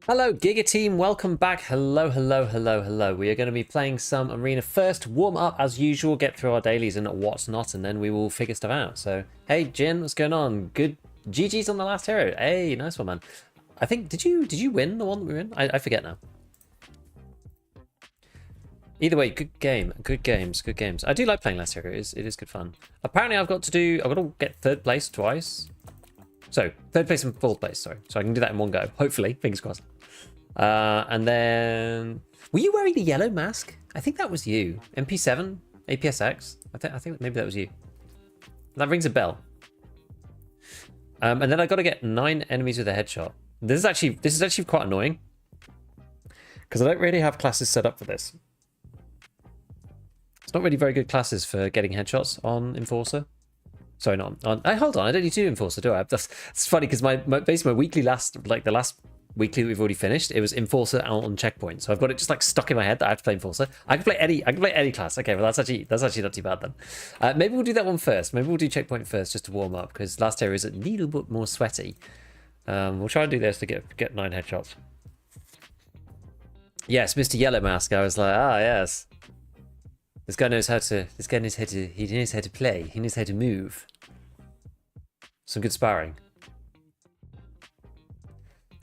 Hello, Giga Team. Welcome back. Hello, hello, hello, hello. We are going to be playing some arena first. Warm up as usual. Get through our dailies and what's not, and then we will figure stuff out. So, hey, Jin, what's going on? Good. GG's on the last hero. Hey, nice one, man. I think did you win the one that we were in? I forget now. Either way, good game, good games, good games. I do like playing last hero. It is good fun. Apparently, I've got to get third place twice. So third place and fourth place. Sorry, so I can do that in one go. Hopefully, fingers crossed. And then, were you wearing the yellow mask? I think that was you. MP7, APSX. I think maybe that was you. That rings a bell. And then I got to get 9 enemies with a headshot. This is actually quite annoying because I don't really have classes set up for this. It's not really very good classes for getting headshots on Enforcer. Sorry, not on. Hold on, I don't need to do Enforcer, do I? It's funny because basically my weekly the last weekly that we've already finished, it was Enforcer out on checkpoint. So I've got it just like stuck in my head that I have to play Enforcer. I can play any class. Okay, well that's actually not too bad then. Maybe we'll do that one first. Maybe we'll do checkpoint first just to warm up because last area is a little bit more sweaty. We'll try and do this to get 9 headshots. Yes, Mr. Yellow Mask. I was like, yes. This guy knows how to play. He knows how to move. Some good sparring.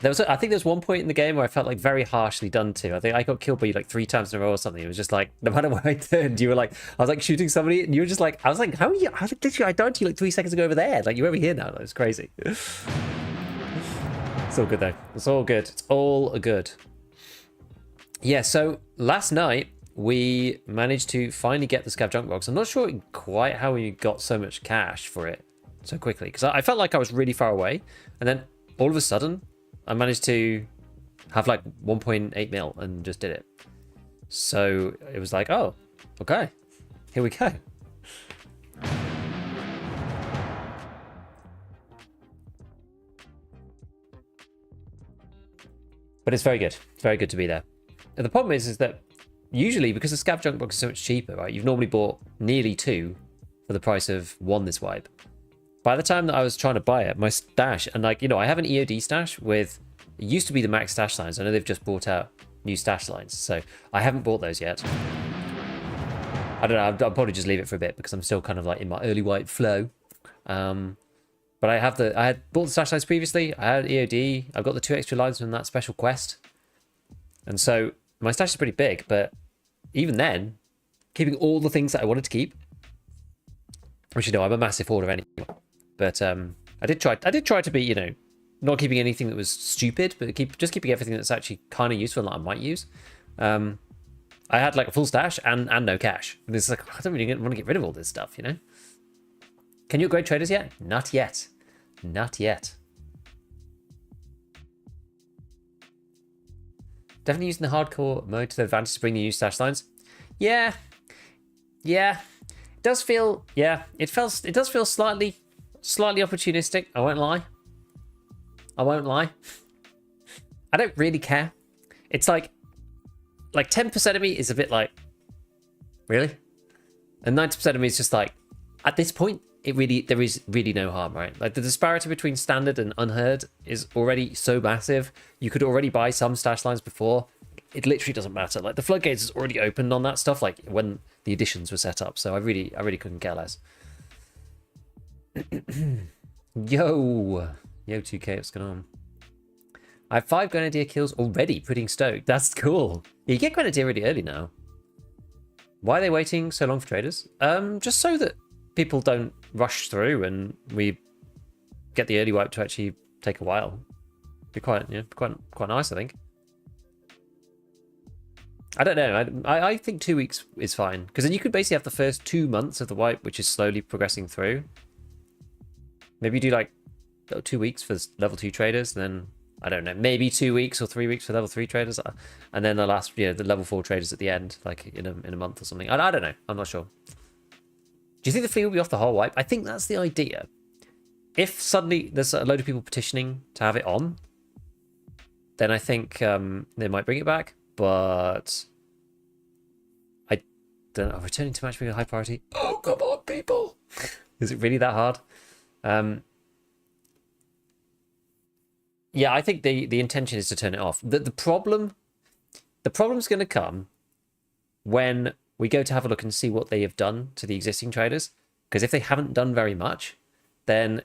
I think there was one point in the game where I felt like very harshly done to. I think I got killed by you like 3 times in a row or something. It was just like, no matter where I turned, you were like, I was like shooting somebody and you were just like, I was like, how are you? Literally, I died to you like 3 seconds ago over there. Like, you're over here now. That was crazy. It's all good though. It's all good. It's all good. Yeah, so last night we managed to finally get the Scav junk box. I'm not sure quite how we got so much cash for it so quickly because I felt like I was really far away and then all of a sudden I managed to have like 1.8 mil and just did it. So it was like, oh, okay, here we go. But it's very good. It's very good to be there. And the problem is that usually because the Scav junk box is so much cheaper, right? You've normally bought nearly 2 for the price of 1 this wipe. By the time that I was trying to buy it, my stash, and like, I have an EOD stash with, it used to be the max stash lines. I know they've just brought out new stash lines, so I haven't bought those yet. I don't know, I'll probably just leave it for a bit because I'm still kind of like in my early wipe flow. But I had bought the stash lines previously, I had EOD, I've got the 2 extra lines from that special quest. And so my stash is pretty big, but even then, keeping all the things that I wanted to keep, which, I'm a massive hoarder anyway. But I did try to be, not keeping anything that was stupid, but just keeping everything that's actually kind of useful and that I might use. I had like a full stash and no cash. And it's like, I don't really want to get rid of all this stuff, Can you upgrade traders yet? Not yet. Not yet. Definitely using the hardcore mode to the advantage to bring the new stash lines. Yeah. It does feel, it does feel slightly opportunistic. I won't lie. I don't really care. It's like 10% of me is a bit like, really? And 90% of me is just like, at this point, there is really no harm, right? Like the disparity between standard and unheard is already so massive. You could already buy some stash lines before. It literally doesn't matter. Like the floodgates is already opened on that stuff, like when the additions were set up. So I really couldn't care less. Yo 2K, what's going on? I have 5 Grenadier kills already, pretty stoked. That's cool. Yeah, you get Grenadier really early now. Why are they waiting so long for traders? Just so that people don't rush through and we get the early wipe to actually take a while. Be quite nice, I think. I don't know. I think 2 weeks is fine because then you could basically have the first 2 months of the wipe, which is slowly progressing through. Maybe do like 2 weeks for level 2 traders, then I don't know, maybe 2 weeks or 3 weeks for level 3 traders, and then the last, the level 4 traders at the end, like in a month or something. I don't know. I'm not sure. Do you think the fleet will be off the whole wipe? I think that's the idea. If suddenly there's a load of people petitioning to have it on, then I think they might bring it back. But I don't know. Returning to matchmaking high priority. Oh, come on, people. Is it really that hard? Yeah, I think the intention is to turn it off. The problem's going to come when we go to have a look and see what they have done to the existing traders. Because if they haven't done very much, then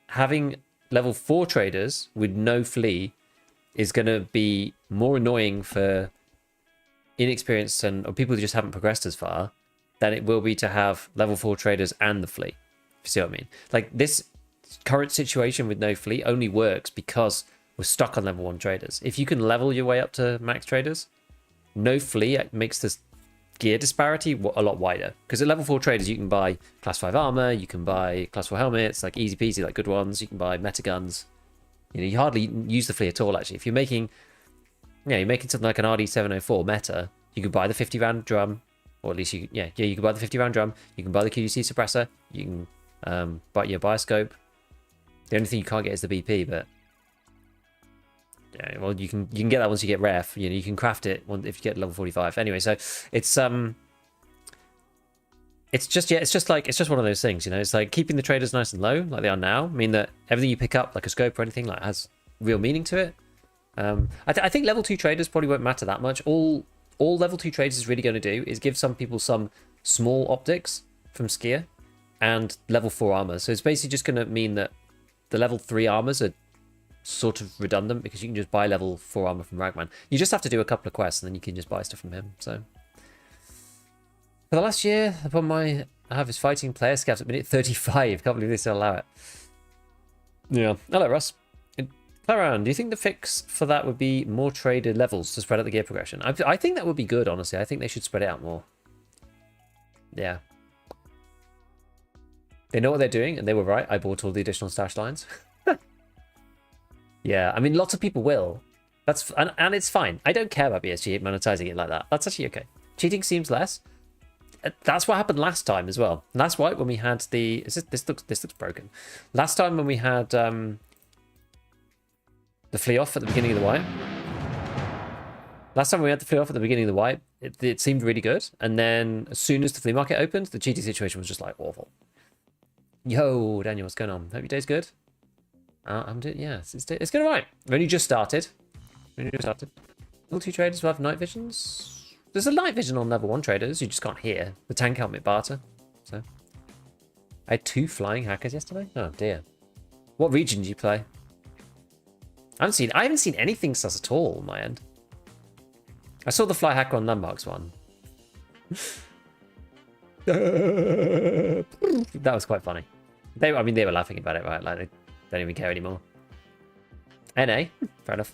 having level 4 traders with no flea is going to be more annoying for inexperienced or people who just haven't progressed as far than it will be to have level 4 traders and the flea. If you see what I mean? Like, this current situation with no flea only works because we're stuck on level 1 traders. If you can level your way up to max traders, no flea makes this gear disparity a lot wider. Because at level 4 traders, you can buy class 5 armor, you can buy class 4 helmets, like easy peasy, like good ones. You can buy meta guns. You know, you hardly use the flea at all, actually. If you're making, you're making something like an RD704 meta, you could buy the 50 round drum, or at least you can buy the 50 round drum. You can buy the QDC suppressor. You can buy your bioscope. The only thing you can't get is the BP, but yeah, well, you can get that once you get ref. You know, you can craft it if you get level 45. Anyway, so it's just one of those things, you know. It's like keeping the traders nice and low, like they are now. I mean that everything you pick up, like a scope or anything, like has real meaning to it. I think level 2 traders probably won't matter that much. All level 2 traders is really going to do is give some people some small optics from Skier and level 4 armor. So it's basically just going to mean that the level 3 armors are sort of redundant because you can just buy level 4 armor from Ragman. You just have to do a couple of quests and then you can just buy stuff from him. So for the last year, the problem I have is fighting player scavs at minute 35. Can't believe they still allow it. Yeah. Hello, Russ. Claran, do you think the fix for that would be more traded levels to spread out the gear progression? I think that would be good, honestly. I think they should spread it out more. Yeah. They know what they're doing, and they were right. I bought all the additional stash lines. Yeah, I mean, lots of people will. And it's fine. I don't care about BSG monetizing it like that. That's actually okay. Cheating seems less. That's what happened last time as well. Last wipe when we had the... This looks broken. Last time when we had the flea off at the beginning of the wipe. Last time we had the flea off at the beginning of the wipe, it seemed really good. And then as soon as the flea market opened, the cheating situation was just like awful. Yo, Daniel, what's going on? Hope your day's good. I'm doing, yeah, it's going alright. I've only just started. Level 2 traders will have night visions. There's a night vision on level 1 traders. You just can't hear the tank helmet barter. So I had 2 flying hackers yesterday. Oh dear. What region do you play? I haven't seen anything sus at all on my end. I saw the fly hacker on Landmarks one. That was quite funny. They were laughing about it, right? Like they don't even care anymore. NA, fair enough.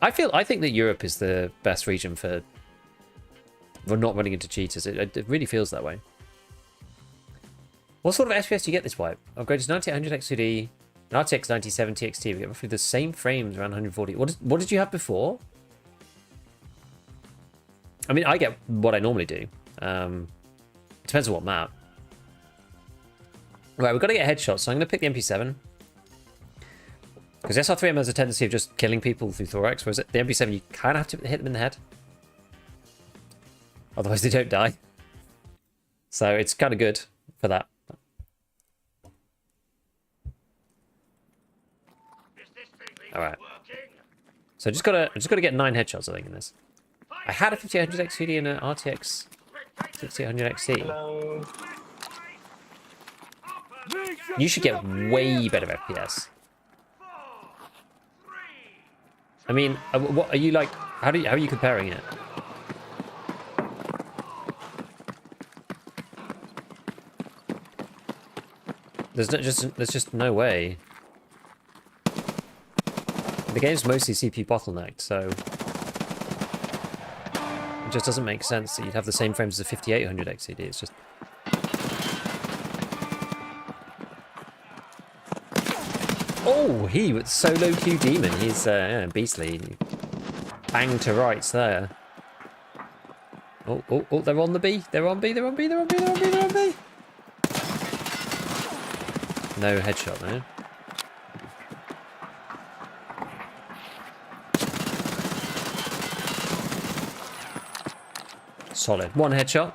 I think that Europe is the best region for not running into cheaters. It really feels that way. What sort of FPS do you get this wipe? Upgraded to 9800 XUD, an RTX 9070 XT. We get roughly the same frames, around 140. What did you have before? I mean, I get what I normally do. Depends on what map. Right, we've got to get headshots, so I'm going to pick the MP7. Because SR3M has a tendency of just killing people through thorax, whereas the MP7 you kind of have to hit them in the head. Otherwise they don't die. So it's kind of good for that. Alright. So I just gotta get 9 headshots, I think, in this. I had a 5800 XCD and an RTX 6800 XT. Hello. You should get way better FPS. I mean, what are you like? How are you comparing it? There's just no way. The game's mostly CPU bottlenecked, so it just doesn't make sense that you'd have the same frames as a 5800 XCD. It's just. Oh, he with solo Q demon. He's yeah, beastly. Bang to rights there. Oh, they're on the B. They're on B. They're on B. They're on B. They're on B. They're on B. No headshot there. Solid. 1 headshot.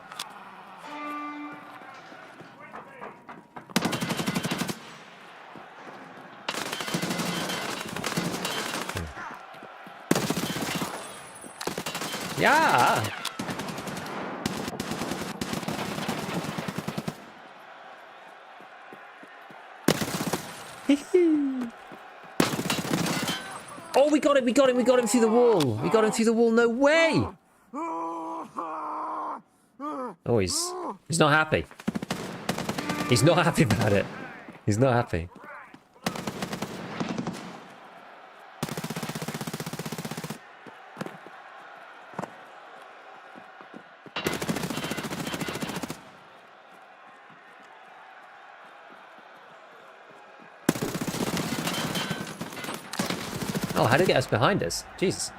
Yeah! Oh, we got him through the wall. We got him through the wall, no way! Oh, he's not happy. He's not happy about it. He's not happy. Oh, how did it get us behind us? Jesus.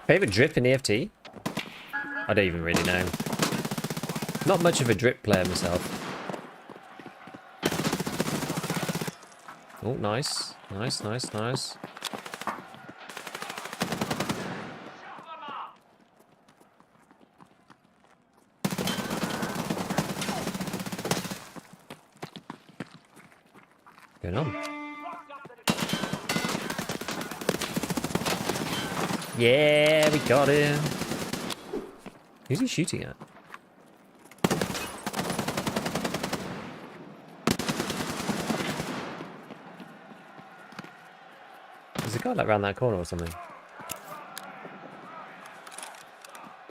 Favorite drip in EFT? I don't even really know. Not much of a drip player myself. Oh, nice. Nice, nice, nice. What's going on? Yeah, we got him. Who's he shooting at? There's a guy like around that corner or something.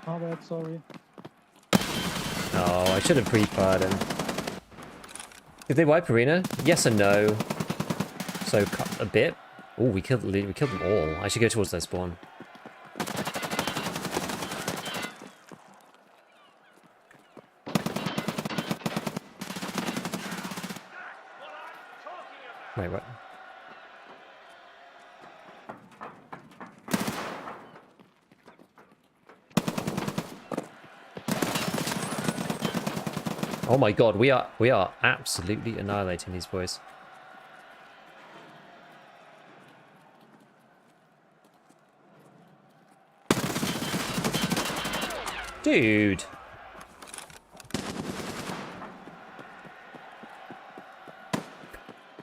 Oh, bad, sorry. Oh, I should have pre-fired him. Did they wipe arena? Yes and no. So a bit. Oh, we killed them all. I should go towards their spawn. Wait, what? Oh my god, we are absolutely annihilating these boys. Dude.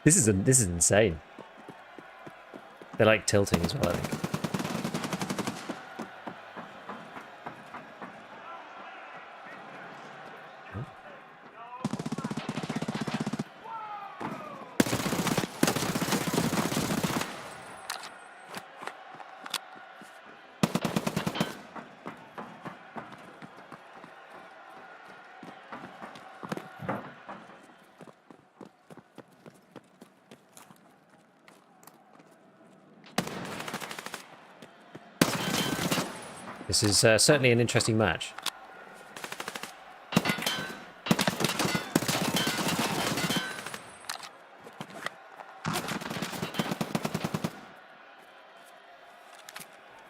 This is insane. They're like tilting as well, I think. This is certainly an interesting match.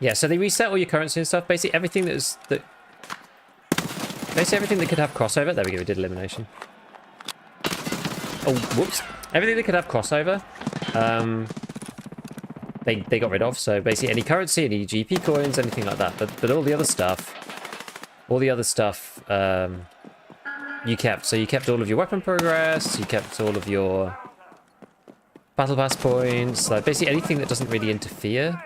Yeah, so they reset all your currency and stuff. Basically everything basically everything that could have crossover. There we go. We did elimination. Oh, whoops! Everything that could have crossover. They got rid of, so basically any currency, any GP coins, anything like that. But all the other stuff, you kept. So you kept all of your weapon progress, you kept all of your battle pass points, like basically anything that doesn't really interfere.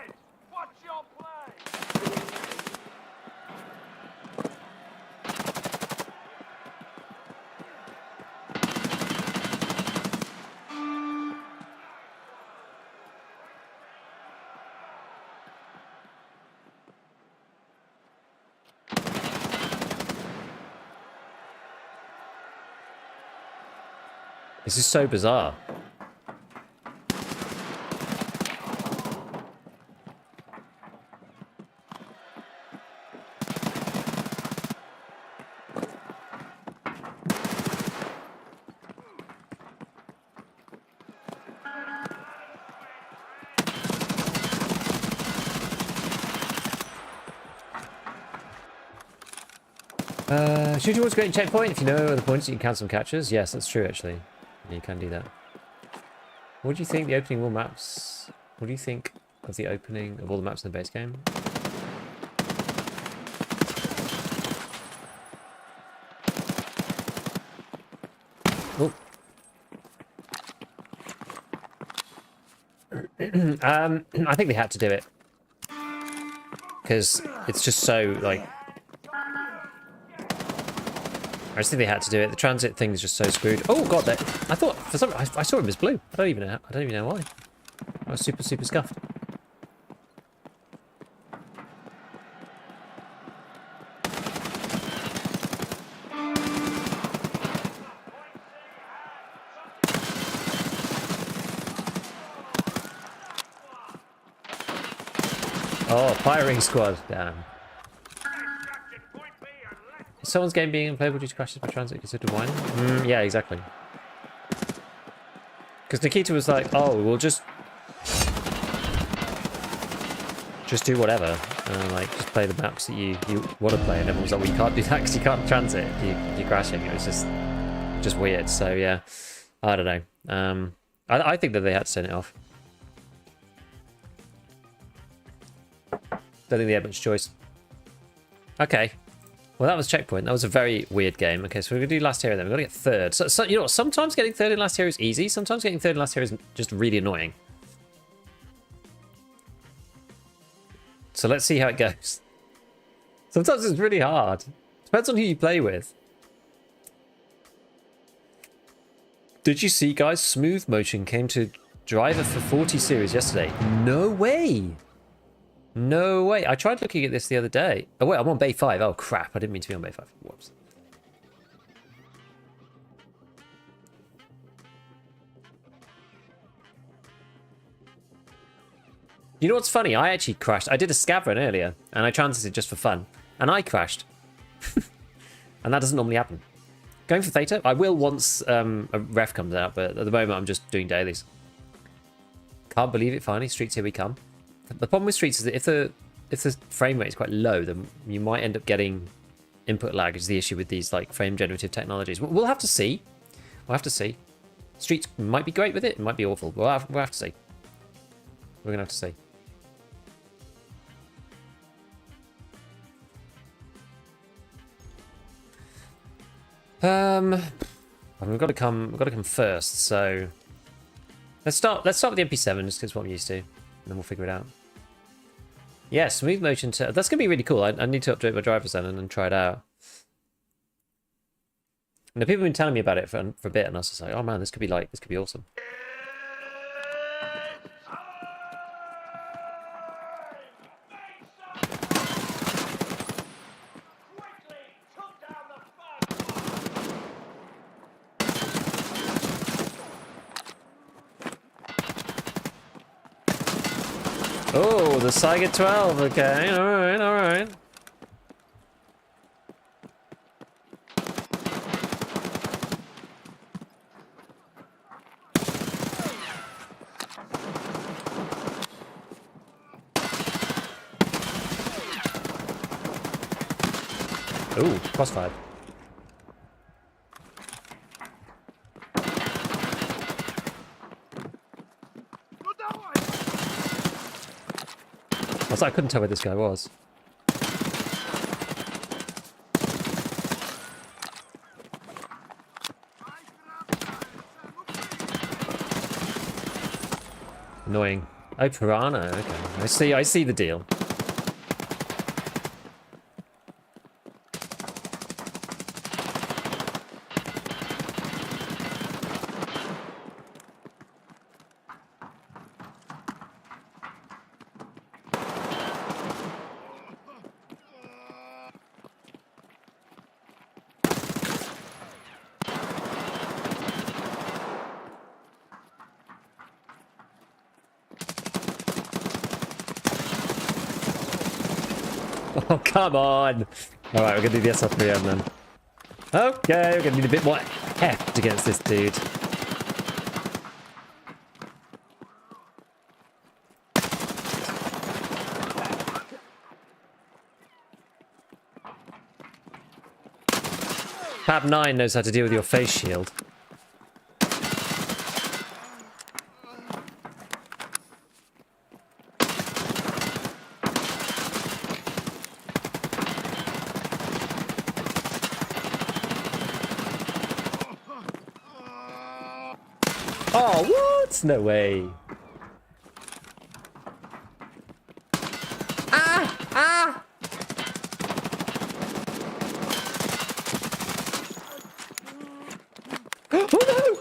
This is so bizarre. Shoot towards great checkpoint. If you know the points, you can count some catches. Yes, that's true, actually. Yeah, you can do that. What do you think the opening of all maps... What do you think of the opening of all the maps in the base game? Oh. I think they had to do it. because it's just so, like... I just think they had to do it. The transit thing is just so screwed. Oh god, I thought for some I saw him as blue. I don't even know why. I was super scuffed. Oh, firing squad. Damn. Is someone's game being unplayable due to crashes by transit considered whining? Yeah, exactly. Because Nikita was like, oh, we'll just do whatever. Like, just play the maps that you want to play. And everyone was like, well, you can't do that because you can't transit. You're crashing. It was just weird. So, yeah. I don't know. I think that they had to turn it off. Don't think they had much choice. Okay. Well, that was Checkpoint. That was a very weird game. Okay, so we're going to do Last Hero then. We've got to get third. So, you know what? Sometimes getting third in Last Hero is easy. Sometimes getting third in Last Hero is just really annoying. So let's see how it goes. Sometimes it's really hard. Depends on who you play with. Did you see, guys? Smooth Motion came to Driver for 40 series yesterday. No way! No way. I tried looking at this the other day. Oh, wait, I'm on Bay 5. Oh, crap. I didn't mean to be on Bay 5. Whoops. You know what's funny? I actually crashed. I did a scav run earlier, and I transited just for fun. And I crashed. And that doesn't normally happen. Going for Theta? I will once a ref comes out, but at the moment I'm just doing dailies. Can't believe it, finally. Streets, here we come. The problem with Streets is that if the frame rate is quite low, then you might end up getting input lag, is the issue with these like frame generative technologies. We'll have to see. We'll have to see. Streets might be great with it. It might be awful. We'll have to see. We're going to have to see. We've got to come first, so let's start with the MP7 just because what I'm used to, and then we'll figure it out. Yeah, smooth motion. That's gonna be really cool. I need to update my drivers then and then try it out. And the people have been telling me about it for a bit, and I was just like, oh man, this could be awesome. Oh, the Saiga 12. Okay, all right, all right. Ooh, crossfire. I couldn't tell where this guy was. Annoying. Oh, Piranha. Okay, I see the deal. Oh, come on. All right, we're going to do the SR3M then. Okay, we're going to need a bit more heft against this dude. Pab 9 knows how to deal with your face shield. Oh, what? No way. Ah! Ah! Oh no!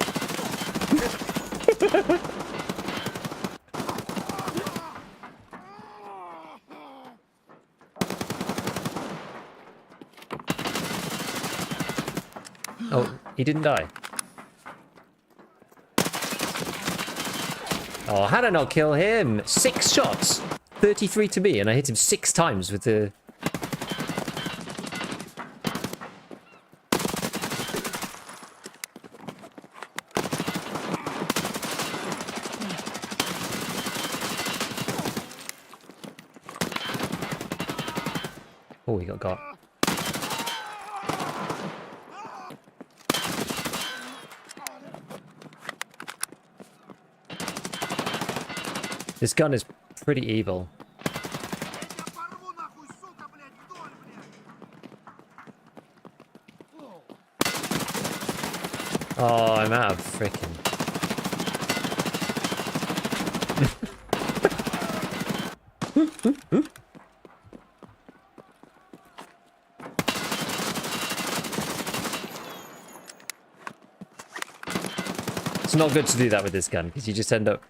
Oh, he didn't die. Oh, how did I not kill him? 6 shots! 33 to me, and I hit him 6 times with the... Oh, he got. This gun is pretty evil. Oh, I'm out of frickin'. It's not good to do that with this gun, because you just end up...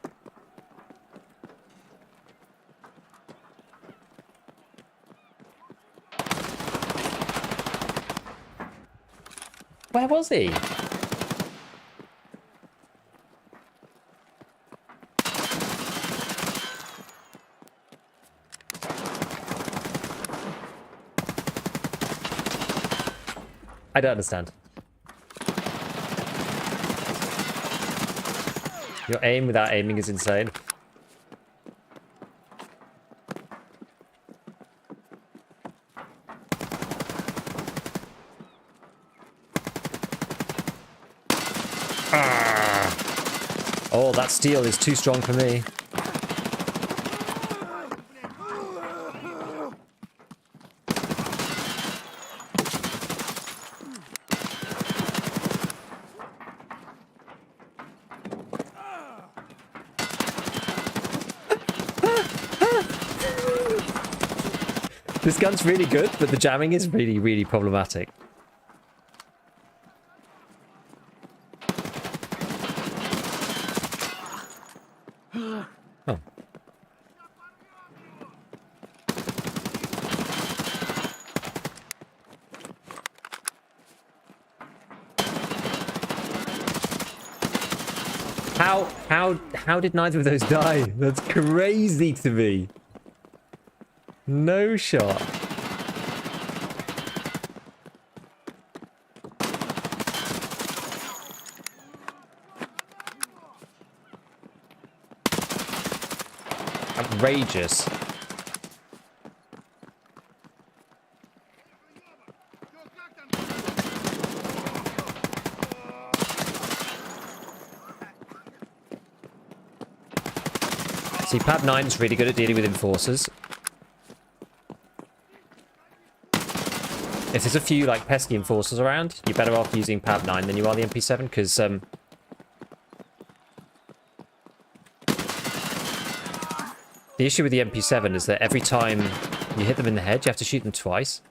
Where was he? I don't understand. Your aim without aiming is insane. Oh, that steel is too strong for me. This gun's really good, but the jamming is really, really problematic. Oh. How did neither of those die? That's crazy to me. No shot. Outrageous. See, Pad 9 is really good at dealing with enforcers. If there's a few like pesky enforcers around, you're better off using Pad 9 than you are the MP7, because the issue with the MP7 is that every time you hit them in the head, you have to shoot them twice.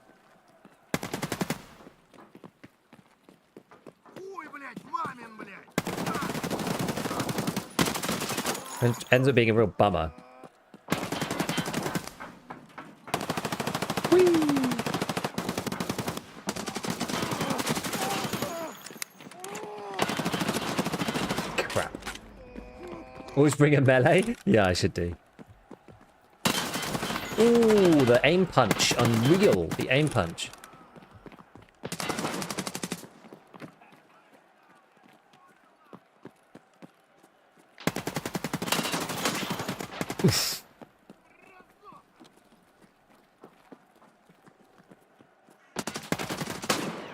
And it ends up being a real bummer. Crap. Always bring a melee? Yeah, I should do. Ooh, the aim punch. Unreal. The aim punch. Oof.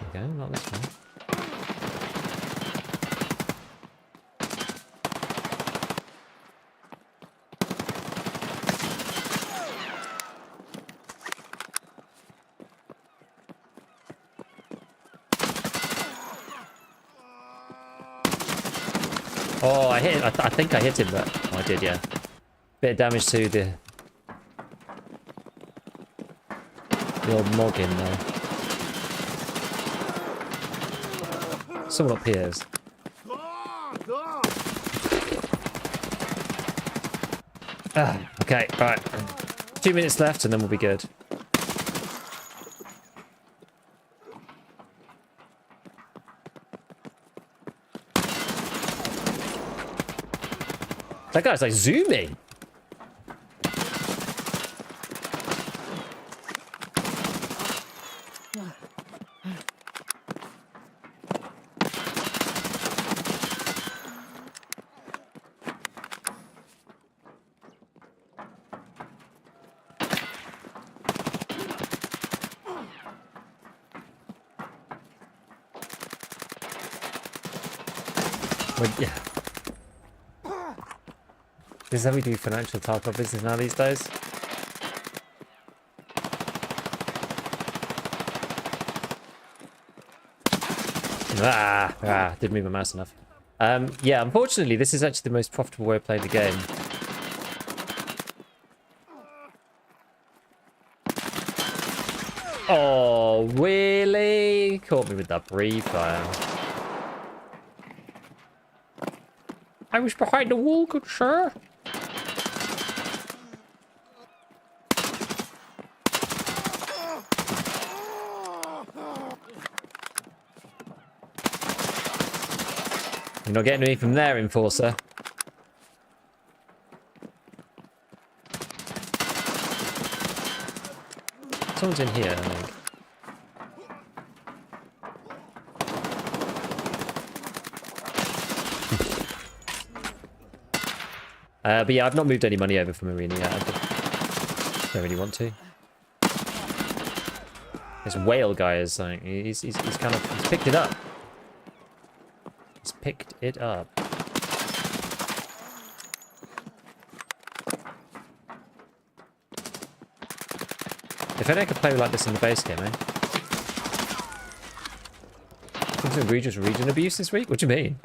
Okay, not this one. Oh, I hit him. I think I hit him, but oh, I did, yeah. Bit of damage to the old Moggin there. Someone up here is. Okay, right. 2 minutes left and then we'll be good. That guy's like zooming. Yeah. This is how we do financial Tarkov business now these days. Didn't move my mouse enough. Yeah, unfortunately, this is actually the most profitable way of playing the game. Oh, really? Caught me with that pre-fire. I was behind the wall, good sir. You're not getting me from there, Enforcer. Someone's in here, I think. But yeah, I've not moved any money over from Arena yet. I don't really want to. This whale guy is like, he's picked it up. He's picked it up. If only I could play like this in the base game, eh? Some egregious region abuse this week? What do you mean?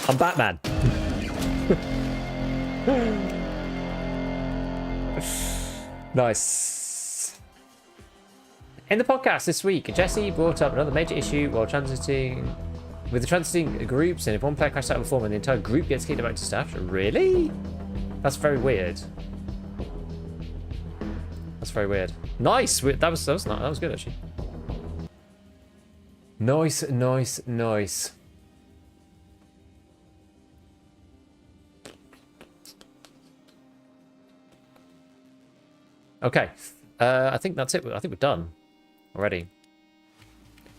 I'm Batman. Nice. In the podcast this week, Jesse brought up another major issue while transiting with the transiting groups, and if one player crashes out of a form and the entire group gets kicked out to staff. Really? That's very weird. That's very weird. Nice. That was good actually. Nice, nice, nice. Okay, I think that's it. I think we're done already.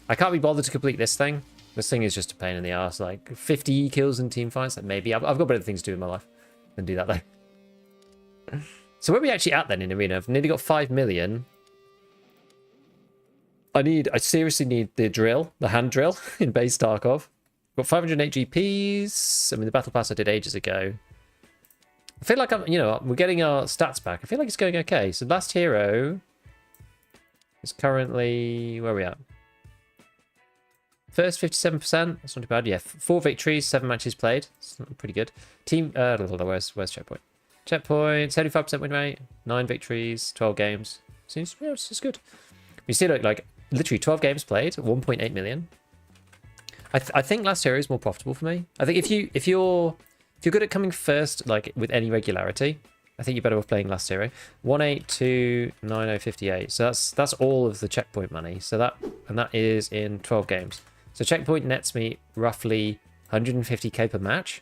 I can't be bothered to complete this thing. This thing is just a pain in the ass. Like 50 kills in team fights. Like maybe I've got better things to do in my life than do that though. So where are we actually at then in Arena? I've nearly got 5 million. I seriously need the drill, the hand drill in base Tarkov. Got 508 GPs. I mean, the battle pass I did ages ago. I feel like we're getting our stats back. I feel like it's going okay. So last hero is currently, where are we at? First 57%. That's not too bad. Yeah, 4 victories, 7 matches played. It's pretty good. Team, where's checkpoint? Checkpoint, 75% win rate, 9 victories, 12 games. Seems, yeah, it's good. You see, like literally 12 games played, 1.8 million. I think last hero is more profitable for me. I think if you're good at coming first, like with any regularity, I think you're better off playing last hero. 1829058. So that's all of the checkpoint money. So that is in 12 games. So checkpoint nets me roughly 150k per match,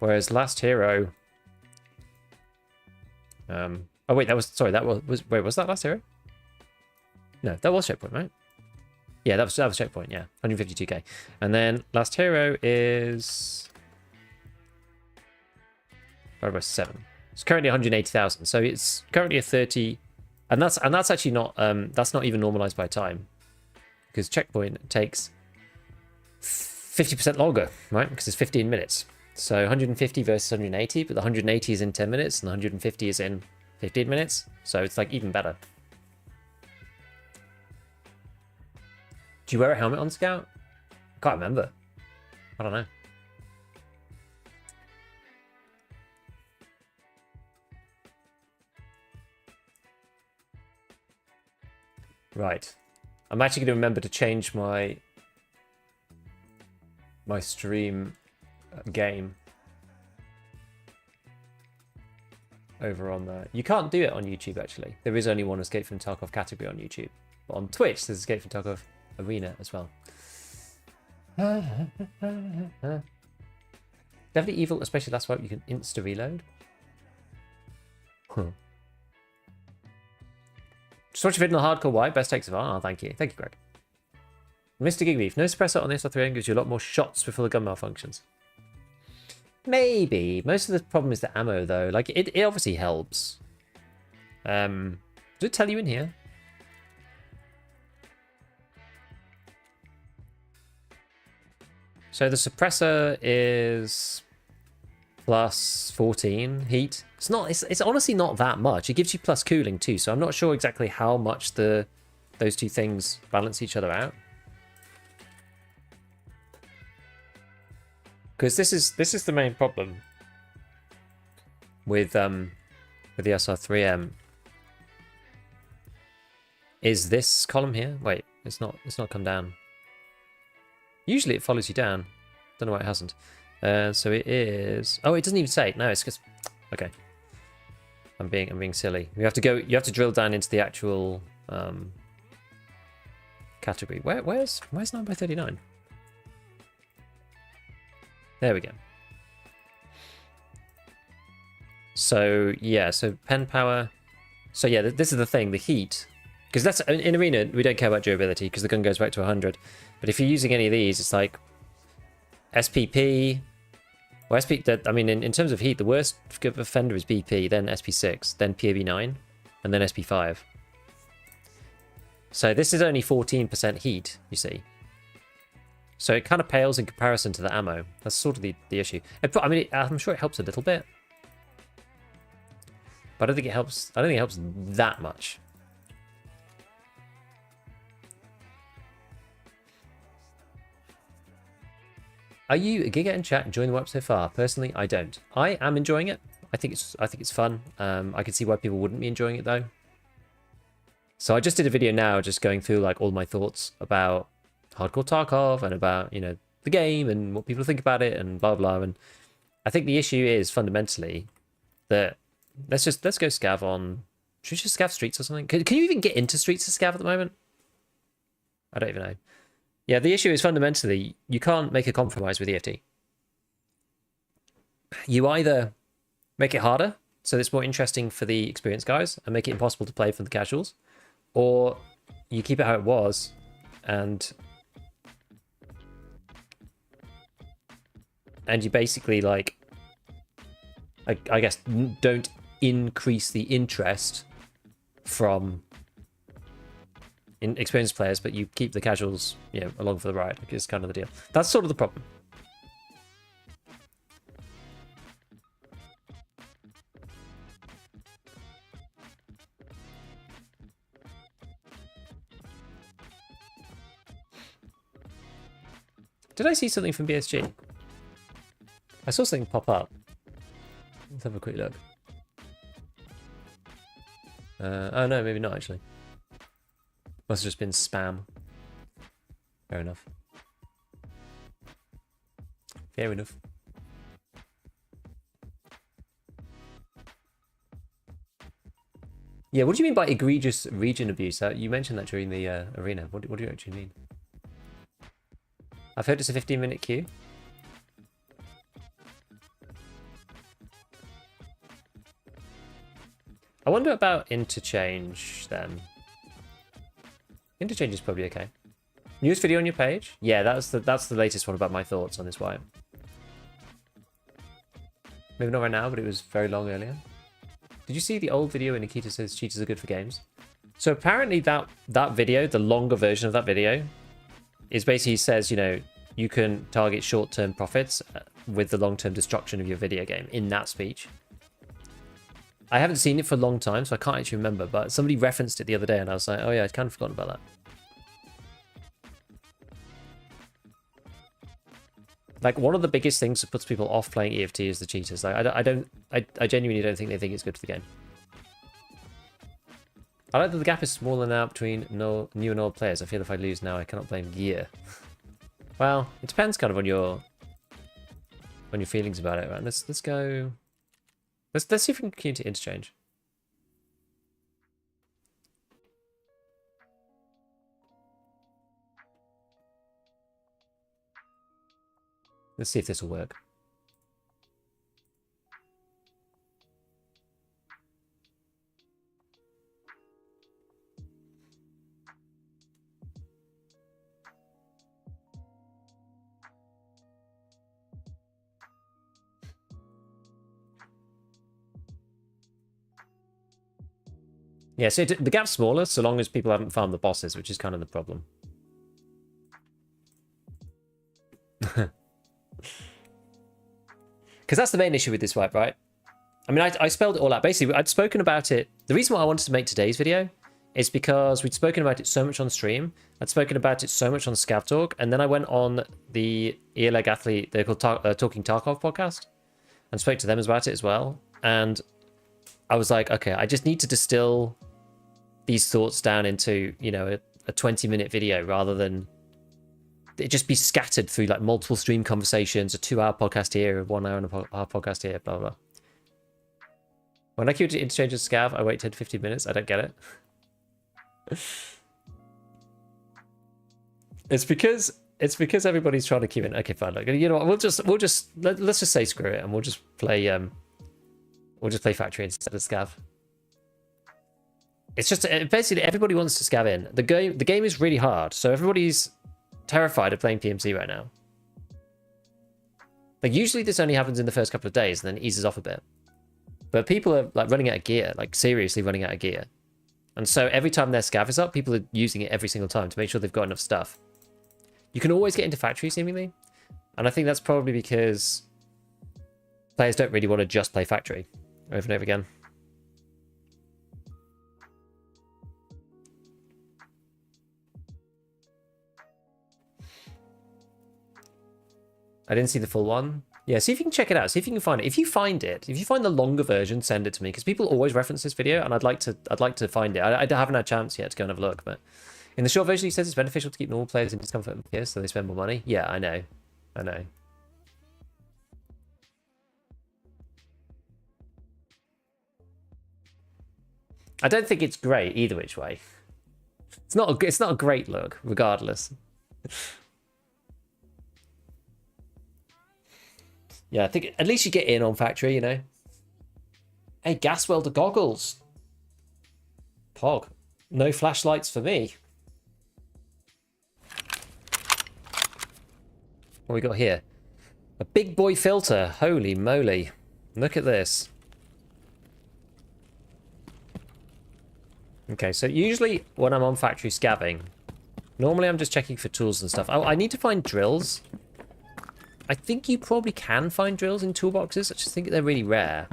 whereas last hero. Oh wait, was that last hero? No, that was checkpoint, right? Yeah, that was checkpoint. Yeah, 152k, and then last hero is. Over 7. It's currently 180,000, so it's currently a 30, and that's actually not that's not even normalized by time, because checkpoint takes 50% longer, right? Because it's 15 minutes. So 150 versus 180, but the 180 is in 10 minutes and the 150 is in 15 minutes, so it's like even better. Do you wear a helmet on Scout? I can't remember. I don't know. Right. I'm actually going to remember to change my stream game over on there. You can't do it on YouTube, actually. There is only one Escape from Tarkov category on YouTube. But on Twitch, there's Escape from Tarkov Arena as well. Definitely evil, especially last wipe. You can insta-reload. Huh. Just watch a video on hardcore wipe. Best takes of art. Oh, thank you. Thank you, Greg. Mr. Gigbeef. No suppressor on the SR3M gives you a lot more shots before the gun malfunctions. Maybe. Most of the problem is the ammo, though. Like, it obviously helps. Does it tell you in here? So the suppressor is plus 14 heat. It's not. It's honestly not that much. It gives you plus cooling too. So I'm not sure exactly how much those two things balance each other out. Because this is the main problem with the SR3M. Is this column here? Wait, it's not come down. Usually it follows you down. Don't know why it hasn't. So it is. Oh, it doesn't even say. No, it's just. Okay. I'm being silly. You have to drill down into the actual category. Where's 9x39? There we go. So yeah, so pen power. So yeah, this is the thing, the heat. Because that's in arena, we don't care about durability because the gun goes back to 100. But if you're using any of these, it's like SPP. Well, I mean, in terms of heat, the worst offender is BP, then SP6, then PAB9, and then SP5. So this is only 14% heat, you see. So it kind of pales in comparison to the ammo. That's sort of the issue. I mean, I'm sure it helps a little bit, but I don't think it helps. I don't think it helps that much. Are you a Giga in chat enjoying the wipe so far? Personally, I don't. I am enjoying it. I think it's fun. I can see why people wouldn't be enjoying it though. So I just did a video now, just going through like all my thoughts about hardcore Tarkov and about, you know, the game and what people think about it and blah blah. And I think the issue is fundamentally that let's go Scav on. Should we just Scav Streets or something? Can you even get into Streets of Scav at the moment? I don't even know. Yeah, the issue is fundamentally you can't make a compromise with EFT. You either make it harder so it's more interesting for the experienced guys and make it impossible to play for the casuals, or you keep it how it was and you basically, like, I guess, don't increase the interest from experienced players, but you keep the casuals, you know, along for the ride. Is kind of the deal. That's sort of the problem. Did I see something from BSG? I saw something pop up. Let's have a quick look. Oh no, maybe not actually. Must have just been spam. Fair enough. Fair enough. Yeah, what do you mean by egregious region abuse? You mentioned that during the arena. What do you actually mean? I've heard it's a 15-minute queue. I wonder about interchange then. Interchange is probably okay. Newest video on your page? Yeah, that's the latest one about my thoughts on this wipe. Maybe not right now, but it was very long earlier. Did you see the old video where Nikita says cheaters are good for games? So apparently that video, the longer version of that video, is basically says, you know, you can target short-term profits with the long-term destruction of your video game in that speech. I haven't seen it for a long time, so I can't actually remember, but somebody referenced it the other day and I was like, oh yeah, I'd kind of forgotten about that. Like, one of the biggest things that puts people off playing EFT is the cheaters. Like, I genuinely don't think they think it's good for the game. I like that the gap is smaller now between new and old players. I feel if I lose now, I cannot blame gear. Well, it depends kind of on your feelings about it, right? Let's go. Let's see if we can continue to interchange. Let's see if this will work. Yeah, so the gap's smaller so long as people haven't farmed the bosses, which is kind of the problem. Because that's the main issue with this wipe, right? I mean, I spelled it all out. Basically, I'd spoken about it. The reason why I wanted to make today's video is because we'd spoken about it so much on stream. I'd spoken about it so much on ScavTalk. And then I went on the ELEG Athlete, they're called Talking Tarkov podcast, and spoke to them about it as well. And I was like, okay, I just need to distill these thoughts down into, you know, a 20-minute video rather than it just be scattered through like multiple stream conversations, a 2-hour podcast here, a 1 hour and a half podcast here, blah, blah. When I queue to interchange with Scav, I wait 10 to 15 minutes. I don't get it. It's because everybody's trying to queue in. Okay, fine. Look, you know what? Let's just say screw it, and we'll just play factory instead of Scav. It's just basically everybody wants to Scav in. The game is really hard, so everybody's terrified of playing PMC right now. Like, usually this only happens in the first couple of days and then it eases off a bit. But people are like running out of gear, like seriously running out of gear. And so every time their Scav is up, people are using it every single time to make sure they've got enough stuff. You can always get into factory seemingly. And I think that's probably because players don't really want to just play factory over and over again. I didn't see the full one. Yeah, see if you can check it out. See if you can find it. If you find the longer version, send it to me, because people always reference this video, and I'd like to find it. I haven't had a chance yet to go and have a look, but in the short version, he says it's beneficial to keep normal players in discomfort and fear, so they spend more money. Yeah, I know. I don't think it's great either which way. It's not a great look, regardless. Yeah, I think at least you get in on factory, you know. Hey, gas welder goggles. Pog. No flashlights for me. What we got here? A big boy filter. Holy moly. Look at this. Okay, so usually when I'm on factory scavving, normally I'm just checking for tools and stuff. Oh, I need to find drills. I think you probably can find drills in toolboxes. I just think they're really rare.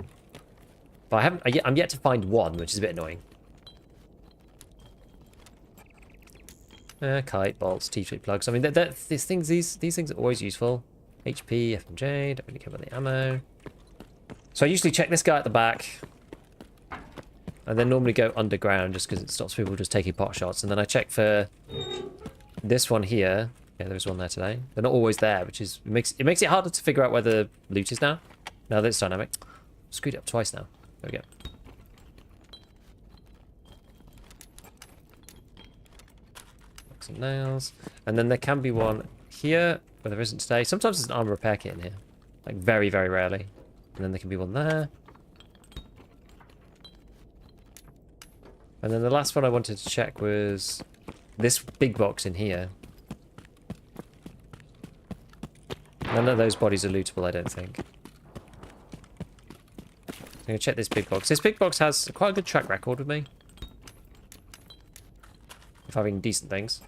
But I'm yet to find one, which is a bit annoying. Kite, bolts, T-shaped plugs. I mean, these things are always useful. HP, FMJ, don't really care about the ammo. So I usually check this guy at the back. And then normally go underground just because it stops people just taking pot shots. And then I check for this one here. Yeah, there was one there today. They're not always there, which is it makes it harder to figure out where the loot is now. Now that it's dynamic. Screwed it up twice now. There we go. Some nails. And then there can be one here, but there isn't today. Sometimes there's an armor repair kit in here. Like very, very rarely. And then there can be one there. And then the last one I wanted to check was this big box in here. None of those bodies are lootable, I don't think. I'm going to check this big box. This big box has quite a good track record with me. Of having decent things.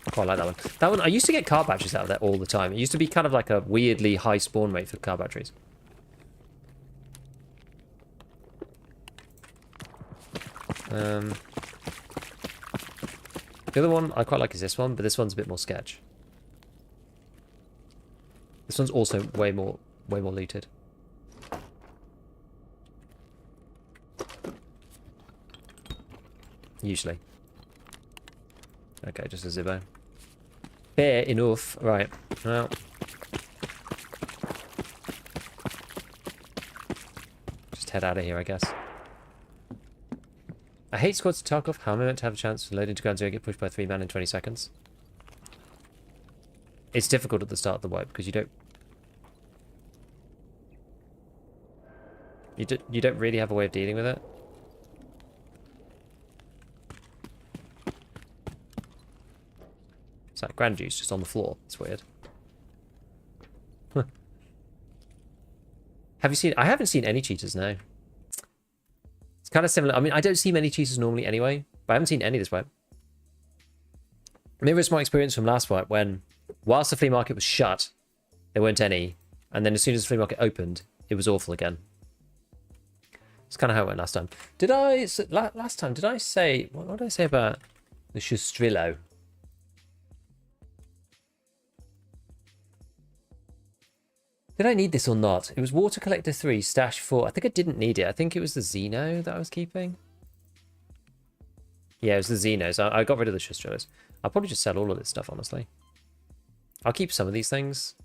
I quite like that one. That one, I used to get car batteries out of there all the time. It used to be kind of like a weirdly high spawn rate for car batteries. The other one I quite like is this one, but this one's a bit more sketch. This one's also way more looted. Usually. Okay, just a Zibbo. Fair enough. Right. Well. Just head out of here, I guess. I hate squads to Tarkov. How am I meant to have a chance to load into ground zero and get pushed by 3 man in 20 seconds? It's difficult at the start of the wipe because you don't really have a way of dealing with it. It's like Grand Juice just on the floor. It's weird. Huh. Have you seen... I haven't seen any cheaters, no. It's kind of similar. I mean, I don't see many cheaters normally anyway, but I haven't seen any this wipe. Maybe it's my experience from last wipe when, whilst the flea market was shut, there weren't any, and then as soon as the flea market opened, it was awful again. It's kind of how it went last time. Did I... Last time, did I say... What did I say about the Shustrillo? Did I need this or not? It was Water Collector 3, Stash 4. I think I didn't need it. I think it was the Xeno that I was keeping. Yeah, it was the Xenos. I got rid of the Shustrillos. I'll probably just sell all of this stuff, honestly. I'll keep some of these things.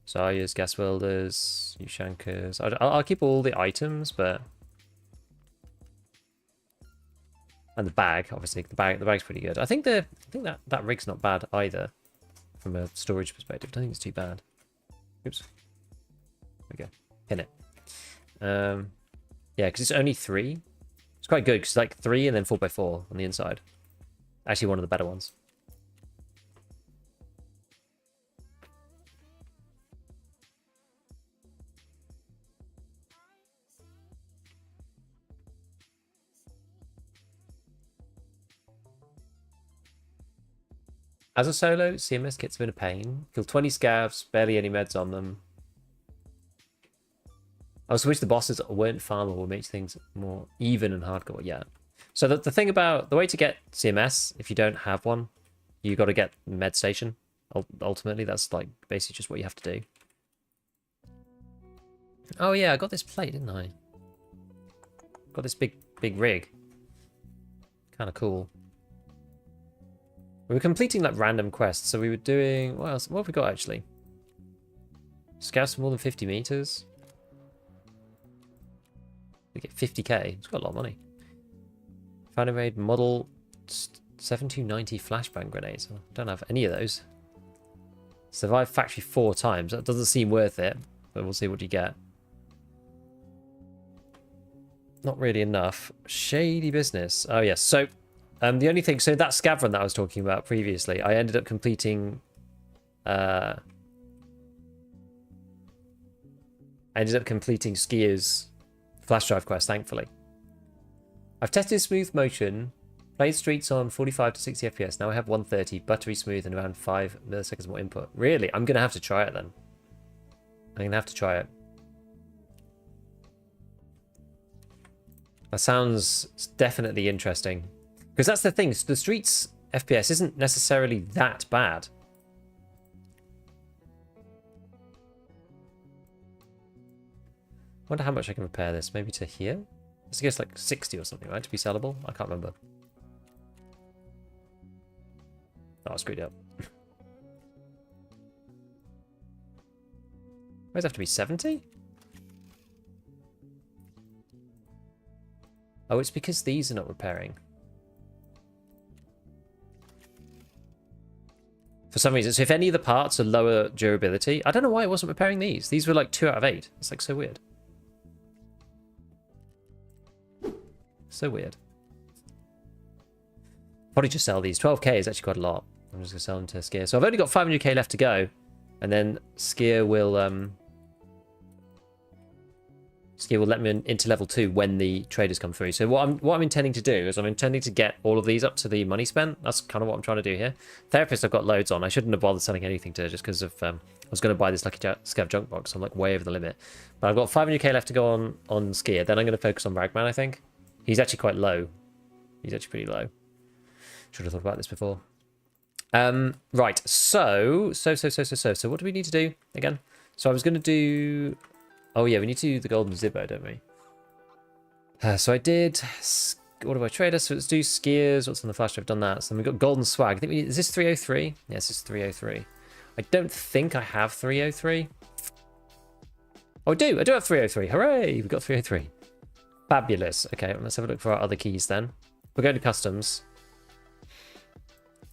Zaryas, gas welders, Ushankers. I'll keep all the items, but... And the bag, obviously. The bag's pretty good. I think that rig's not bad either. From a storage perspective. I don't think it's too bad. Oops. There we go. Pin it. Yeah, because it's only 3. It's quite good, because it's like 3 and then 4x4 on the inside. Actually, one of the better ones. As a solo, CMS kit's been a pain. Kill 20 scavs, barely any meds on them. I also wish the bosses weren't farmable, would make things more even and hardcore. Yeah. So the thing about the way to get CMS, if you don't have one, you got to get med station. Ultimately, that's like basically just what you have to do. Oh yeah, I got this plate, didn't I? Got this big rig. Kind of cool. We were completing like random quests, so we were doing... What else? What have we got actually? Scouts for more than 50 meters. We get 50k. It's got a lot of money. Found a raid model 7290 flashbang grenades. I don't have any of those. Survived factory 4 times. That doesn't seem worth it, but we'll see what you get. Not really enough. Shady business. Oh yes. So the only thing, so that scav run that I was talking about previously, I ended up completing Skier's flash drive quest, thankfully. I've tested smooth motion, played streets on 45 to 60 FPS. Now I have 130, buttery smooth, and around 5 milliseconds more input. Really? I'm going to have to try it then. I'm going to have to try it. That sounds definitely interesting. Because that's the thing, the streets FPS isn't necessarily that bad. Wonder how much I can repair this. Maybe to here? I guess like 60 or something, right? To be sellable? I can't remember. Oh, I screwed up. Why does it have to be 70? Oh, it's because these are not repairing. For some reason. So if any of the parts are lower durability... I don't know why it wasn't repairing these. These were like 2 out of 8. It's like so weird. So weird. Probably just sell these. 12k is actually quite a lot. I'm just going to sell them to Skier. So I've only got 500k left to go. And then Skier will let me into level 2 when the traders come through. So what I'm intending to do is I'm intending to get all of these up to the money spent. That's kind of what I'm trying to do here. Therapist I've got loads on. I shouldn't have bothered selling anything to her just because of I was going to buy this lucky scav junk box. I'm like way over the limit. But I've got 500k left to go on Skier. Then I'm going to focus on Ragman, I think. He's actually quite low. He's actually pretty low. Should have thought about this before. Right, so what do we need to do again? So I was going to do... Oh yeah, we need to do the golden zippo, don't we? So I did... What do I trade? So let's do skiers. What's on the flash? I've done that. So we've got golden swag. I think we need... Is this 303? Yes, it's 303. I don't think I have 303. Oh, I do. I do have 303. Hooray! We've got 303. Fabulous. Okay, let's have a look for our other keys then. We're going to customs.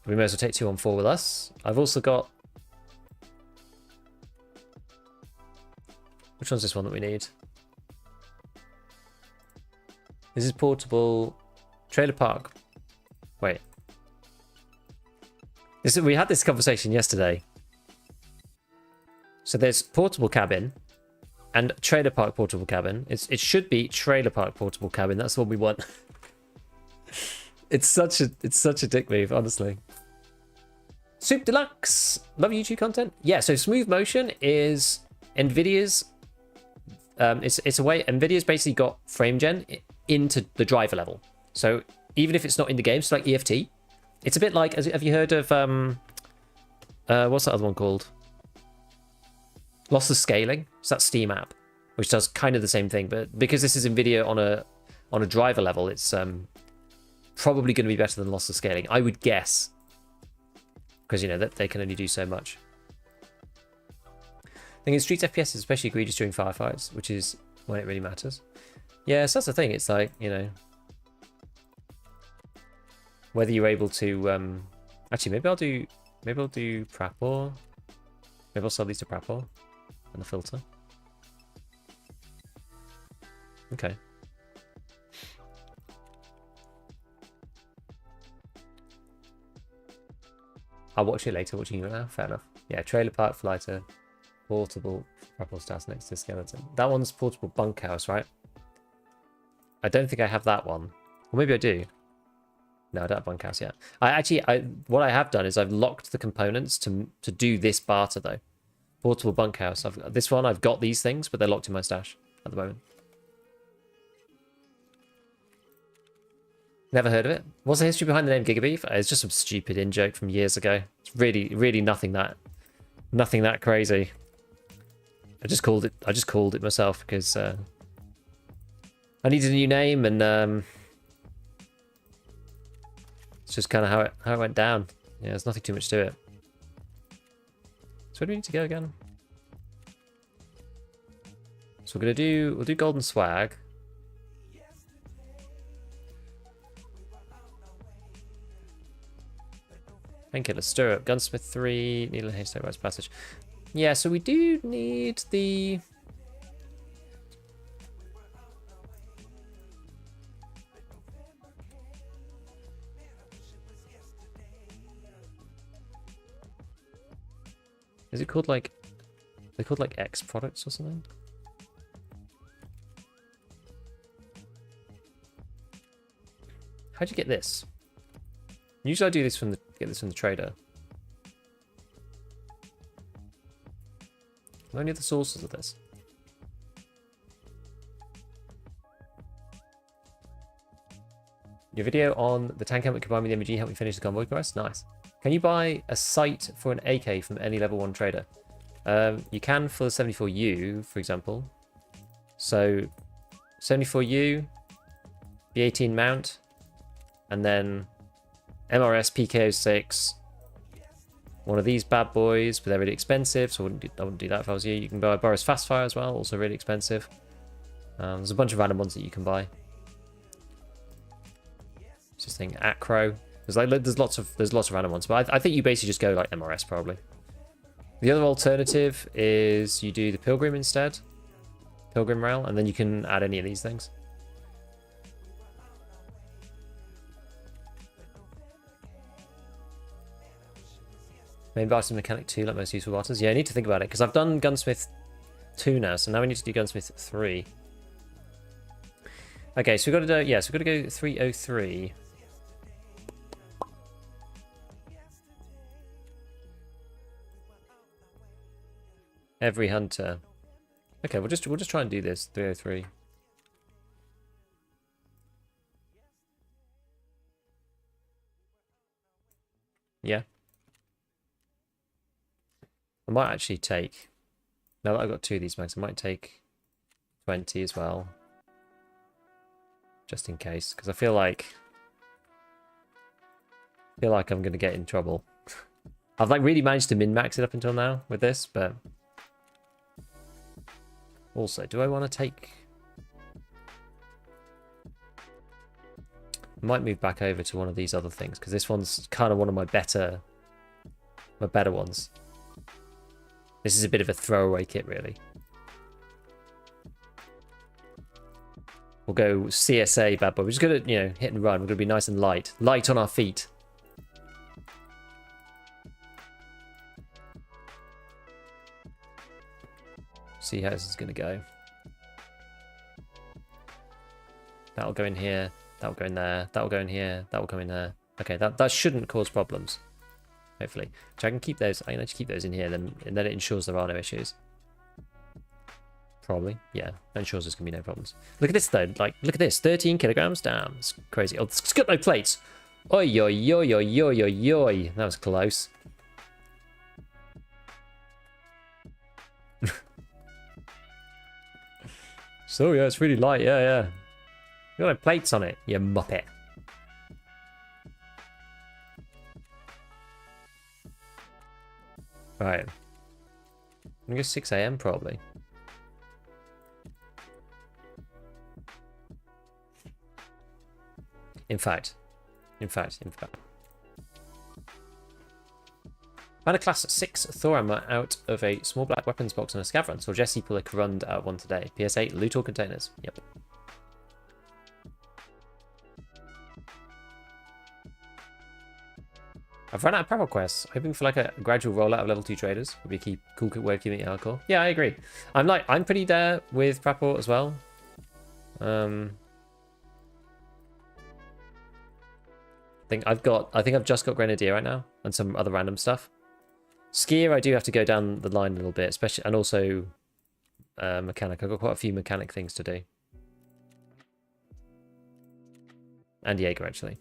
We may as well take 214 with us. I've also got... Which one's this one that we need? This is portable trailer park. Wait. We had this conversation yesterday. So there's portable cabin and trailer park portable cabin. It should be trailer park portable cabin. That's what we want. It's such a dick move, honestly. Soup Deluxe. Love YouTube content. Yeah, so smooth motion is Nvidia's it's a way Nvidia's basically got frame gen into the driver level. So even if it's not in the game, so like EFT, it's a bit like, have you heard of what's that other one called? Lossless scaling. So that's Steam app, which does kind of the same thing, but because this is Nvidia on a driver level, it's probably going to be better than lossless scaling, I would guess, because you know that they can only do so much. I think in Streets FPS is especially egregious during firefights, which is when it really matters. Yeah, so that's the thing. It's like, you know, whether you're able to actually maybe I'll do Prapor. Maybe I'll sell these to Prapor and the filter. Okay. I'll watch it later. Watching you now. Fair enough. Yeah, trailer park flighter, portable Prapor stats next to skeleton. That one's portable bunkhouse, right? I don't think I have that one. Or maybe I do. No, I don't have bunkhouse yet. What I have done is I've locked the components to do this barter though. Portable bunkhouse. This one I've got these things, but they're locked in my stash at the moment. Never heard of it. What's the history behind the name Gigabeef? It's just some stupid in-joke from years ago. It's really nothing that crazy. I just called it myself because I needed a new name, and it's just kind of how it went down. Yeah, there's nothing too much to it. So where do we need to go again? So we'll do golden swag. Painkiller, stirrup, gunsmith 3, needle and haystack, rites passage. Yeah, so we do need the... Is it called like... They're called like X products or something? How'd you get this? Usually I do this get this from the trader. Are there any other sources of this? Your video on the tank helmet combined with the MG helped me finish the convoy quest. Nice. Can you buy a sight for an AK from any level 1 trader? You can for the 74U, for example. So 74U, B18 mount, and then MRS PK06. One of these bad boys, but they're really expensive, so I wouldn't do that if I was you. You can buy Boris Fastfire as well, also really expensive. There's a bunch of random ones that you can buy. It's this thing, Acro. There's lots of random ones, but I think you basically just go like MRS probably. The other alternative is you do the Pilgrim instead, Pilgrim Rail, and then you can add any of these things. Maybe Barter's Mechanic 2, like most useful barters. Yeah, I need to think about it, because I've done Gunsmith 2 now, so now we need to do Gunsmith 3. Okay, so we've got to do, yeah, so we've got to go 303. Every hunter. Okay, we'll just try and do this, 303. Yeah. I might actually take... Now that I've got 2 of these mags, I might take 20 as well. Just in case. Because I feel like I'm going to get in trouble. I've like really managed to min-max it up until now with this, but... Also, do I want to take... I might move back over to one of these other things, because this one's kind of one of my better ones. This is a bit of a throwaway kit, really. We'll go CSA bad boy. We're just going to, you know, hit and run. We're going to be nice and light. Light on our feet. See how this is going to go. That'll go in here. That'll go in there. That'll go in here. That'll go in there. Okay, that shouldn't cause problems. Hopefully. So I can keep those. I can actually keep those in here, and then it ensures there are no issues. Probably. Yeah, that ensures there's going to be no problems. Look at this, though. Like, look at this. 13 kilograms. Damn, it's crazy. Oh, it's got no plates. Oi, oi, oi, oi, oi, oi, oi. That was close. So, yeah, it's really light. Yeah, yeah. You got no plates on it, you muppet. Right. I'm gonna go 6 AM probably. In fact. Found a class 6 Thor ammo out of a small black weapons box on a scav run. Saw Jesse pull a Corund out of one today. PS8, loot all containers. Yep. I've run out of parallel quests. Hoping for like a gradual rollout of level 2 traders would be a cool way of keeping it hardcore. Yeah, I agree. I'm pretty there with Prapor as well. I think I've just got Grenadier right now and some other random stuff. Skier, I do have to go down the line a little bit, especially, and also mechanic. I've got quite a few mechanic things to do. And Jaeger, actually.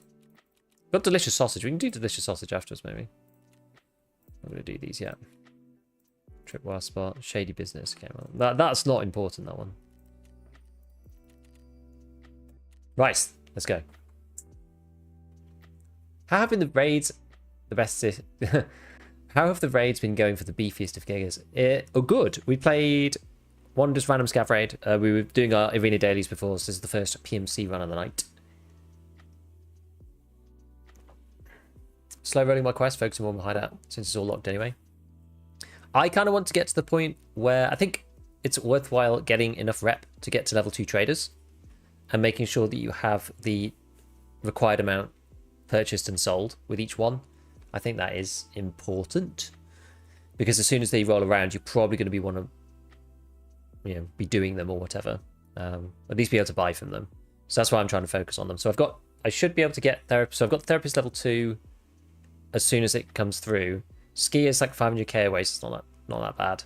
Got delicious sausage. We can do delicious sausage afterwards, maybe. I'm going to do these, yeah. Tripwire spot, shady business. Okay, well, that's not important, that one. Right, let's go. How have been the raids the best? How have the raids been going for the beefiest of giggers? Oh, good. We played one just random scav raid. We were doing our arena dailies before, so this is the first PMC run of the night. Slow rolling my quest, focusing more on the hideout since it's all locked anyway. I kind of want to get to the point where I think it's worthwhile getting enough rep to get to level 2 traders and making sure that you have the required amount purchased and sold with each one. I think that is important because as soon as they roll around, you're probably going to be doing them or whatever. At least be able to buy from them. So that's why I'm trying to focus on them. So I should be able to get therapist. So I've got therapist level 2 as soon as it comes through. Ski is like 500k away, so it's not that bad.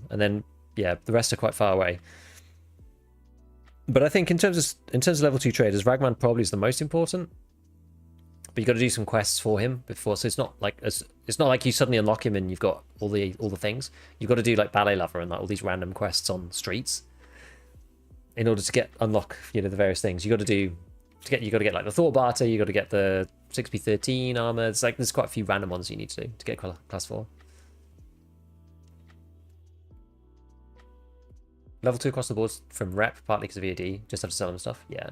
And then yeah, the rest are quite far away. But I think in terms of level 2 traders, Ragman probably is the most important. But you got to do some quests for him before, so it's not like you suddenly unlock him and you've got all the things. You've got to do like ballet lover and like all these random quests on streets in order to unlock the various things. You got to get like the Thor Barter. You got to get the 6p13 armor. It's like there's quite a few random ones you need to do to get class 4. Level 2 across the board from rep, partly because of EOD. Just have to sell them stuff. Yeah.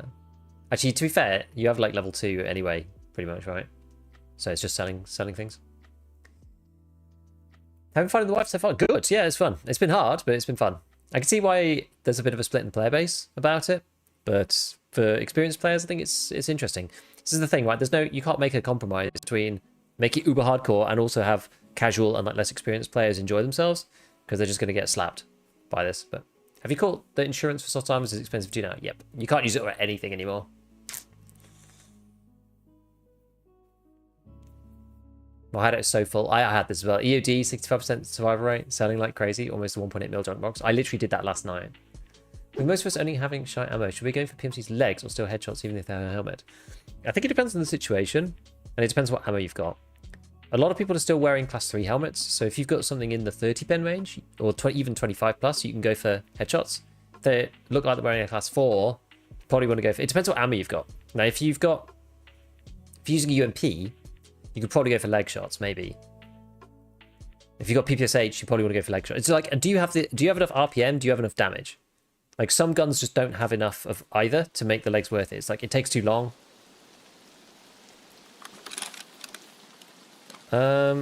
Actually, to be fair, you have like level 2 anyway. Pretty much, right? So it's just selling things. Having fun with the wife so far? Good, yeah, it's fun. It's been hard, but it's been fun. I can see why there's a bit of a split in the player base about it, but for experienced players, I think it's interesting. This is the thing, right? You can't make a compromise between make it uber hardcore and also have casual and like less experienced players enjoy themselves because they're just going to get slapped by this. But have you caught the insurance for soft armors is expensive to do now? Yep. You can't use it for anything anymore. My hideout is so full. I had this as well. EOD, 65% survival rate, selling like crazy, almost a 1.8 mil junk box. I literally did that last night. With most of us only having shy ammo, should we go for PMC's legs or still headshots even if they have a helmet? I think it depends on the situation, and it depends what ammo you've got. A lot of people are still wearing class 3 helmets, so if you've got something in the 30 pen range, or even 25 plus, you can go for headshots. If they look like they're wearing a class 4, you probably want to go for... It depends what ammo you've got. Now, if you're using a UMP, you could probably go for leg shots, maybe. If you've got PPSH, you probably want to go for leg shots. It's like, do you have enough RPM? Do you have enough damage? Like, some guns just don't have enough of either to make the legs worth it. It's like, it takes too long.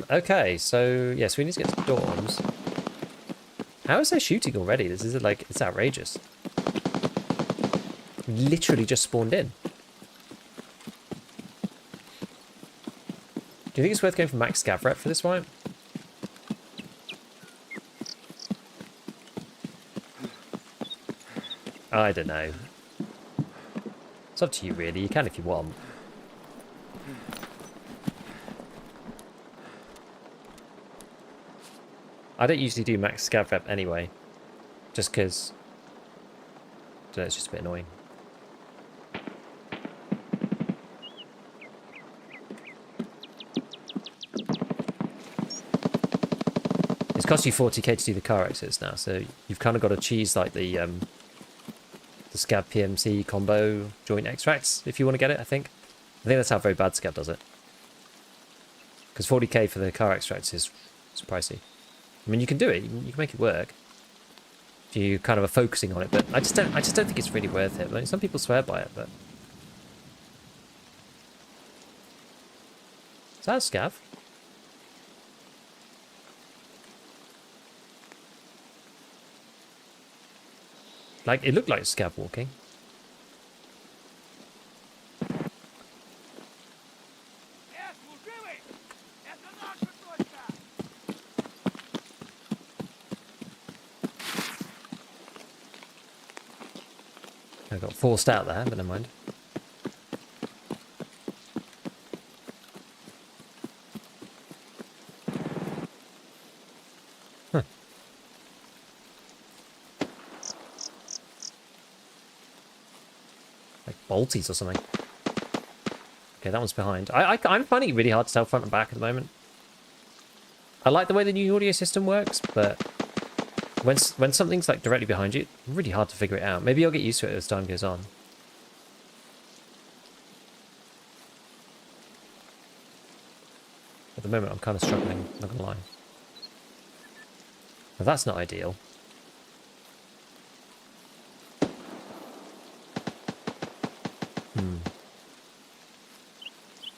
Okay, so, yes, we need to get to dorms. How is there shooting already? This is like, it's outrageous. Literally just spawned in. Do you think it's worth going for max scav rep for this wipe? I don't know. It's up to you, really. You can if you want. I don't usually do max scav rep anyway. Just because... I don't know, it's just a bit annoying. It's cost you 40k to do the car exits now, so you've kind of got to cheese like the Scav PMC combo joint extracts if you want to get it, I think. I think that's how very bad Scav does it. Because 40k for the car extracts is pricey. I mean, you can do it. You can make it work if you kind of are focusing on it. But I just don't think it's really worth it. I mean, some people swear by it, but is that a Scav? Like, it looked like Scav walking. I got forced out there, but never mind. Huh. Like bolties or something. Okay, that one's behind. I'm finding it really hard to tell front and back at the moment. I like the way the new audio system works, but when something's like directly behind you, it's really hard to figure it out. Maybe I'll get used to it as time goes on. At the moment, I'm kind of struggling, not gonna lie. Well, that's not ideal.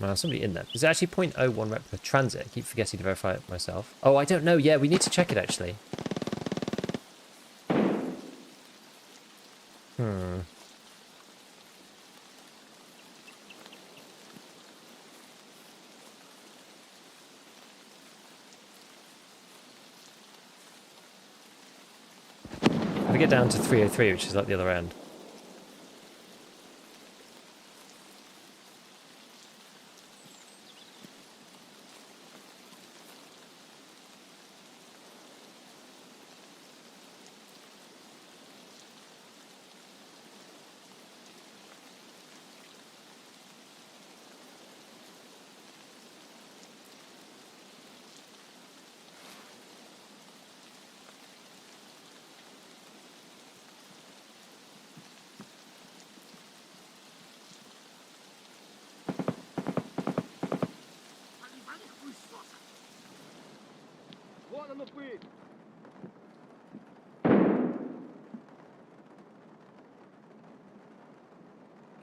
Well, somebody in there. Is it actually 0.01 rep per transit? I keep forgetting to verify it myself. Oh, I don't know. Yeah, we need to check it, actually. If we get down to 303, which is like the other end.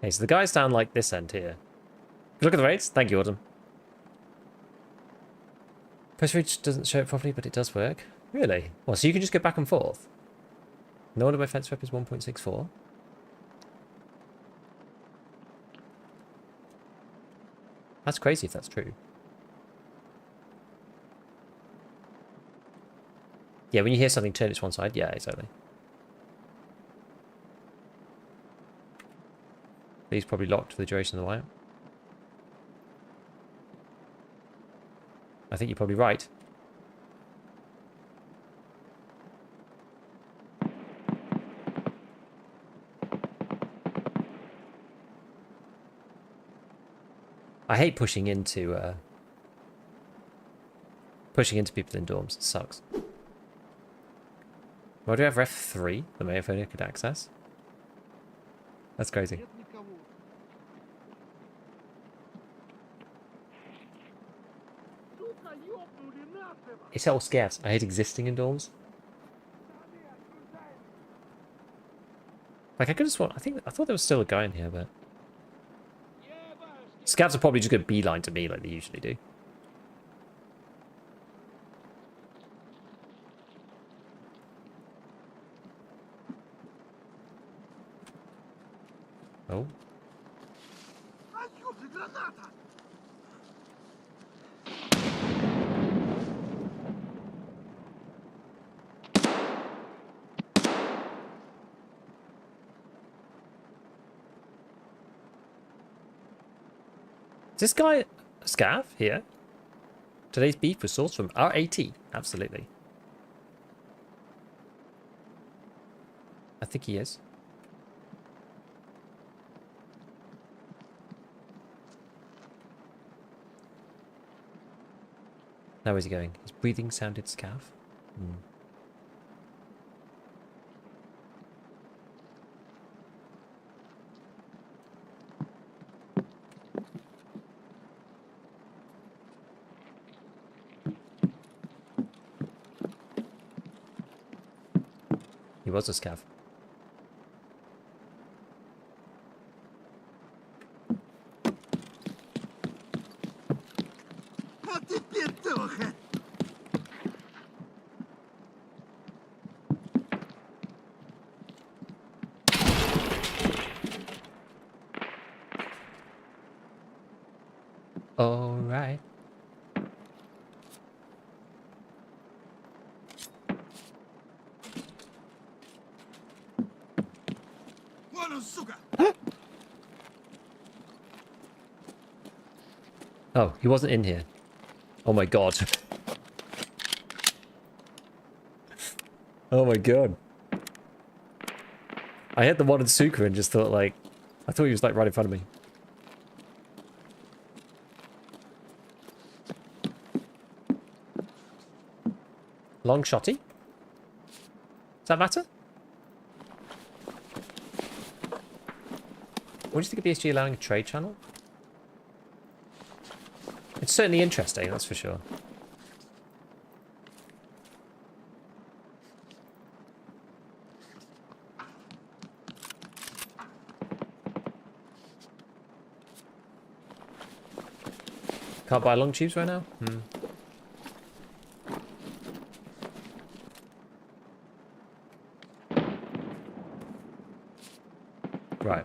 Okay, so the guy's down like this end here. Look at the rates. Thank you, Autumn. Post reach doesn't show it properly, but it does work. Really? Well, so you can just go back and forth. No wonder my fence rep is 1.64. That's crazy if that's true. Yeah, when you hear something turn its one side, yeah, exactly. But he's probably locked for the duration of the wire. I think you're probably right. I hate pushing into pushing into people in dorms. It sucks. Why do we have ref 3? The Mayophone could access. That's crazy. It's all scavs. I hate existing in dorms. Like I could have sworn. I thought there was still a guy in here, but scavs are probably just gonna beeline to me like they usually do. Oh. Is this guy a scav here? Today's beef was sourced from RAT. Absolutely. I think he is. Now where's he going? His breathing sounded scav. Hmm. He was a scav. All right. Oh, he wasn't in here. Oh my god. Oh my god. I hit the one in Suka and just thought like, I thought he was like right in front of me. Long shotty? Does that matter? What do you think of BSG allowing a trade channel? It's certainly interesting, that's for sure. Can't buy long tubes right now? Hmm. Right.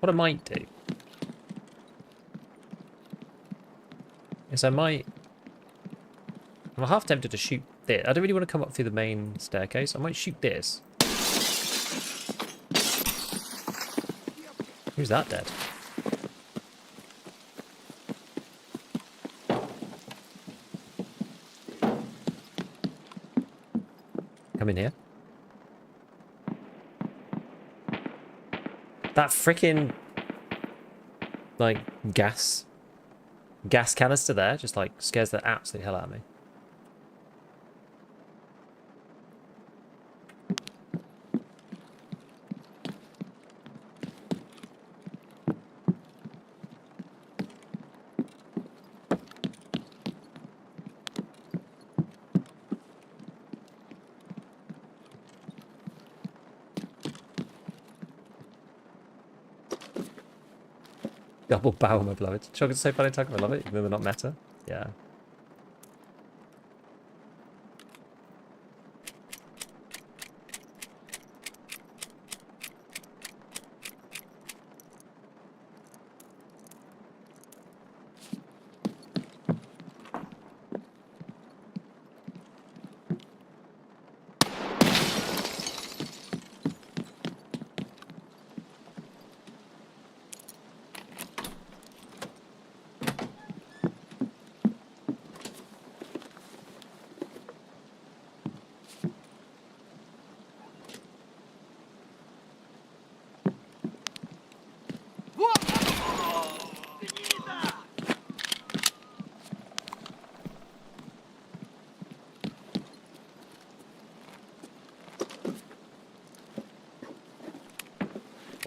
What I might do is I'm half tempted to shoot this. I don't really want to come up through the main staircase. I might shoot this. Who's that dead? Come in here. That freaking like gas canister there just like scares the absolute hell out of me. Double barrel, my beloved. Chug is so funny, Tarkov. I love it, even though they're not meta. Yeah.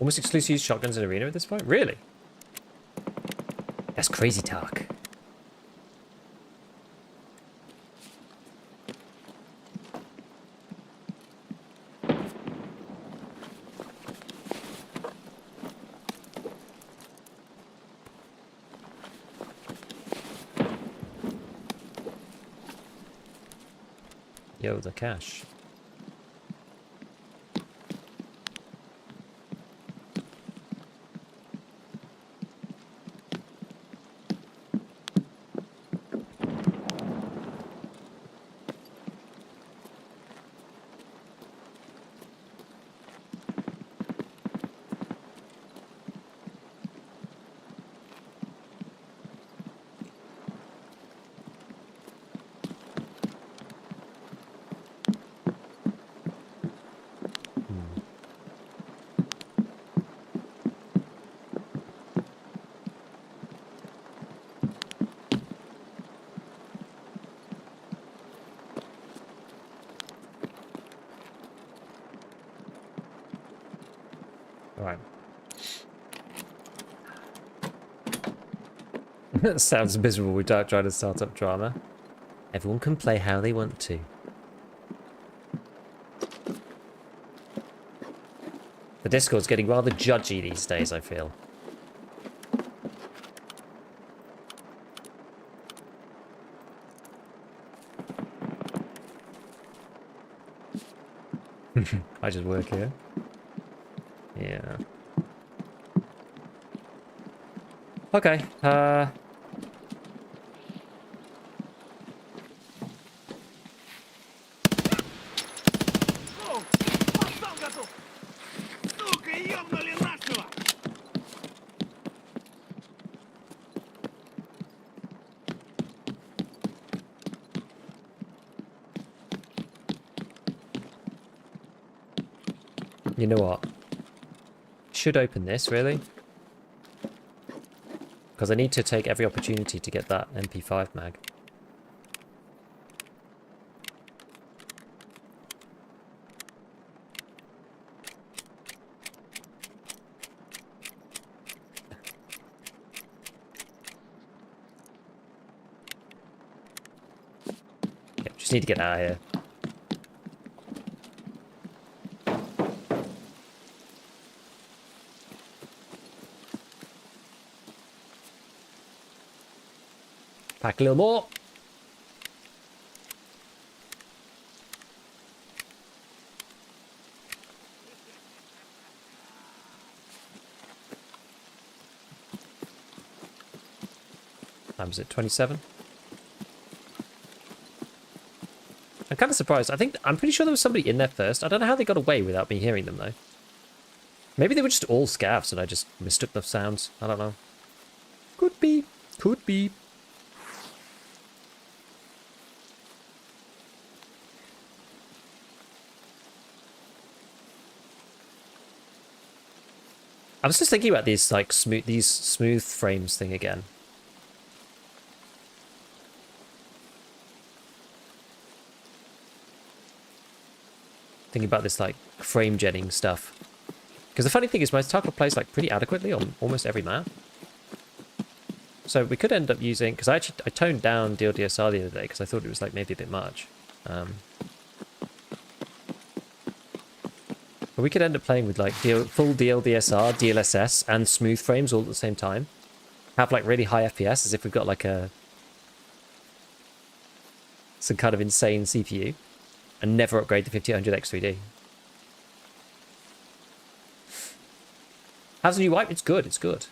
Almost exclusively use shotguns in arena at this point? Really? That's crazy talk. Yo, the cash. Alright. That sounds miserable without trying to start up drama. Everyone can play how they want to. The Discord's getting rather judgy these days, I feel. I just work here. Yeah. Okay, you know what? Should open this, really. Because I need to take every opportunity to get that MP5 mag. Yeah, just need to get out of here. Pack a little more. Time's it 27. I'm kind of surprised. I'm pretty sure there was somebody in there first. I don't know how they got away without me hearing them though. Maybe they were just all scavs and I just mistook the sounds. I don't know. Could be. Could be. I was just thinking about these like smooth frames thing again. Thinking about this like frame jetting stuff. Because the funny thing is my Tarkov plays like pretty adequately on almost every map. So we could end up using, because I toned down DLDSR the other day because I thought it was like maybe a bit much. But we could end up playing with like full DLDSR, DLSS, and smooth frames all at the same time. Have like really high FPS as if we've got like some kind of insane CPU. And never upgrade the 5800 X3D. How's the new wipe? It's good, it's good.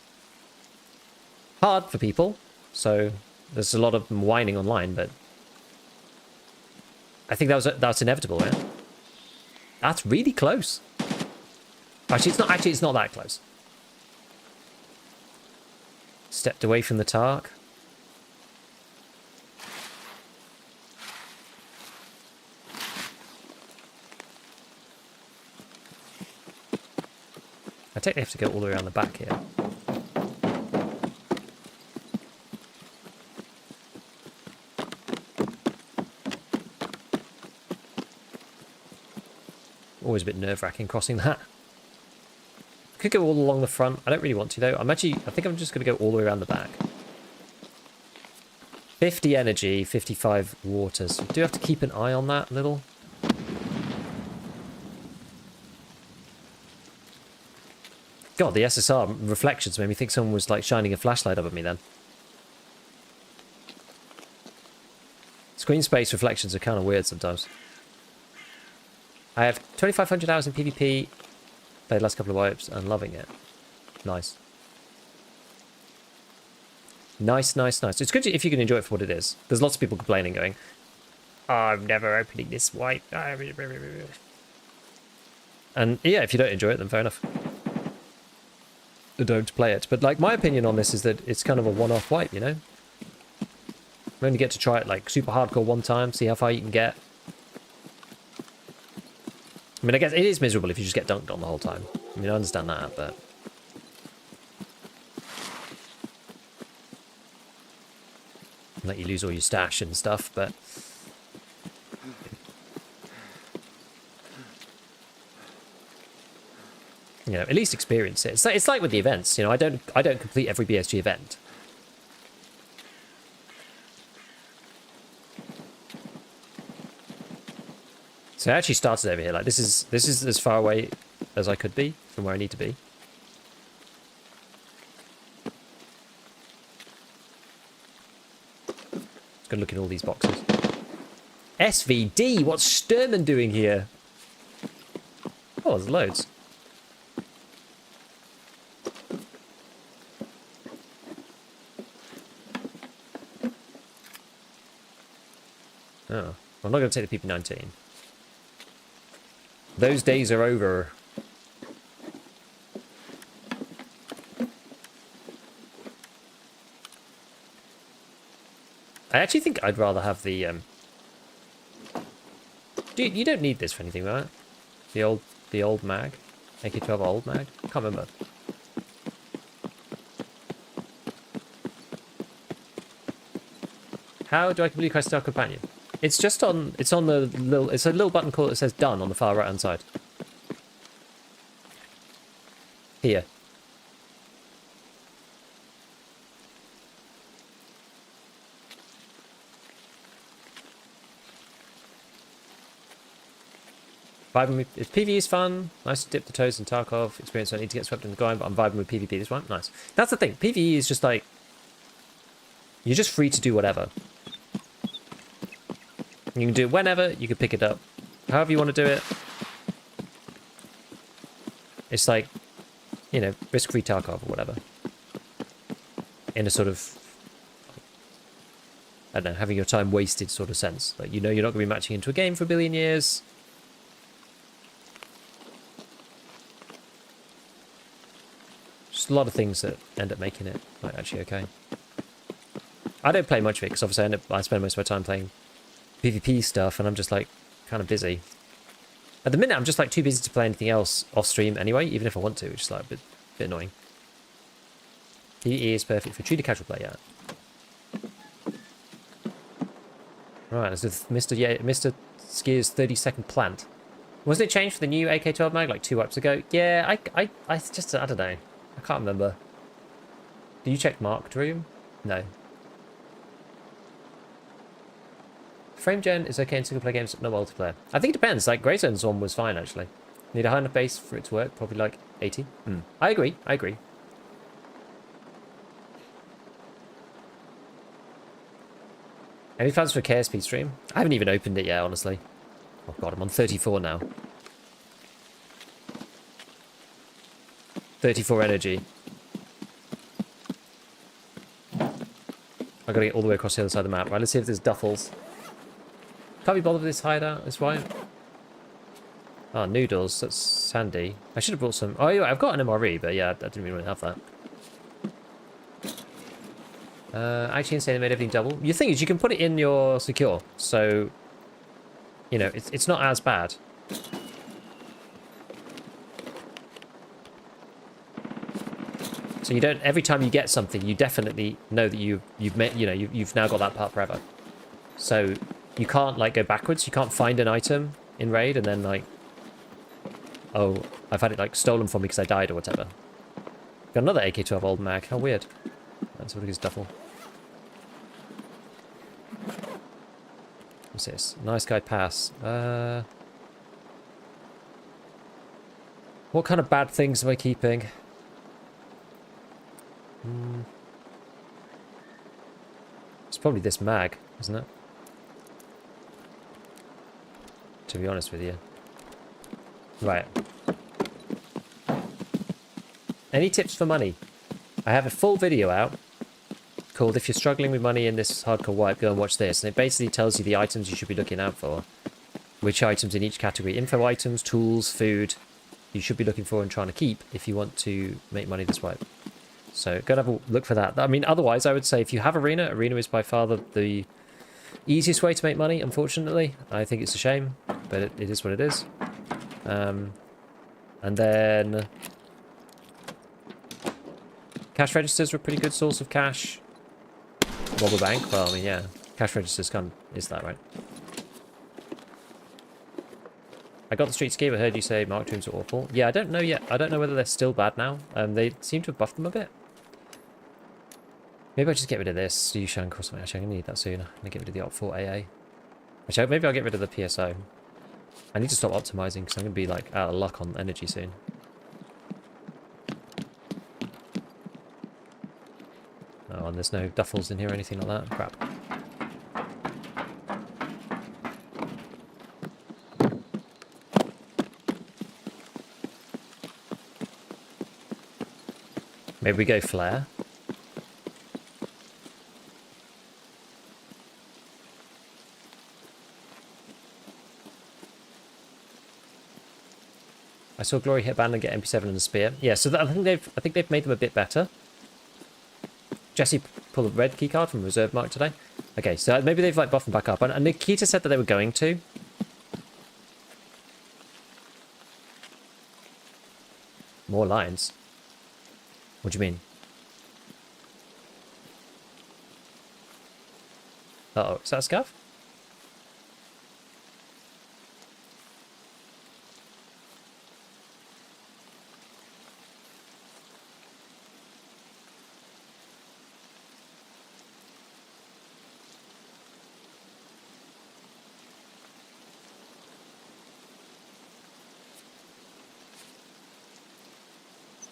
Hard for people, so there's a lot of them whining online, but I think that's inevitable, yeah? That's really close. Actually, it's not that close. Stepped away from the Tark. I technically have to go all the way around the back here. Always a bit nerve-wracking crossing that. Could go all along the front. I don't really want to though. I think I'm just going to go all the way around the back. 50 energy, 55 water. So do have to keep an eye on that a little. God, the SSR reflections made me think someone was like shining a flashlight up at me then. Screen space reflections are kind of weird sometimes. I have 2,500 hours in PvP. Played the last couple of wipes and loving it. Nice. Nice, nice, nice. It's good if you can enjoy it for what it is. There's lots of people complaining going, oh, I'm never opening this wipe. And yeah, if you don't enjoy it, then fair enough. Don't play it. But like my opinion on this is that it's kind of a one-off wipe, you know? You only get to try it like super hardcore one time, see how far you can get. I mean, I guess it is miserable if you just get dunked on the whole time. I mean, I understand that, but... let you lose all your stash and stuff, but... you know, at least experience it. It's like with the events, you know, I don't complete every BSG event. So I actually started over here. Like this is as far away as I could be from where I need to be. Just gonna look at all these boxes. SVD, what's Sturman doing here? Oh, there's loads. Oh, I'm not going to take the PP19. Those days are over. I actually think I'd rather have the... Dude, you don't need this for anything, right? The old mag? AK-12 old mag? Can't remember. How do I complete Quest Star Companion? It's just on. It's on the little. It's a little button called that says "Done" on the far right hand side. Here. If PvE is fun, nice to dip the toes in Tarkov. Experience I need to get swept in the grind, but I'm vibing with PvP this one. Nice. That's the thing. PvE is just like you're just free to do whatever. You can do it whenever, you can pick it up however you want to do it. It's like, you know, risk-free Tarkov or whatever. In a sort of, I don't know, having your time wasted sort of sense. Like, you know you're not going to be matching into a game for a billion years. Just a lot of things that end up making it like actually okay. I don't play much of it because obviously I spend most of my time playing PvP stuff, and I'm just like kind of busy. At the minute, I'm just like too busy to play anything else off stream anyway, even if I want to, which is like a bit annoying. PvE is perfect for truly casual play, yeah. Right, let's do Mr. Skier's 30-second plant. Wasn't it changed for the new AK-12 mag like 2 wipes ago? Yeah, I don't know. I can't remember. Did you check Mark Dream? No. Frame gen is okay in single player games, no multiplayer. I think it depends. Like Greyzone's one was fine actually. Need a high enough base for it to work, probably like 80. I agree. Any plans for a KSP stream? I haven't even opened it yet, honestly. Oh god, I'm on 34 now. 34 energy. I've got to get all the way across the other side of the map. Right, let's see if there's duffels. Can't be bothered with this hideout, that's why. Oh, noodles, that's handy. I should have brought some... Oh, yeah, I've got an MRE, but yeah, I didn't really have that. Actually, insane, they made everything double. The thing is, you can put it in your secure, so... You know, it's not as bad. So you don't... Every time you get something, you definitely know that you've met... You know, you've now got that part forever. So... You can't, like, go backwards. You can't find an item in raid and then, like, oh, I've had it like stolen from me because I died or whatever. Got another AK-12 old mag. How weird. That's what it is, duffel. What's this? Nice guy pass. What kind of bad things am I keeping? It's probably this mag, isn't it? To be honest with you. Right. Any tips for money? I have a full video out called If You're Struggling with Money in This Hardcore Wipe, Go and Watch This. And it basically tells you the items you should be looking out for. Which items in each category. Info items, tools, food. You should be looking for and trying to keep if you want to make money this wipe. So go and have a look for that. I mean, otherwise, I would say if you have Arena, Arena is by far the easiest way to make money, unfortunately. I think it's a shame, but it is what it is. And then cash registers are a pretty good source of cash. Rob a bank, well, I mean, yeah, cash registers is that, right? I got the street ski, but heard you say Mark Twos are awful. Yeah, I don't know yet. I don't know whether they're still bad now. They seem to have buffed them a bit. Maybe I'll just get rid of this. You shank or something. Actually, I'm going to need that soon. I'm going to get rid of the Op 4 AA. Actually, maybe I'll get rid of the PSO. I need to stop optimizing because I'm going to be like out of luck on energy soon. Oh, and there's no duffels in here or anything like that. Crap. Maybe we go flare. I saw Glory hit band and get MP7 and a spear. Yeah, so I think they've made them a bit better. Jesse pulled a red keycard from Reserve Mark today. Okay, so maybe they've like buffed them back up. And Nikita said that they were going to. More lines. What do you mean? Uh-oh, is that a Scav?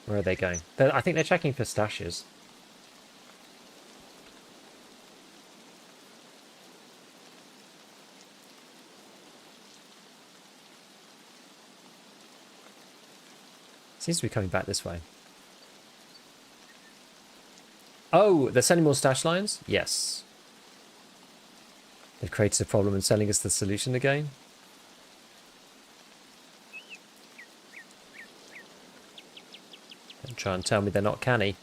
Where are they going? I think they're checking for stashes. Seems to be coming back this way. Oh, they're sending more stash lines? Yes. They've created a problem and selling us the solution again. Don't try and tell me they're not canny.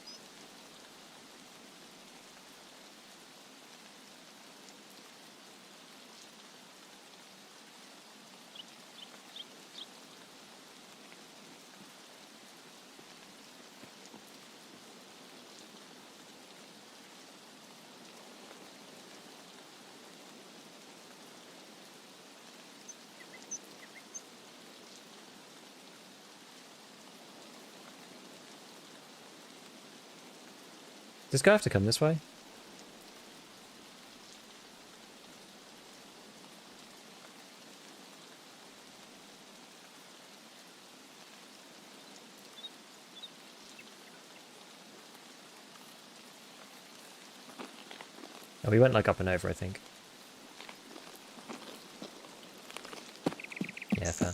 Does this guy have to come this way? Oh, we went like up and over, I think. Yeah, fair.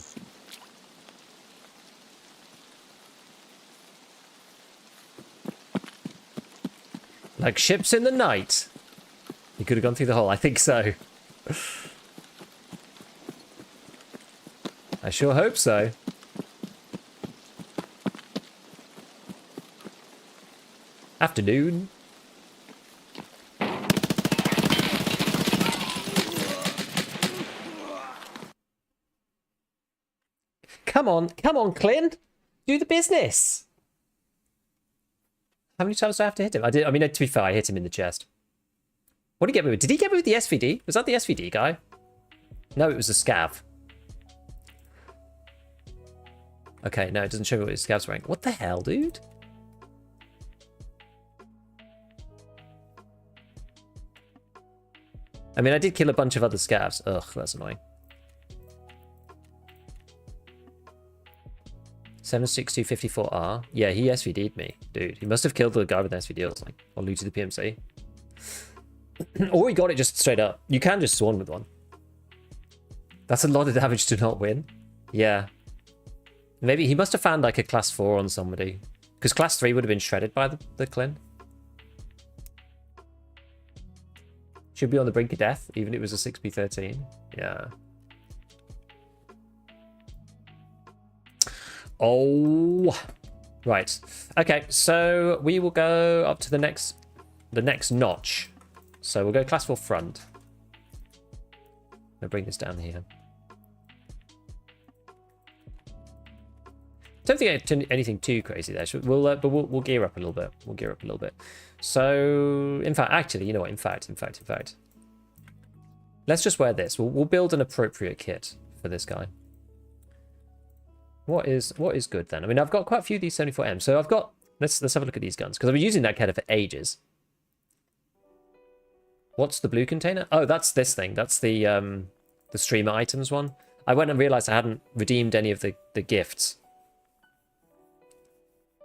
Like ships in the night. He could have gone through the hole. I think so. I sure hope so. Afternoon. Come on, Clint. Do the business. How many times do I have to hit him? I mean, to be fair, I hit him in the chest. What did he get me with? Did he get me with the SVD? Was that the SVD guy? No, it was a Scav. Okay, no, it doesn't show me what his Scav's rank. What the hell, dude? I mean, I did kill a bunch of other Scavs. Ugh, that's annoying. 76254R. Yeah, he SVD'd me, dude. He must have killed the guy with the SVD or something. Or looted the PMC. Or he got it just straight up. You can just swan with one. That's a lot of damage to not win. Yeah. Maybe he must have found like a class 4 on somebody. Because class 3 would have been shredded by the Clin. Should be on the brink of death, even if it was a 6p13. Yeah. Oh, right. Okay, so we will go up to the next notch. So we'll go class 4 front. I'll bring this down here. Don't think anything too crazy there. But we'll gear up a little bit. We'll gear up a little bit. So, in fact, actually, you know what? In fact, let's just wear this. We'll build an appropriate kit for this guy. What is good then? I mean, I've got quite a few of these 74M. So I've got. Let's have a look at these guns because I've been using that Keter for ages. What's the blue container? Oh, that's this thing. That's the streamer items one. I went and realized I hadn't redeemed any of the gifts.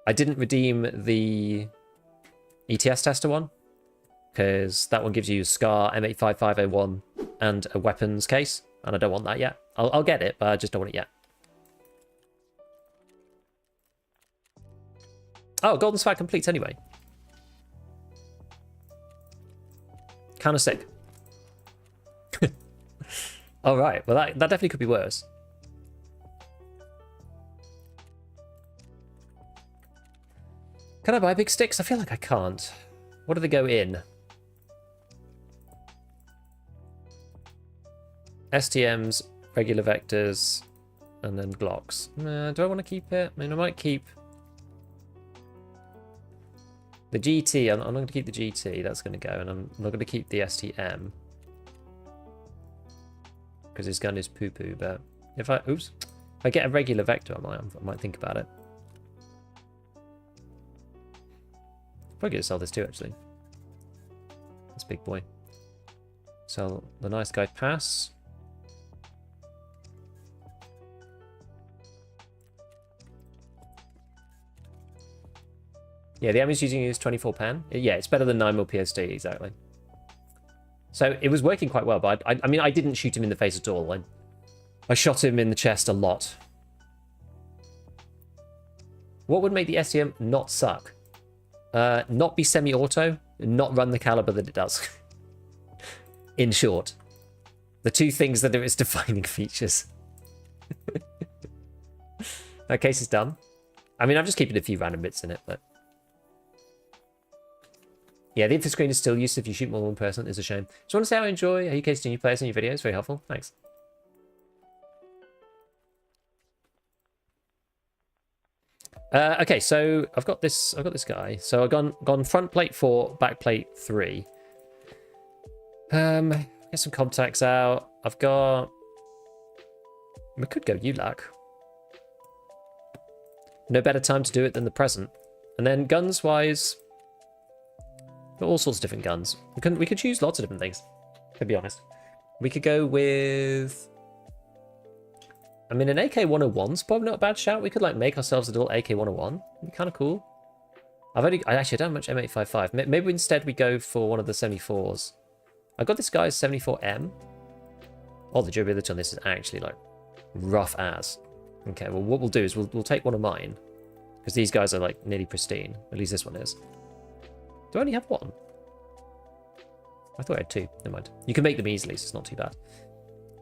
I didn't redeem the ETS tester one because that one gives you SCAR, M85501, and a weapons case, and I don't want that yet. I'll get it, but I just don't want it yet. Oh, Golden Spike completes anyway. Kind of sick. All right, well that definitely could be worse. Can I buy big sticks? I feel like I can't. What do they go in? STMs, regular vectors, and then Glocks. Do I want to keep it? I mean, I might keep the GT. I'm not going to keep the GT. That's going to go, and I'm not going to keep the STM because his gun is poo-poo. But if I get a regular vector, I might think about it. Probably gonna sell this too, actually. This big boy. Sell the nice guy pass. Yeah, the ammo he's using is 24 pan. Yeah, it's better than 9mm PSD, exactly. So it was working quite well, but I mean, I didn't shoot him in the face at all. I shot him in the chest a lot. What would make the STM not suck? Not be semi-auto, and not run the caliber that it does. In short, the two things that are its defining features. That case is done. I mean, I'm just keeping a few random bits in it, but yeah, the info screen is still used if you shoot more than one person. It's a shame. Just want to say how I enjoy how you casing new players in your videos. Very helpful. Thanks. Okay, so I've got this guy. So I've gone front plate 4, back plate 3. Get some contacts out. We could go ULAC. No better time to do it than the present. And then guns wise, got all sorts of different guns. We could choose lots of different things, to be honest. We could go with, I mean, an AK-101's probably not a bad shout. We could like make ourselves a little AK-101. It'd be kind of cool. I actually don't have much M855. Maybe instead we go for one of the 74s. I got this guy's 74M. Oh, the durability on this is actually like rough as. Okay, well what we'll do is we'll take one of mine because these guys are like nearly pristine. At least this one is. Do I only have one? I thought I had 2. Never mind. You can make them easily, so it's not too bad.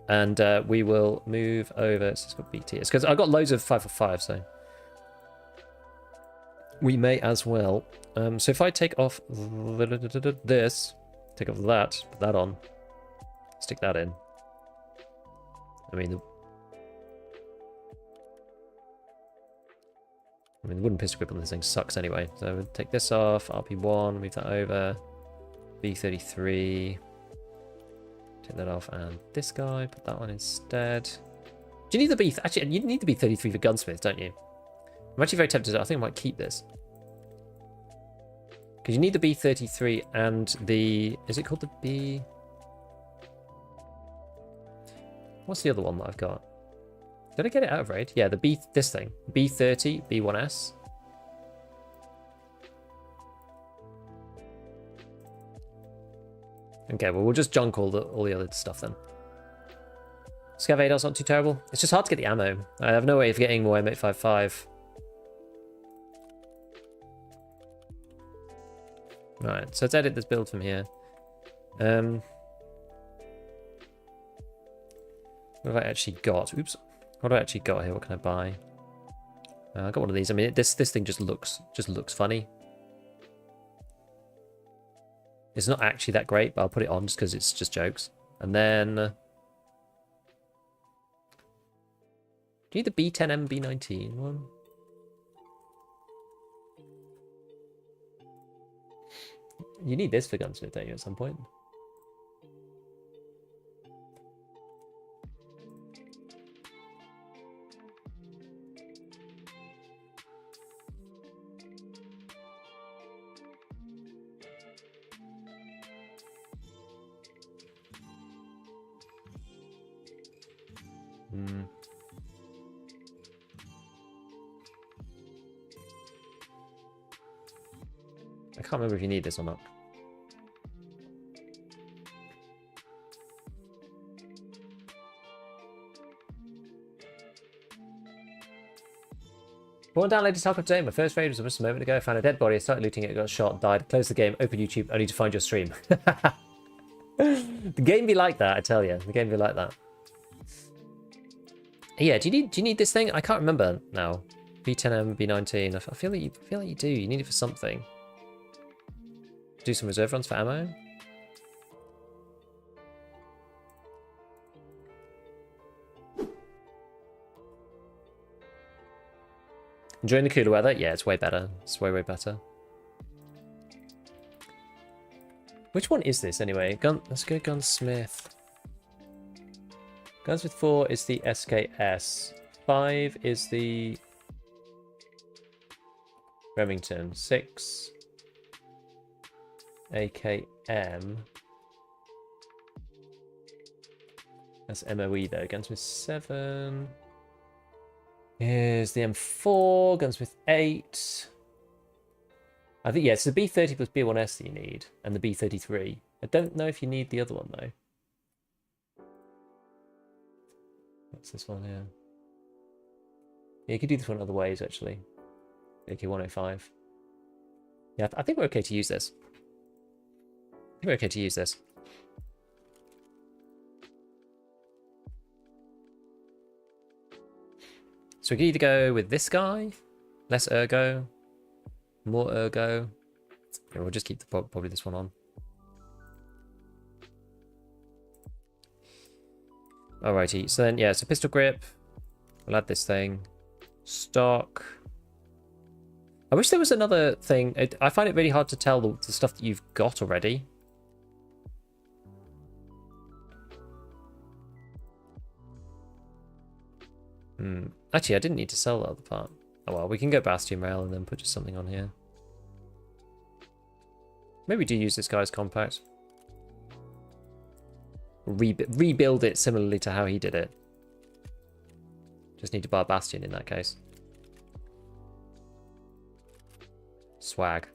And we will move over. So it's got BT. It's because I got loads of 545, so we may as well. So if I take off this, take off that, put that on, stick that in. I mean, the wooden pistol grip on this thing sucks anyway. So we'll take this off, RP1, move that over, B33. Take that off, and this guy, put that on instead. Do you need the B? Actually, you need the B33 for gunsmith, don't you? I'm actually very tempted. I think I might keep this. Because you need the B33 and the... Is it called the B... What's the other one that I've got? Did I get it out of raid? Yeah, the B... This thing. B30, B1S. Okay, well, we'll just junk all the other stuff then. Scav Hideout's not too terrible. It's just hard to get the ammo. I have no way of getting more M855. Right, so let's edit this build from here. What have I actually got? Oops. What have I actually got here? What can I buy? I got one of these. I mean, this thing just looks funny. It's not actually that great, but I'll put it on just because it's just jokes. And then... do you need the B10M B19 one? You need this for gunsmith, don't you, at some point? I can't remember if you need this or not. Born downloaded Tarkov today. My first raid was just a moment ago. I found a dead body. I started looting it. Got shot. Died. Closed the game. Opened YouTube. Only to find your stream. The game be like that, I tell you. The game be like that. Yeah. Do you need this thing? I can't remember now. B10M, B19. I feel like you do. You need it for something. Do some reserve runs for ammo. Enjoying the cooler weather? Yeah, it's way better. It's way better. Which one is this anyway? Let's go gunsmith. Gunsmith 4 is the SKS. 5 is the Remington. 6 AKM. That's MOE though. Gunsmith 7 is the M4. Gunsmith 8. I think, yeah, it's the B30 plus B1S that you need, and the B33. I don't know if you need the other one though. What's this one here? Yeah, you could do this one other ways actually. AK-105. Yeah, I think we're okay to use this. I think we're okay to use this. So we can either go with this guy, less ergo, more ergo. Yeah, we'll just keep probably this one on. Alrighty, so then, yeah, so pistol grip. We'll add this thing. Stock. I wish there was another thing. I find it really hard to tell the stuff that you've got already. Actually, I didn't need to sell that other part. Oh well, we can go Bastion Rail and then put just something on here. Maybe we do use this guy's compact. Rebuild it similarly to how he did it. Just need to buy a Bastion in that case. Swag.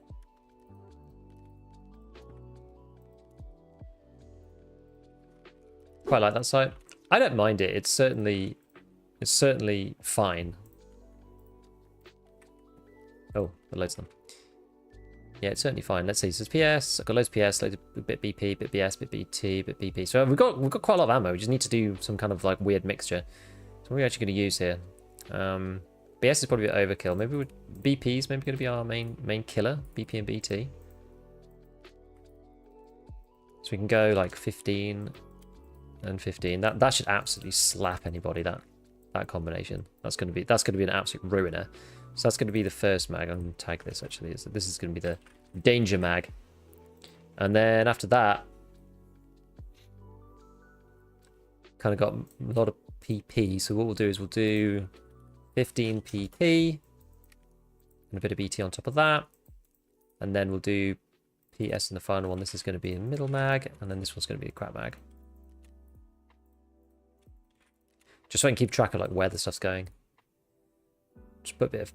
Quite like that site. I don't mind it. It's certainly fine. Oh, loads of them. Yeah, it's certainly fine. Let's see. So it's PS. I've got loads of PS, loads of bit BP, bit BS, bit BT, bit BP. So we've got quite a lot of ammo. We just need to do some kind of like weird mixture. So what are we actually going to use here? BS is probably a bit overkill. Maybe BP's maybe going to be our main killer. BP and BT. So we can go like 15 and 15. That should absolutely slap anybody. That combination. That's going to be an absolute ruiner. So that's going to be the first mag. I'm going to tag this actually. So this is going to be the danger mag. And then after that, kind of got a lot of PP. So what we'll do is we'll do 15 PP and a bit of BT on top of that. And then we'll do PS in the final one. This is going to be a middle mag, and then this one's going to be a crap mag. Just so I can keep track of like where the stuff's going. Just put a bit of...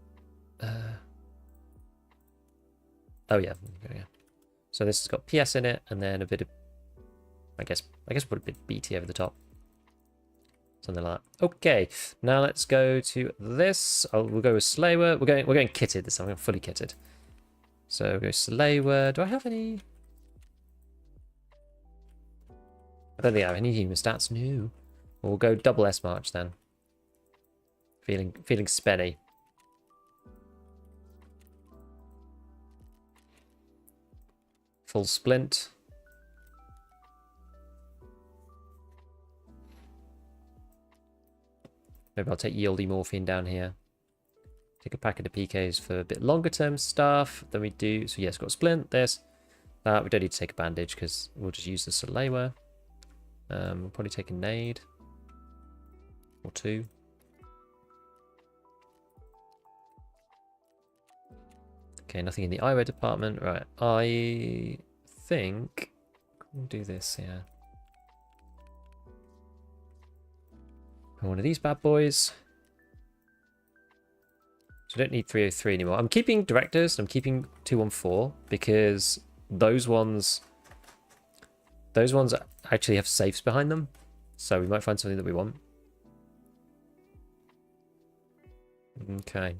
Oh yeah. So this has got PS in it, and then a bit of... I guess put a bit of BT over the top. Something like that. Okay, now let's go to this. We'll go with Slayer. We're going kitted this time. I'm fully kitted. So we'll go Slayer. Do I have any? I don't think I have any human stats. No. We'll go double S March then. Feeling spenny. Full splint. Maybe I'll take Yieldy Morphine down here. Take a packet of PKs for a bit longer term stuff than we do. So yeah, it's got splint, this, that. We don't need to take a bandage because we'll just use the Salewa. We'll probably take a nade. Or two. Okay, nothing in the eyewear department. Right, I think we'll do this, yeah. One of these bad boys. So I don't need 303 anymore. I'm keeping directors. I'm keeping 214 because those ones actually have safes behind them. So we might find something that we want. Okay.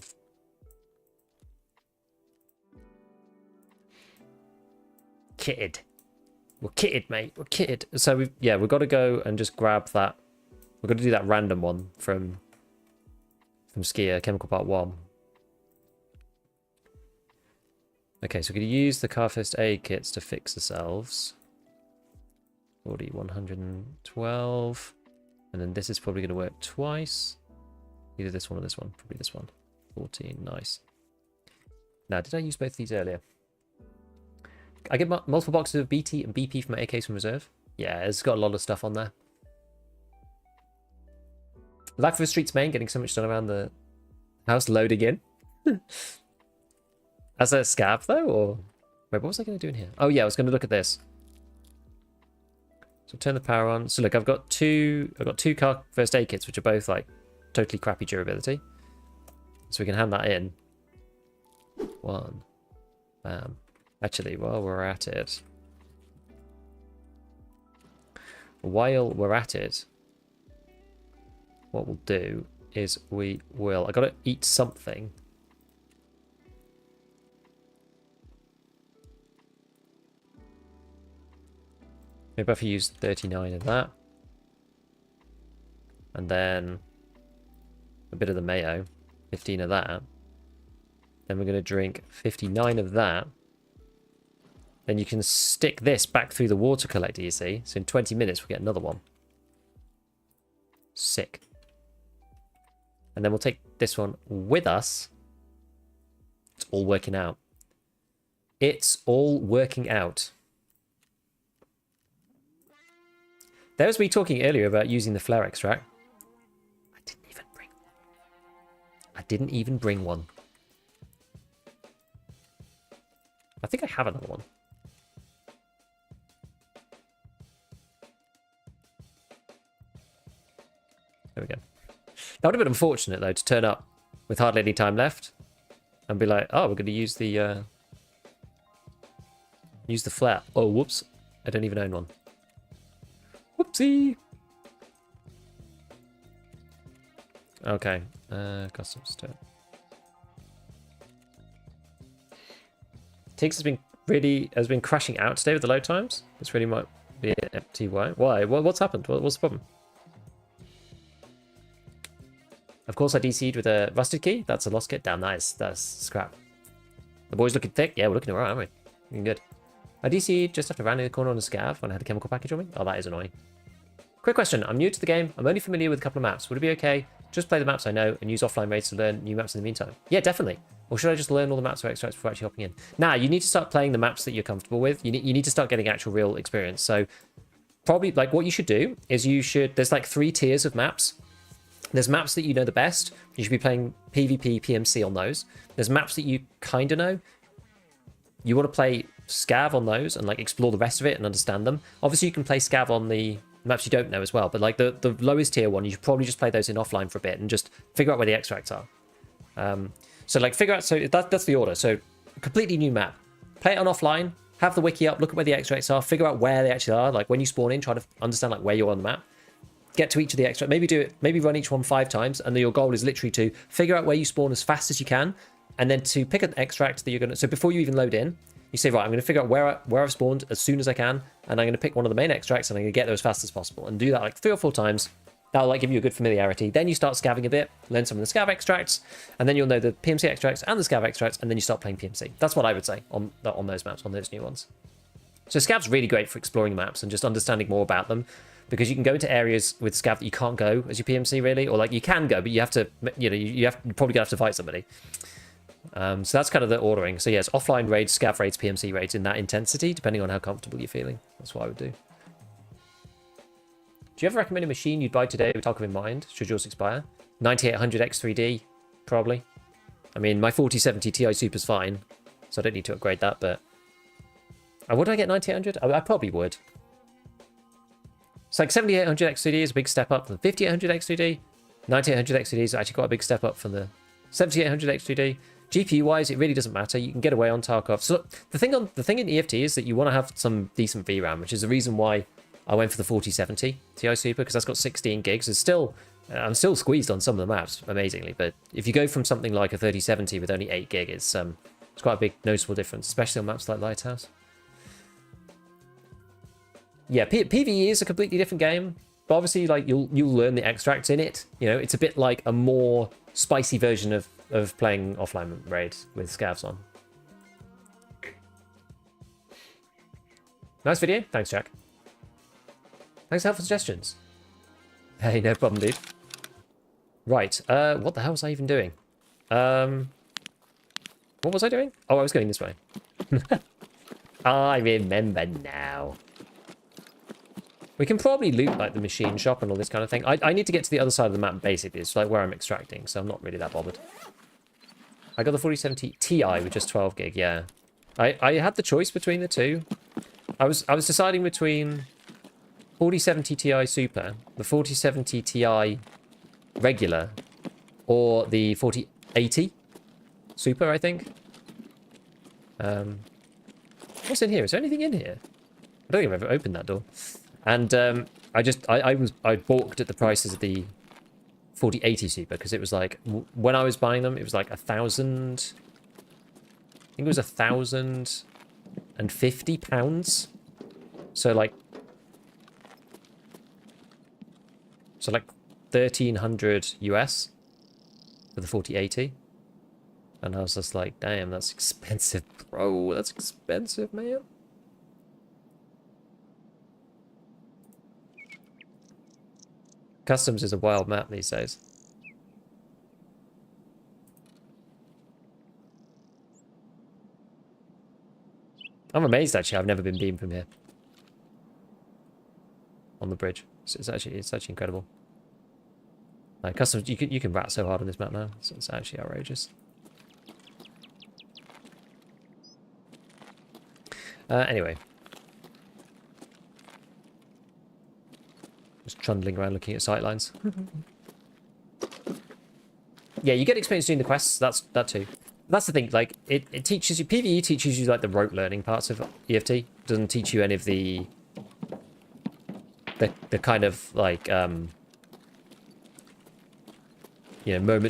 Kitted. We're kitted, mate. We're kitted. So we've got to go and just grab that. We're going to do that random one from Skier, Chemical Part 1. Okay, so we're going to use the car first aid kits to fix ourselves. 40, 112. And then this is probably going to work twice. Either this one or this one. Probably this one. 14, nice. Now, did I use both of these earlier? I get multiple boxes of BT and BP from my AKs from reserve. Yeah, it's got a lot of stuff on there. Life of the Streets main, getting so much done around the house, loading in. As a scav though, or wait, what was I going to do in here? Oh yeah, I was going to look at this. So turn the power on. So look, I've got two car first aid kits, which are both like totally crappy durability. So we can hand that in. One, bam. Actually, while we're at it, what we'll do is I gotta eat something. Maybe if I use 39 of that. And then a bit of the mayo, 15 of that. Then we're gonna drink 59 of that. Then you can stick this back through the water collector, you see. So in 20 minutes, we'll get another one. Sick. And then we'll take this one with us. It's all working out. It's all working out. There was me talking earlier about using the flare extract. I didn't even bring one. I think I have another one. There we go. That would have been unfortunate, though, to turn up with hardly any time left and be like, oh, we're going to use the flare. Oh, whoops. I don't even own one. Whoopsie. Okay. Custom stone. Tiggs has been crashing out today with the load times. This really might be an empty. Why? What's happened? What's the problem? Of course, I DC'd with a rusted key. That's a lost kit. Damn, that's scrap. The boys looking thick. Yeah, we're looking alright, aren't we? Looking good. I DC'd just after rounding the corner on a scav when I had a chemical package on me. Oh, that is annoying. Quick question. I'm new to the game. I'm only familiar with a couple of maps. Would it be okay? Just play the maps I know and use offline raids to learn new maps in the meantime. Yeah, definitely. Or should I just learn all the maps or extracts before actually hopping in? Nah, you need to start playing the maps that you're comfortable with. You need to start getting actual real experience. So probably, like, what you should do is there's like 3 tiers of maps. There's maps that you know the best. You should be playing PvP, PMC on those. There's maps that you kind of know. You want to play Scav on those and like explore the rest of it and understand them. Obviously, you can play Scav on the maps you don't know as well. But like the lowest tier one, you should probably just play those in offline for a bit and just figure out where the extracts are. So like figure out, so that's the order. So completely new map. Play it on offline, have the wiki up, look at where the extracts are, figure out where they actually are. Like when you spawn in, try to understand like where you're on the map. Get to each of the extracts, maybe run each one 5 times, and then your goal is literally to figure out where you spawn as fast as you can, and then to pick an extract that you're gonna. So before you even load in, you say, right, I'm gonna figure out where I've spawned as soon as I can, and I'm gonna pick one of the main extracts, and I'm gonna get there as fast as possible, and do that like 3 or 4 times. That'll like give you a good familiarity. Then you start scavving a bit, learn some of the Scav extracts, and then you'll know the PMC extracts and the Scav extracts, and then you start playing PMC. That's what I would say on those maps, on those new ones. So Scav's really great for exploring maps and just understanding more about them, because you can go into areas with Scav that you can't go as your PMC really, or like you can go, but you have to, you're probably gonna have to fight somebody. So that's kind of the ordering. So yes, offline raids, Scav raids, PMC raids in that intensity, depending on how comfortable you're feeling. That's what I would do. Do you ever recommend a machine you'd buy today with Tarkov in mind, should yours expire? 9800 X3D, probably. I mean, my 4070 Ti Super's fine, so I don't need to upgrade that, but... would I get 9800? I probably would. It's like 7800 X3D is a big step up from the 5800 X3D. 9800 X3D is actually quite a big step up from the 7800 X3D. GPU-wise, it really doesn't matter. You can get away on Tarkov. So the thing in EFT is that you want to have some decent VRAM, which is the reason why I went for the 4070 Ti Super, because that's got 16 gigs. I'm still squeezed on some of the maps, amazingly. But if you go from something like a 3070 with only 8 gig, it's quite a big noticeable difference, especially on maps like Lighthouse. Yeah, PvE is a completely different game, but obviously, like you'll learn the extracts in it. You know, it's a bit like a more spicy version of playing offline raids with Scavs on. Nice video, thanks, Jack. Thanks for helpful suggestions. Hey, no problem, dude. Right, what the hell was I even doing? What was I doing? Oh, I was going this way. I remember now. We can probably loot like the machine shop and all this kind of thing. I need to get to the other side of the map, basically. It's like where I'm extracting, so I'm not really that bothered. I got the 4070 Ti with just 12 gig, yeah. I had the choice between the two. I was deciding between 4070 Ti Super, the 4070 Ti regular, or the 4080 Super, I think. What's in here? Is there anything in here? I don't think I've ever opened that door. And I balked at the prices of the 4080 Super, because it was like, when I was buying them, it was like 1,000. I think it was £1,050. So like 1,300 US for the 4080. And I was just like, damn, that's expensive, bro. That's expensive, man. Customs is a wild map these days. I'm amazed, actually. I've never been beamed from here. On the bridge. It's actually incredible. Like, customs, you can rat so hard on this map now. It's actually outrageous. Anyway. Just trundling around looking at sightlines. Yeah, you get experience doing the quests. That's too. That's the thing. Like it teaches you, PvE teaches you like the rote learning parts of EFT. It doesn't teach you any of the kind of like moment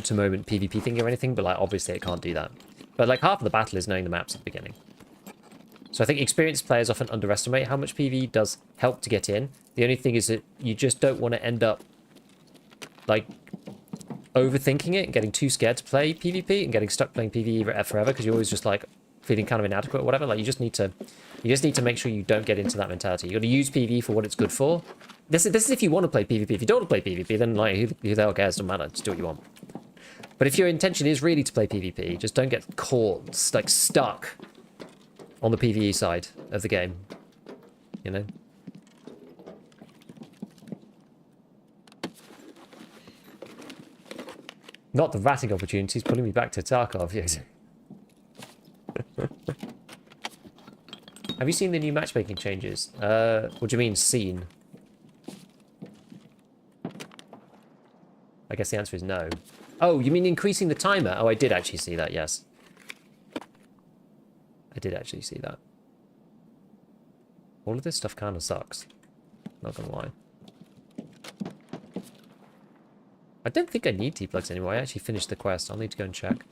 to moment PvP thing or anything. But like obviously it can't do that. But like half of the battle is knowing the maps at the beginning. So I think experienced players often underestimate how much PvE does help to get in. The only thing is that you just don't want to end up like overthinking it and getting too scared to play PvP and getting stuck playing PvE forever, because you're always just like feeling kind of inadequate or whatever. Like you just need to make sure you don't get into that mentality. You got to use PvE for what it's good for. This is if you want to play PvP. If you don't want to play PvP, then like who the hell cares? Doesn't matter. Just do what you want. But if your intention is really to play PvP, just don't get caught like stuck on the PvE side of the game, you know. Not the ratting opportunities pulling me back to Tarkov, yes. Have you seen the new matchmaking changes? What do you mean, seen? I guess the answer is no. Oh, you mean increasing the timer? Oh, I did actually see that, yes. I did actually see that. All of this stuff kind of sucks. Not gonna lie. I don't think I need T-plugs anymore. I actually finished the quest. I'll need to go and check.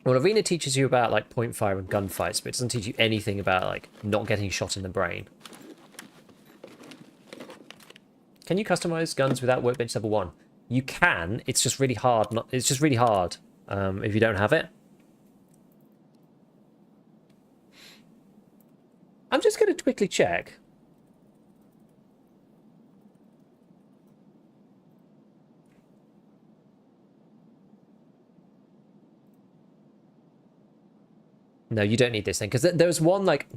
Well, Arena teaches you about, like, point fire and gunfights, but it doesn't teach you anything about, like, not getting shot in the brain. Can you customize guns without Workbench level 1? You can. It's just really hard. It's just really hard if you don't have it. I'm just going to quickly check. No, you don't need this thing. Because there's one, like,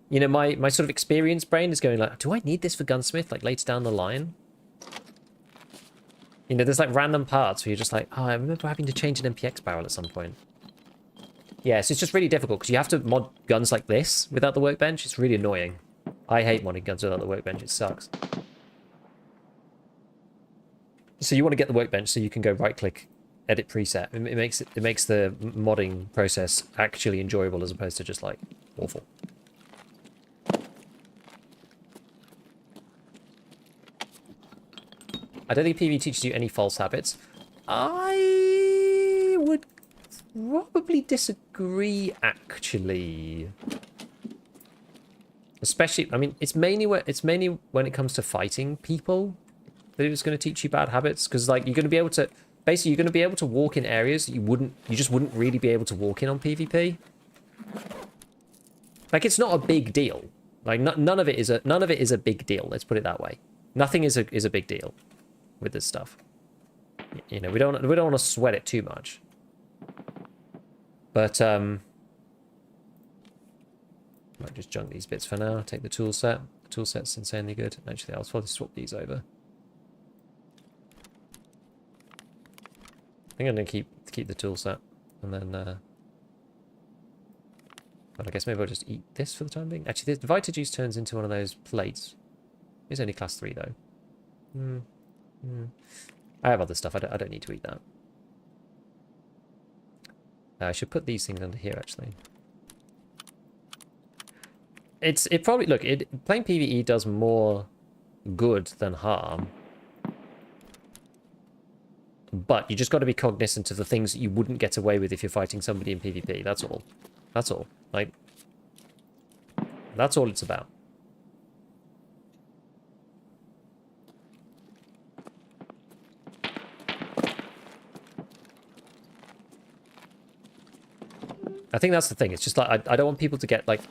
you know, my sort of experienced brain is going like, do I need this for Gunsmith, like, later down the line? You know, there's, like, random parts where you're just like, oh, I remember having to change an MPX barrel at some point. Yeah, so it's just really difficult, because you have to mod guns like this without the workbench. It's really annoying. I hate modding guns without the workbench. It sucks. So you want to get the workbench so you can go right-click, edit preset. It makes the modding process actually enjoyable as opposed to just, like, awful. I don't think PvE teaches you any false habits. I would probably disagree, actually. Especially, I mean, it's mainly when it comes to fighting people that it's going to teach you bad habits. Because, like, you're going to be able to, basically, you're going to be able to walk in areas that you just wouldn't really be able to walk in on PvP. Like, it's not a big deal. Like, none of it is a big deal. Let's put it that way. Nothing is a big deal with this stuff. You know, we don't want to sweat it too much. But might just junk these bits for now. Take the tool set. The tool set's insanely good. Actually, I'll probably swap these over. I think I'm gonna keep the tool set, and then but I guess maybe I'll just eat this for the time being. Actually, the Vita Juice turns into one of those plates. It's only class 3 though. I have other stuff. I don't need to eat that. I should put these things under here actually. It probably playing PvE does more good than harm. But you just got to be cognizant of the things that you wouldn't get away with if you're fighting somebody in PvP. That's all. That's all. Like, that's all it's about. I think that's the thing. It's just like, I don't want people to get, like,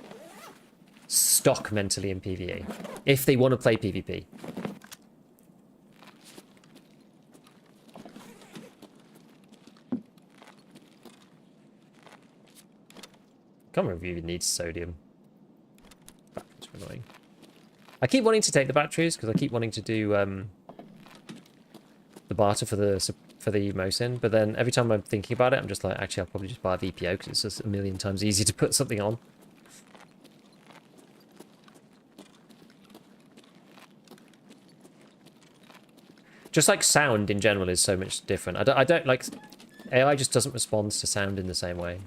stuck mentally in PvE if they want to play PvP. I can't remember if it even needs sodium. Batteries are annoying. I keep wanting to take the batteries because I keep wanting to do the barter for the Mosin, but then every time I'm thinking about it, I'm just like, actually, I'll probably just buy a VPO because it's just a million times easier to put something on. Just like sound in general is so much different. I don't like AI just doesn't respond to sound in the same way.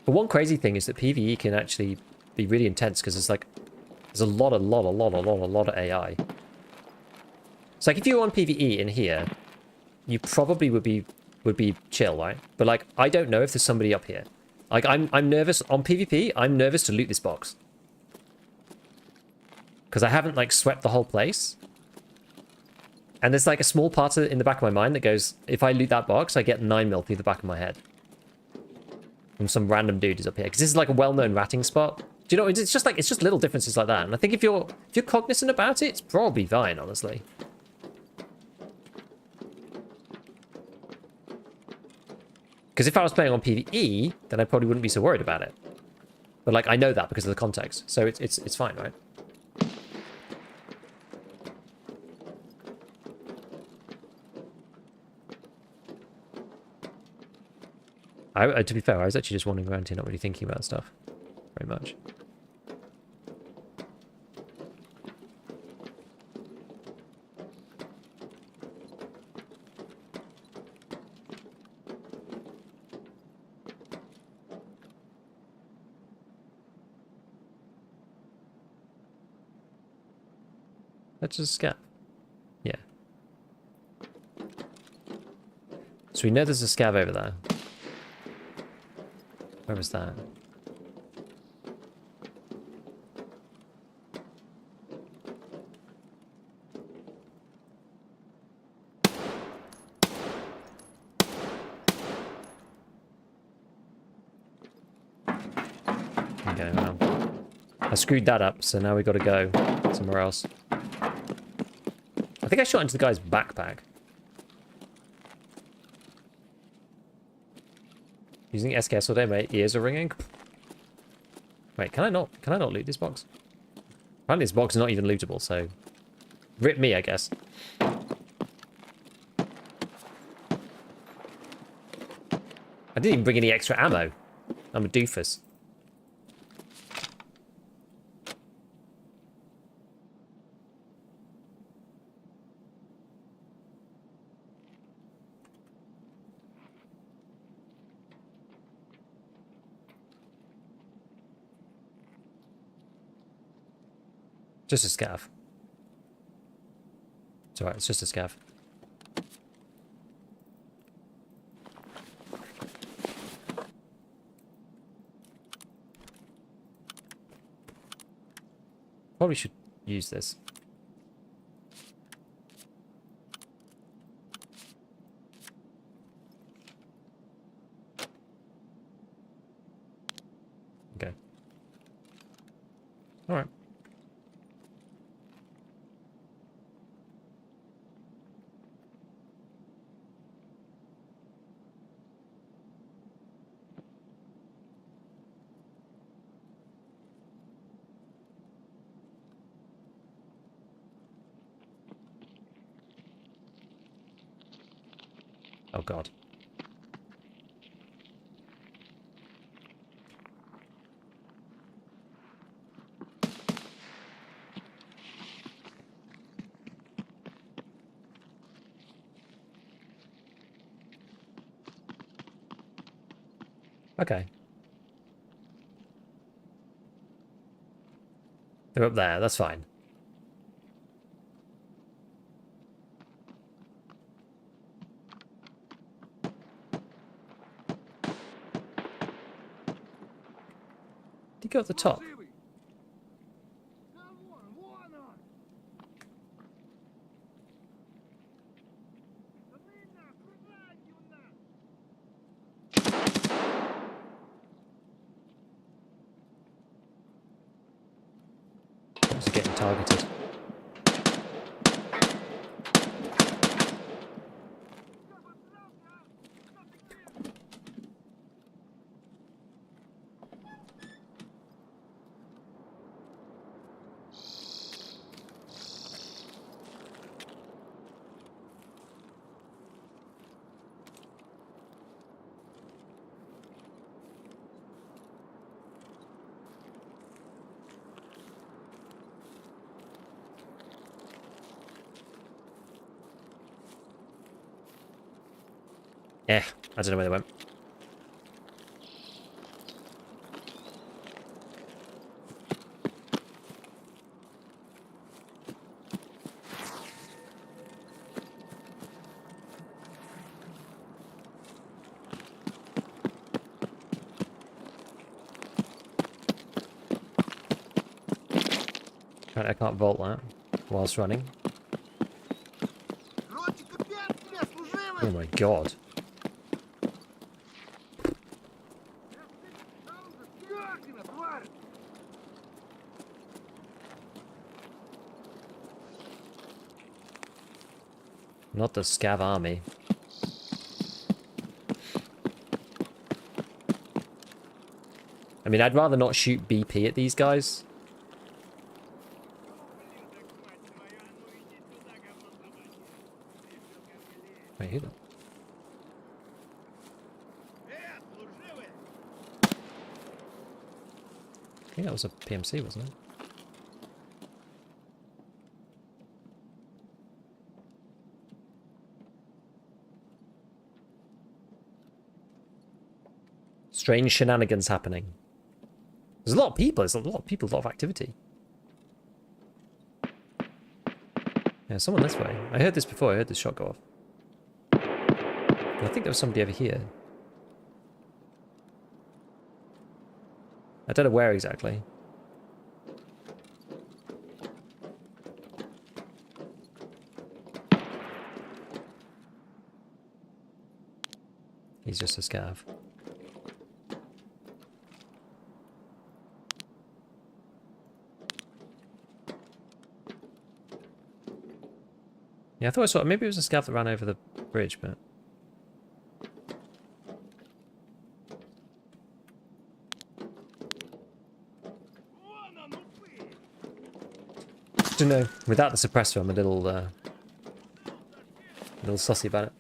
But one crazy thing is that PvE can actually be really intense because it's like there's a lot of AI. It's like if you were on PvE in here, you probably would be chill, right? But like I don't know if there's somebody up here. Like I'm nervous on PvP. I'm nervous to loot this box because I haven't like swept the whole place. And there's like a small part in the back of my mind that goes, if I loot that box, I get 9 mil through the back of my head. From some random dude who's up here. Because this is like a well-known ratting spot. Do you know, it's just little differences like that. And I think if you're cognizant about it, it's probably fine, honestly. Because if I was playing on PvE, then I probably wouldn't be so worried about it. But like I know that because of the context. So it's fine, right? To be fair, I was actually just wandering around here, not really thinking about stuff very much. Let's just scav. Yeah. So we know there's a scav over there. Where was that? Okay, well. I screwed that up, so now we got to go somewhere else. I think I shot into the guy's backpack. Using SKS all day, mate. Ears are ringing. Wait, can I not loot this box? Apparently this box is not even lootable, so rip me, I guess. I didn't even bring any extra ammo. I'm a doofus. Just a scav. It's alright, it's just a scav. Probably should use this. Okay. Alright. Oh god. Okay. They're up there, that's fine. Did he go at the top? Is he getting targeted? I don't know where they went. I can't vault that whilst running. Oh my god. Not the Scav army. I mean, I'd rather not shoot BP at these guys. Wait, who the... I think that was a PMC, wasn't it? Strange shenanigans happening. There's a lot of people. There's a lot of people, a lot of activity. Yeah, someone this way. I heard this before. I heard this shot go off. I think there was somebody over here. I don't know where exactly. He's just a scav. Yeah, I thought I saw... Maybe it was a scav that ran over the bridge, but... Don't know. Without the suppressor, I'm a little sussy about it.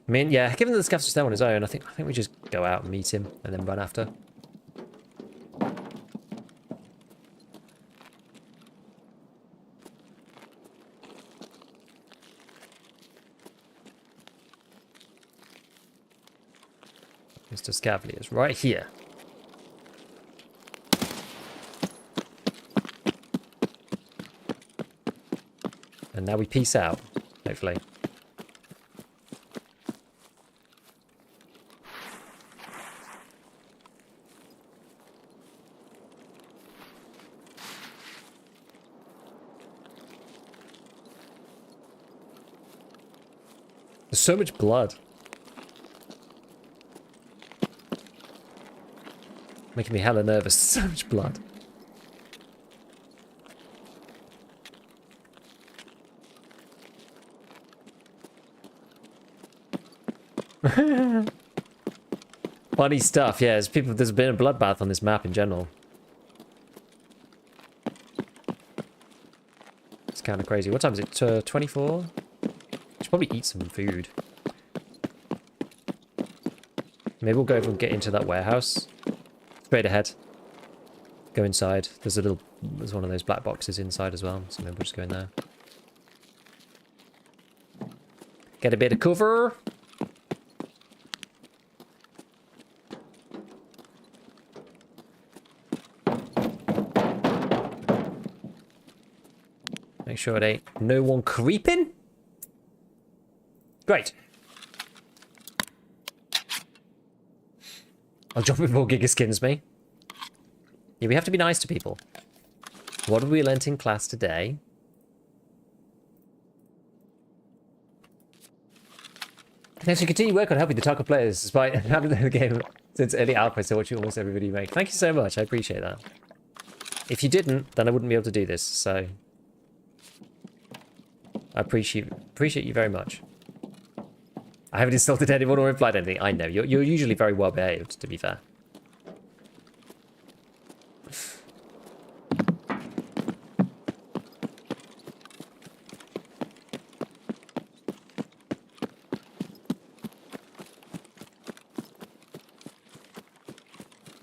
I mean, yeah, given that the scav's just there on his own, I think we just go out and meet him and then run after. Mr. Scavly is right here. And now we peace out, hopefully. There's so much blood. Making me hella nervous. So much blood. Funny stuff, yeah. There's been a bloodbath on this map in general. It's kind of crazy. What time is it? 24? Should probably eat some food. Maybe we'll go over and get into that warehouse. Straight ahead. Go inside. There's one of those black boxes inside as well, so maybe we'll just go in there. Get a bit of cover. Make sure it ain't no one creeping. Great. I'll drop it before Giga skins me. Yeah, we have to be nice to people. What have we learnt in class today? Thanks for continue work on helping the Tarkov players despite having the game since early alpha, so watching almost every video you make. Thank you so much, I appreciate that. If you didn't, then I wouldn't be able to do this, so... I appreciate you very much. I haven't insulted anyone or implied anything. I know, you're usually very well behaved, to be fair.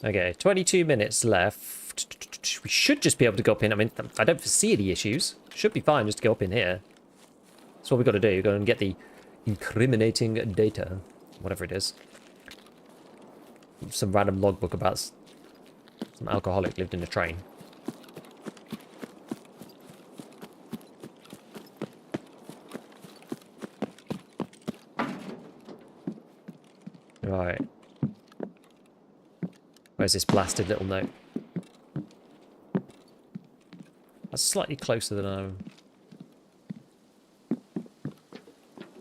Okay, 22 minutes left. We should just be able to go up in. I mean, I don't foresee any issues. Should be fine just to go up in here. That's what we've got to do. Go and get the incriminating data. Whatever it is. Some random logbook about some alcoholic lived in a train. Right. Where's this blasted little note? That's slightly closer than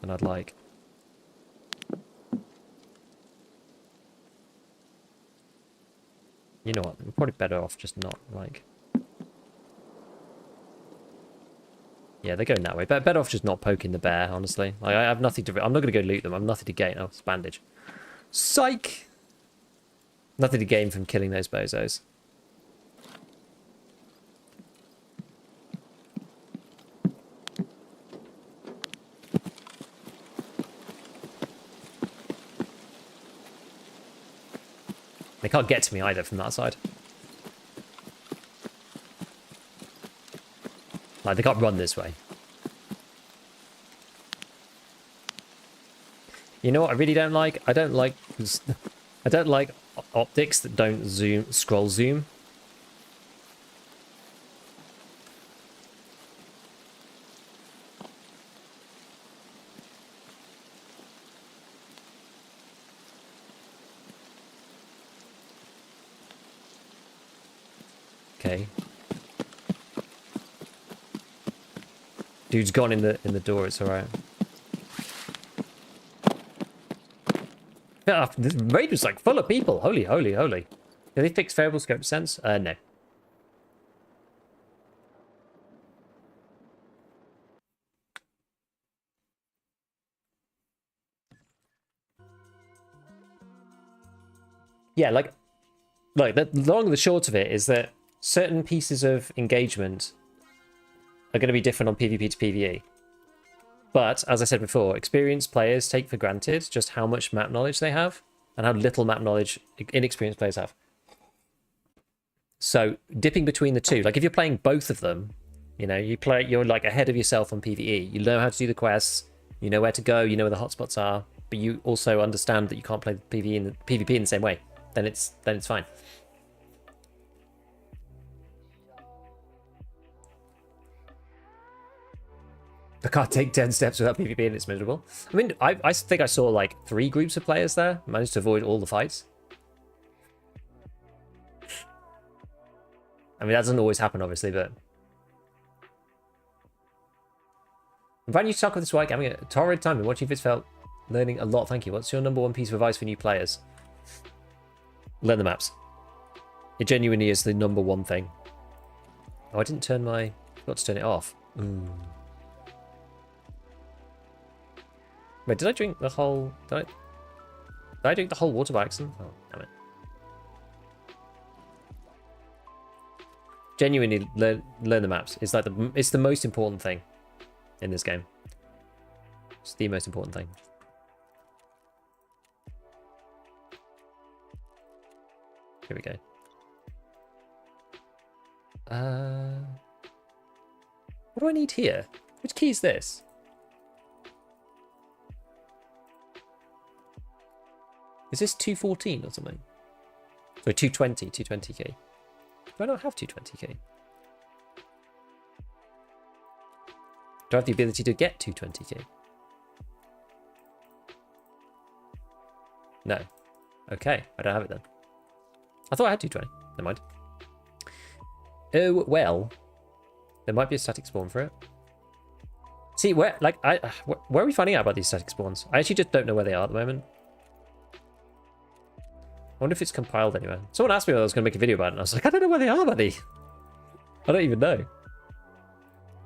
I'd like. You know what? I'm probably better off just not, like... Yeah, they're going that way. But better off just not poking the bear, honestly. Like, I have nothing to... I'm not going to go loot them. I'm nothing to gain. Oh, it's bandage. Psych! Nothing to gain from killing those bozos. They can't get to me either from that side. Like, they can't run this way. You know what I really don't like? I don't like optics that don't scroll zoom. Okay. Dude's gone in the door, it's alright. Yeah, this raid was like full of people. Holy, holy, holy. Did they fix variable scope sense? No. Yeah, like the long and the short of it is that certain pieces of engagement are going to be different on PvP to PvE. But, as I said before, experienced players take for granted just how much map knowledge they have and how little map knowledge inexperienced players have. So, dipping between the two, like if you're playing both of them, you know, you're like ahead of yourself on PvE. You know how to do the quests, you know where to go, you know where the hotspots are, but you also understand that you can't play the PvP in the same way. Then it's fine. I can't take 10 steps without PvP and it's miserable. I mean, I think I saw like 3 groups of players there. Managed to avoid all the fights. I mean, that doesn't always happen, obviously, but... I'm finding you to talk with this like having a torrid time and watching if it's felt learning a lot. Thank you. What's your #1 piece of advice for new players? Learn the maps. It genuinely is the #1 thing. Oh, I didn't turn my... forgot to turn it off. Wait, did I drink the whole... Did I drink the whole water by accident? Oh, damn it. Genuinely, learn the maps. It's like it's the most important thing in this game. It's the most important thing. Here we go. What do I need here? Which key is this? Is this 214 or something? Sorry, 220 key. Do I not have 220 key? Do I have the ability to get 220 key? No. Okay, I don't have it then. I thought I had 220. Never mind. Oh, well. There might be a static spawn for it. See, where are we finding out about these static spawns? I actually just don't know where they are at the moment. I wonder if it's compiled anywhere. Someone asked me whether I was going to make a video about it, and I was like, I don't know where they are, buddy. I don't even know.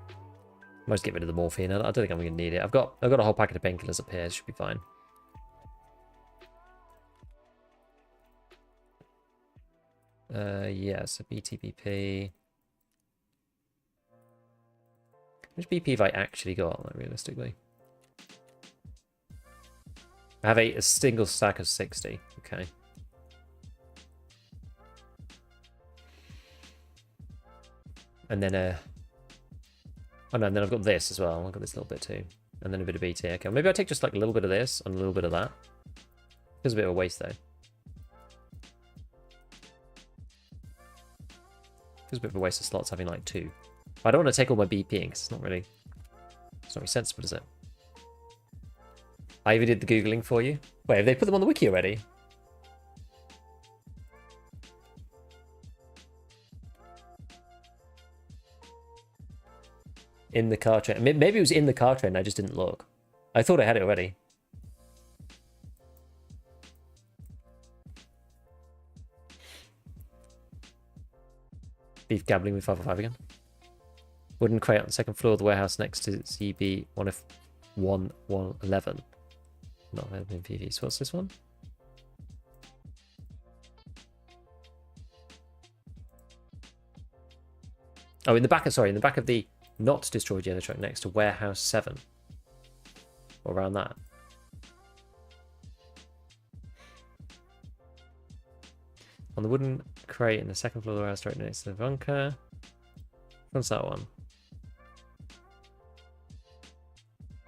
I might just get rid of the morphine. I don't think I'm going to need it. I've got a whole packet of painkillers up here. It should be fine. Yeah, so BTBP. How much BP have I actually got, like, realistically? I have a single stack of 60. Okay. And then oh no, and then I've got this as well. I've got this little bit too. And then a bit of BT. Okay, maybe I'll take just like a little bit of this and a little bit of that. Feels a bit of a waste though. Feels a bit of a waste of slots having like 2. But I don't want to take all my BP in because it's not really sensible, is it? I even did the Googling for you. Wait, have they put them on the wiki already? In the car train. Maybe it was in the car train, I just didn't look. I thought I had it already. Beef gambling with 505 again. Wooden crate on the second floor of the warehouse next to CB 1F1111. Not available in Pvs. What's this one? Oh, in the back of the not destroyed yellow truck next to warehouse 7. Or around that. On the wooden crate in the second floor of the warehouse right next to the bunker. What's that one?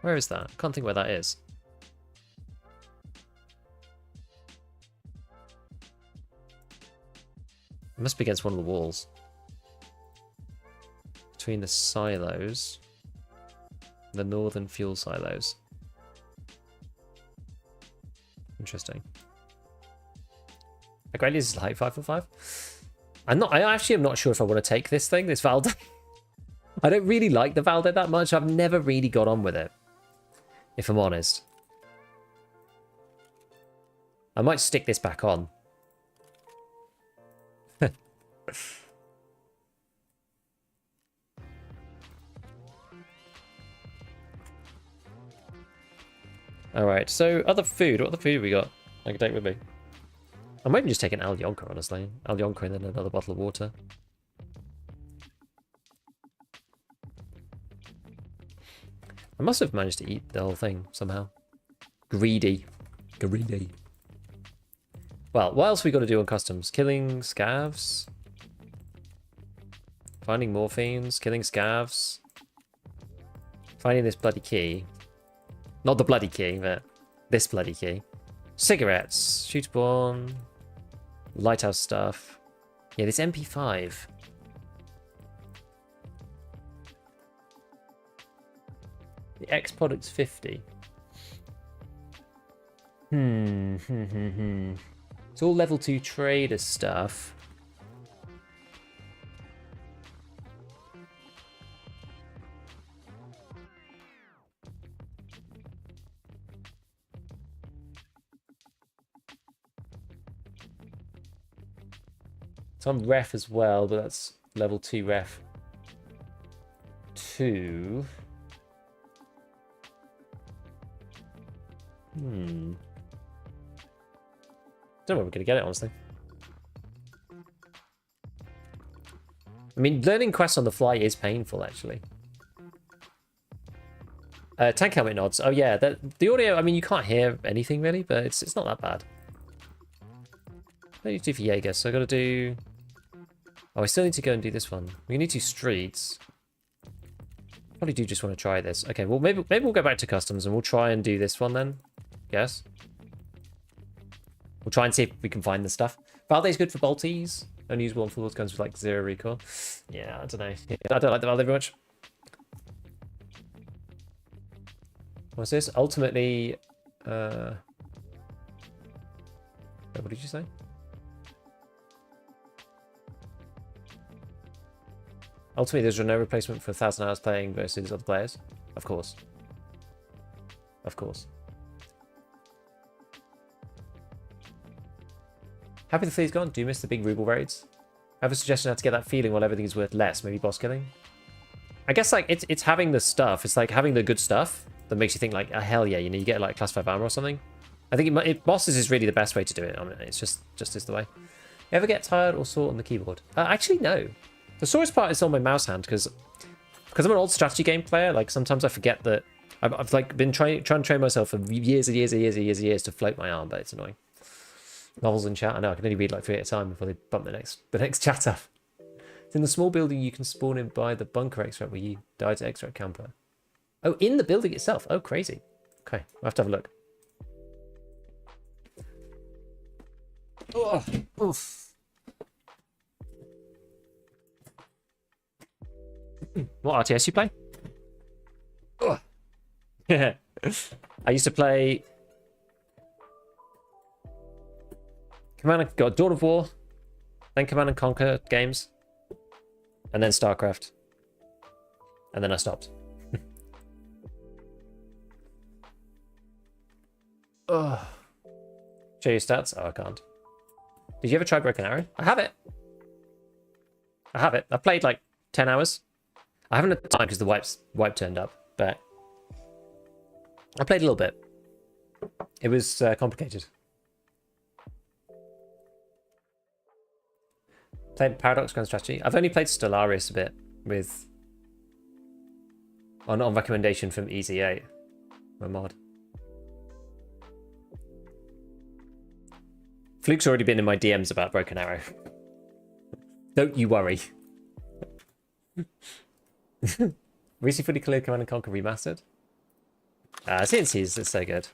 Where is that? I can't think where that is. It must be against one of the walls. Between the silos. The northern fuel silos. Interesting. I greatly is like 545. I actually am not sure if I want to take this thing, this Valde. I don't really like the Valde that much. I've never really got on with it. If I'm honest. I might stick this back on. Alright, so other food. What other food have we got I can take with me? I might even just take an Al Yonka, honestly. Al Yonka and then another bottle of water. I must have managed to eat the whole thing somehow. Greedy. Greedy. Well, what else we got to do on customs? Killing scavs. Finding morphines. Killing scavs. Finding this bloody key. Not the bloody key, but this bloody key. Cigarettes. Shootborn. Lighthouse stuff. Yeah, this MP5. The X product's 50. It's all level 2 trader stuff. Some ref as well, but that's level 2 ref 2. Don't know where we're gonna get it, honestly. I mean, learning quests on the fly is painful, actually. Tank helmet nods. Oh yeah, the audio. I mean, you can't hear anything really, but it's not that bad. What do you do for Jaeger? So I got to do. Oh, I still need to go and do this one. We need 2 streets. Probably do just want to try this. Okay, well maybe we'll go back to customs and we'll try and do this one then. Yes. We'll try and see if we can find the stuff. Valde's good for bolties. Only use one for guns with like 0 recoil. Yeah, I don't know. Yeah, I don't like the Valde very much. What's this? Ultimately, what did you say? Ultimately, there's no replacement for 1,000 hours playing versus other players. Of course. Of course. Happy the flea's gone. Do you miss the big ruble raids? I have a suggestion how to get that feeling while everything's worth less. Maybe boss killing? I guess like it's having the stuff. It's like having the good stuff that makes you think like, oh, hell yeah, you know, you get like class 5 armor or something. I think bosses is really the best way to do it. I mean, it's just is the way. You ever get tired or sore on the keyboard? Actually, no. The sorest part is on my mouse hand because I'm an old strategy game player. Like sometimes I forget that I've like been trying to train myself for years and years to float my arm, but it's annoying. Novels in chat. I know I can only read like 3 at a time before they bump the next chat up. It's in the small building you can spawn in by the bunker extract where you died to extract camper. Oh, in the building itself. Oh, crazy. Okay, I'll have to have a look. Oh, oof. What RTS you play? Yeah. I used to play Dawn of War, then Command and Conquer games, and then StarCraft. And then I stopped. Ugh. Show your stats? Oh, I can't. Did you ever try Broken Arrow? I have it. I have it. I played like 10 hours. I haven't had the time because the wipe turned up, but I played a little bit. It was complicated. Played Paradox Grand Strategy. I've only played Stellaris a bit with on recommendation from Easy8, my mod. Fluke's already been in my DMs about Broken Arrow. Don't you worry. Recently fully cleared Command & Conquer Remastered. CNCs is so good.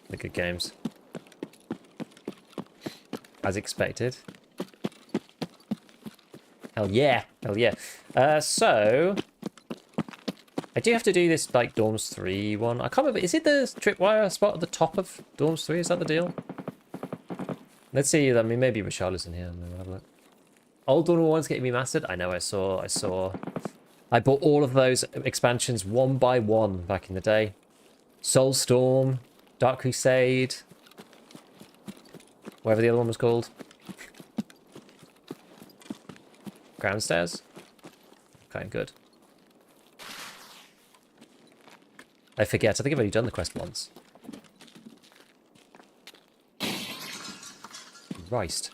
They're good games. As expected. Hell yeah. Hell yeah. So I do have to do this like Dorms 3 one. I can't remember. Is it the tripwire spot at the top of Dorms 3? Is that the deal? Let's see. I mean, maybe Richarl's in here. Have a look. Old Dawn 1's getting remastered. I know. I saw. I bought all of those expansions one by one back in the day. Soulstorm, Dark Crusade, whatever the other one was called. Groundstairs. Okay, good. I forget. I think I've only done the quest once. Christ.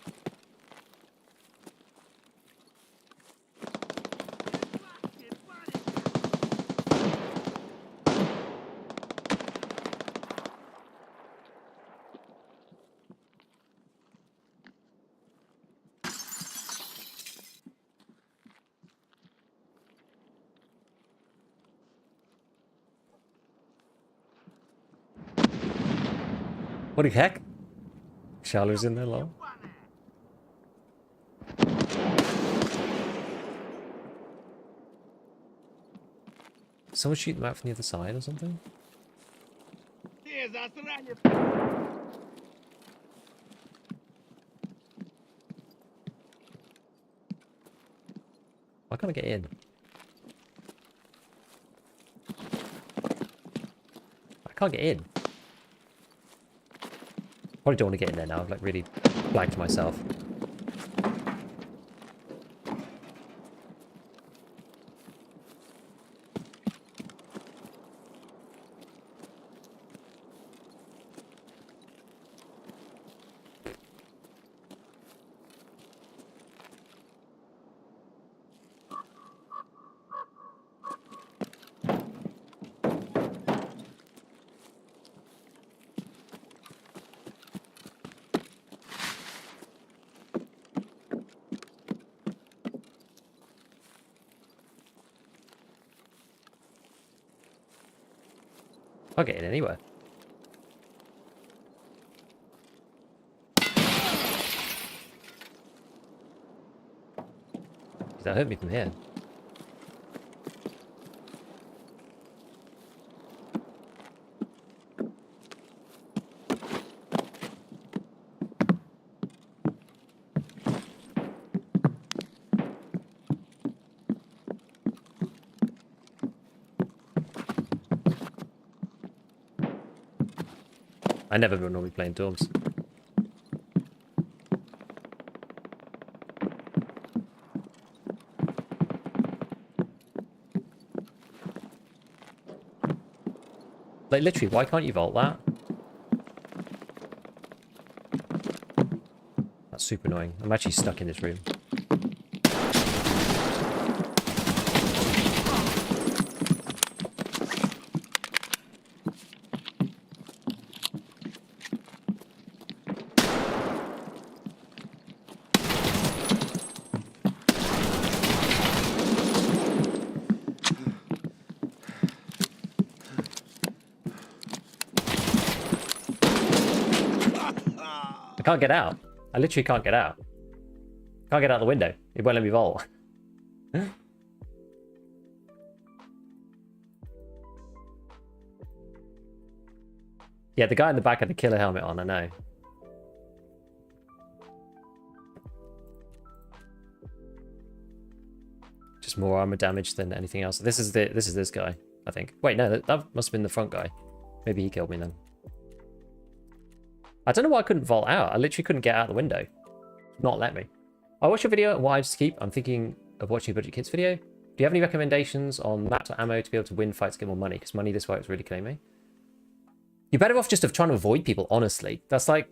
What the heck? Charlotte's in there, lol. Someone shooting them out from the other side or something? Why can't I get in? I can't get in. Probably don't want to get in there now. I've like really blanked myself. I'll get in anywhere. That hurt me from here. I never normally play in dorms. Like, literally, why can't you vault that? That's super annoying. I'm actually stuck in this room. I can't get out. I literally can't get out. Can't get out the window. It won't let me vault. Yeah, the guy in the back had the killer helmet on, I know. Just more armor damage than anything else. This is this guy, I think. Wait, no, that must have been the front guy. Maybe he killed me then. I don't know why I couldn't vault out. I literally couldn't get out the window. Not let me. I watched your video on what I just keep. I'm thinking of watching a Budget Kids video. Do you have any recommendations on maps or ammo to be able to win fights to get more money? Because money this way is really killing me. You're better off just of trying to avoid people, honestly. That's like,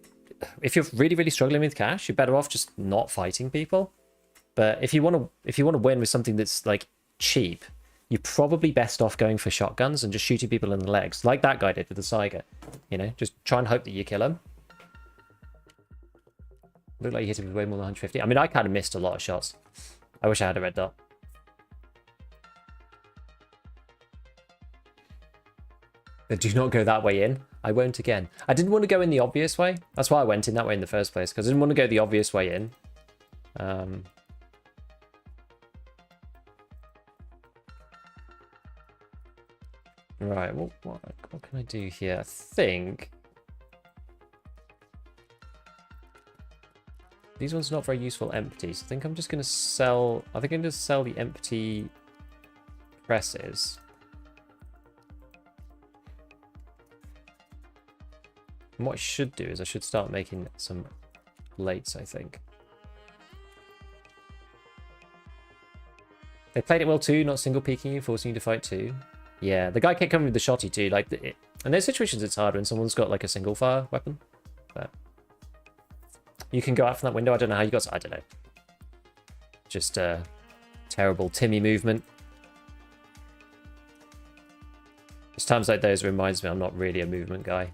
if you're really, really struggling with cash, you're better off just not fighting people. But if you want to win with something that's like cheap, you're probably best off going for shotguns and just shooting people in the legs, like that guy did with the Saiga. You know, just try and hope that you kill him. Looked like you hit him with way more than 150. I mean, I kind of missed a lot of shots. I wish I had a red dot. Do not go that way in. I won't again. I didn't want to go in the obvious way. That's why I went in that way in the first place, because I didn't want to go the obvious way in. Right, what can I do here? I think these ones are not very useful empties. I think I'm just going to sell... I think I'm going to sell the empty presses. And what I should do is I should start making some plates, I think. They played it well too, not single peeking you, forcing you to fight too. Yeah, the guy kept coming with the shotty too. Like, in those situations, it's hard when someone's got like a single fire weapon. But you can go out from that window. I don't know how you got. I don't know. Just terrible Timmy movement. It's times like those reminds me I'm not really a movement guy.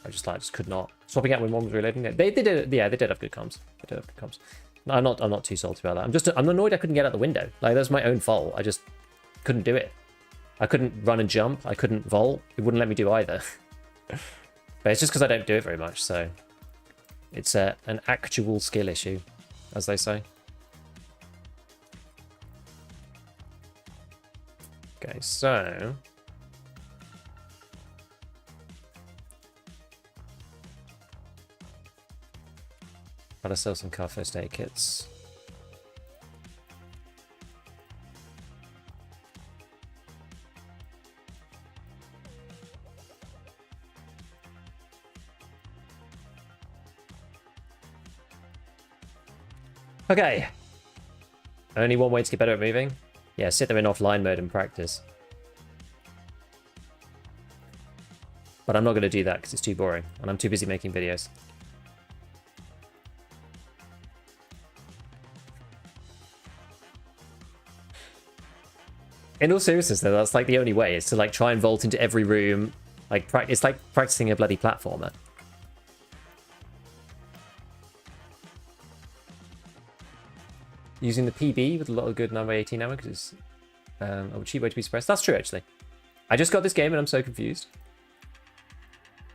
I just could not. Swapping out when one was reloading. They did. Yeah, they did have good comms. They did have good comms. No, I'm not too salty about that. I'm annoyed I couldn't get out the window. Like, that's my own fault. I just couldn't do it. I couldn't run and jump. I couldn't vault. It wouldn't let me do either. But it's just because I don't do it very much. So it's an actual skill issue, as they say. Okay, so gotta sell some car first aid kits. Okay. Only one way to get better at moving? Yeah, sit there in offline mode and practice. But I'm not going to do that because it's too boring and I'm too busy making videos. In all seriousness though, that's like the only way, is to like try and vault into every room. Like, it's like practicing a bloody platformer. Using the PB with a lot of good 9x18 ammo because it's a cheap way to be suppressed. That's true, actually. I just got this game and I'm so confused.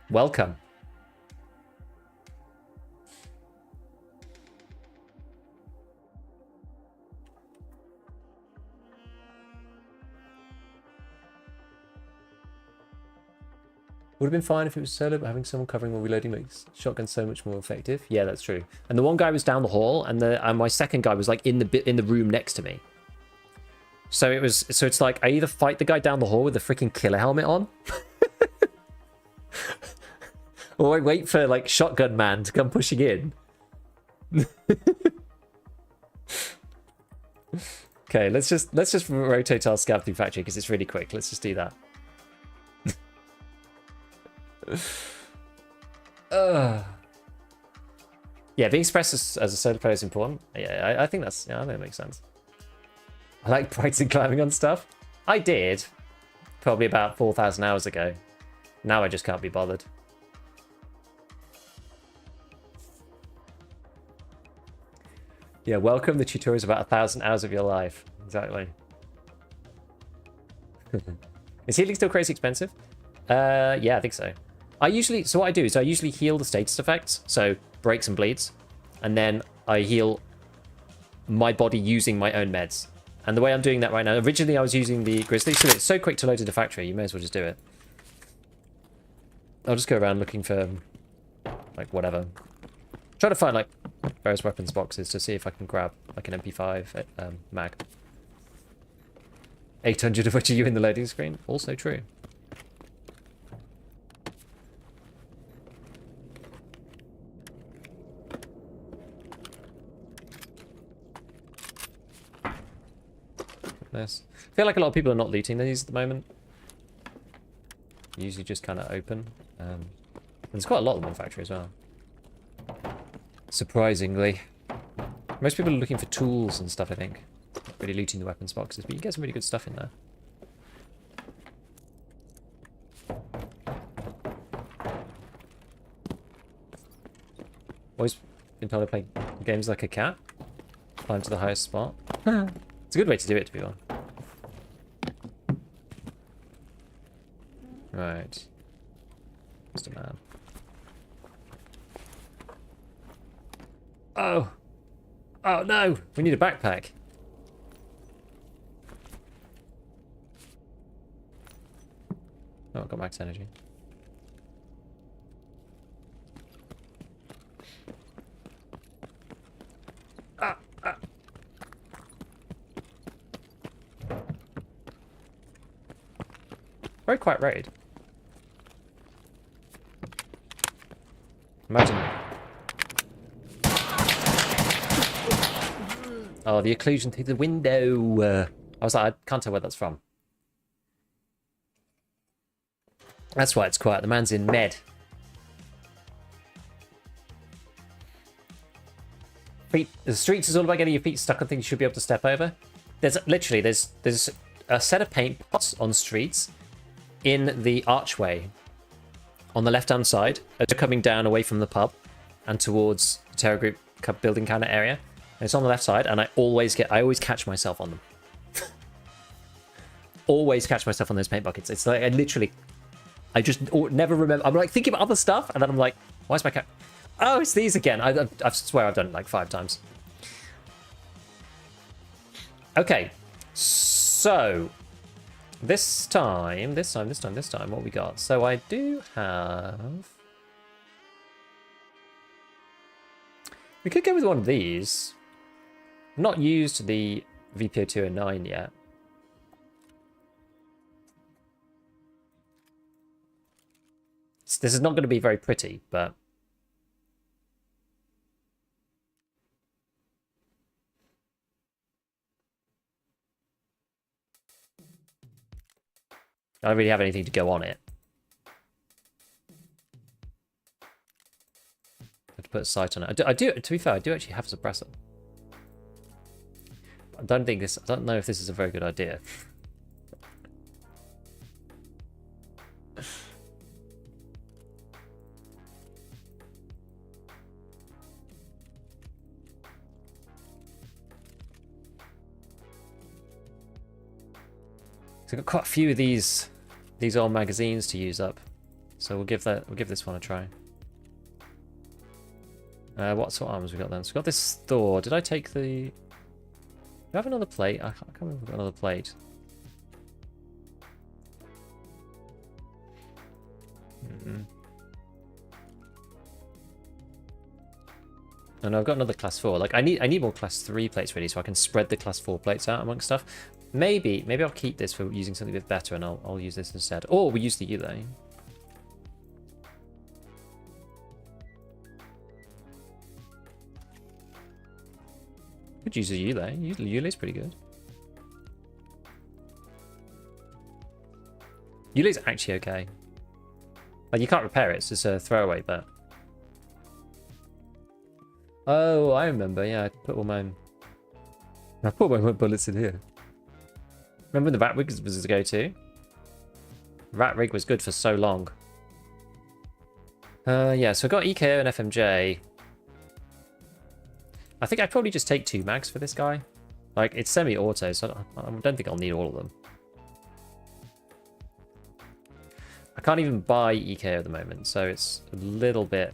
Welcome. Would have been fine if it was solo, but having someone covering while reloading makes shotgun so much more effective. Yeah, that's true. And the one guy was down the hall, and my second guy was like in the room next to me. So it's like I either fight the guy down the hall with the freaking killer helmet on, or I wait for like shotgun man to come pushing in. Okay, let's just rotate our scav through factory because it's really quick. Let's just do that. Yeah, being expressed as a solo player is important. Yeah, I think that makes sense. I like practicing climbing on stuff. I did probably about 4,000 hours ago. Now I just can't be bothered. Yeah, welcome. The tutorial is about 1,000 hours of your life. Exactly. Is healing still crazy expensive? Yeah, I think so. So what I do is I usually heal the status effects, so breaks and bleeds, and then I heal my body using my own meds. And the way I'm doing that right now, originally I was using the Grizzly, so it's so quick to load into factory, you may as well just do it. I'll just go around looking for, like, whatever. Try to find, like, various weapons boxes to see if I can grab, like, an MP5 mag. 800 of which are you in the loading screen? Also true. this. I feel like a lot of people are not looting these at the moment. Usually just kind of open. There's quite a lot of them in factory as well. Surprisingly. Most people are looking for tools and stuff, I think. Not really looting the weapons boxes, but you get some really good stuff in there. Always been told to play games like a cat. Climb to the highest spot. It's a good way to do it, to be honest. Right. Mr. Man. Oh! Oh no! We need a backpack. Oh, I've got max energy. Very quiet raid. Imagine. Oh, the occlusion through the window. I was like, I can't tell where that's from. That's why it's quiet. The man's in med. The streets is all about getting your feet stuck on things you should be able to step over. There's literally there's a set of paint pots on streets in the archway on the left hand side as you're coming down away from the pub and towards the Terror Group building kind of area. And it's on the left side, and I always catch myself on them. Always catch myself on those paint buckets. It's like I just never remember. I'm like thinking about other stuff, and then I'm like, why is my cat? Oh, it's these again. I swear I've done it like 5 times. Okay, so this time, what we got? So I do have. We could go with one of these. I've not used the VPO 209 yet. This is not going to be very pretty, but I don't really have anything to go on it. I have to put a sight on it. I do. To be fair, I do actually have a suppressor. I don't know if this is a very good idea. So I've got quite a few of these old magazines to use up, so we'll give this one a try. What sort of arms we got then? So we got this Thor. Did I take the? Do I have another plate? I can't remember if I've got another plate. And I've got another class 4. Like I need more class 3 plates ready so I can spread the class 4 plates out amongst stuff. Maybe I'll keep this for using something a bit better, and I'll use this instead. Or we use the Ulay. Could use the Ulay. Ulay's pretty good. Ulay's actually okay. Like you can't repair it; it's just a throwaway. But oh, I remember. Yeah, I put all my bullets in here. Remember when the Rat Rig was the go-to? Rat Rig was good for so long. Yeah, so I got EKO and FMJ. I think I'd probably just take 2 mags for this guy. Like, it's semi-auto, so I don't think I'll need all of them. I can't even buy EKO at the moment, so it's a little bit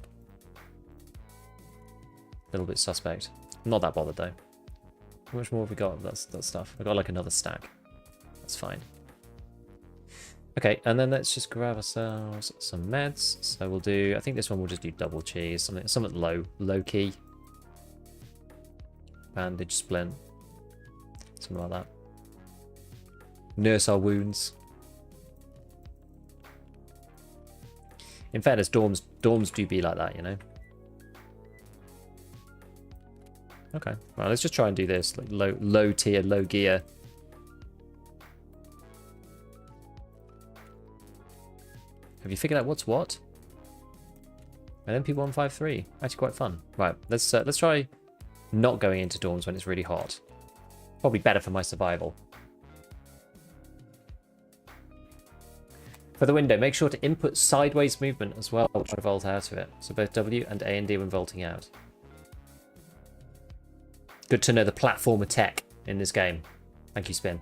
suspect. I'm not that bothered, though. How much more have we got of that stuff? I've got, like, another stack. That's fine. Okay, and then let's just grab ourselves some meds. So we'll do, I think this one will just do double cheese, something low key. Bandage splint. Something like that. Nurse our wounds. In fairness, dorms do be like that, you know. Okay, well, let's just try and do this, like low tier, low gear. Have you figured out what's what? An MP153. Actually quite fun. Right, let's try not going into dorms when it's really hot. Probably better for my survival. For the window, make sure to input sideways movement as well. Try to vault out of it. So both W and A and D when vaulting out. Good to know the platformer tech in this game. Thank you, Spin.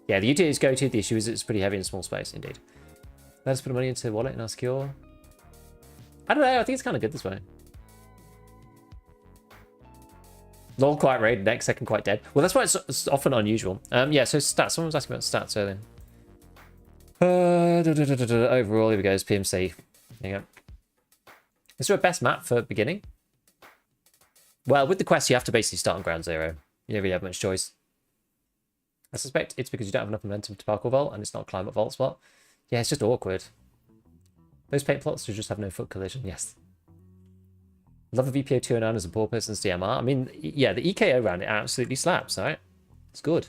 Yeah, the utilities go to. The issue is it's pretty heavy in a small space, indeed. Let's put the money into the wallet and our secure. I don't know, I think it's kind of good this way. Lol quite raid, next second quite dead. Well, that's why it's often unusual. Yeah, so stats. Someone was asking about stats earlier. Overall, here we go, it's PMC. There you go. Is there a best map for beginning? Well, with the quest, you have to basically start on ground zero. You don't really have much choice. I suspect it's because you don't have enough momentum to parkour vault, and it's not a climate vault spot. Yeah, it's just awkward. Those paint plots just have no foot collision, yes. Love a VPO 209 as a poor person's DMR. I mean, yeah, the EKO round, it absolutely slaps, right? It's good.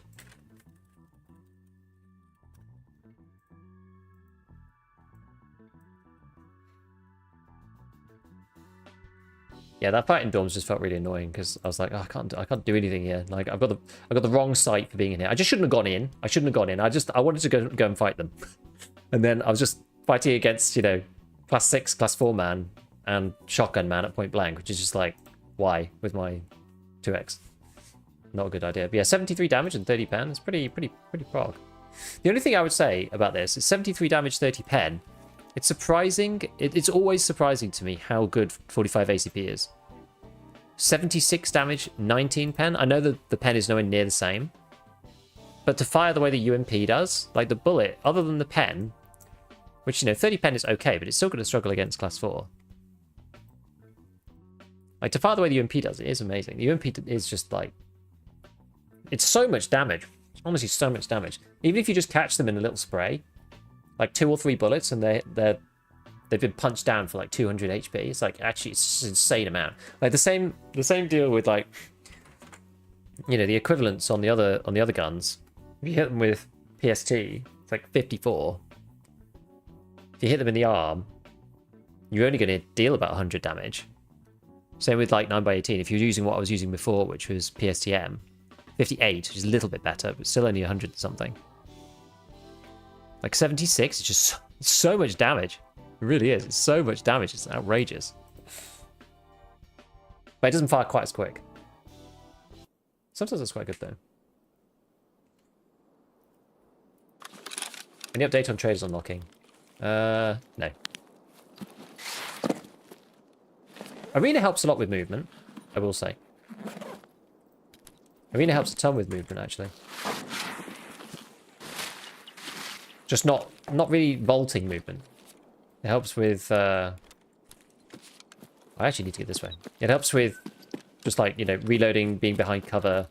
Yeah, that fight in dorms just felt really annoying because I was like, oh, I can't do anything here. Like I got the wrong site for being in here. I just shouldn't have gone in. I wanted to go and fight them, and then I was just fighting against, you know, class 6, class 4 man and shotgun man at point blank, which is just like, why with my 2x? Not a good idea. But yeah, 73 damage and 30 pen. It's pretty prog. The only thing I would say about this is 73 damage, 30 pen. It's surprising. It's always surprising to me how good 45 ACP is. 76 damage, 19 pen. I know that the pen is nowhere near the same. But to fire the way the UMP does, like the bullet, other than the pen, which, you know, 30 pen is okay, but it's still going to struggle against class 4. Like, to fire the way the UMP does, it is amazing. The UMP is just like... It's so much damage. It's honestly so much damage. Even if you just catch them in a little spray, like 2 or 3 bullets, and they've been punched down for like 200 HP. It's like, actually, it's an insane amount. Like the same deal with, like, you know, the equivalents on the other guns. If you hit them with PST, it's like 54. If you hit them in the arm, you're only going to deal about 100 damage. Same with like 9x18. If you're using what I was using before, which was PSTM, 58, which is a little bit better, but still only 100 something. Like 76, it's just so much damage. It really is. It's so much damage. It's outrageous. But it doesn't fire quite as quick. Sometimes it's quite good though. Any update on traders unlocking? No. Arena helps a lot with movement, I will say. Arena helps a ton with movement, actually. Just not really vaulting movement. It helps with... I actually need to get this way. It helps with just, like, you know, reloading, being behind cover,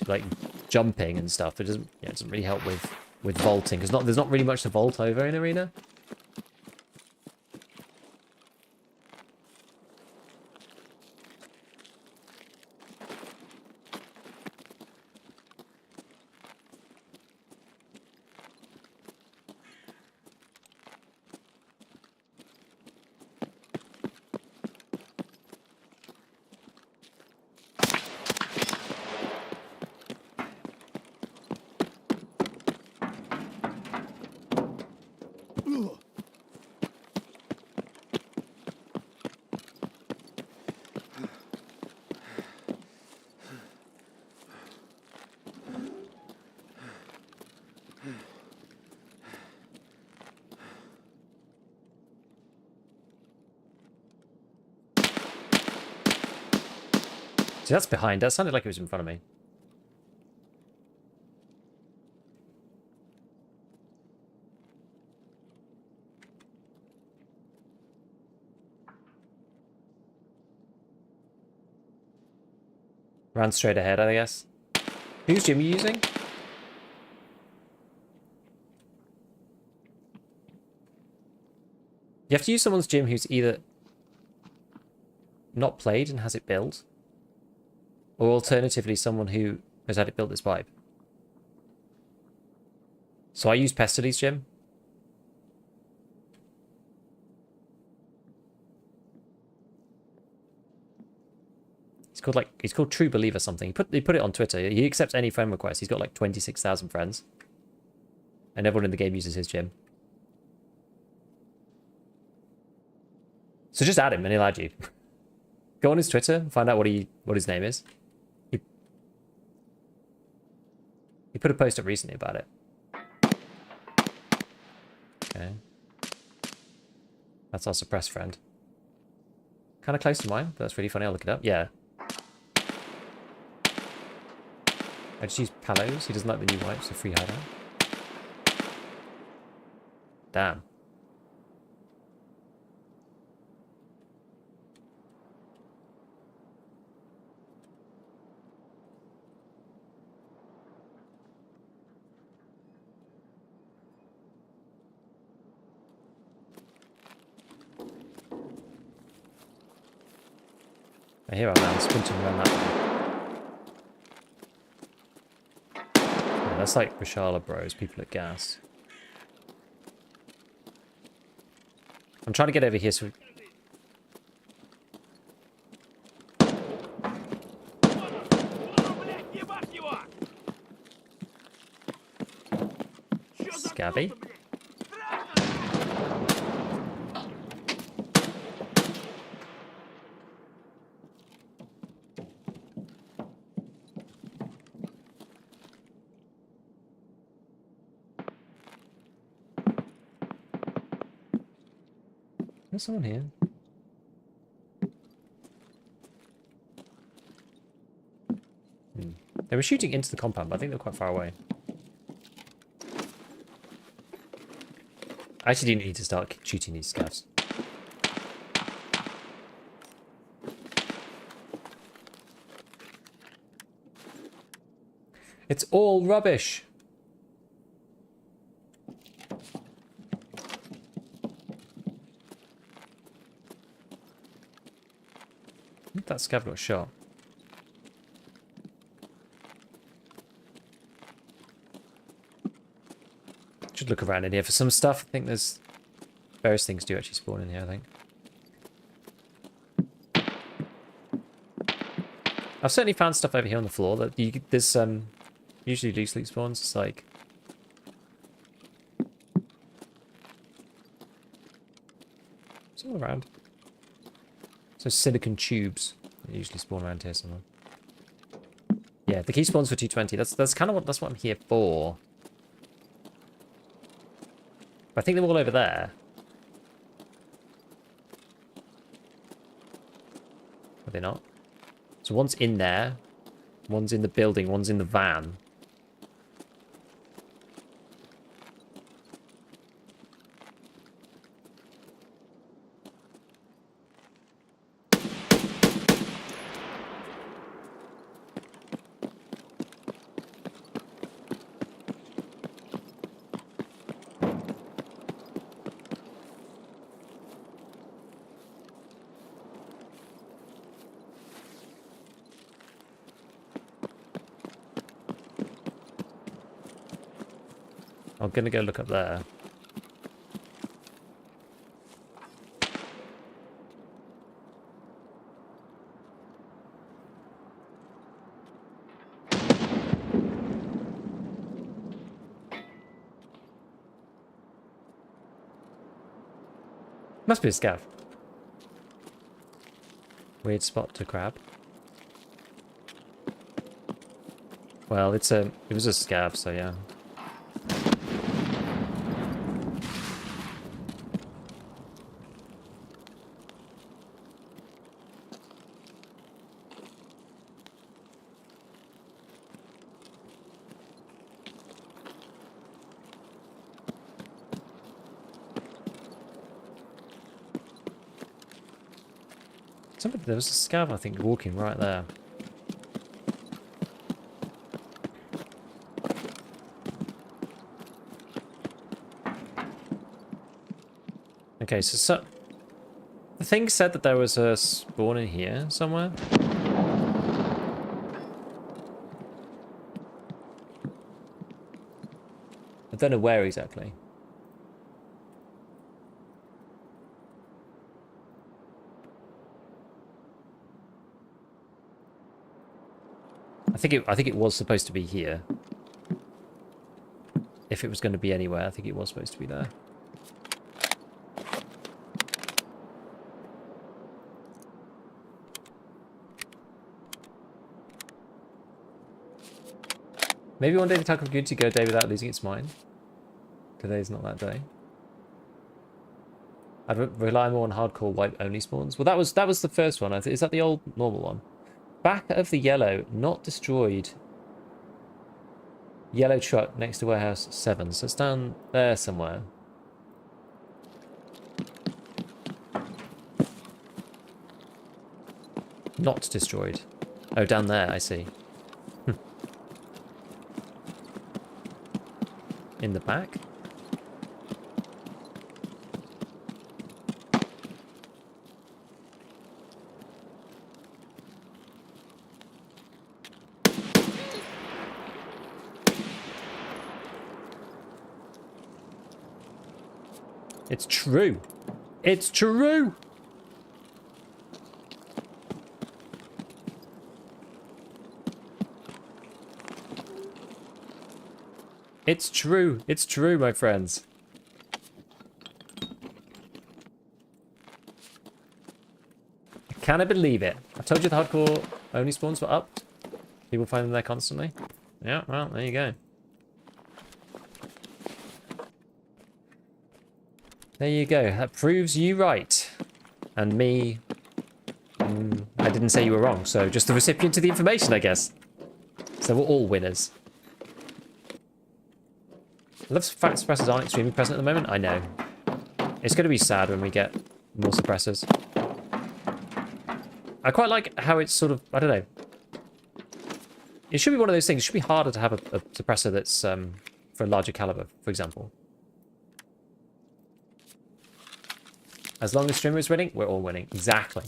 like jumping and stuff. It doesn't really help with vaulting, because there's not really much to vault over in Arena. See, that's behind. That sounded like it was in front of me. Ran straight ahead, I guess. Whose gym are you using? You have to use someone's gym who's either not played and has it built, or alternatively someone who has had it built this pipe. So I use Pesterly's gym. He's called True Believer something. He put it on Twitter. He accepts any friend request. He's got like 26,000 friends. And everyone in the game uses his gym. So just add him and he'll add you. Go on his Twitter and find out what his name is. He put a post up recently about it. Okay. That's our suppressed friend. Kind of close to mine, but that's really funny. I'll look it up. Yeah. I just use Palos. He doesn't like the new wipes, so free hideout. Damn. I hear our man sprinting around that way. Yeah, that's like Rashala bros, people at gas. I'm trying to get over here so... Scabby? There's someone here. They were shooting into the compound, but I think they're quite far away. I actually do need to start shooting these scavs. It's all rubbish. That scav got shot. Should look around in here for some stuff. I think there's various things do actually spawn in here, I think. I've certainly found stuff over here on the floor that there's usually loose loot spawns. It's like it's all around. So silicon tubes that usually spawn around here somewhere. Yeah, the key spawns for 220. That's kind of what I'm here for. I think they're all over there. Are they not? So one's in there, one's in the building, one's in the van. I'm gonna go look up there. Must be a scav. Weird spot to grab. Well, it was a scav, so yeah. There was a scav, I think, walking right there. Okay, so the thing said that there was a spawn in here somewhere. I don't know where exactly. I think it was supposed to be here. If it was going to be anywhere, I think it was supposed to be there. Maybe one day the Tarkov good to go a day without losing its mind. Today's not that day. I'd rely more on hardcore wipe only spawns. Well, that was the first one. Is that the old normal one? Back of the yellow, not destroyed. Yellow truck next to warehouse 7. So it's down there somewhere. Not destroyed. Oh, down there, I see. In the back? It's true. It's true. It's true. It's true, my friends. Can I believe it? I told you the hardcore only spawns were up. People find them there constantly. Yeah, well, there you go. There you go. That proves you right. And me... I didn't say you were wrong, so just the recipient of the information, I guess. So we're all winners. I love fact suppressors aren't extremely present at the moment. I know. It's going to be sad when we get more suppressors. I quite like how it's sort of... I don't know. It should be one of those things. It should be harder to have a suppressor that's for a larger caliber, for example. As long as streamer is winning, we're all winning. Exactly.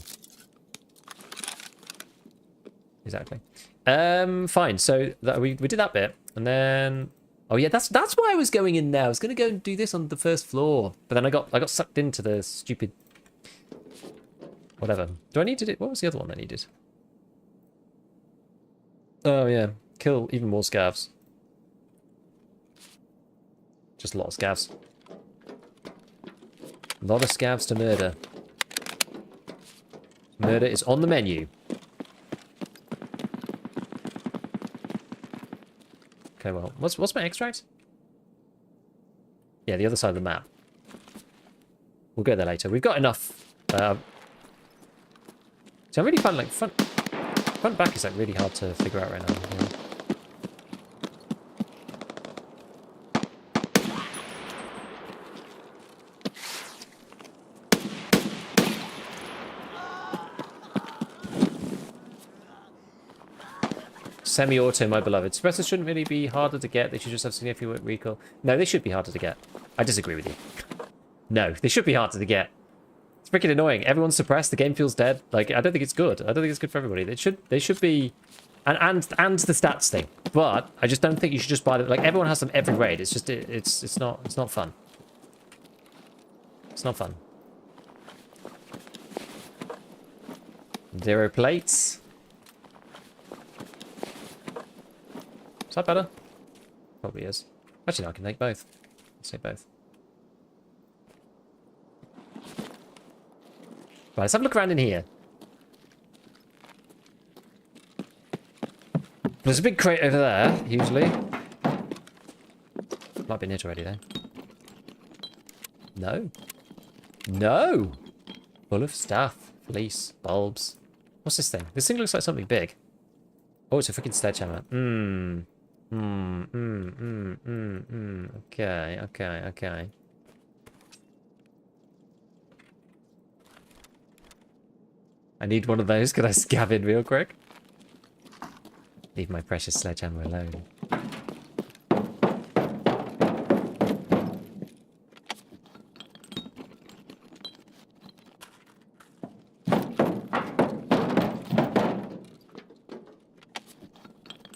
Exactly. Fine. So we did that bit, and then oh yeah, that's why I was going in there. I was going to go and do this on the first floor, but then I got sucked into the stupid whatever. Do I need to do? What was the other one I needed? Oh yeah, kill even more scavs. Just a lot of scavs. A lot of scavs to murder. Murder is on the menu. Okay, well, what's my extract? Yeah, the other side of the map. We'll go there later. We've got enough. So I really find like front back is like really hard to figure out right now. Yeah. Semi-auto, my beloved. Suppressors shouldn't really be harder to get. They should just have significant recoil. No, they should be harder to get. I disagree with you. No, they should be harder to get. It's freaking annoying. Everyone's suppressed. The game feels dead. Like, I don't think it's good. I don't think it's good for everybody. They should be... And the stats thing. But I just don't think you should just buy them. Like, everyone has them every raid. It's just... It's not fun. It's not fun. 0 plates. Is that better? Probably is. Actually, no, I can take both. Let's take both. Right, let's have a look around in here. There's a big crate over there, usually. Might be hit already, though. No. No! Full of stuff. Fleece. Bulbs. What's this thing? This thing looks like something big. Oh, it's a freaking sledgehammer. Okay. I need one of those. Could I scav in real quick? Leave my precious sledgehammer alone.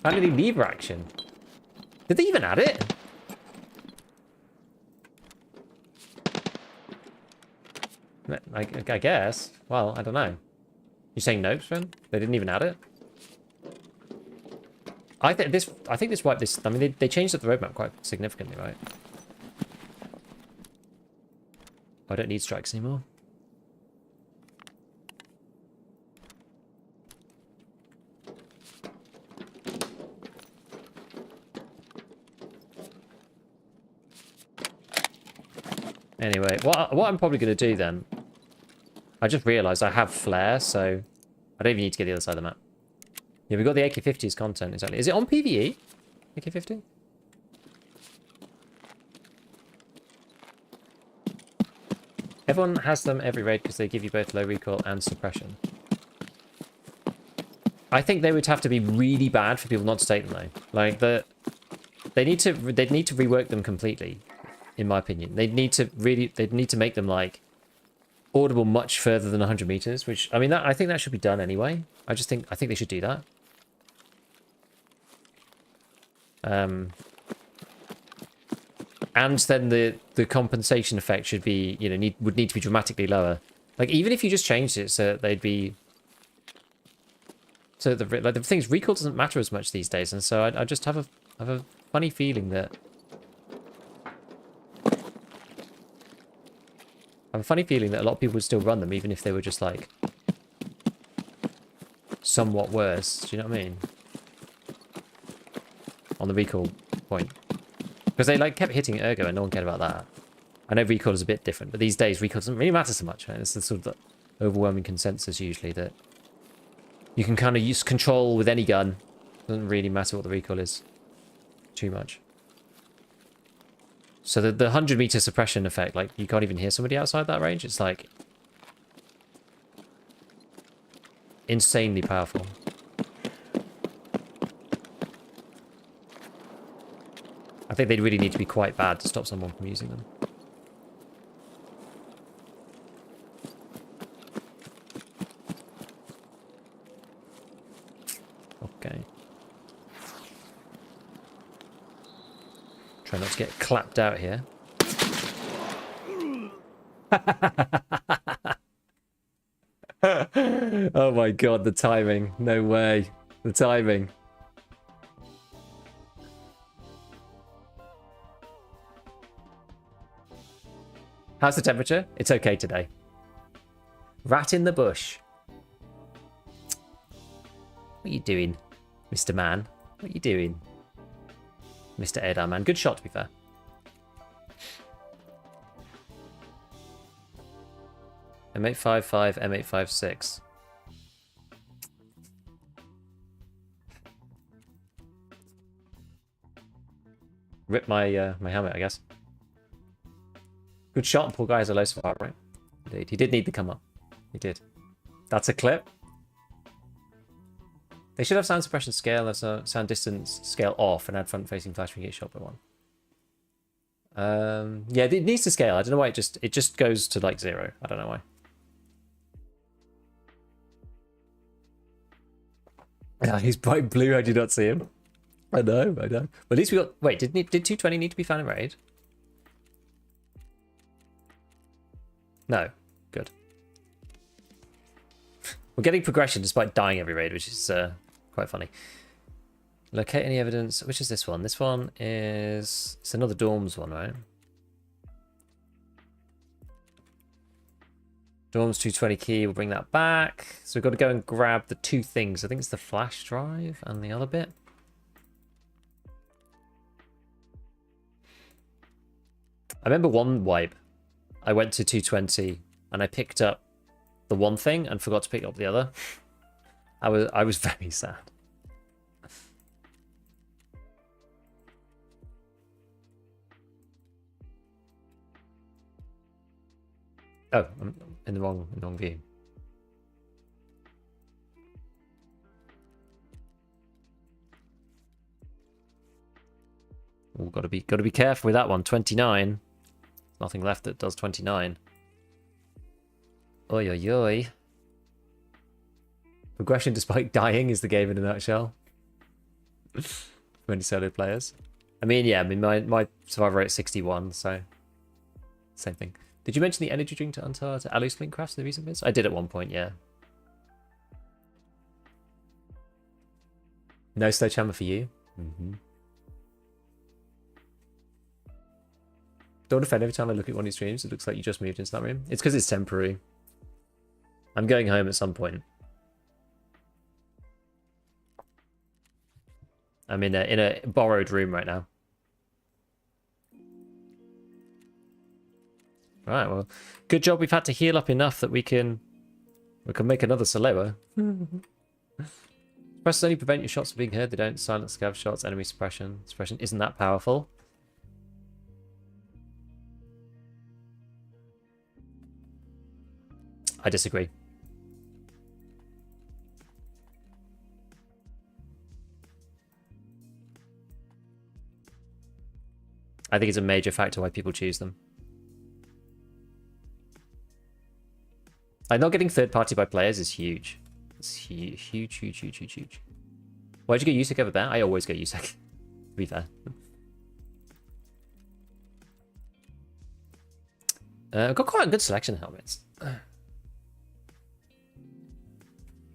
Finally, lever action. Did they even add it? I guess. Well, I don't know. You saying no, Sven? They didn't even add it? I think this wipe this. I mean, they changed up the roadmap quite significantly, right? I don't need strikes anymore. Anyway, what I'm probably going to do then, I just realised I have flare, so I don't even need to get the other side of the map. Yeah, we got the AK-50's content, exactly. Is it on PvE? AK-50? Everyone has them every raid because they give you both low recoil and suppression. I think they would have to be really bad for people not to take them though. Like they'd need to rework them completely, in my opinion. They'd need to make them like audible much further than 100 meters, which I mean I think that should be done anyway. I think they should do that. And then the compensation effect should be, you know, would need to be dramatically lower. Like even if you just changed it so they'd be, so the thing is, recoil doesn't matter as much these days, and so I just have a funny feeling that a lot of people would still run them even if they were just like somewhat worse. Do you know what I mean? On the recoil point. Because they like kept hitting ergo and no one cared about that. I know recoil is a bit different, but these days recoil doesn't really matter so much, right? It's the sort of the overwhelming consensus usually that you can kind of use control with any gun. Doesn't really matter what the recoil is too much. So the 100 meter suppression effect, like you can't even hear somebody outside that range. It's like insanely powerful. I think they'd really need to be quite bad to stop someone from using them. Okay. Try not to get clapped out here. Oh my god, the timing. No way. The timing. How's the temperature? It's okay today. Rat in the bush. What are you doing, Mr. Man? What are you doing? Mr. Edar Man. Good shot, to be fair. M855, M856. Rip my my helmet, I guess. Good shot. Poor guy has a low survival rate. Indeed. He did need to come up. He did. That's a clip. They should have sound suppression scale as a sound distance scale off and add front facing flash when you get shot by one. Yeah, it needs to scale. I don't know why it just goes to like 0. I don't know why. Yeah, he's bright blue. I do not see him. I know. But at least we got. Wait, did 220 need to be found in raid? No. Good. We're getting progression despite dying every raid, which is quite funny. Locate any evidence. Which is this one? This one is... It's another dorms one, right? Dorms 220 key. We'll bring that back. So we've got to go and grab the two things. I think it's the flash drive and the other bit. I remember one wipe. I went to 220 and I picked up the one thing and forgot to pick up the other. I was very sad. Oh, I'm in the wrong view. Oh, gotta be careful with that one. 29. Nothing left that does 29. Oi, oi, oi. Progression despite dying is the game in a nutshell. For any solo players. I mean, my survival rate is 61, so same thing. Did you mention the energy drink to Untar to Alus Link crafts in the recent bits? I did at one point, yeah. No sledgehammer for you. Mm-hmm. Don't offend every time I look at one of your streams. It looks like you just moved into that room. It's because it's temporary. I'm going home at some point. I'm in a borrowed room right now. Right, well, good job we've had to heal up enough that we can make another Salewa. Suppressors only prevent your shots from being heard. They don't silence scav shots. Enemy suppression. Suppression isn't that powerful. I disagree. I think it's a major factor why people choose them. Like, not getting third party by players is huge. It's huge, huge, huge, huge, huge, huge. Why'd you get USEC over there? I always go USEC, to be fair. I've got quite a good selection of helmets.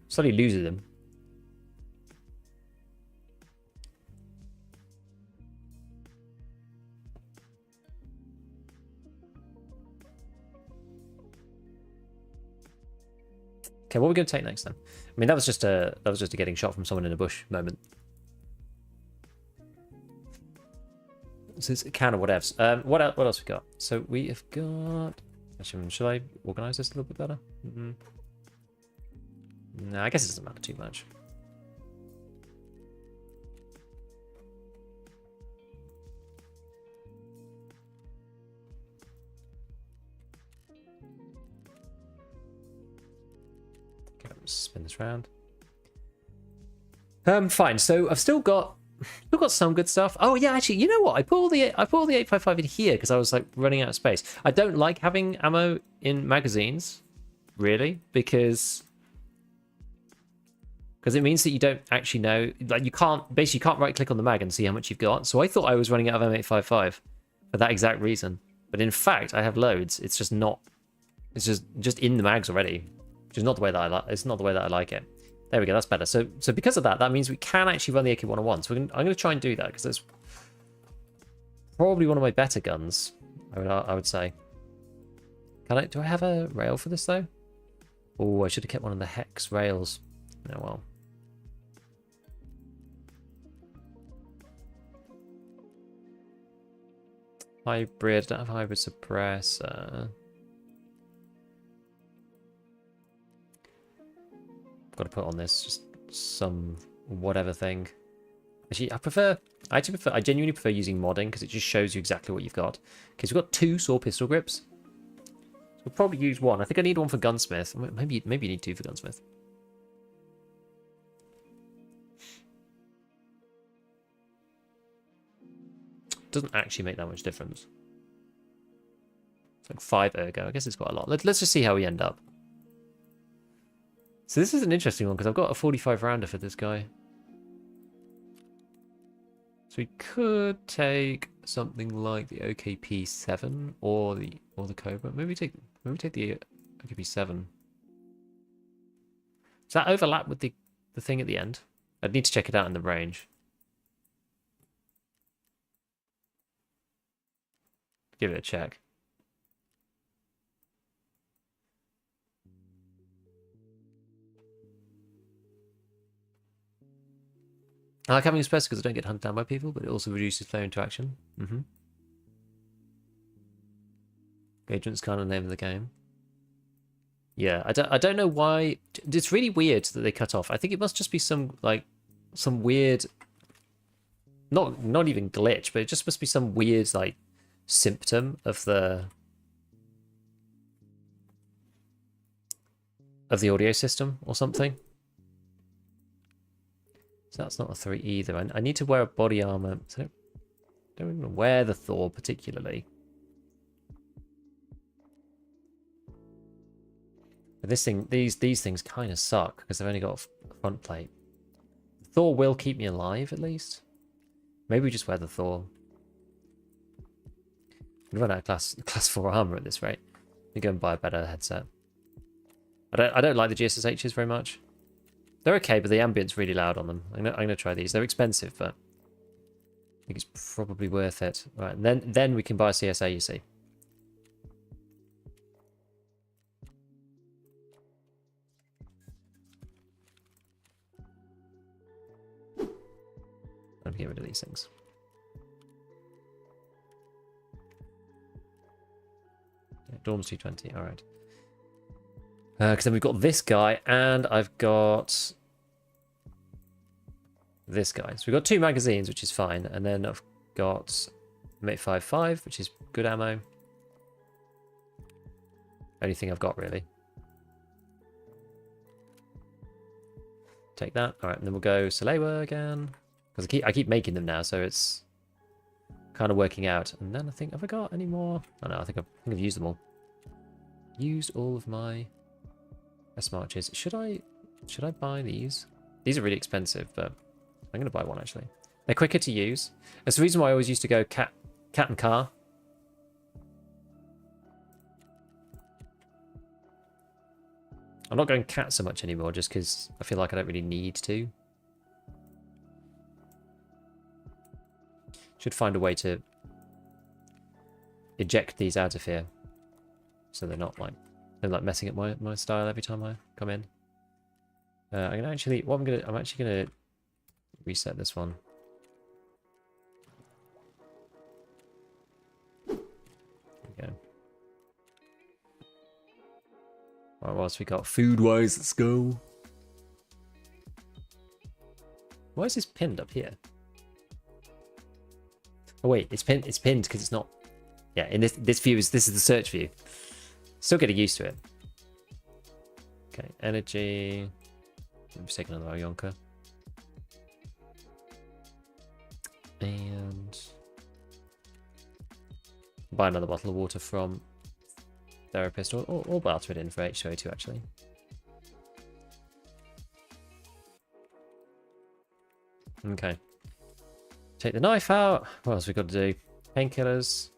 Slightly loses them. Okay, what are we going to take next then? I mean, that was just a getting shot from someone in a bush moment. So it's kind of whatevs. What else we got? So we have got. Actually, should I organize this a little bit better? No, I guess it doesn't matter too much. Okay, let's spin this round. Fine. So I've still got some good stuff. Oh yeah, actually, you know what? I put all the 855 in here because I was like running out of space. I don't like having ammo in magazines, really, because it means that you don't actually know, like, you can't right click on the mag and see how much you've got. So I thought I was running out of M855 for that exact reason. But in fact, I have loads. It's just not. It's just in the mags already, which is not the way that I like. It's not the way that I like it. There we go. That's better. So because of that, that means we can actually run the AK-101. So I'm going to try and do that because it's probably one of my better guns. I would say. Do I have a rail for this though? Oh, I should have kept one of the hex rails. Oh well. Hybrid. I don't have hybrid suppressor. Got to put on this just some whatever thing. Actually, I genuinely prefer using modding because it just shows you exactly what you've got. Okay, so we've got 2 saw pistol grips. So we'll probably use 1. I think I need 1 for gunsmith. Maybe you need 2 for gunsmith. Doesn't actually make that much difference. It's like 5 ergo. I guess it's quite a lot. Let's just see how we end up. So this is an interesting one because I've got a 45 rounder for this guy. So we could take something like the OKP7 or the Cobra. Maybe take the OKP7. Does that overlap with the thing at the end? I'd need to check it out in the range. Give it a check. I like having a suppressor because I don't get hunted down by people, but it also reduces player interaction. Agent's kind of the name of the game. Yeah, I don't know why. It's really weird that they cut off. I think it must just be some weird, not even glitch, but it just must be some weird like symptom of the audio system or something. So that's not a 3 either. I need to wear a body armor. So I don't even wear the Thor particularly. But these things kind of suck because they've only got a front plate. Thor will keep me alive at least. Maybe we just wear the Thor. We run out of class 4 armor at this rate. We go and buy a better headset. I don't like the GSSHs very much. They're okay, but the ambient's really loud on them. I'm gonna try these. They're expensive, but think it's probably worth it. Right, and then we can buy CSA, you see. Let me get rid of these things. Yeah, Dorms 220, alright. Because then we've got this guy, and I've got this guy. So we've got 2 magazines, which is fine, and then I've got Mate 55, which is good ammo. Only thing I've got, really. Take that. Alright, and then we'll go Salewa again. Because I keep making them now, so it's kind of working out. And then I think, have I got any more? Oh no, I think I've used them all. Used all of my S marches. Should I buy these? These are really expensive, but I'm going to buy one actually. They're quicker to use. That's the reason why I always used to go cat and car. I'm not going cat so much anymore, just because I feel like I don't really need to. Should find a way to eject these out of here, so they're not like messing up my style every time I come in. I'm gonna actually I'm actually gonna reset this one. There we go. Right, what else we got? Food wise, let's go. Why is this pinned up here? Oh wait, it's pinned because it's not. Yeah, in this view this is the search view. Still getting used to it. Okay, energy. Let's take another Yonka. And buy another bottle of water from Therapist, or barter it in for H2O2 actually. Okay. Take the knife out. What else we got to do? Painkillers.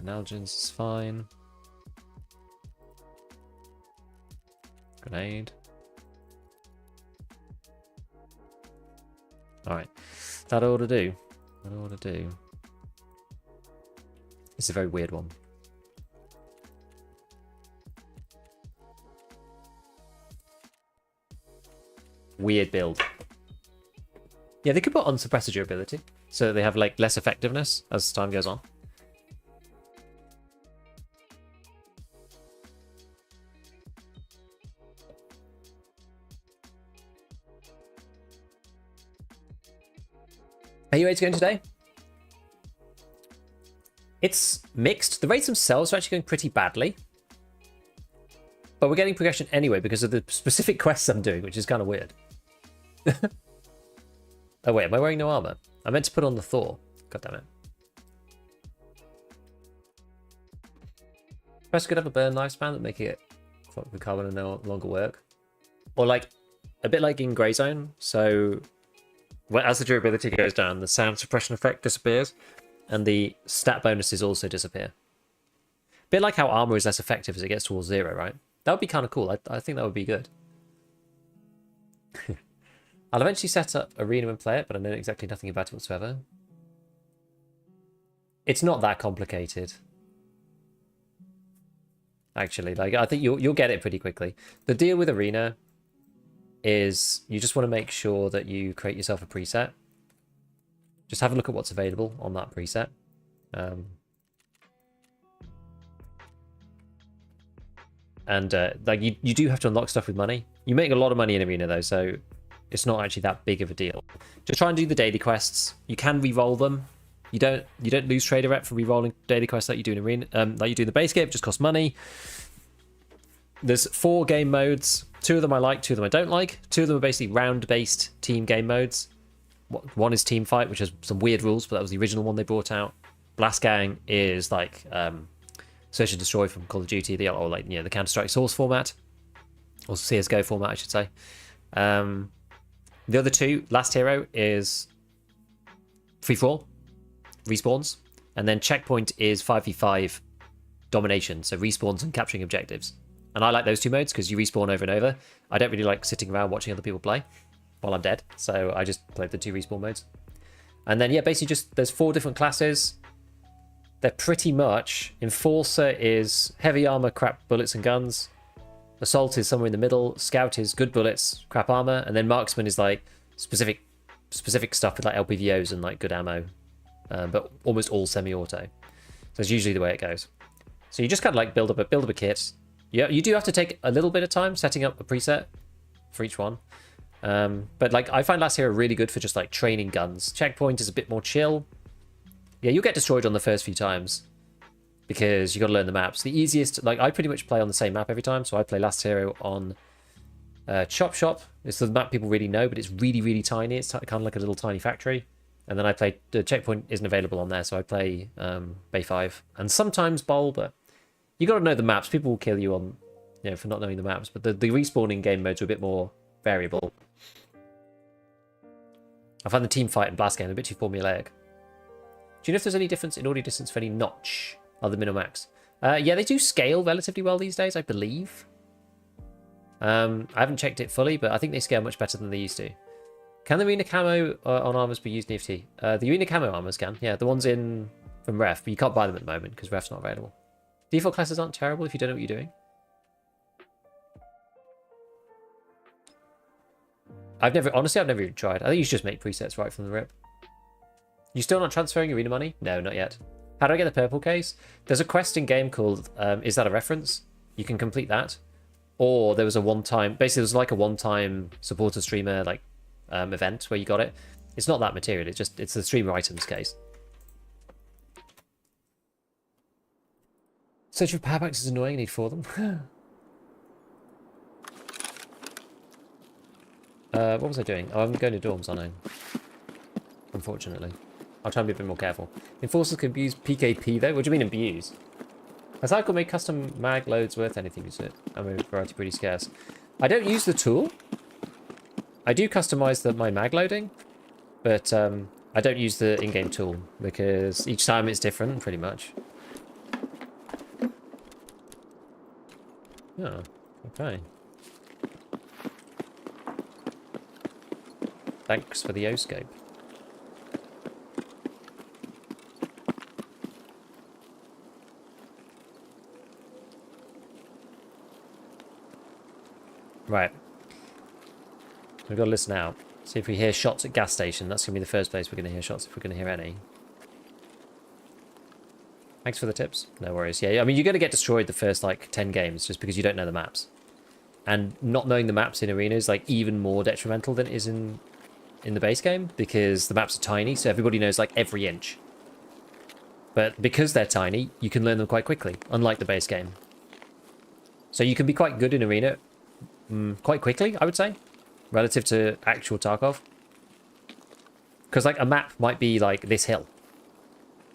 Analgens is fine. Grenade. Alright. That ought to do. That ought to do. It's a very weird one. Weird build. Yeah, they could put on suppressor durability, so they have like less effectiveness as time goes on. Are you ready to go in today? It's mixed. The raids themselves are actually going pretty badly. But we're getting progression anyway because of the specific quests I'm doing, which is kind of weird. Oh wait, am I wearing no armor? I meant to put on the Thor. God damn it. Quests could have a burn lifespan that make it the carbon no longer work. Or like, a bit like in Grey Zone. So, as the durability goes down, the sound suppression effect disappears. And the stat bonuses also disappear. Bit like how armor is less effective as it gets towards 0, right? That would be kind of cool. I think that would be good. I'll eventually set up Arena and play it, but I know exactly nothing about it whatsoever. It's not that complicated. Actually, like I think you'll get it pretty quickly. The deal with Arena is you just want to make sure that you create yourself a preset. Just have a look at what's available on that preset. Like you do have to unlock stuff with money. You make a lot of money in Arena though, so it's not actually that big of a deal. Just try and do the daily quests. You can re-roll them. You don't lose trader rep for re-rolling daily quests like you do in Arena, like you do in the base game. It just costs money. There's 4 game modes. 2 of them I like, 2 of them I don't like. 2 of them are basically round-based team game modes. One is team fight, which has some weird rules, but that was the original one they brought out. Blast Gang is like search and destroy from Call of Duty, the Counter-Strike Source format, or CS:GO format, I should say. The other 2, Last Hero is free for all, respawns, and then Checkpoint is 5v5 domination, so respawns and capturing objectives. And I like those 2 modes because you respawn over and over. I don't really like sitting around watching other people play. while I'm dead. So I just played the 2 respawn modes. And then, yeah, basically just there's 4 different classes. They're pretty much... Enforcer is heavy armor, crap bullets and guns. Assault is somewhere in the middle. Scout is good bullets, crap armor. And then Marksman is like specific stuff with like LPVOs and like good ammo. But almost all semi-auto. So that's usually the way it goes. So you just kind of like build up a kit. Yeah, you do have to take a little bit of time setting up a preset for each one. But like I find Last Hero really good for just like training guns. Checkpoint is a bit more chill. Yeah, you'll get destroyed on the first few times because you got to learn the maps. The easiest, like I pretty much play on the same map every time. So I play Last Hero on Chop Shop. It's the map people really know, but it's really, really tiny. It's kind of like a little tiny factory. And then I play, the checkpoint isn't available on there, so I play Bay 5. And sometimes Bowl, but you got to know the maps. People will kill you on, you know, for not knowing the maps. But the respawning game modes are a bit more variable. I find the team fight and blast game a bit too formulaic. Do you know if there's any difference in audio distance for any notch other than Minimax? Yeah, they do scale relatively well these days, I believe. I haven't checked it fully, but I think they scale much better than they used to. Can the arena camo on armors be used in EFT? The arena camo armors can, yeah. The ones in from Ref, but you can't buy them at the moment because Ref's not available. Default classes aren't terrible if you don't know what you're doing. Honestly, I've never even tried. I think you should just make presets right from the rip. You still not transferring arena money? No, not yet. How do I get the purple case? There's a quest in game called Is That a Reference? You can complete that. Or there was a one-time, basically there was like a one-time supporter streamer like event where you got it. It's not that material, it's the streamer items case. Search for power packs is annoying, I need 4 of them. What was I doing? Oh, I'm going to dorms, aren't I? Unfortunately. I'll try and be a bit more careful. Enforcers can abuse PKP though? What do you mean abuse? Has Cycle made custom mag loads worth anything, is it? I mean, variety pretty scarce. I don't use the tool. I do customize my mag loading, but I don't use the in-game tool because each time it's different, pretty much. Oh, okay. Thanks for the O-scope. Right. We've got to listen out. See if we hear shots at gas station. That's going to be the first place we're going to hear shots if we're going to hear any. Thanks for the tips. No worries. Yeah, I mean, you're going to get destroyed the first, like, 10 games just because you don't know the maps. And not knowing the maps in Arena is, like, even more detrimental than it is in the base game because the maps are tiny, so everybody knows, like, every inch. But because they're tiny, you can learn them quite quickly, unlike the base game. So you can be quite good in Arena quite quickly, I would say, relative to actual Tarkov. Because, like, a map might be, like, this hill.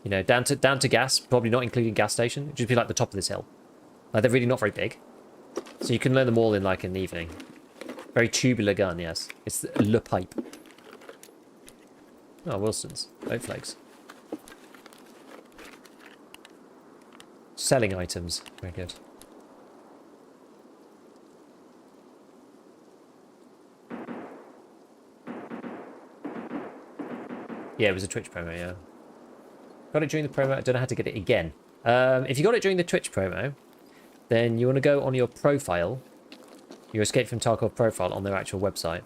You know, down to gas, probably not including gas station. It'd just be, like, the top of this hill. Like, they're really not very big. So you can learn them all in, like, an evening. Very tubular gun, yes. It's Le Pipe. Oh, Wilson's. Oat flakes. Selling items. Very good. Yeah, it was a Twitch promo, yeah. Got it during the promo. I don't know how to get it again. If you got it during the Twitch promo, then you want to go on your profile, your Escape from Tarkov profile on their actual website.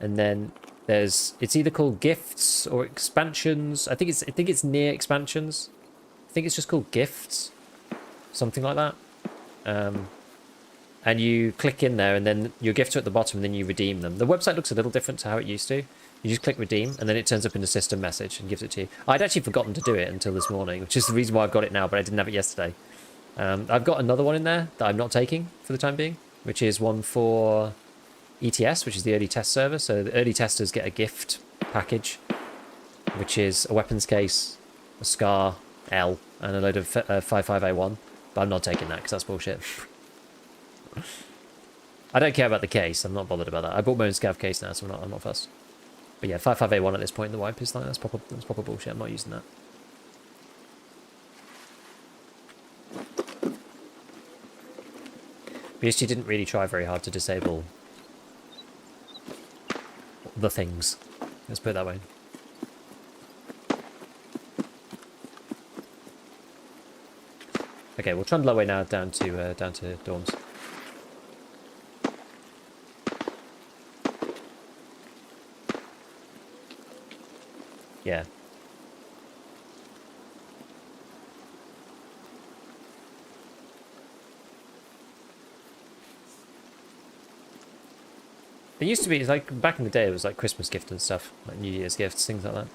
And then it's either called gifts or expansions. I think it's near expansions. I think it's just called gifts. Something like that. And you click in there and then your gifts are at the bottom and then you redeem them. The website looks a little different to how it used to. You just click redeem and then it turns up in the system message and gives it to you. I'd actually forgotten to do it until this morning, which is the reason why I've got it now, but I didn't have it yesterday. I've got another one in there that I'm not taking for the time being, which is one for ETS, which is the early test server. So the early testers get a gift package, which is a weapons case, a SCAR L, and a load of 55A1. But I'm not taking that because that's bullshit. I don't care about the case. I'm not bothered about that. I bought my own Scav case now, so I'm not fussed. But yeah, 55A1 at this point in the wipe is like that's proper bullshit. I'm not using that. BSG didn't really try very hard to disable the things. Let's put it that way. Okay, we'll trundle our way now down to dorms. Yeah. It used to be, like, back in the day, it was like Christmas gift and stuff, like New Year's gifts, things like that.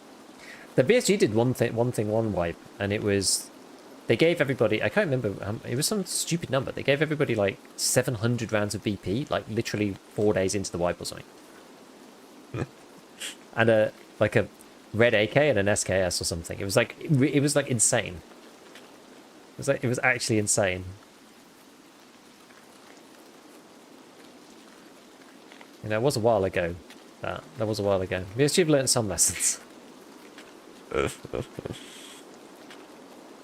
The BSG did one wipe, and it was, they gave everybody, I can't remember, it was some stupid number. They gave everybody like 700 rounds of BP, like literally 4 days into the wipe or something. And like a red AK and an SKS or something. It was like insane. It was actually insane. You know, it was a while ago. That was a while ago. BSG have learned some lessons. I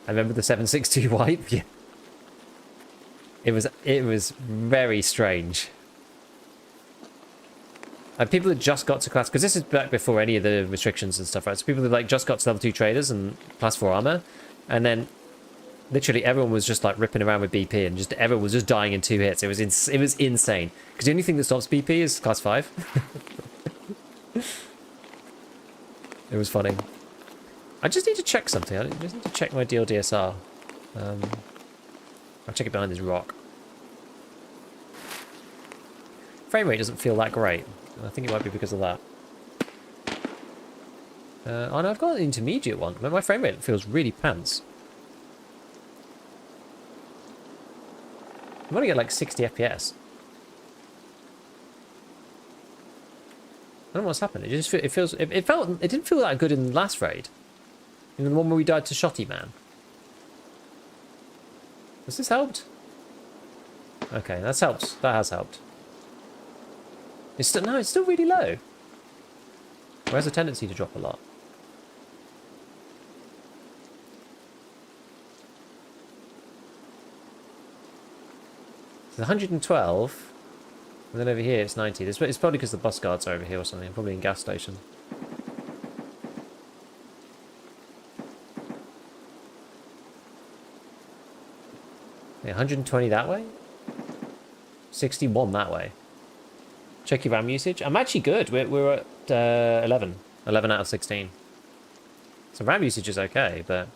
remember the 762 wipe. Yeah. It was very strange. And people that just got to class, because this is back before any of the restrictions and stuff, right? So people that like just got to level 2 traders and class 4 armor, and then literally everyone was just like ripping around with BP, and just everyone was just dying in 2 hits. It was insane. Because the only thing that stops BP is class 5. It was funny. I just need to check something. I just need to check my DLDSR. I'll check it behind this rock. Frame rate doesn't feel that great. I think it might be because of that. Oh no, I've got an intermediate one. My frame rate feels really pants. I'm only at like 60 FPS. I don't know what's happened. It just it didn't feel that good in the last raid. In the one where we died to Shotty Man. Has this helped? Okay, that's helped. That has helped. It's still really low. Or has a tendency to drop a lot. It's 112. And then over here it's 90. It's probably because the bus guards are over here or something. Probably in gas station. Yeah, 120 that way. 61 that way. Check your RAM usage. I'm actually good. We're at 11. 11 out of 16. So RAM usage is okay, but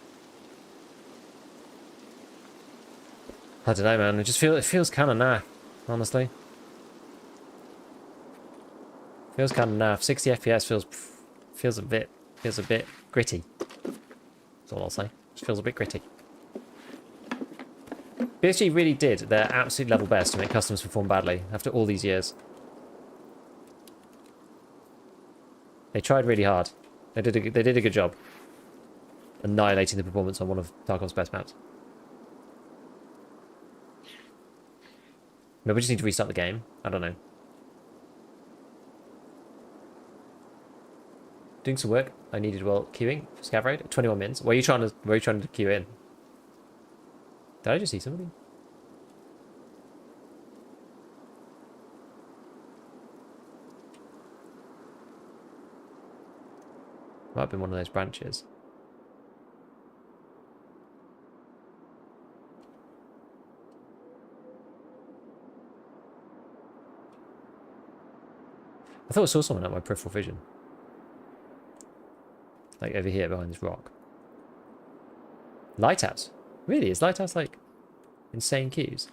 I don't know, man. It feels kind of naff, honestly. Feels kind of naff. 60 FPS feels a bit gritty. That's all I'll say. Just feels a bit gritty. BSG really did their absolute level best to make customs perform badly after all these years. They tried really hard. They did a good job annihilating the performance on one of Tarkov's best maps. Maybe we just need to restart the game. I don't know. Doing some work I needed while queuing for Scav raid. 21 mins. Where are you trying to queue in? Did I just see somebody? Might have been one of those branches. I thought I saw someone at my peripheral vision. Like over here behind this rock. Lighthouse? Really? Is Lighthouse like insane queues?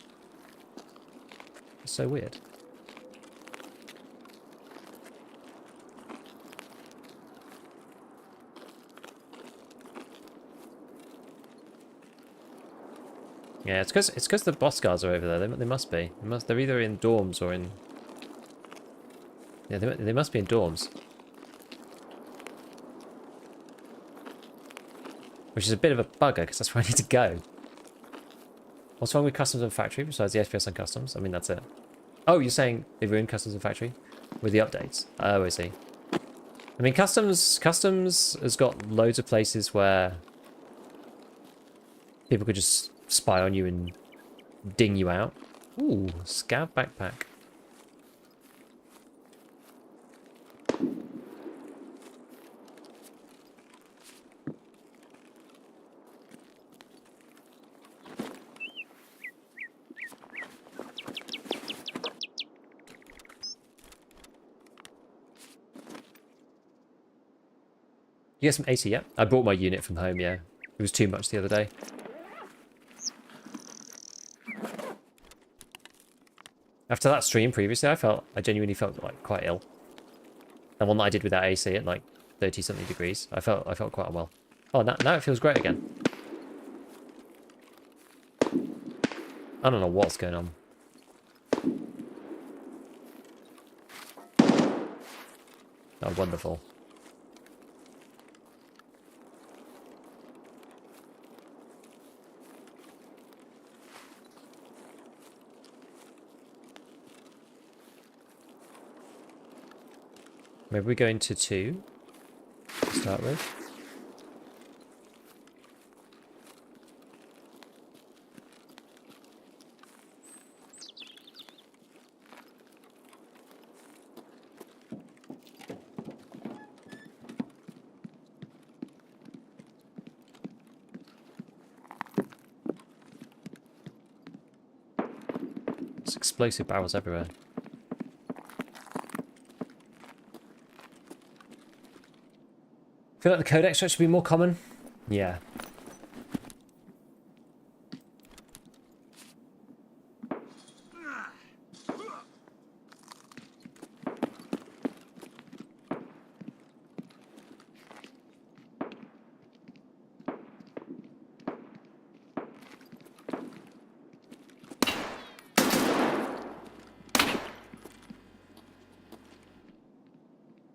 It's so weird. Yeah, it's because the boss guards are over there. They must be. They're either in dorms or in. Yeah, they must be in dorms. Which is a bit of a bugger because that's where I need to go. What's wrong with customs and factory besides the FPS on customs? I mean, that's it. Oh, you're saying they ruined customs and factory with the updates? Oh, I see. I mean, customs has got loads of places where people could just spy on you and ding you out. Ooh, Scav backpack. You get some 80, yeah? I brought my unit from home, yeah. It was too much the other day. After that stream previously, I genuinely felt like quite ill. The one that I did without AC at like 30 something degrees. I felt quite unwell. Oh, now it feels great again. I don't know what's going on. Oh, wonderful. Maybe we go into 2 to start with. There's explosive barrels everywhere. I feel like the code extract should be more common. Yeah.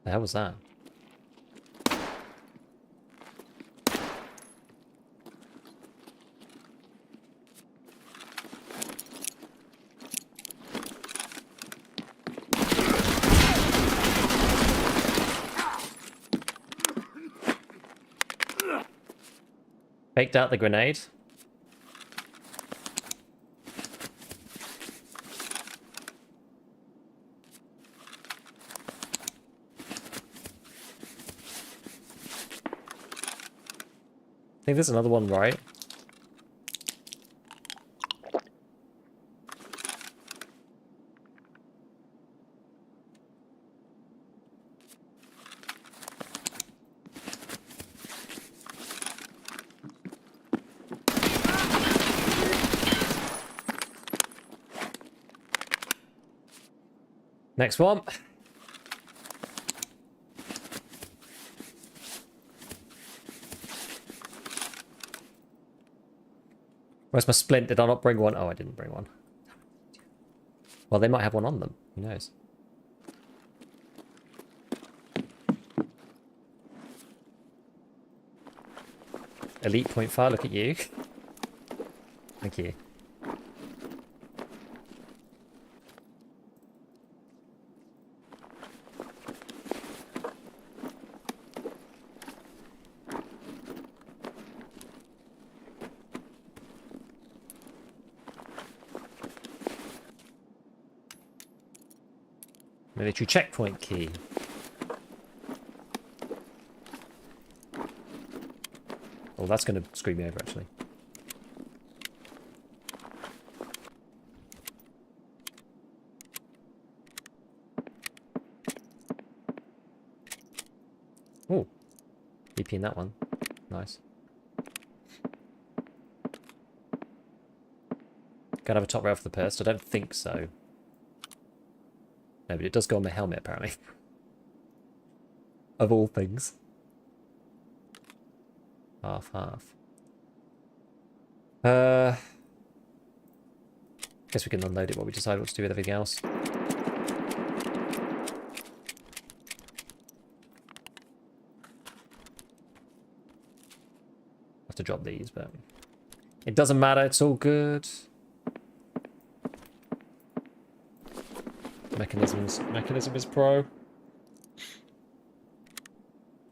The hell was that? Faked out the grenade. I think there's another one right. Next one. Where's my splint? Did I not bring one? Oh, I didn't bring one. Well, they might have one on them. Who knows? Elite point fire, look at you. Thank you. Military checkpoint key. Oh, that's going to screw me over, actually. Oh, BP in that one. Nice. Gotta have a top rail for the purse? I don't think so. No, but it does go on my helmet, apparently. Of all things. Half. Guess we can unload it while we decide what to do with everything else. Have to drop these, but it doesn't matter, it's all good. Mechanism is pro.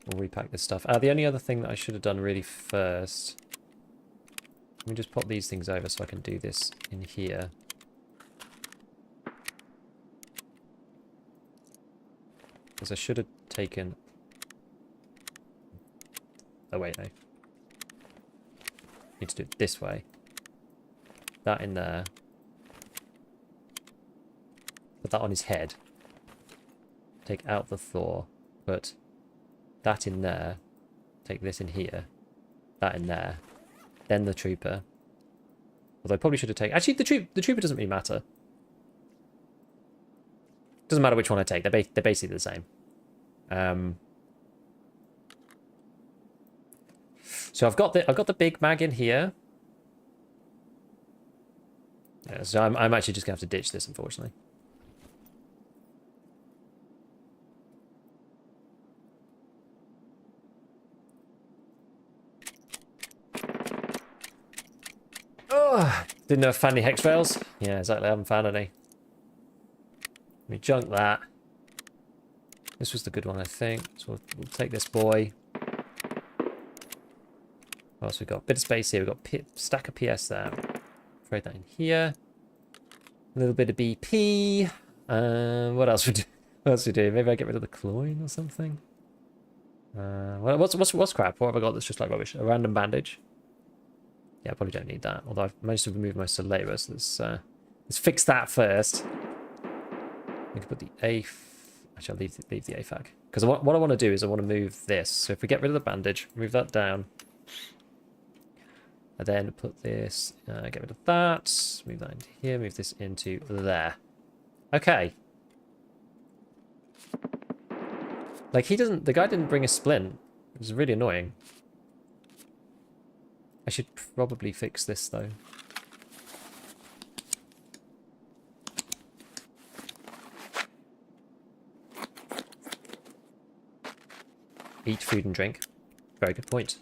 We'll repack this stuff. The only other thing that I should have done really first. Let me just pop these things over so I can do this in here. Because I should have taken... Oh wait, no. Need to do it this way. That in there. Put that on his head. Take out the Thor. Put that in there. take this in here, that in there, then the trooper. Although I probably should have taken... Actually, the trooper doesn't really matter. Doesn't matter which one I take. They're basically the same. So I've got the big mag in here. Yeah, so I'm actually just gonna have to ditch this, unfortunately. Oh, didn't know if found any hex rails. Yeah, exactly. I haven't found any. Let me junk that. This was the good one, I think. So we'll take this boy. What else we got? Bit of space here. We've got stack of PS there. Throw that in here. A little bit of BP. What else we do? What else we do? Maybe I get rid of the chlorine or something. What's crap? What have I got that's just like rubbish? A random bandage. Yeah, I probably don't need that. Although I've managed to remove my Solera, so let's fix that first. We can put the A. Actually, I'll leave the AFAG. Because what I want to do is I want to move this. So if we get rid of the bandage, move that down. And then put this, get rid of that. Move that into here, move this into there. Okay. Like, the guy didn't bring a splint. It was really annoying. I should probably fix this, though. Eat food and drink. Very good point.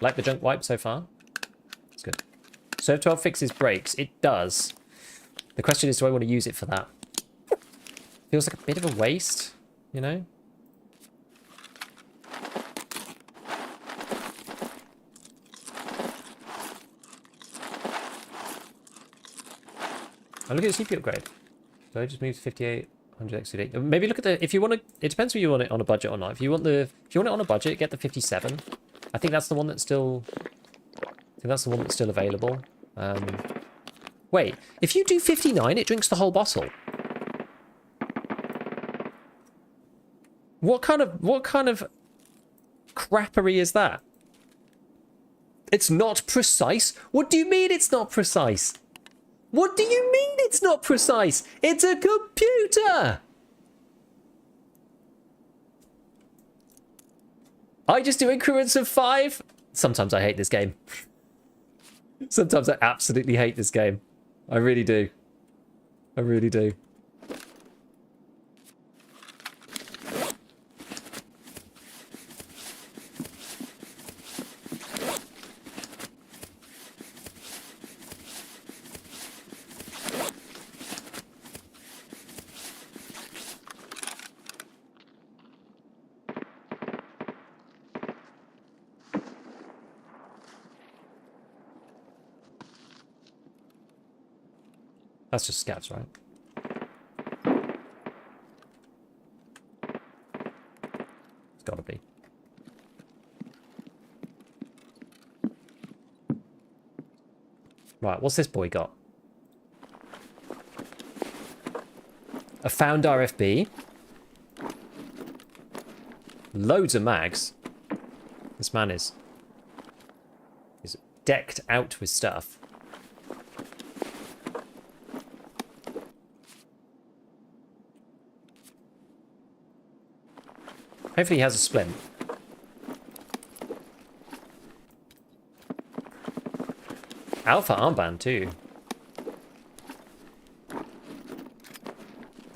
Like the junk wipe so far. It's good. Serve 12 fixes brakes. It does. The question is, do I want to use it for that? Feels like a bit of a waste, you know? Oh, look at the CPU upgrade. So I just moved to 5800 XCD. Maybe look at the... If you want to... It depends if you want it on a budget or not. If you want it on a budget, get the 57. I think that's the one that's still... available. Wait, if you do 59, it drinks the whole bottle. What kind of crappery is that? It's not precise? What do you mean it's not precise? What do you mean it's not precise? It's a computer! I just do increments of 5. Sometimes I hate this game. Sometimes I absolutely hate this game. I really do. I really do. That's just scavs, right? It's gotta be. Right, what's this boy got? A found RFB. Loads of mags. This man is decked out with stuff. Hopefully he has a splint. Alpha armband too.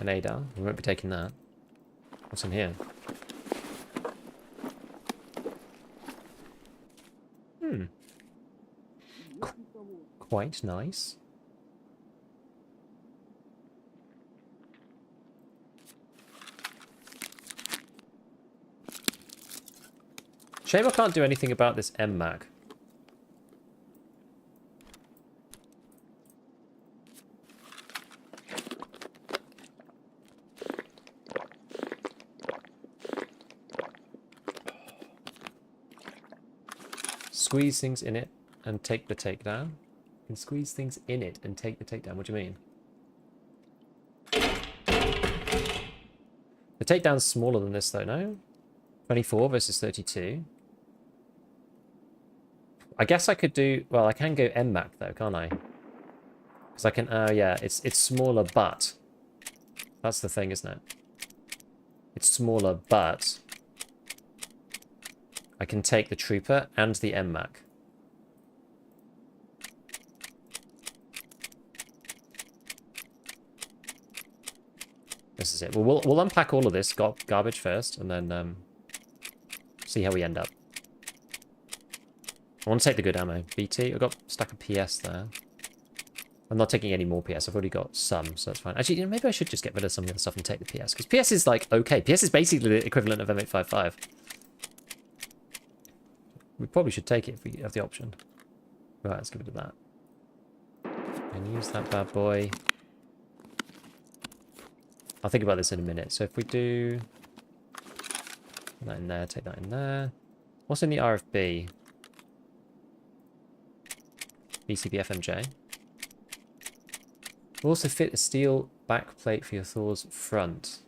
An ADAR. We won't be taking that. What's in here? Quite nice. Shame I can't do anything about this M-Mag. Squeeze things in it and take the takedown. You can squeeze things in it and take the takedown. What do you mean? The takedown's smaller than this though, no? 24 versus 32. I guess I could do... Well, I can go MMAC though, can't I? Because I can... Oh, yeah. It's smaller, but... That's the thing, isn't it? It's smaller, but... I can take the Trooper and the MMAC. This is it. Well, we'll unpack all of this garbage first, and then see how we end up. I want to take the good ammo. BT, I've got a stack of PS there. I'm not taking any more PS. I've already got some, so that's fine. Actually, you know, maybe I should just get rid of some of the stuff and take the PS, because PS is like okay. PS is basically the equivalent of M855. We probably should take it if we have the option. Right, let's get rid of that. And use that bad boy. I'll think about this in a minute. So if we do that in there, take that in there. What's in the RFB? BCB FMJ. We'll also fit a steel back plate for your Thor's front.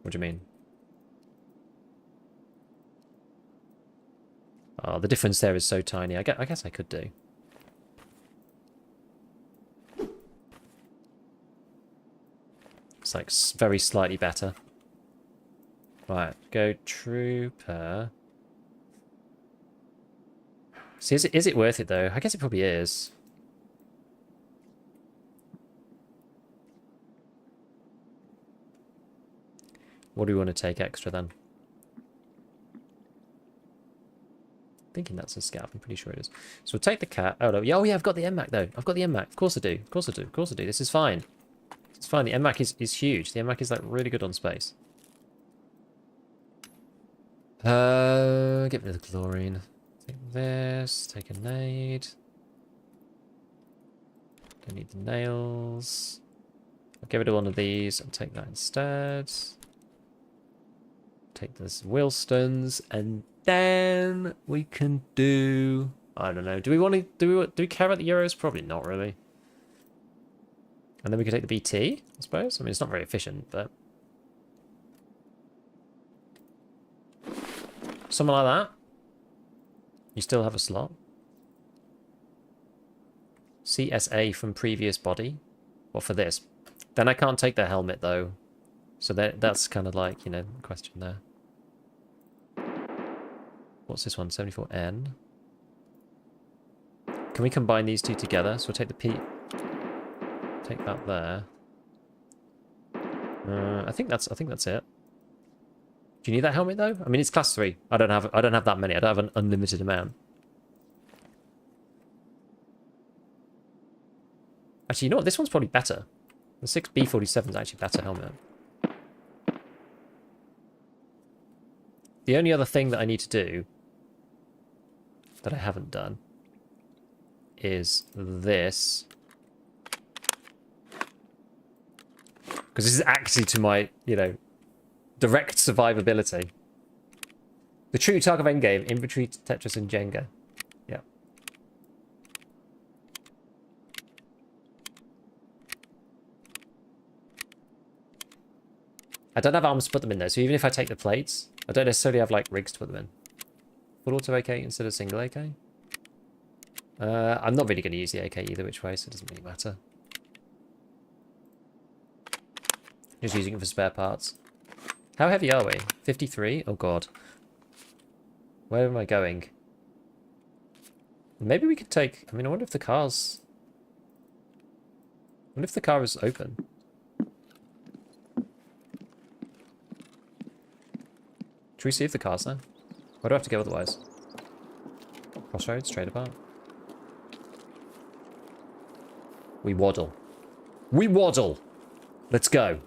What do you mean? Oh, the difference there is so tiny. I guess I could do. It's like very slightly better. Right, go Trooper. See, is it worth it though? I guess it probably is. What do we want to take extra then? Thinking that's a Scav. I'm pretty sure it is. So we'll take the cat. Oh no, yeah, I've got the MMAC though. I've got the MMAC. Of course I do. Of course I do. Of course I do. This is fine. It's fine. The MMAC is huge. The MMAC is like really good on space. Get rid of the chlorine. Take this. Take a nade. Don't need the nails. I'll get rid of one of these and take that instead. Take this Wilston's and then we can do... I don't know. Do we care about the Euros? Probably not really. And then we can take the BT, I suppose. I mean, it's not very efficient, but... Something like that. You still have a slot. CSA from previous body. What for this? Then I can't take the helmet, though. So that's kind of like, you know, the question there. What's this one? 74N. Can we combine these two together? So we'll take the P... Take that there. I think that's it. Do you need that helmet though? I mean, it's class 3. I don't have that many. I don't have an unlimited amount. Actually, you know what? This one's probably better. The 6B47 is actually better helmet. The only other thing that I need to do that I haven't done is this. Because this is actually to my, you know, direct survivability. The true Tarkov endgame, inventory, Tetris, and Jenga. Yeah. I don't have arms to put them in there, so even if I take the plates, I don't necessarily have, like, rigs to put them in. Full auto AK instead of single AK? I'm not really going to use the AK either which way, so it doesn't really matter. Just using it for spare parts. How heavy are we? 53? Oh god. Where am I going? Maybe we could take... I mean, I wonder if the car's... I wonder if the car is open. Should we see if the car's there? Where do I have to go otherwise? Crossroads, trade apart. We waddle. We waddle! Let's go.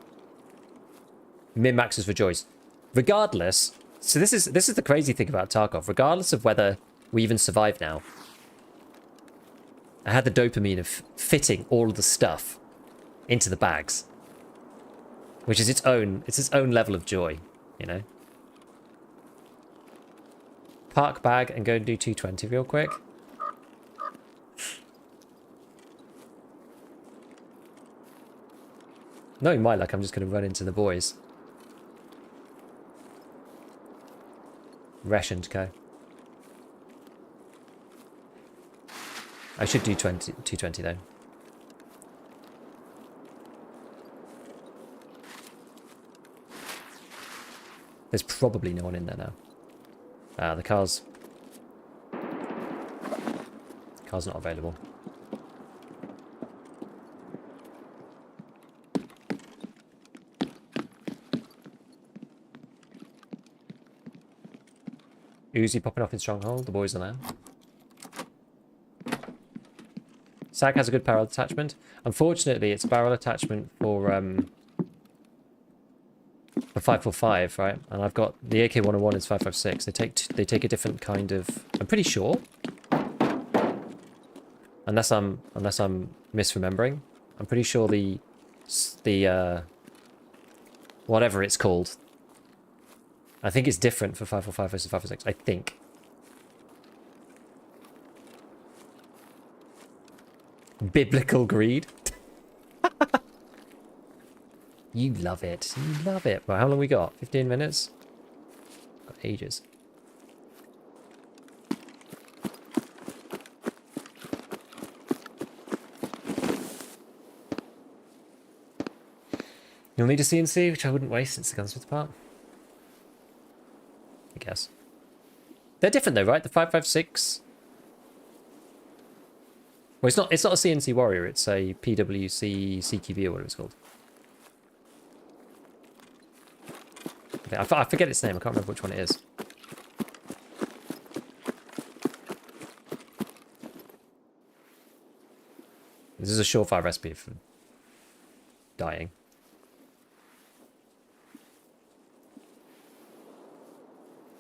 Min-maxes for Joyce. Regardless, so this is the crazy thing about Tarkov. Regardless of whether we even survive now, I had the dopamine of fitting all of the stuff into the bags, which is its own level of joy, you know. Park bag and go and do 220 real quick. Knowing my luck, I'm just going to run into the boys. Ration to go. I should do 220 though. There's probably no one in there now. Ah, the car's not available. Uzi popping off in Stronghold. The boys are there. SAG has a good barrel attachment. Unfortunately, it's a barrel attachment for 545, right? And I've got the AK-101 is 556. They take a different kind of. I'm pretty sure, unless I'm misremembering. I'm pretty sure the whatever it's called. I think it's different for 545 versus 556. I think. Biblical greed. You love it. You love it. Well, how long we got? 15 minutes? Got ages. You'll need a CNC, which I wouldn't waste since the gunsmith part. I guess. They're different though, right? The 556. Well, it's not a CNC Warrior, it's a PWC CQB or whatever it's called. I forget its name, I can't remember which one it is. This is a surefire recipe for dying.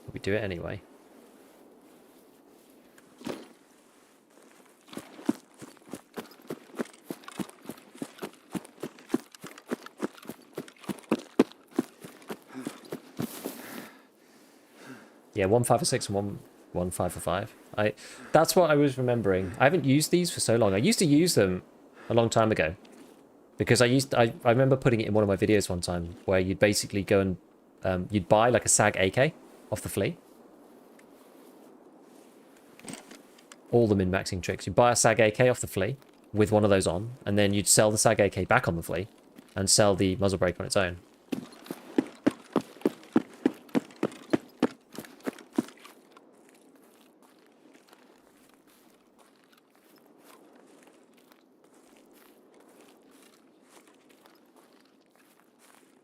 But we do it anyway. Yeah, 156 and 155. That's what I was remembering. I haven't used these for so long. I used to use them a long time ago. Because I remember putting it in one of my videos one time where you'd basically go and you'd buy like a SAG AK off the flea. All the min-maxing tricks. You'd buy a SAG AK off the flea with one of those on, and then you'd sell the SAG AK back on the flea and sell the muzzle brake on its own.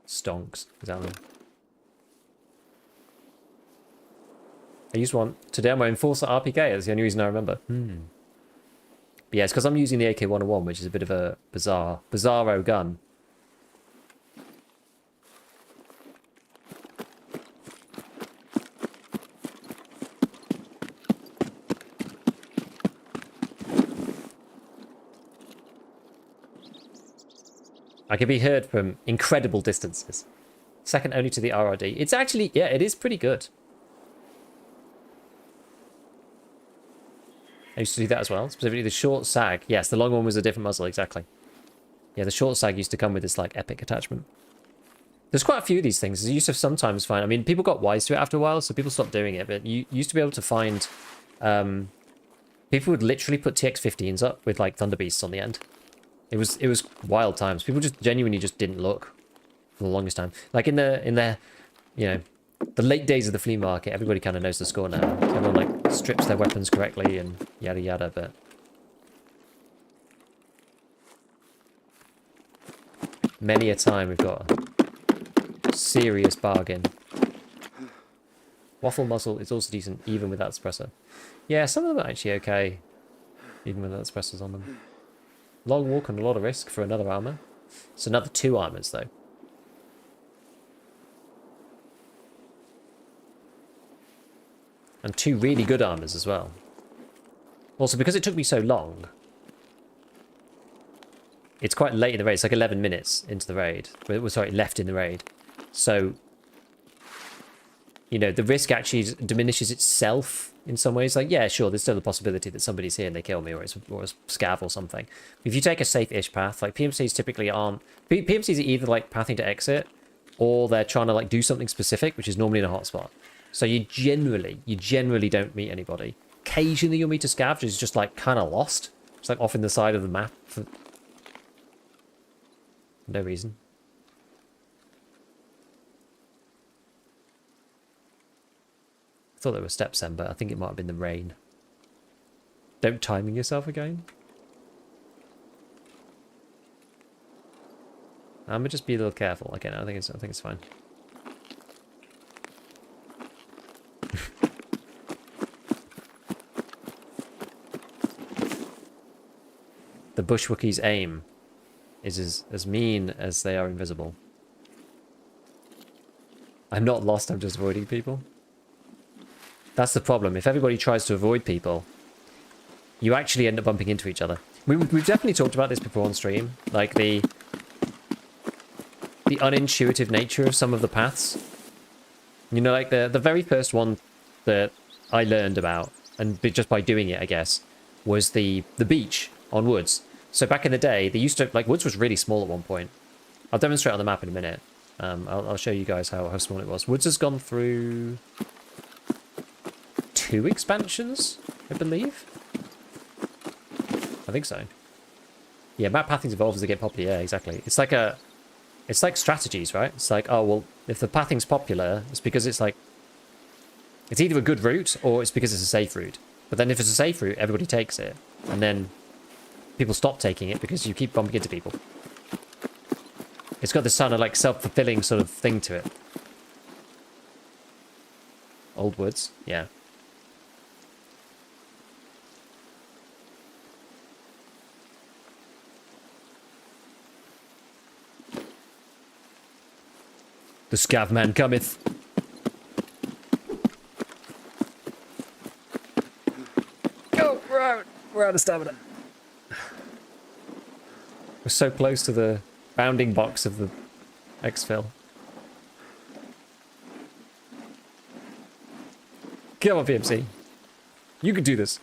Stonks. Exactly. I used one today on my Enforcer RPK. That's the only reason I remember. But yeah, it's because I'm using the AK-101, which is a bit of a bizarro gun. I can be heard from incredible distances. Second only to the RRD. It's actually, yeah, it is pretty good. I used to do that as well. Specifically the short SAG. Yes, the long one was a different muzzle, exactly. Yeah, the short SAG used to come with this like epic attachment. There's quite a few of these things. You used to sometimes find, I mean, people got wise to it after a while, so people stopped doing it, but you used to be able to find, people would literally put TX-15s up with like Thunder Beasts on the end. It was wild times. People just genuinely just didn't look for the longest time. Like in the you know, the late days of the flea market, everybody kind of knows the score now. So everyone like strips their weapons correctly and yada yada, but many a time we've got a serious bargain. Waffle muzzle is also decent even without suppressor. Yeah, some of them are actually okay even without suppressors on them. Long walk and a lot of risk for another armor. It's another 2 armors though. And 2 really good armors as well. Also, because it took me so long, it's quite late in the raid. It's like 11 minutes into the raid. Sorry, left in the raid. So, you know, the risk actually diminishes itself in some ways. Like, yeah, sure, there's still the possibility that somebody's here and they kill me, or it's scav or something. If you take a safe-ish path, like PMCs typically aren't... PMCs are either like pathing to exit, or they're trying to like do something specific, which is normally in a hotspot. So you generally don't meet anybody. Occasionally you'll meet a scav who's just like kind of lost. It's like off in the side of the map for no reason. I thought there were steps then, but I think it might have been the rain. Don't timing yourself again. I'm gonna just be a little careful. Okay, no, I think it's fine. The Bushwookies' aim is as mean as they are invisible. I'm not lost, I'm just avoiding people. That's the problem. If everybody tries to avoid people, you actually end up bumping into each other. We've definitely talked about this before on stream. Like the unintuitive nature of some of the paths. You know, like the very first one that I learned about, and just by doing it, I guess, was the beach on Woods. So back in the day, they used to, like, Woods was really small at one point. I'll demonstrate on the map in a minute. I'll show you guys how small it was. Woods has gone through 2 expansions, I believe. I think so. Yeah, map pathing's evolved as they get popular. Yeah, exactly. It's like strategies, right? It's like, oh, well, if the pathing's popular, it's because it's like, it's either a good route or it's because it's a safe route. But then if it's a safe route, everybody takes it. And then people stop taking it because you keep bumping into people. It's got this kind of like self-fulfilling sort of thing to it. Old Woods, yeah. The scav man cometh. Go, we're out of stamina. We're so close to the bounding box of the exfil. Come on, PMC. You can do this.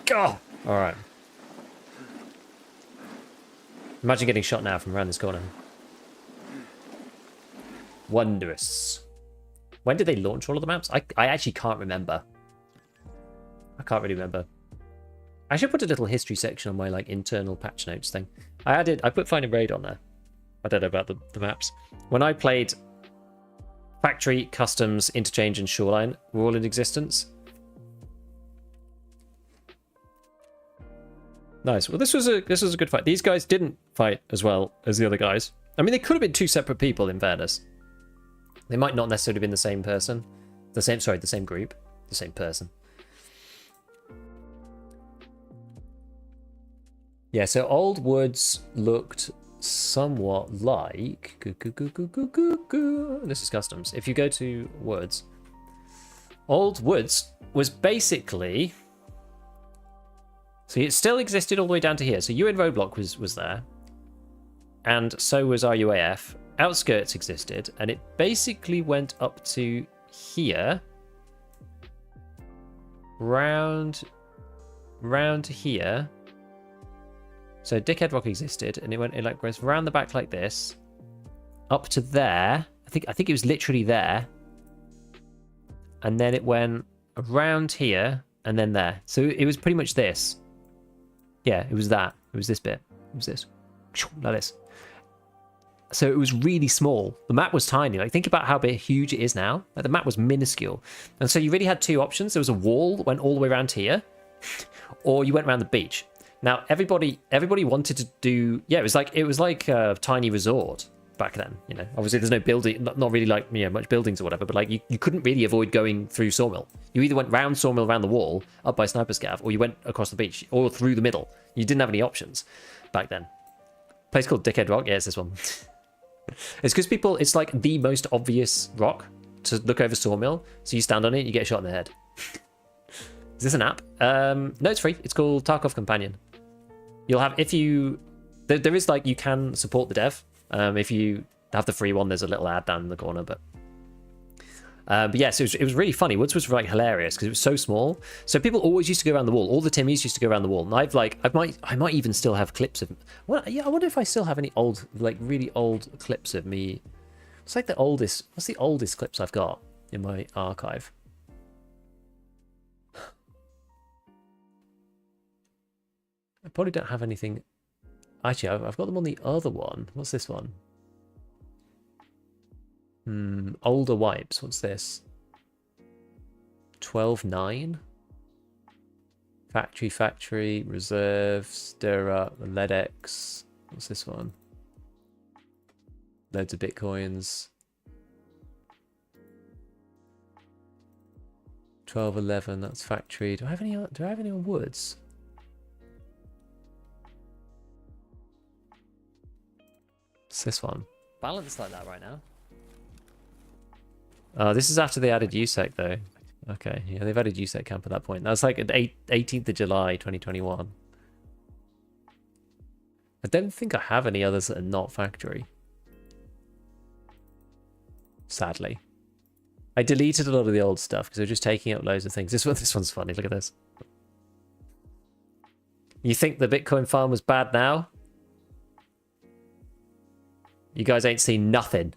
Go! Alright. Imagine getting shot now from around this corner. Wondrous. When did they launch all of the maps? I actually can't remember. I can't really remember. I should put a little history section on my like internal patch notes thing. I put Find and Raid on there. I don't know about the maps. When I played Factory, Customs, Interchange, and Shoreline were all in existence. Nice. Well, this was a good fight. These guys didn't fight as well as the other guys. I mean, they could have been two separate people, in fairness. They might not necessarily have been the same person. The same group. The same person. Yeah, so Old Woods looked somewhat like... This is Customs. If you go to Woods, Old Woods was basically... So it still existed all the way down to here. So UN Roadblock was there. And so was RUAF. Outskirts existed. And it basically went up to here. Round to here. So Dickhead Rock existed. And it like goes around the back like this. Up to there. I think it was literally there. And then it went around here. And then there. So it was pretty much this. Yeah, it was that. It was this bit. It was this. Like this. So it was really small. The map was tiny. Like, think about how huge it is now. Like, the map was minuscule. And so you really had two options. There was a wall that went all the way around here, or you went around the beach. Now, everybody wanted to do... Yeah, it was like a tiny resort back then. You know, obviously there's no building, not really like, you know, much buildings or whatever, but like you couldn't really avoid going through Sawmill. You either went round Sawmill, around the wall, up by Sniper Scav, or you went across the beach, or through the middle. You didn't have any options back then. Place called Dickhead Rock. Yeah, it's this one. It's because it's like the most obvious rock to look over Sawmill. So you stand on it, you get shot in the head. Is this an app? No, it's free. It's called Tarkov Companion. You'll have, if you... There is like, you can support the dev. If you have the free one, there's a little ad down in the corner, but But yes, it was really funny. Woods was like hilarious because it was so small. So people always used to go around the wall. All the Timmies used to go around the wall. And I might even still have clips of. Well, yeah, I wonder if I still have any old, like really old clips of me. It's like the oldest. What's the oldest clips I've got in my archive? I probably don't have anything. Actually, I've got them on the other one. What's this one? Older wipes. What's this? 12.9. Factory, reserve, stir up, LEDX. What's this one? Loads of bitcoins. 12.11. That's factory. Do I have any on woods? What's this one? Balanced like that right now. This is after they added USEC though. Okay, yeah, they've added USEC camp at that point. That's like 18th of July 2021. I don't think I have any others that are not factory. Sadly. I deleted a lot of the old stuff because they're just taking up loads of things. This one's funny. Look at this. You think the Bitcoin farm was bad now? You guys ain't seen nothing.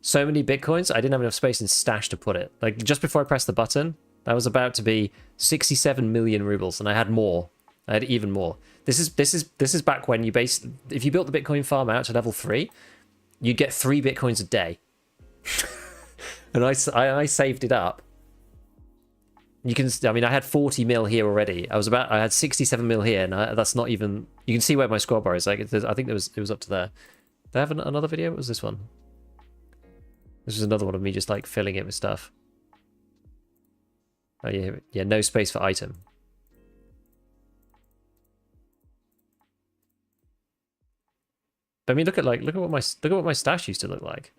So many Bitcoins, I didn't have enough space in stash to put it. Like, just before I pressed the button, that was about to be 67 million rubles, and I had more. I had even more. This is back when if you built the Bitcoin farm out to level 3, you'd get 3 Bitcoins a day. And I saved it up. You can, I mean, I had 40 mil here already. I had 67 mil here, and that's not even. You can see where my squad bar is. Like, I think it was up to there. Did I have another video? What was this one? This was another one of me just like filling it with stuff. Oh yeah, no space for item. But I mean, look at what my stash used to look like.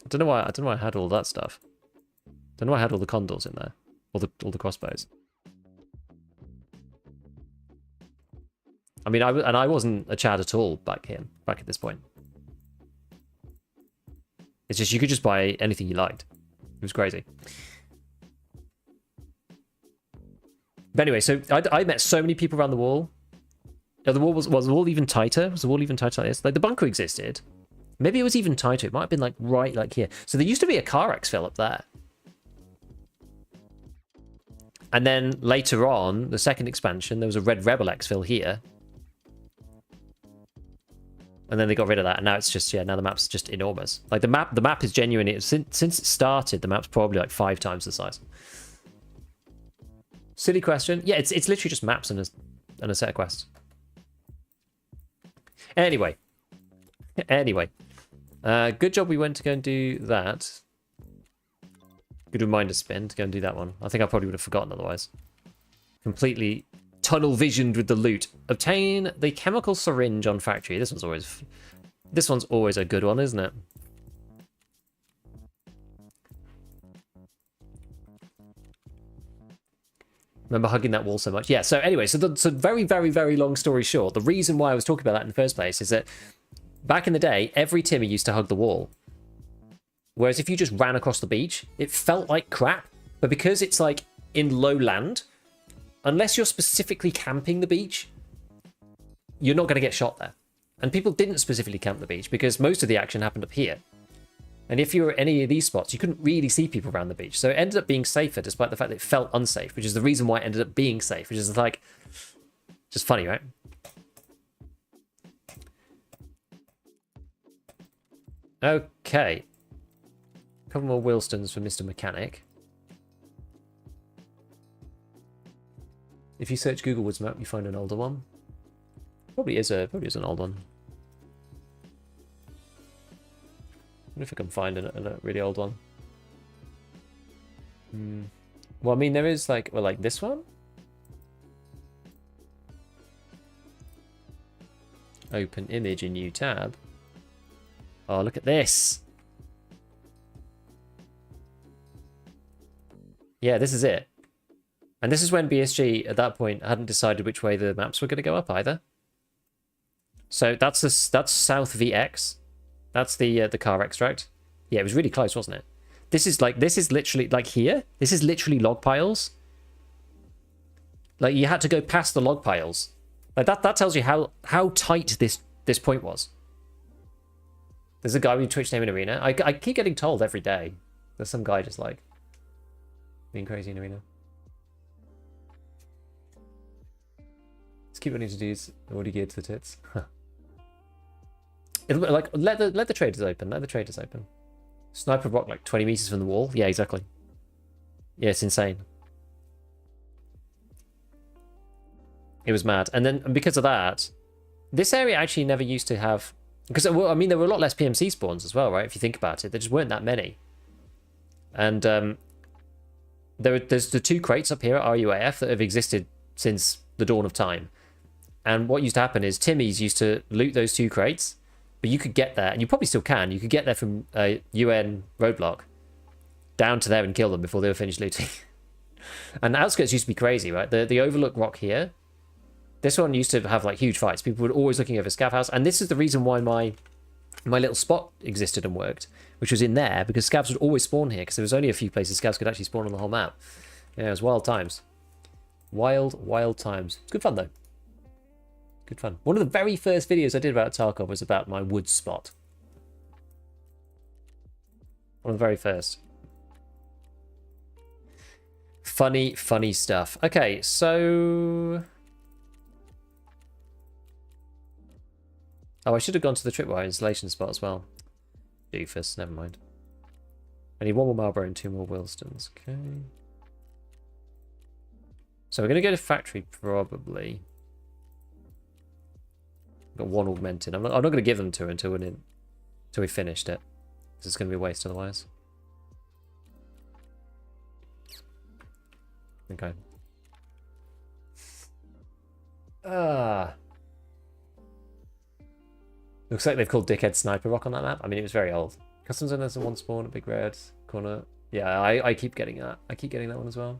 I don't know why I had all that stuff. Don't know why I had all the condors in there, all the crossbows. I mean, I wasn't a Chad at all back at this point. It's just you could just buy anything you liked. It was crazy. But anyway, so I met so many people around the wall. The wall was the wall even tighter? Was the wall even tighter like this? Like the bunker existed. Maybe it was even tighter. It might have been like right like here. So there used to be a car exfil up there. And then later on, the second expansion, there was a Red Rebel exfil here. And then they got rid of that, and now it's just, yeah, now the map's just enormous. Like the map is genuinely, since it started, the map's probably like 5 times the size. Silly question. Yeah, it's literally just maps and a set of quests. Anyway. Good job we went to go and do that. Good reminder spin to go and do that one. I think I probably would have forgotten otherwise. Completely tunnel visioned with the loot. Obtain the chemical syringe on factory. This one's always a good one, isn't it? Remember hugging that wall so much? Yeah, so anyway, so very, very, very long story short, the reason why I was talking about that in the first place is that back in the day, every Timmy used to hug the wall. Whereas if you just ran across the beach, it felt like crap. But because it's like in low land, unless you're specifically camping the beach, you're not going to get shot there. And people didn't specifically camp the beach because most of the action happened up here. And if you were at any of these spots, you couldn't really see people around the beach. So it ended up being safer despite the fact that it felt unsafe, which is the reason why it ended up being safe, which is like, just funny, right? Okay. A couple more Wilstons for Mr. Mechanic. If you search Google Woods map, you find an older one. Probably is an old one. I wonder if I can find a really old one. Well, I mean, there is like, well, like this one. Open image in new tab. Oh, look at this. Yeah, this is it. And this is when BSG, at that point, hadn't decided which way the maps were going to go up either. So that's South VX. That's the car extract. Yeah, it was really close, wasn't it? This is literally like here. This is literally log piles. Like you had to go past the log piles. Like that tells you how tight this point was. There's a guy with Twitch name in arena. I keep getting told every day. There's some guy just like being crazy in arena. Just keep wanting to do is already geared to the tits. It'll like let the traders open. Let the traders open. Sniper rock like 20 meters from the wall. Yeah, exactly. Yeah, it's insane. It was mad. And then because of that, this area actually never used to have... Because, I mean, there were a lot less PMC spawns as well, right? If you think about it. There just weren't that many. And there's the 2 crates up here at RUAF that have existed since the dawn of time. And what used to happen is Timmy's used to loot those 2 crates, but you could get there, and you probably still can. You could get there from a UN roadblock down to there and kill them before they were finished looting. And the outskirts used to be crazy, right? The Overlook Rock here, this one used to have like huge fights. People were always looking over Scav House, and this is the reason why my little spot existed and worked, which was in there, because Scavs would always spawn here, because there was only a few places Scavs could actually spawn on the whole map. Yeah, it was wild times. Wild times. It's good fun, though. Good fun. One of the very first videos I did about Tarkov was about my woods spot. One of the very first. Funny stuff. Okay, so... Oh, I should have gone to the tripwire installation spot as well. Doofus, never mind. I need 1 more Marlboro and 2 more Wilstons. Okay. So we're going to go to factory, probably. Got 1 augmented. I'm not going to give them to her until we finished it. Because it's going to be a waste otherwise. Okay. Looks like they've called Dickhead Sniper Rock on that map. I mean, it was very old. Custom Zone has the 1 spawn, a big red corner. Yeah, I keep getting that. I keep getting that one as well.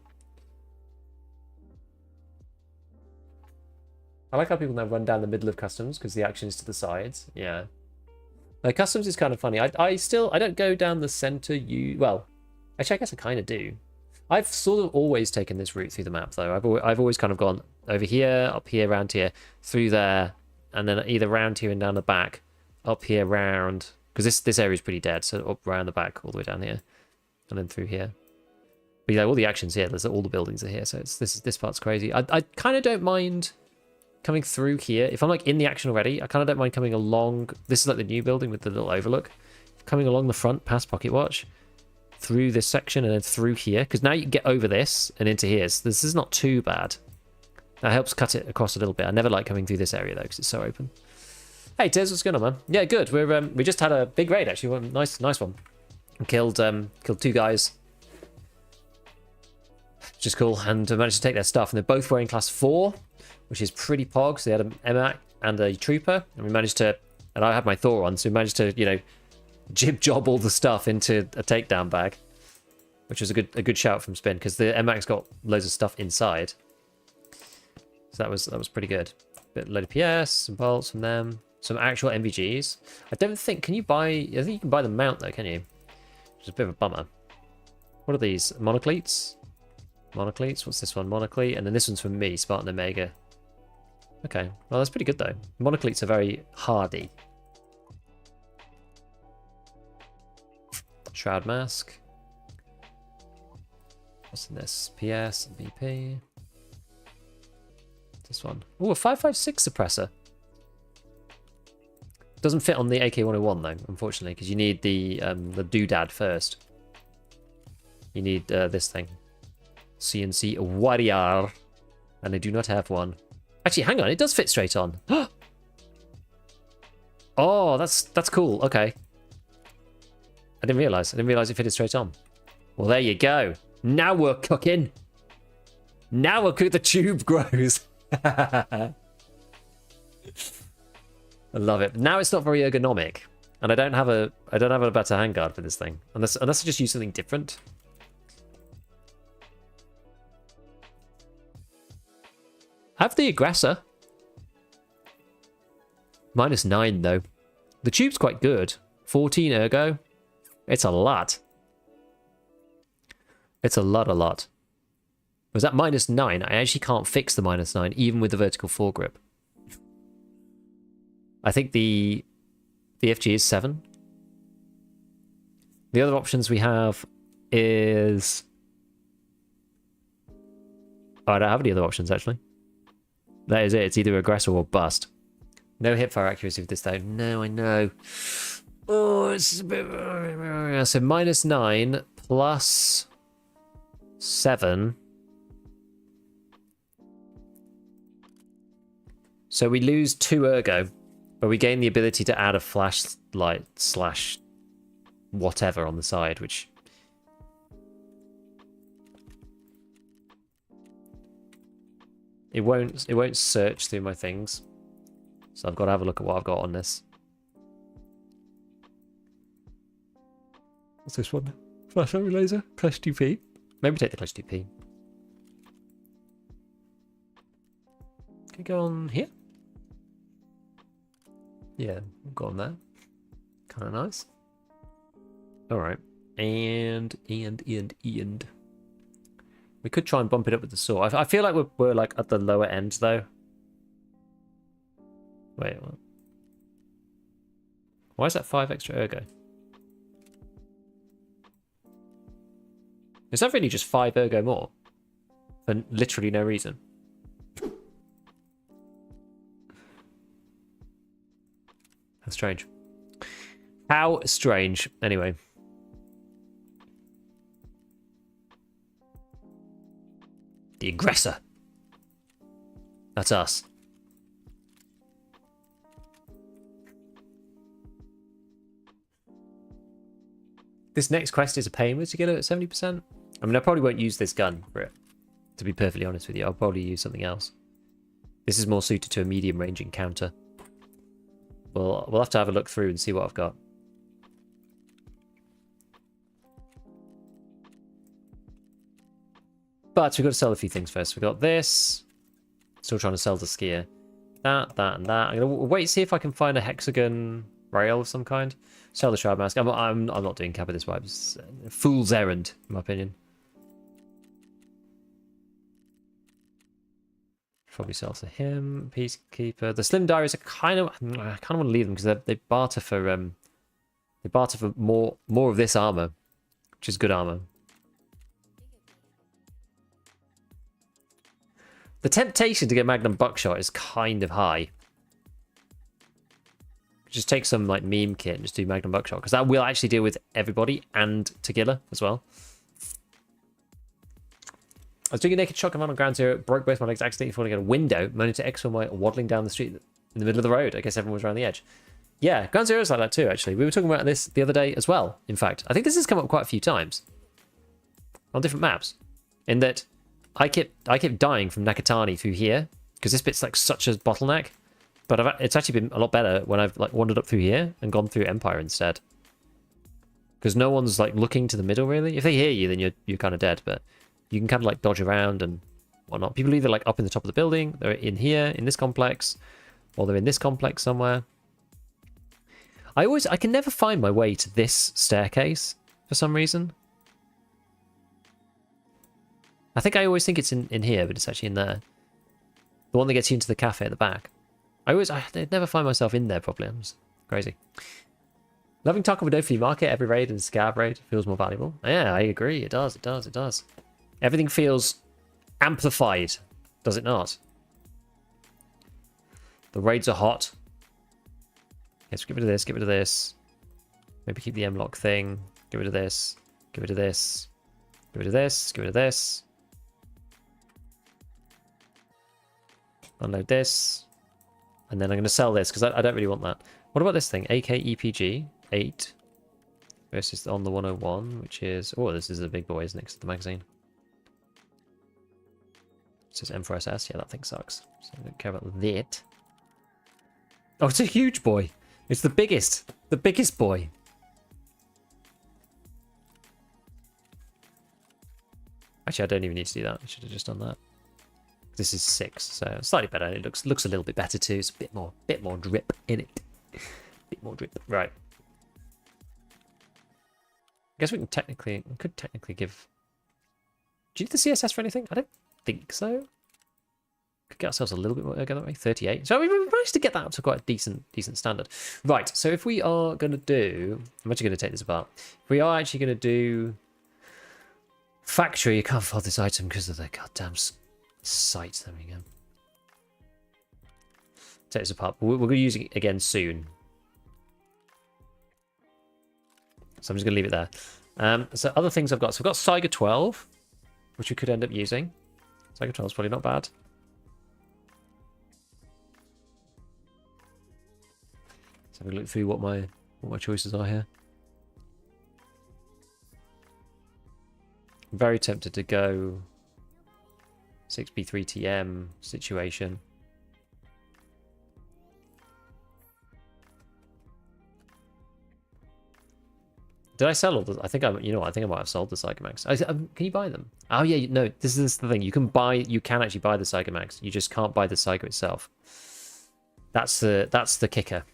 I like how people now run down the middle of customs because the action is to the sides. Yeah. Like, customs is kind of funny. I don't go down the center. Well, actually, I guess I kind of do. I've sort of always taken this route through the map, though. I've always kind of gone over here, up here, round here, through there, and then either round here and down the back, up here, round, because this area is pretty dead, so up round the back, all the way down here, and then through here. But yeah, all the action's here. There's all the buildings are here, so this part's crazy. I kind of don't mind coming through here. If I'm like in the action already, I kind of don't mind coming along. This is like the new building with the little overlook. Coming along the front past Pocket Watch, through this section and then through here, because now you can get over this and into here. So this is not too bad. That helps cut it across a little bit. I never like coming through this area though, because it's so open. Hey Tez, what's going on, man? Yeah, good. We just had a big raid actually. One nice one. And killed 2 guys. Which is cool, and managed to take their stuff. And they're both wearing class 4, which is pretty pog. So they had an MAC and a trooper, and we managed to. And I had my Thor on, so we managed to, you know, jib job all the stuff into a takedown bag, which was a good shout from Spin, because the MAC's got loads of stuff inside. So that was pretty good. Load of PS, some bolts from them, some actual MVGs. I don't think, can you buy? I think you can buy the mount though, can you? Which is a bit of a bummer. What are these? Monocleats? Monocleats? What's this one? Monocleat, and then this one's from me, Spartan Omega. Okay, well that's pretty good though. Monocleats are very hardy. Shroud mask. What's in this? PS and BP. This one. Oh, a 5.56 suppressor. Doesn't fit on the AK-101 though, unfortunately, because you need the doodad first. You need this thing. CNC Warrior. And I do not have one. Actually, hang on, it does fit straight on. Oh, that's cool. Okay. I didn't realise it fitted straight on. Well, there you go. Now we're cooking. Now we're cooking. The tube grows. I love it. Now it's not very ergonomic, and I don't have a better handguard for this thing, unless I just use something different. Have the aggressor. -9 though. The tube's quite good. 14 ergo. It's a lot. It's a lot. Was that -9? I actually can't fix the -9, even with the vertical foregrip. I think the FG is 7. The other options we have is... Oh, I don't have any other options, actually. That is it. It's either aggressor or bust. No hipfire accuracy with this, though. No, I know. Oh, it's a bit... So -9 plus 7. So we lose 2 ergo, but we gain the ability to add a flashlight slash whatever on the side, which... It won't search through my things. So I've got to have a look at what I've got on this. What's this one? Flash array laser? Clash 2P? Maybe take the Clash 2P. Can we go on here? Yeah, we'll go on there. Kind of nice. Alright. And. We could try and bump it up with the saw. I feel like we're like at the lower end though. Wait, what? Why is that 5 extra ergo? Is that really just 5 ergo more? For literally no reason. How strange. How strange. Anyway. The aggressor. That's us. This next quest is a pain with to get it at 70%. I mean, I probably won't use this gun for it, to be perfectly honest with you. I'll probably use something else. This is more suited to a medium range encounter. We'll have to have a look through and see what I've got. But we've got to sell a few things first. We've got this. Still trying to sell the skier. That, and that. I'm going to wait see if I can find a hexagon rail of some kind. Sell the shroud mask. I'm not doing cap of this wipe. It's a fool's errand, in my opinion. Probably sell to him. Peacekeeper. The slim diaries are I kind of want to leave them because they barter for more of this armor, which is good armor. The temptation to get Magnum Buckshot is kind of high. Just take some like meme kit and just do Magnum Buckshot because that will actually deal with everybody and Tagilla as well. I was doing a naked shotgun on ground zero, broke both my legs accidentally falling out a window, managed to exfil my waddling down the street in the middle of the road. I guess everyone was around the edge. Yeah, ground zero is like that too, actually. We were talking about this the other day as well, in fact. I think this has come up quite a few times on different maps. In that I kept dying from Nakatani through here because this bit's like such a bottleneck. But it's actually been a lot better when I've like wandered up through here and gone through Empire instead. Because no one's like looking to the middle really. If they hear you, then you're kind of dead. But you can kind of like dodge around and whatnot. People are either like up in the top of the building, they're in here in this complex, or they're in this complex somewhere. I can never find my way to this staircase for some reason. I think I always think it's in here, but it's actually in there. The one that gets you into the cafe at the back. I never find myself in there properly. I'm just crazy. Loving Tarkov with no flea market, every raid and Scav raid feels more valuable. Yeah, I agree. It does. Everything feels amplified, does it not? The raids are hot. Let's get rid of this, get rid of this. Maybe keep the M-lock thing. Get rid of this. Get rid of this. Get rid of this. Get rid of this. Unload this. And then I'm going to sell this because I don't really want that. What about this thing? AK EPG 8 versus on the 101, which is... Oh, this is a big boy, isn't it? Next to the magazine. It says M4SS. Yeah, that thing sucks. So I don't care about that. Oh, it's a huge boy. It's the biggest. The biggest boy. Actually, I don't even need to do that. I should have just done that. This is 6, so slightly better. It looks a little bit better too. It's a bit more drip in it. Bit more drip. Right. guess we could technically give... Do you need the CSS for anything? I don't think so. Could get ourselves a little bit more ergo that way. 38. So we managed to get that up to quite a decent standard. Right, so if we are going to do... I'm actually going to take this apart. If we are actually going to do... Factory, you can't afford this item because of the goddamn site. There we go. Take this apart. We're going to use it again soon. So I'm just going to leave it there. So other things I've got. So I've got Saiga 12, which we could end up using. Saiga 12 is probably not bad. Let's have a look through what my choices are here. I'm very tempted to go 6B3TM situation. Did I sell all the... I think I might have sold the Psychomax. Can you buy them? Oh yeah, no, this is the thing. You can actually buy the Psychomax. You just can't buy the Psycho itself. That's the kicker.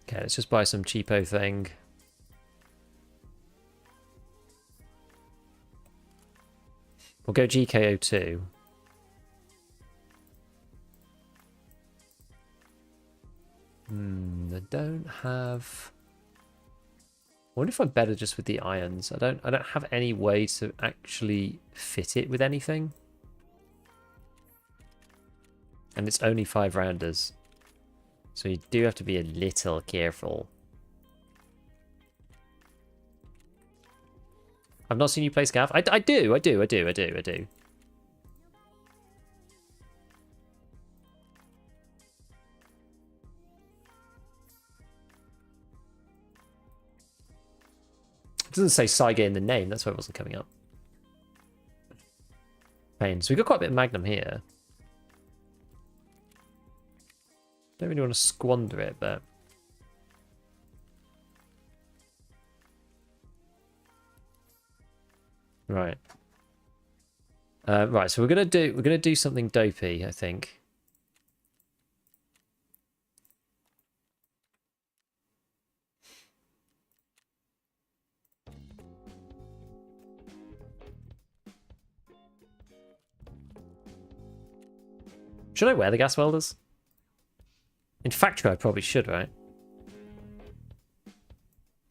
Okay, let's just buy some cheapo thing. We'll go GKO2. I don't have... I wonder if I'm better just with the irons. I don't have any way to actually fit it with anything. And it's only 5 rounders. So you do have to be a little careful. I've not seen you play Scav. I do. It doesn't say Saiga in the name. That's why it wasn't coming up. Pain. So we've got quite a bit of Magnum here. Don't really want to squander it, but... Right. Right, so we're gonna do something dopey, I think. Should I wear the gas welders? In factory, I probably should, right?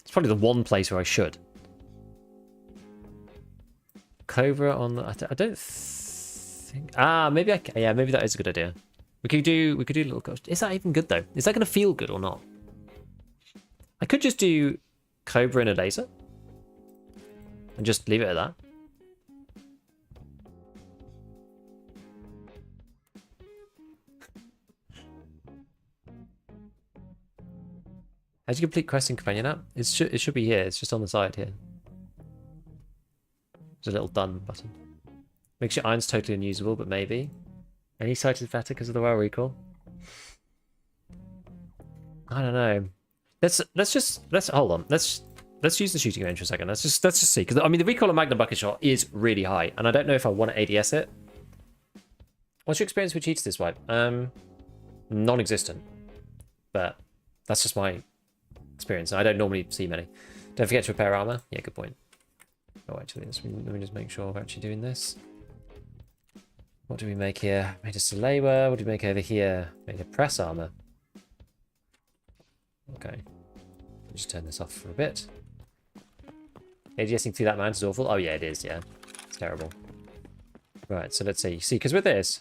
It's probably the one place where I should. Cobra on the... I don't think... maybe I can... Yeah, maybe that is a good idea. We could do a little... Is that even good, though? Is that going to feel good or not? I could just do Cobra and a laser. And just leave it at that. How do you complete questing companion app? It should be here. It's just on the side here. There's a little done button. Makes your irons totally unusable, but maybe. Any site is better because of the well recall. I don't know. Let's hold on. Let's use the shooting range for a second. Let's just see, because I mean the recoil on Magnum Bucket Shot is really high, and I don't know if I want to ADS it. What's your experience with cheats this wipe? Non-existent, but that's just my experience. I don't normally see many. Don't forget to repair armor. Yeah, good point. Oh, actually, let me just make sure we're actually doing this. What do we make here? Made a Salewa. What do we make over here? Made a press armor. Okay. Just turn this off for a bit. ADSing through that mount is awful. Oh yeah, it is. Yeah, it's terrible. Right. So let's see. See, because with this,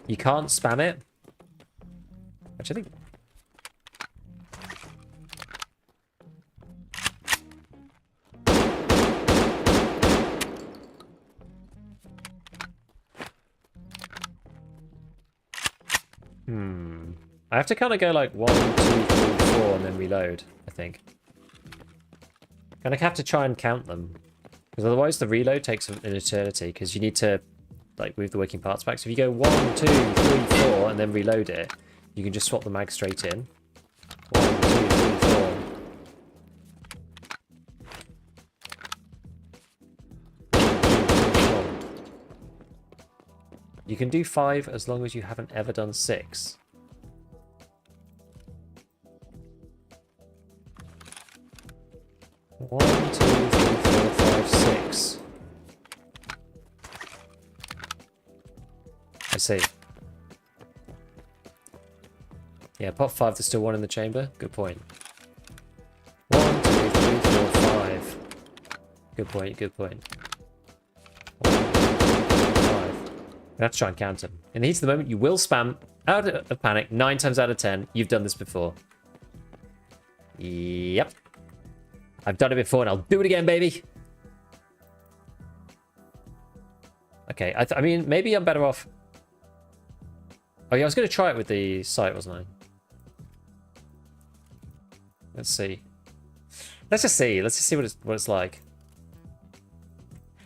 you can't spam it. Actually, I think. I have to kind of go like 1, 2, 3, 4 and then reload, I think. Kind of have to try and count them. Because otherwise the reload takes an eternity, because you need to like move the working parts back. So if you go 1, 2, 3, 4 and then reload it, you can just swap the mag straight in. 1, 2, 3, 4. You can do 5 as long as you haven't ever done 6. One, 2, 3, 4, 5, 6. I see. Yeah, pop 5, there's still 1 in the chamber. Good point. 1, 2, 3, 4, 5. Good point, good point. 1, 2, 3, 4, 5. You have to try and count them. In the heat of the moment, you will spam out of panic 9 times out of 10. You've done this before. Yep. I've done it before and I'll do it again, baby. Okay, I mean, maybe I'm better off. Oh yeah, I was going to try it with the site, wasn't I? Let's see. Let's just see. Let's just see what it's like.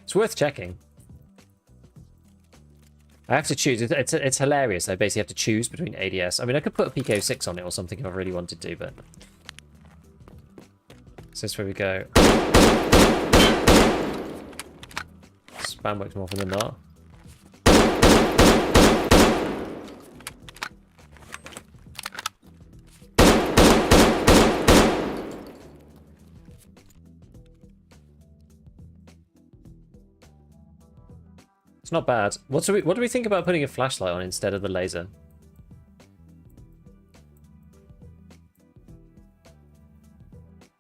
It's worth checking. I have to choose. It's hilarious. I basically have to choose between ADS. I mean, I could put a PK6 on it or something if I really wanted to, but... So that's where we go. Spam works more often than not. It's not bad. What do we think about putting a flashlight on instead of the laser?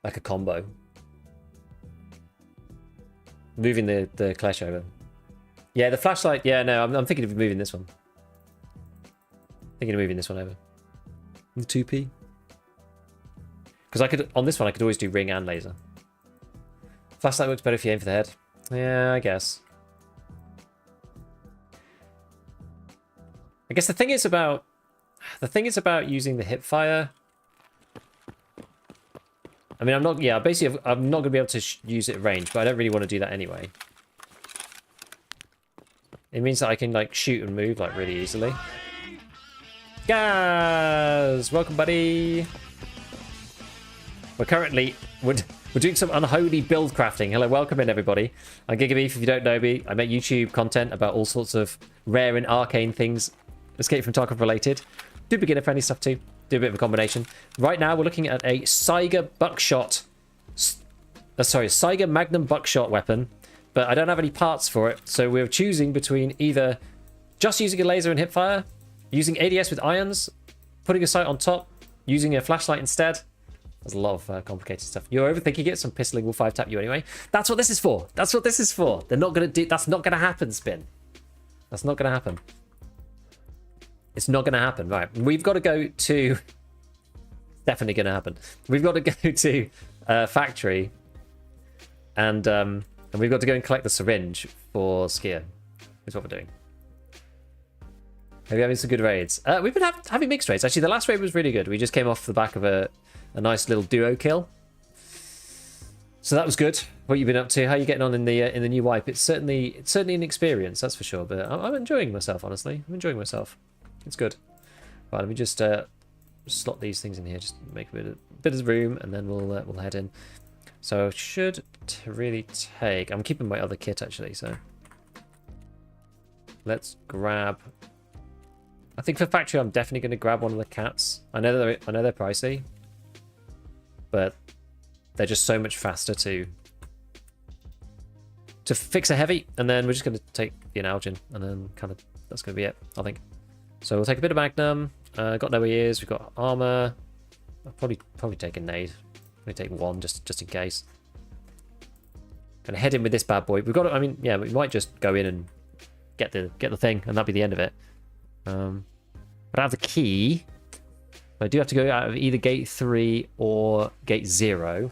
Like a combo. Moving the clash over. Yeah, the flashlight. Yeah, no, I'm thinking of moving this one. Thinking of moving this one over. The 2p. Because I could, on this one, I could always do ring and laser. Flashlight works better if you aim for the head. Yeah, I guess. I guess the thing is about using the hip fire. I mean, I'm not going to be able to use it at range, but I don't really want to do that anyway. It means that I can like shoot and move like really easily. Gaz, welcome, buddy. We're doing some unholy build crafting. Hello, welcome in, everybody. I'm GigaBeef. If you don't know me, I make YouTube content about all sorts of rare and arcane things, Escape from Tarkov related. Do beginner friendly stuff too. Do a bit of a combination. Right now, we're looking at a Saiga buckshot. Saiga Magnum buckshot weapon, but I don't have any parts for it, so we're choosing between either just using a laser and hipfire, using ADS with irons, putting a sight on top, using a flashlight instead. There's a lot of complicated stuff. You're overthinking it. Some pistoling will 5-tap you anyway. That's what this is for. That's what this is for. They're not gonna do. That's not gonna happen, Spin. That's not gonna happen. It's not gonna happen. Right. We've got to go to. Definitely gonna happen. We've got to go to factory, and we've got to go and collect the syringe for Skier. Is what we're doing. Maybe having some good raids. We've been having mixed raids. Actually, the last raid was really good. We just came off the back of a nice little duo kill. So that was good. What you've been up to? How are you getting on in the new wipe? It's certainly an experience, that's for sure. But I'm enjoying myself, honestly. I'm enjoying myself. It's good. Right, let me just slot these things in here. Just make a bit of room, and then we'll head in. So should really take. I'm keeping my other kit actually. So let's grab. I think for factory, I'm definitely going to grab one of the cats. I know they're pricey, but they're just so much faster to fix a heavy, and then we're just going to take the Analgin, and then kind of that's going to be it, I think. So we'll take a bit of Magnum. Got no ears. We've got armor. I'll probably take a nade. Probably take one just in case. Gonna head in with this bad boy. We've got. I mean, yeah, we might just go in and get the thing, and that'll be the end of it. But I have the key. I do have to go out of either gate 3 or gate 0.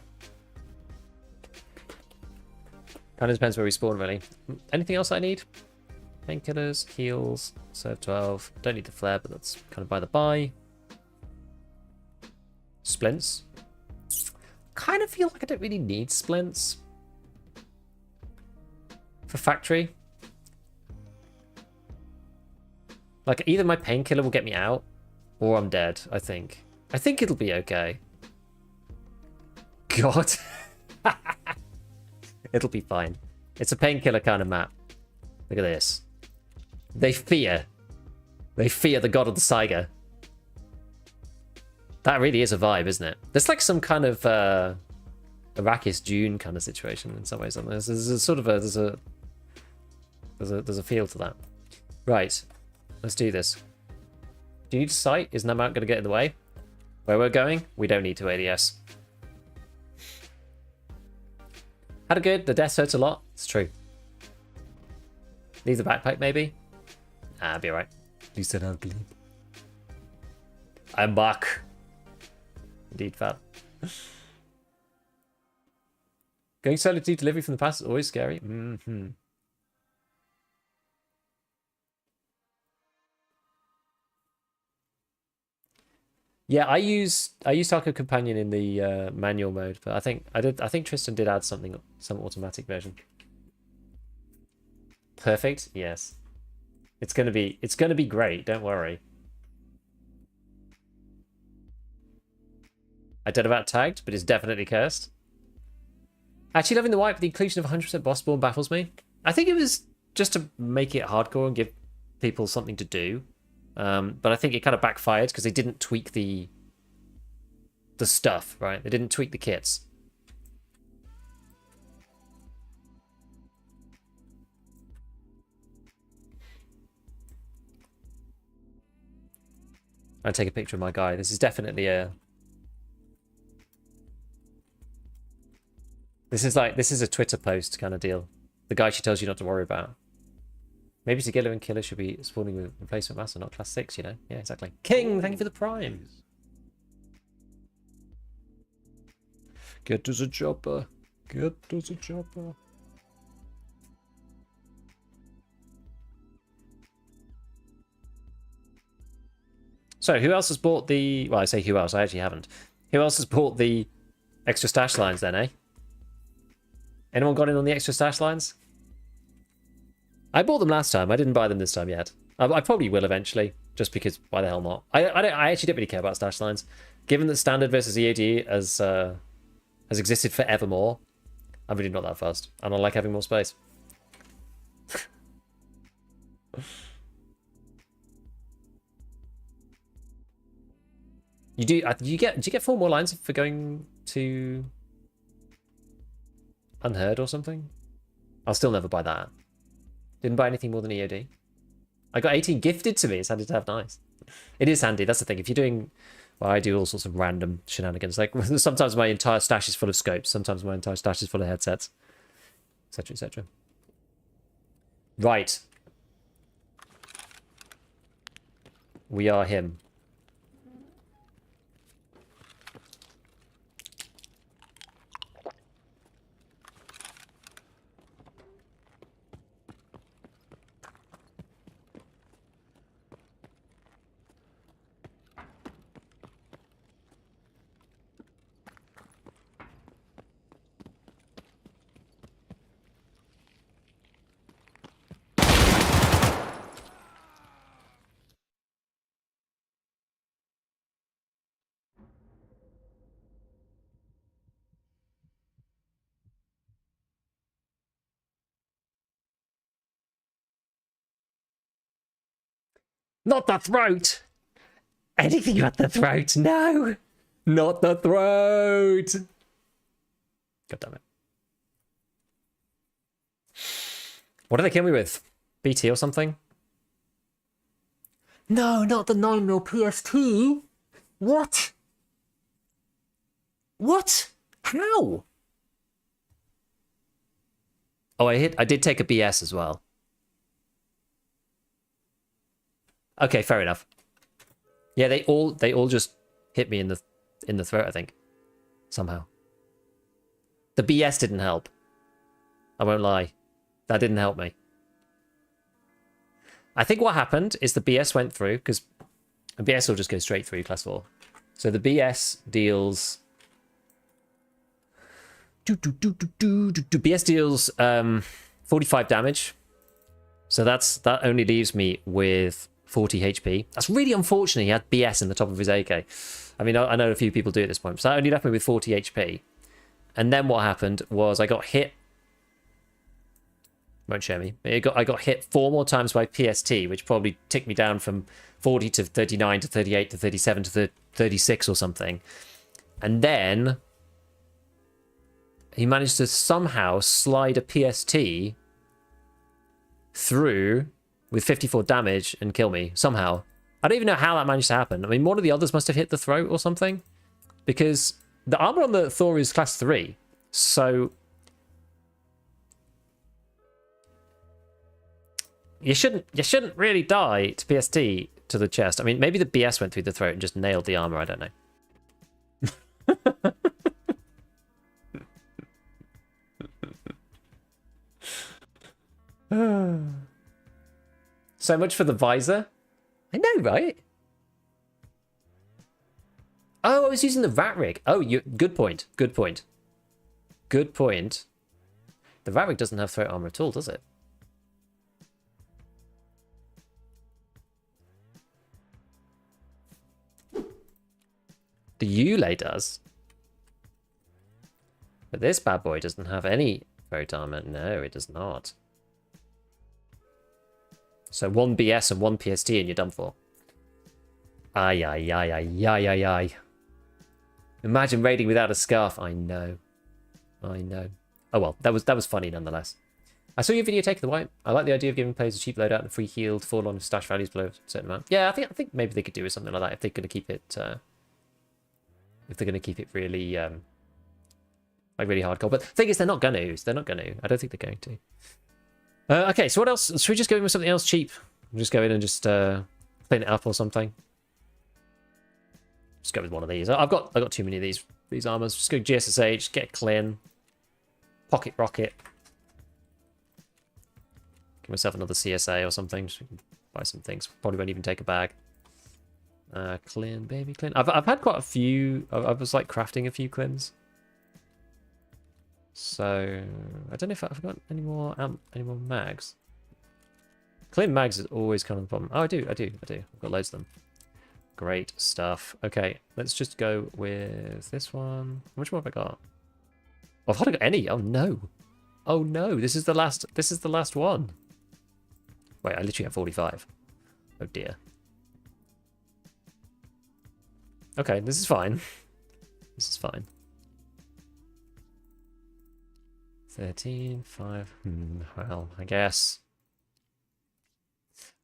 Kind of depends where we spawn, really. Anything else I need? Painkillers, heals, serve 12. Don't need the flare, but that's kind of by the by. Splints. Kind of feel like I don't really need splints for factory. Like, either my painkiller will get me out, or I'm dead, I think. I think it'll be okay. God. It'll be fine. It's a painkiller kind of map. Look at this. They fear. They fear the god of the Saiga. That really is a vibe, isn't it? There's like some kind of Arrakis Dune kind of situation in some ways. There's a sort of a there's a feel to that. Right, let's do this. Do you need a sight? Is Namount going to get in the way? Where we're going, we don't need to ADS. Had a good. The death hurts a lot. It's true. Leave the backpack, maybe. Ah, be alright. You said ugly. I'm back. Indeed, fat. Going solo to do delivery from the past is always scary. Mm-hmm. Yeah, I use Tarkov Companion in the manual mode, but I think Tristan did add some automatic version. Perfect. Yes. It's gonna be great. Don't worry. I don't know about tagged, but it's definitely cursed. Actually, loving the wipe, the inclusion of 100% boss spawn baffles me. I think it was just to make it hardcore and give people something to do. But I think it kind of backfired because they didn't tweak the stuff, right? They didn't tweak the kits. I'll take a picture of my guy. This is definitely a... This is a Twitter post kind of deal. The guy she tells you not to worry about. Maybe Sigillo and Killer should be spawning with replacement master, not class 6, you know? Yeah, exactly. King, thank you for the prime. Get us a chopper. Get us a chopper. So, who else has bought the... Well, I say who else, I actually haven't. Who else has bought the extra stash lines then, eh? Anyone got in on the extra stash lines? I bought them last time. I didn't buy them this time yet. I probably will eventually, just because why the hell not? I actually don't really care about stash lines. Given that standard versus EAD has existed forevermore, I'm really not that fussed. And I like having more space. Do you get 4 more lines for going to Unheard or something? I'll still never buy that. Didn't buy anything more than EOD. I got 18 gifted to me. It's handy to have nice. It is handy. That's the thing. If you're doing... Well, I do all sorts of random shenanigans. Like, sometimes my entire stash is full of scopes. Sometimes my entire stash is full of headsets. Etc, etc. Right. We are him. Not the throat! Anything but the throat, no! Not the throat! God damn it. What do they kill me with? BT or something? No, not the 9mm PST! What? What? How? Oh, I did take a BS as well. Okay, fair enough. Yeah, they all just hit me in the throat, I think. Somehow. The BS didn't help. I won't lie. That didn't help me. I think what happened is the BS went through, because a BS will just go straight through class 4. So the BS deals... BS deals 45 damage. So that only leaves me with 40 HP. That's really unfortunate. He had BS in the top of his AK. I mean, I know a few people do at this point. So that only left me with 40 HP. And then what happened was I got hit Won't show me. I got hit 4 more times by PST, which probably ticked me down from 40 to 39 to 38 to 37 to 36 or something. And then he managed to somehow slide a PST through with 54 damage and kill me somehow. I don't even know how that managed to happen. I mean, one of the others must have hit the throat or something, because the armor on the Thor is class 3. So you shouldn't really die to PST to the chest. I mean, maybe the BS went through the throat and just nailed the armor. I don't know. So much for the visor. I know, right? Oh, I was using the rat rig. Oh, good point. Good point. Good point. The rat rig doesn't have throat armor at all, does it? The Yule does. But this bad boy doesn't have any throat armor. No, it does not. So 1 BS and 1 PST and you're done for. Ay, ay, ay, ay, ay, ay, ay. Imagine raiding without a scarf. I know. I know. Oh well, that was funny nonetheless. I saw your video taking the wipe. I like the idea of giving players a cheap loadout and free heal to fall on stash values below a certain amount. Yeah, I think maybe they could do with something like that if they're going to keep it. If they're going to keep it really, like really hardcore. But the thing is, they're not going to. They're not going to. I don't think they're going to. Okay, so what else? Should we just go in with something else cheap? Just go in and just clean it up or something. Just go with one of these. I've got too many of these armors. Just go GSSH, get clean, pocket rocket. Give myself another CSA or something. Just buy some things. Probably won't even take a bag. Clean, baby, clean. I've had quite a few. I was like crafting a few clins. So I don't know if I've got any more mags. Clean mags is always kind of the problem. Oh, I do. I've got loads of them. Great stuff. Okay, let's just go with this one. How much more have I got? Oh, I've hardly got any. Oh no. Oh no. This is the last one. Wait, I literally have 45. Oh dear. Okay, this is fine. This is fine. 13, 5. Well, I guess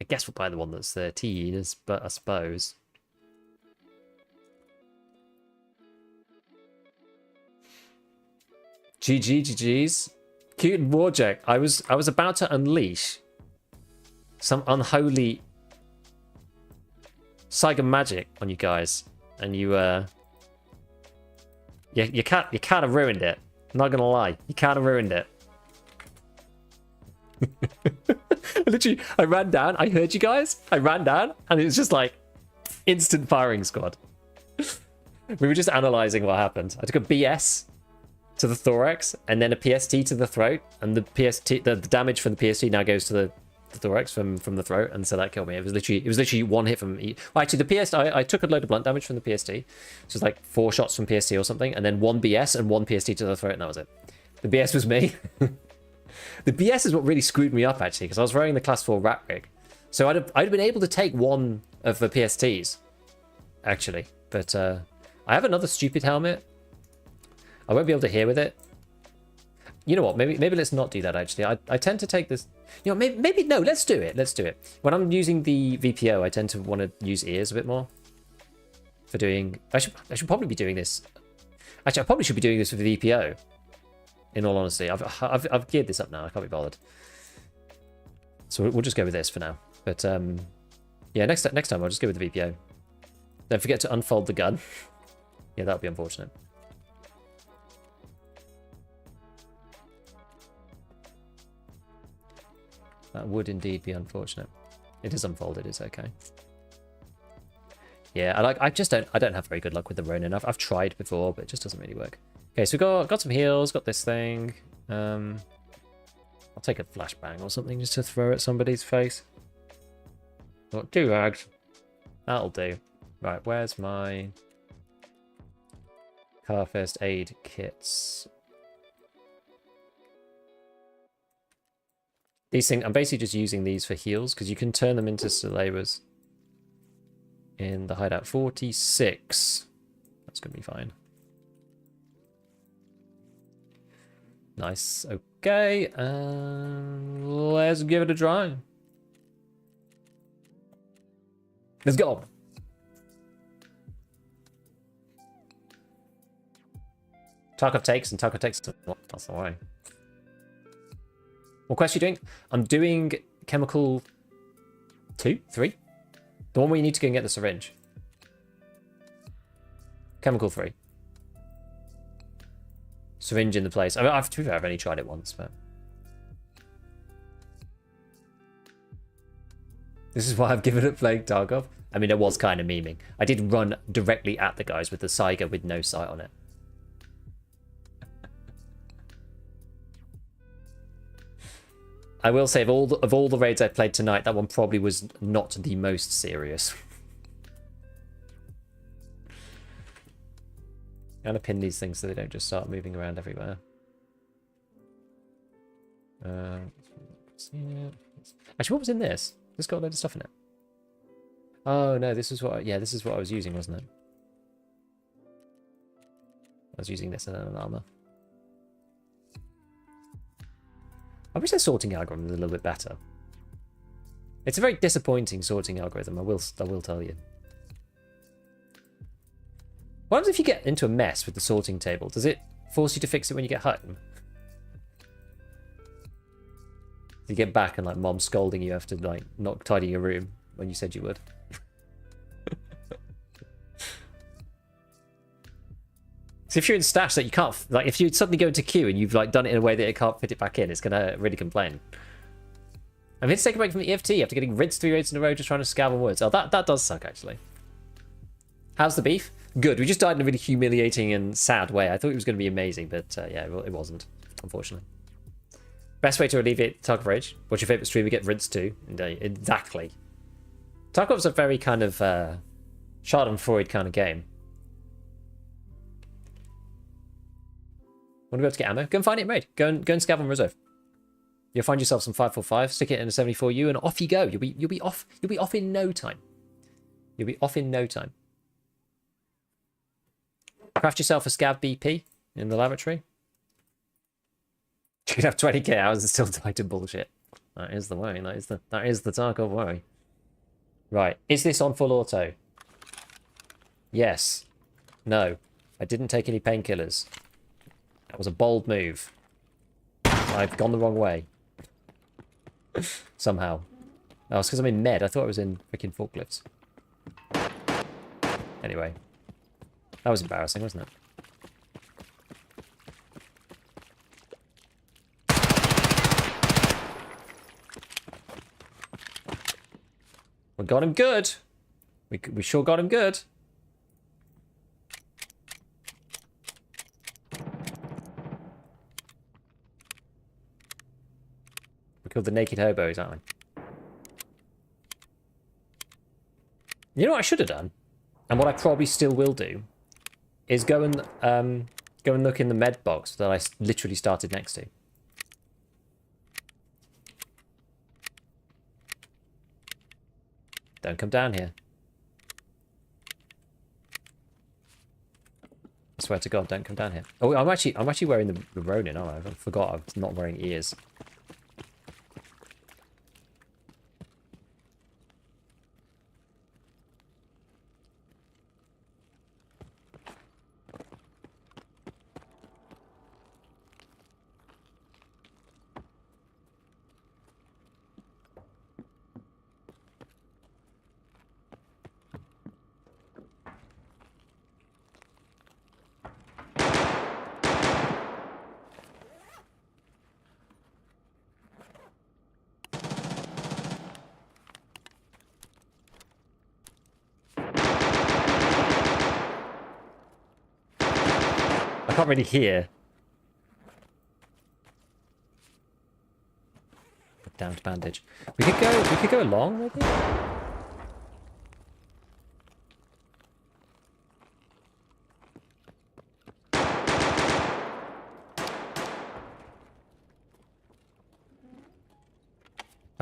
we'll buy the one that's 13, but I suppose. GG's. Cute and Warjack. I was about to unleash some unholy Saigon magic on you guys, and you kind of ruined it. I'm not gonna lie, you kind of ruined it. Literally, I ran down. I heard you guys. I ran down, and it was just like instant firing squad. We were just analyzing what happened. I took a BS to the thorax, and then a PST to the throat, and the damage from the PST now goes to the thorax from the throat, and so that killed me. It was literally one hit from each. Well, actually, the PST, I took a load of blunt damage from the PST, so it was like 4 shots from PST or something, and then 1 BS and 1 PST to the throat, and that was it. The BS was me. The BS is what really screwed me up, actually, because I was wearing the class 4 rat rig, so I'd have been able to take one of the PSTs, actually, but I have another stupid helmet. I won't be able to hear with it. You know what? Maybe let's not do that, actually. I tend to take this. You know, maybe no. Let's do it. Let's do it. When I'm using the VPO, I tend to want to use ears a bit more. For doing, I should probably be doing this. Actually, I probably should be doing this with the VPO. In all honesty, I've geared this up now. I can't be bothered. So we'll just go with this for now. But yeah, next time I'll just go with the VPO. Don't forget to unfold the gun. Yeah, that would be unfortunate. That would indeed be unfortunate. It is unfolded, it's okay. Yeah, I don't have very good luck with the Ronin. I've tried before, but it just doesn't really work. Okay, so we've got some heals, got this thing. I'll take a flashbang or something just to throw at somebody's face. Got 2 rags. That'll do. Right, where's my car first aid kits? These things, I'm basically just using these for heals because you can turn them into Celebras in the Hideout 46. That's going to be fine. Nice. Okay. Let's give it a try. Let's go. Tarkov takes and Tarkov takes. That's the way. What quest are you doing? I'm doing chemical 2, 3. The one where you need to go and get the syringe. Chemical 3. Syringe in the place. I mean, I've only tried it once, but this is why I've given up playing Tarkov. I mean, it was kind of memeing. I did run directly at the guys with the Saiga with no sight on it. I will say, of all the raids I played tonight, that one probably was not the most serious. I'm gonna pin these things so they don't just start moving around everywhere. Actually, what was in this? This got a load of stuff in it. Oh no, this is what. Yeah, this is what I was using, wasn't it? I was using this in an armor. I wish their sorting algorithm was a little bit better. It's a very disappointing sorting algorithm, I will tell you. What happens if you get into a mess with the sorting table? Does it force you to fix it when you get home? You get back and like mom's scolding you after like not tidying your room when you said you would. So if you're in stash that you can't, like if you suddenly go into queue and you've like done it in a way that it can't fit it back in, it's gonna really complain. I'm here to take a break from the EFT after getting rinsed 3 raids in a row just trying to scav on words. Oh, that does suck actually. How's the beef? Good. We just died in a really humiliating and sad way. I thought it was going to be amazing, but yeah, well, it wasn't, unfortunately. Best way to alleviate Tarkov rage? What's your favourite streamer get rinsed to? Exactly. Tarkov's a very kind of Schadenfreude kind of game. Want to be able to get ammo? Go and find it in raid. Go and scav on reserve. You'll find yourself some 545, stick it in a 74U, and off you go. You'll be off in no time. You'll be off in no time. Craft yourself a Scav BP in the laboratory. You could have 20k hours and still die to bullshit. That is the way. That is the Tarkov way. Right. Is this on full auto? Yes. No. I didn't take any painkillers. That was a bold move. I've gone the wrong way. Somehow. Oh, it's because I'm in med. I thought I was in freaking forklifts. Anyway. That was embarrassing, wasn't it? We got him good. We sure got him good. We killed the naked hobos, aren't we? You know what I should have done? And what I probably still will do is go and look in the med box that I literally started next to. Don't come down here. I swear to God, don't come down here. Oh, I'm actually wearing the Ronin, aren't I? I forgot I'm not wearing ears. I can't really hear. Damned bandage. We could go along, maybe?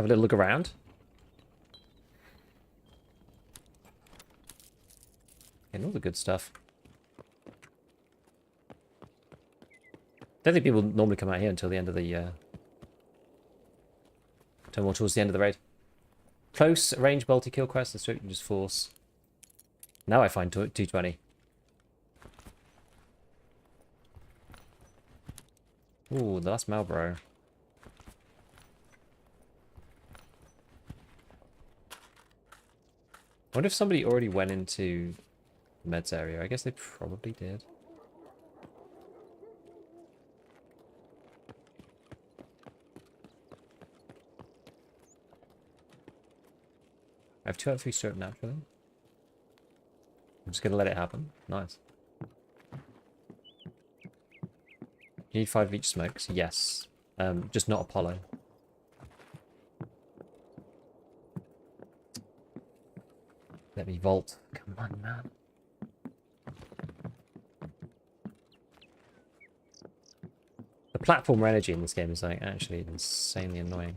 Have a little look around. And all the good stuff. Don't think people normally come out here until the end of the until more towards the end of the raid. Close range multi-kill quest, let's hope you just force. Now I find 220. Ooh, that's Marlboro. I wonder if somebody already went into the meds area. I guess they probably did. I have 2 out of 3 stroke naturally. I'm just going to let it happen. Nice. You need 5 of each smokes? Yes. Just not Apollo. Let me vault. Come on, man. The platform energy in this game is like actually insanely annoying.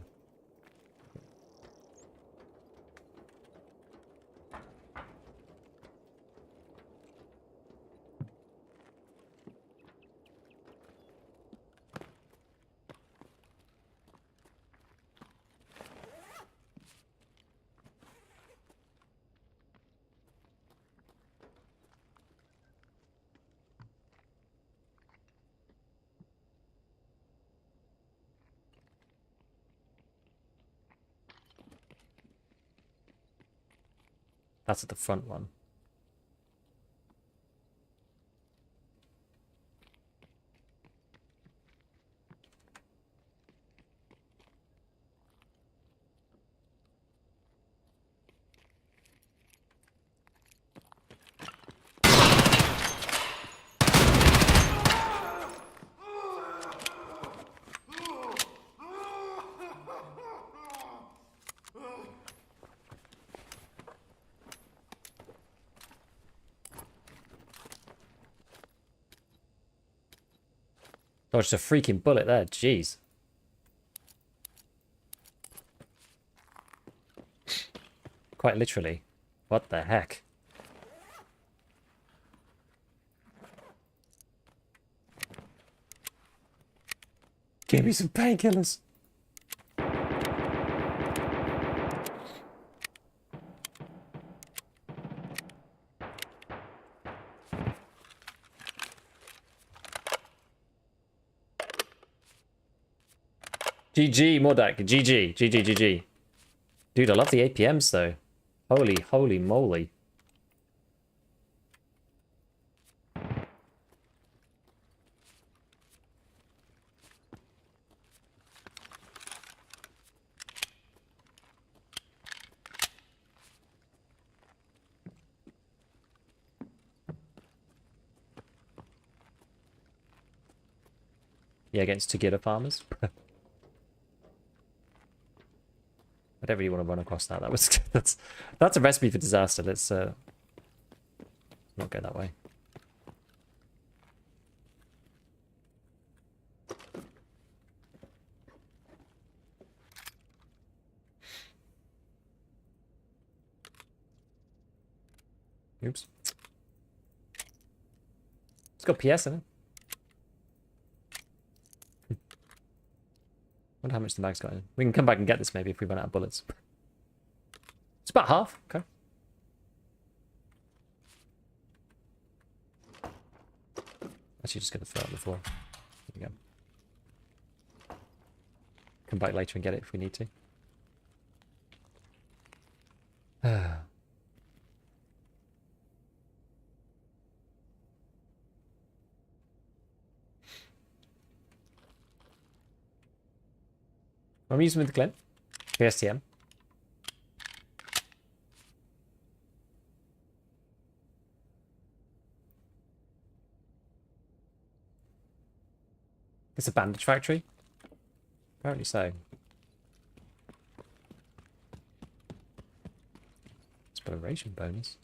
That's at the front one. Dodged a freaking bullet there, jeez. Quite literally. What the heck? Give me some painkillers. GG, Mordak. GG. GG, GG. Dude, I love the APMs, though. Holy moly. Yeah, against Tagida farmers. I don't really want to run across that. That was that's a recipe for disaster. Let's not go that way. Oops. It's got PS in it. Wonder how much the mag's got in. We can come back and get this maybe if we run out of bullets. It's about half. Okay. Actually, just gonna throw it on the floor. There we go. Come back later and get it if we need to. I'm using with the Glen. PSTM. It's a bandage factory? Apparently so. Exploration bonus.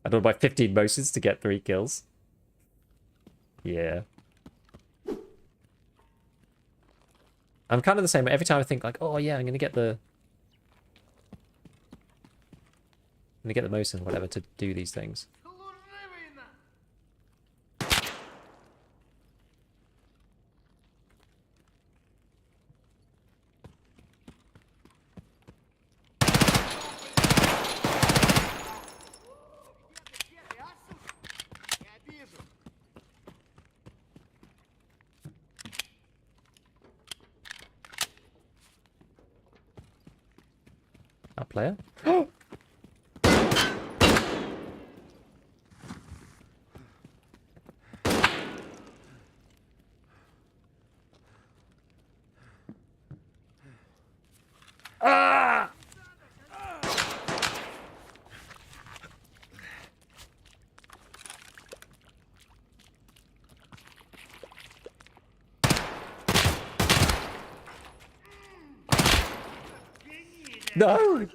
I don't buy 15 motions to get 3 kills. Yeah. I'm kind of the same. Every time I think like, oh yeah, I'm gonna get the most and whatever to do these things. That player? Ah! No!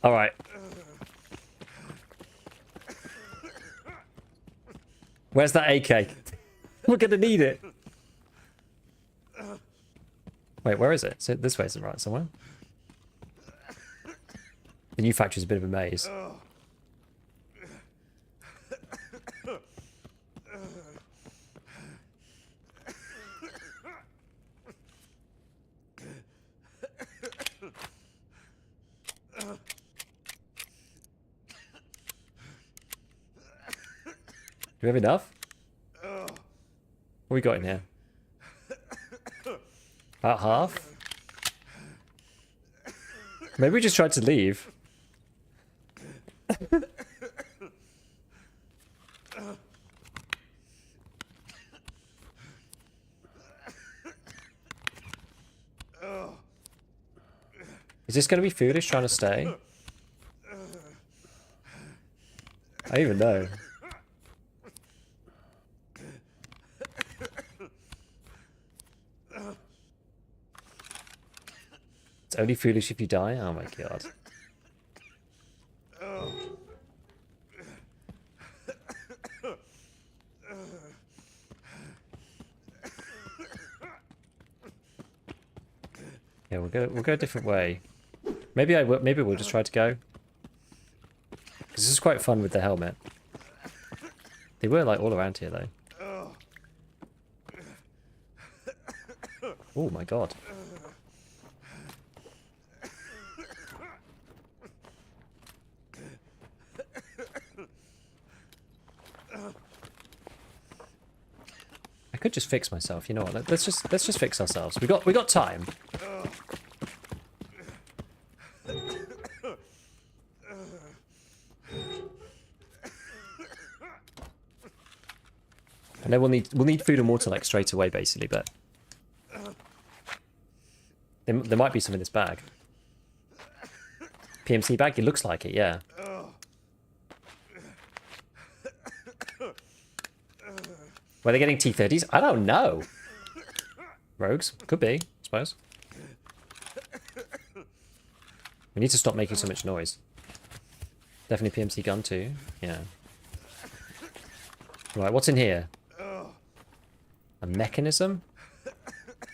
All right. Where's that AK? We're gonna need it. Wait, where is it? So this way isn't right somewhere. The new factory's a bit of a maze. Do we have enough? What we got in here? About half? Maybe we just tried to leave. Is this going to be foolish trying to stay? I don't even know. It's only foolish if you die? Oh my god. Yeah, we'll go a different way. Maybe we'll just try to go. Because this is quite fun with the helmet. They were like all around here though. Oh my god. I could just fix myself. You know what? Let's just fix ourselves. We got time. I know we'll need food and water like straight away basically, but there might be some in this bag. PMC bag? It looks like it, yeah. Were they getting T-30s? I don't know. Rogues? Could be, I suppose. We need to stop making so much noise. Definitely PMC gun too. Yeah. Right, what's in here? A mechanism?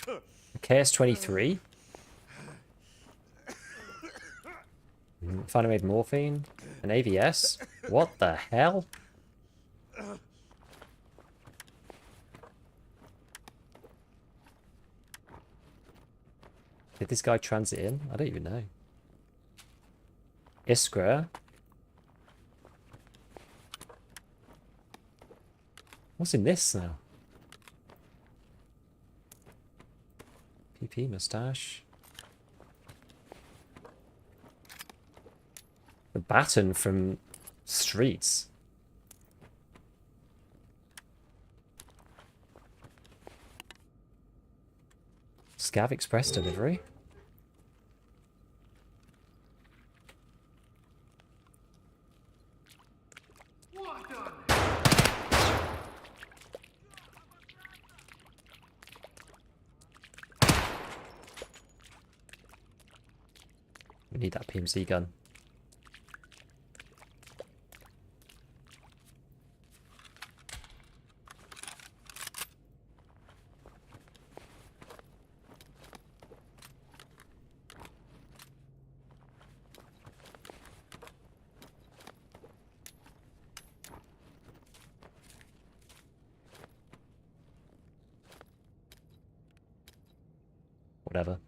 A KS-23? Finally made morphine? An AVS? What the hell? Did this guy transit in? I don't even know. Iskra? What's in this now? PP mustache. The baton from Streets. Scav Express delivery. We need that PMC gun. Whatever.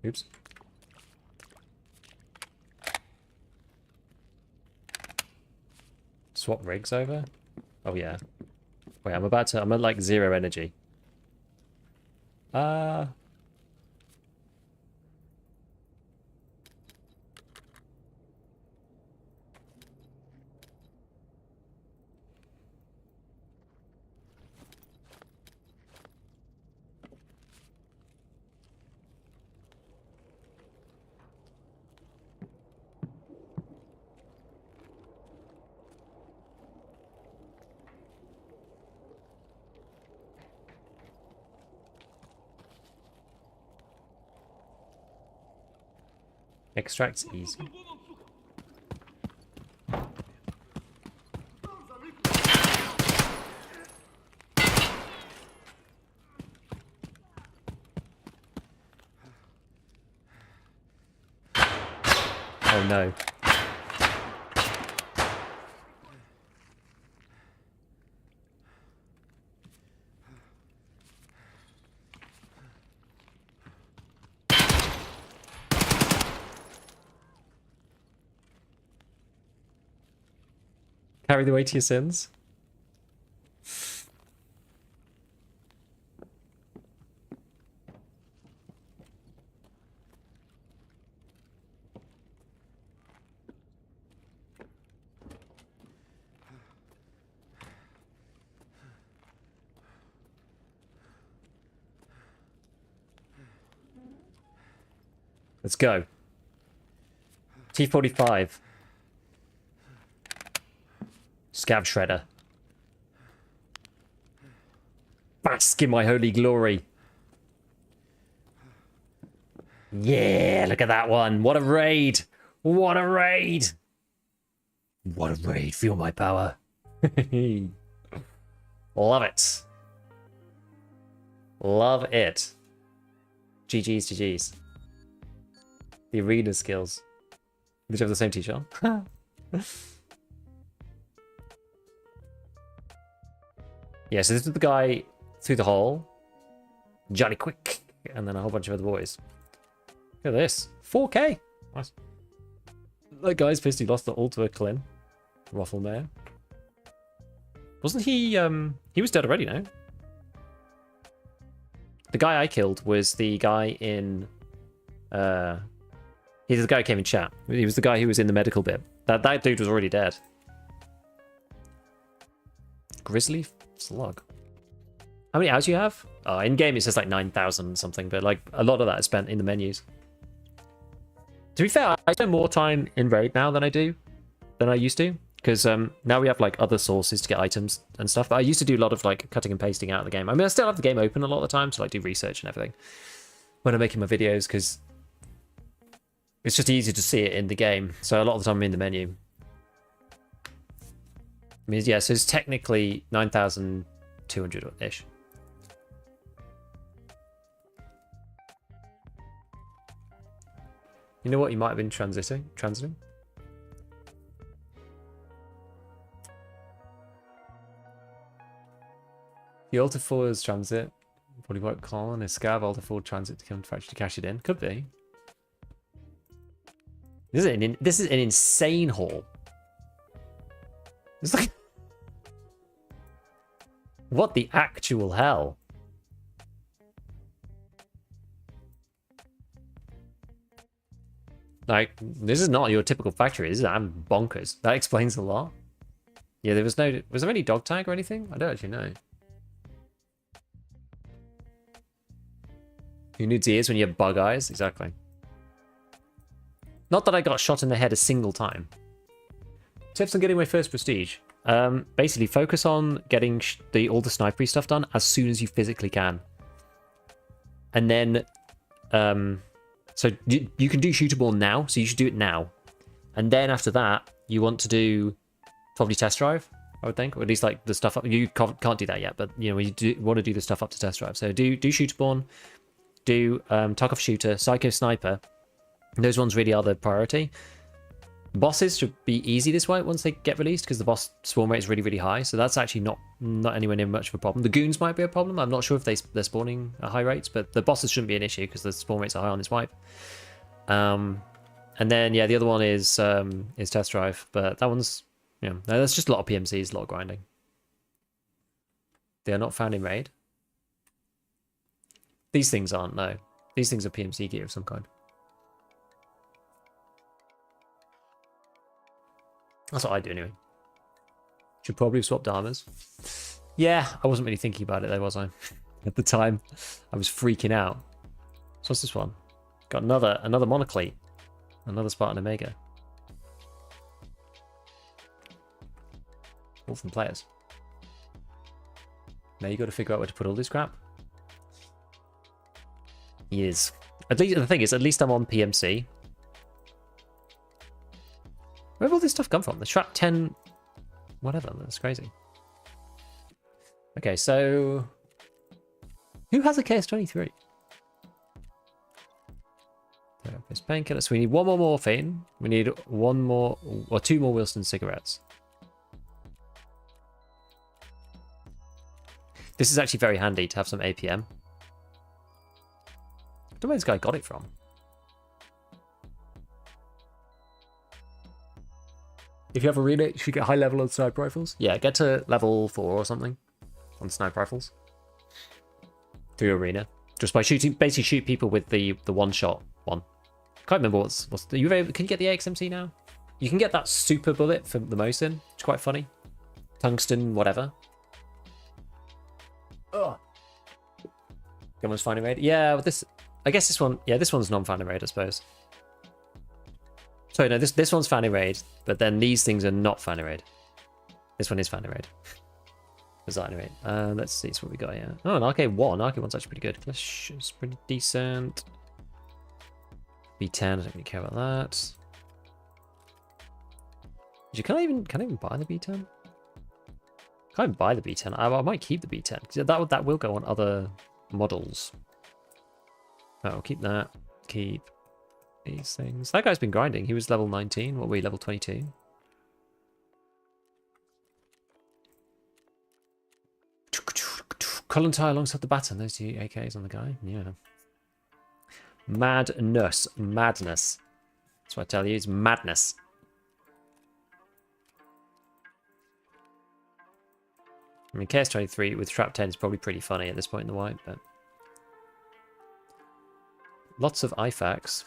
Oops. Swap rigs over? Oh yeah. Wait, I'm at like 0 energy. Extract's easy. Oh no. Carry the weight of your sins. Let's go. T45. Scav shredder. Bask in my holy glory. Yeah, look at that one. What a raid. What a raid. What a raid. Feel my power. Love it. Love it. GG's, GG's. The arena skills. Did you have the same t-shirt? Yeah, so this is the guy through the hole. Johnny Quick. And then a whole bunch of other boys. Look at this. 4K. Nice. That guy's pissed he lost the ult to a Clin. Ruffle Mayor. Wasn't he... He was dead already, no? The guy I killed was the guy in... He's the guy who came in chat. He was the guy who was in the medical bit. That dude was already dead. Grizzly Slug. How many hours do you have? In game it says like 9,000 something, but like a lot of that is spent in the menus. To be fair, I spend more time in raid now than I used to, because now we have like other sources to get items and stuff. But I used to do a lot of like cutting and pasting out of the game. I mean, I still have the game open a lot of the time to like do research and everything when I'm making my videos, because it's just easier to see it in the game. So a lot of the time I'm in the menu. I mean, yeah, so it's technically 9,200-ish. You know what? You might have been transiting. The Alter 4 is transit. Probably won't call on a Scav Alter 4 transit to come to actually cash it in. Could be. This is an insane haul. It's like... What the actual hell? Like, this is not your typical factory. This is bonkers. That explains a lot. Yeah, there was no... Was there any dog tag or anything? I don't actually know. Who needs ears when you have bug eyes? Exactly. Not that I got shot in the head a single time. Tips on getting my first prestige. Basically, focus on getting all the snipery stuff done as soon as you physically can. And then So you can do shootable now, so you should do it now. And then after that, you want to do probably test drive, I would think, or at least like the stuff up. You can't do that yet, but you know you do want to do the stuff up to test drive. So do shootable, do Tarkov shooter, psycho sniper. Those ones really are the priority. Bosses should be easy this way once they get released because the boss spawn rate is really, really high. So that's actually not anywhere near much of a problem. The goons might be a problem. I'm not sure if they're spawning at high rates, but the bosses shouldn't be an issue because the spawn rates are high on this wipe. And then yeah, the other one is test drive, but that one's that's just a lot of PMCs, a lot of grinding. They are not found in raid. These things aren't. No, these things are PMC gear of some kind. That's what I do anyway. Should probably have swapped armors. Yeah, I wasn't really thinking about it though, was I? At the time, I was freaking out. So what's this one? Got another monoclete, another Spartan Omega. All from players. Now you got to figure out where to put all this crap. Yes. At least the thing is, at least I'm on PMC. Where did all this stuff come from? The Shrap 10... Whatever, that's crazy. Okay, so... Who has a KS-23? Therapist painkiller. So we need one more morphine. We need one more... Or two more Wilson cigarettes. This is actually very handy to have some APM. I don't know where this guy got it from. If you have a relay, you should get high level on sniper rifles. Yeah, get to level 4 or something on sniper rifles. Through arena. Just by shooting, basically shoot people with the one-shot one. Can't remember what's the, can you get the AXMC now? You can get that super bullet from the Mosin, which is quite funny. Tungsten, whatever. Oh. Someone's finding raid. Yeah, but this, I guess this one, yeah, this one's non-finding raid, I suppose. Sorry, no, this one's finding raid, but then these things are not finding raid. This one is finding raid. Anyway, let's see what we got here. Oh, an RK1. RK1's actually pretty good. It's pretty decent. B10, I don't really care about that. Can I even buy the B10? Can't even buy the B10. I might keep the B10 because that will go on other models. Oh, I'll keep that. Keep these things. That guy's been grinding. He was level 19. What were we, level 22? Colin tie alongside the baton. Those two AKs on the guy. Yeah. Madness. Madness. That's what I tell you. It's madness. I mean, KS-23 with Trap 10 is probably pretty funny at this point in the wipe, but... Lots of IFAKs.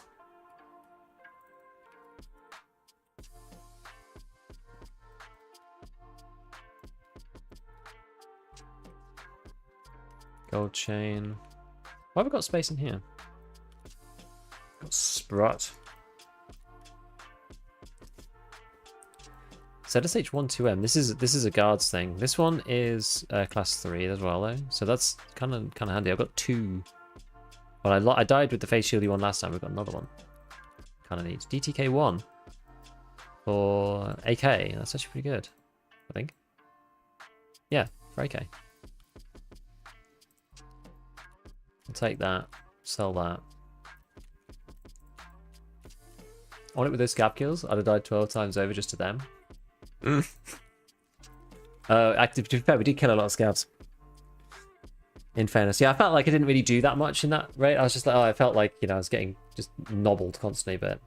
Gold chain. Why have we got space in here? Got Sprut. ZSH12M. This is a guards thing. This one is class 3 as well though, so that's kind of handy. I've got two. Well, I died with the face shieldy one last time. We've got another one. Kind of neat. DTK1 for AK. That's actually pretty good, I think. Yeah, for AK. I'll take that. Sell that. On it with those Scav kills, I'd have died 12 times over just to them. To be fair, we did kill a lot of Scavs. In fairness, yeah, I felt like I didn't really do that much in that raid. I was just like, oh, I felt like, you know, I was getting just nobbled constantly. But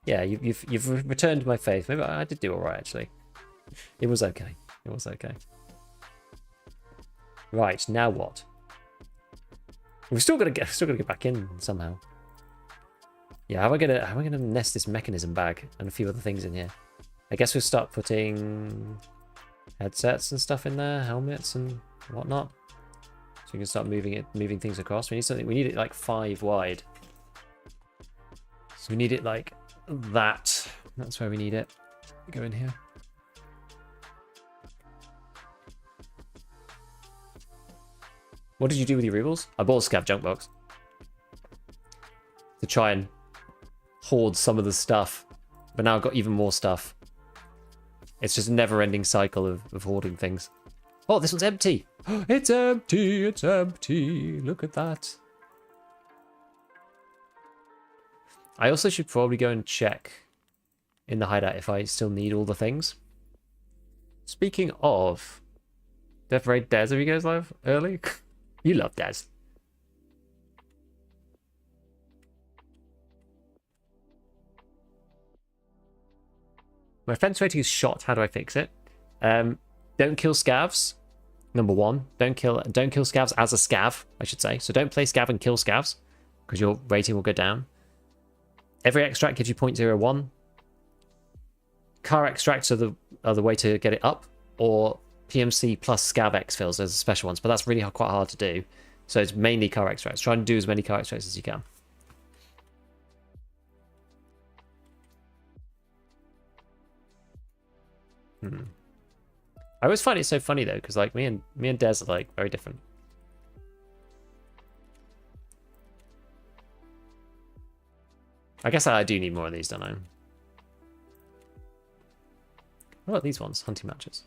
yeah, you've returned my faith. Maybe I did do all right actually. It was okay. It was okay. Right, now what? We're still gonna get back in somehow. Yeah, how am I gonna nest this mechanism bag and a few other things in here? I guess we'll start putting headsets and stuff in there, helmets and whatnot. So we can start moving things across. We need something. We need it like 5 wide. So we need it like that. That's where we need it. Go in here. What did you do with your removals? I bought a Scav junk box. The try and hoard some of the stuff. But now I've got even more stuff. It's just a never-ending cycle of hoarding things. Oh, this one's empty. It's empty. It's empty. Look at that. I also should probably go and check in the hideout if I still need all the things. Speaking of, Death Raid Dez, are you guys live early? You love Dez. My fence rating is shot. How do I fix it? Don't kill scavs. Number one, don't kill scavs as a scav, I should say. So don't play scav and kill scavs, because your rating will go down. Every extract gives you 0.01. Car extracts are the way to get it up, or PMC plus scav exfills as special ones, but that's really quite hard to do. So it's mainly car extracts. Try and do as many car extracts as you can. I always find it so funny though, because like me and Des are like very different. I guess I do need more of these, don't I? What about these ones? Hunting matches.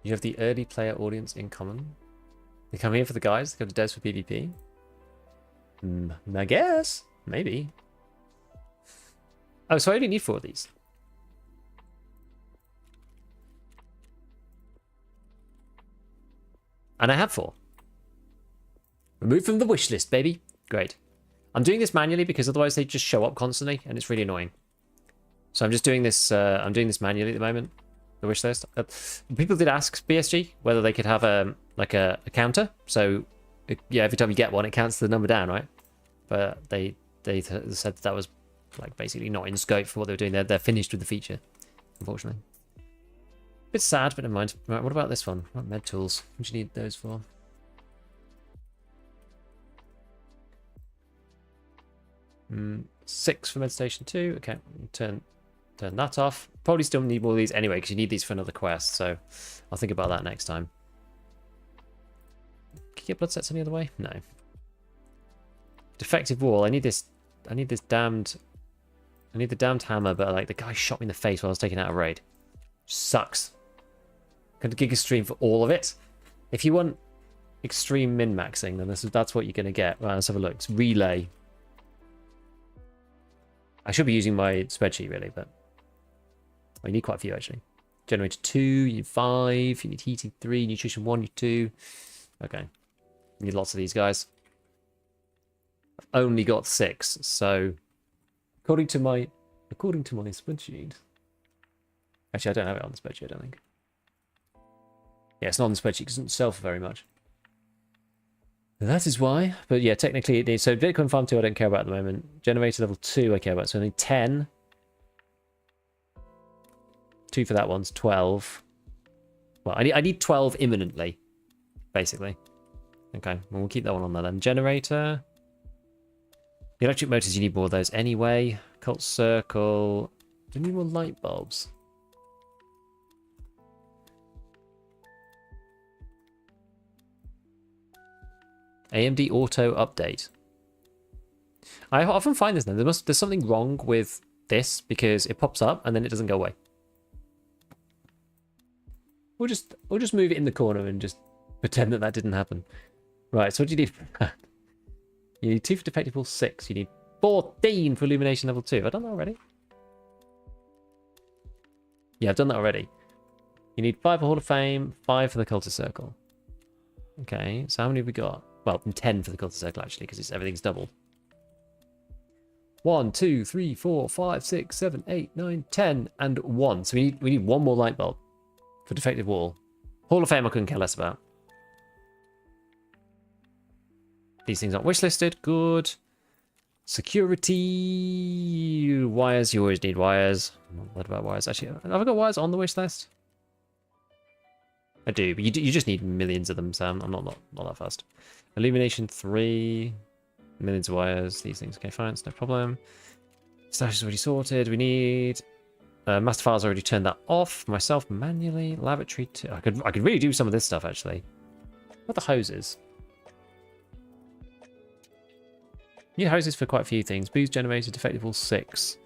You have the early player audience in common. They come here for the guys, they go to Des for PvP. I guess. Maybe. Oh, so I only need 4 of these. And I have 4. Remove from the wish list, baby. Great. I'm doing this manually because otherwise they just show up constantly and it's really annoying. So I'm just doing this. I'm doing this manually at the moment. The wish list. People did ask BSG whether they could have a counter. So yeah, every time you get one, it counts the number down, right? But they said that was like basically not in scope for what they were doing. They're finished with the feature, unfortunately. Bit sad, but never mind. Right, what about this one? What med tools? What do you need those for? Six for med station 2. Okay, turn that off. Probably still need more of these anyway, because you need these for another quest. So I'll think about that next time. Can you get blood sets any other way? No. Defective wall. I need this. I need this damned. I need the damned hammer, but like the guy shot me in the face while I was taking out a raid. Sucks. Going to Giga Stream for all of it. If you want extreme min-maxing, then that's what you're going to get. Right, let's have a look. It's relay. I should be using my spreadsheet really, but you need quite a few actually. Generator 2, you need 5, you need heating 3, nutrition 1, you need 2. Okay. You need lots of these guys. I've only got 6, so according to my spreadsheet. Actually, I don't have it on the spreadsheet, I don't think. Yeah, it's not on the spreadsheet because it doesn't sell for very much. That is why. But yeah, technically it needs... So Bitcoin Farm 2 I don't care about at the moment. Generator level 2 I care about. So I need 10. 2 for that one's 12. Well, I need 12 imminently, basically. Okay, well, we'll keep that one on there then. Generator. The electric motors, you need more of those anyway. Cult Circle. Do you need more light bulbs? AMD Auto Update. I often find this now. There's something wrong with this because it pops up and then it doesn't go away. We'll just move it in the corner and just pretend that didn't happen. Right, so what do you need for that? You need 2 for defective wall 6. You need 14 for illumination level 2. Have I done that already? Yeah, I've done that already. You need 5 for Hall of Fame, 5 for the Cultist Circle. Okay, so how many have we got? Well, 10 for the Cultist Circle actually, because everything's doubled. 1, 2, 3, 4, 5, 6, 7, 8, 9, 10, and 1. So we need 1 more light bulb for defective wall. Hall of Fame I couldn't care less about. These things aren't wishlisted. Good. Security. Wires. You always need wires. What about wires? Actually, have I got wires on the wish list? I do, but you just need millions of them, Sam. I'm not that fast. Illumination 3. Millions of wires. These things. Okay, fine. It's no problem. Stash is already sorted. We need... Master Files already turned that off myself manually. Lavatory 2. I could really do some of this stuff, actually. What are the hoses? New hoses for quite a few things. Boost generator, defective all 6.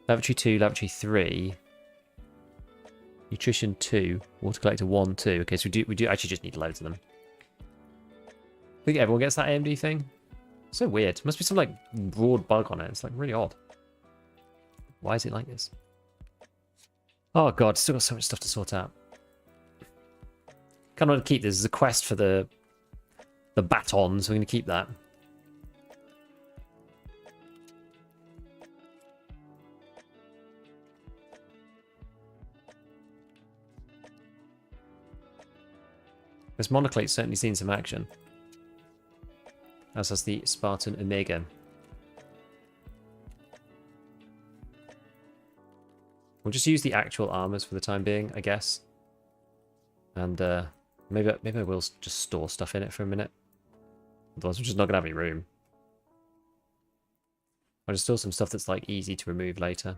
Lavatory 2, lavatory 3. Nutrition 2. Water collector 1, 2. Okay, so we do actually just need loads of them. I think everyone gets that AMD thing. So weird. Must be some like broad bug on it. It's like really odd. Why is it like this? Oh god, still got so much stuff to sort out. Can't want to keep this as a quest for the baton, so we're going to keep that. This monoclate's certainly seen some action. As has the Spartan Omega. We'll just use the actual armors for the time being, I guess. And maybe I will just store stuff in it for a minute. Otherwise we're just not going to have any room. I'll just store some stuff that's like easy to remove later.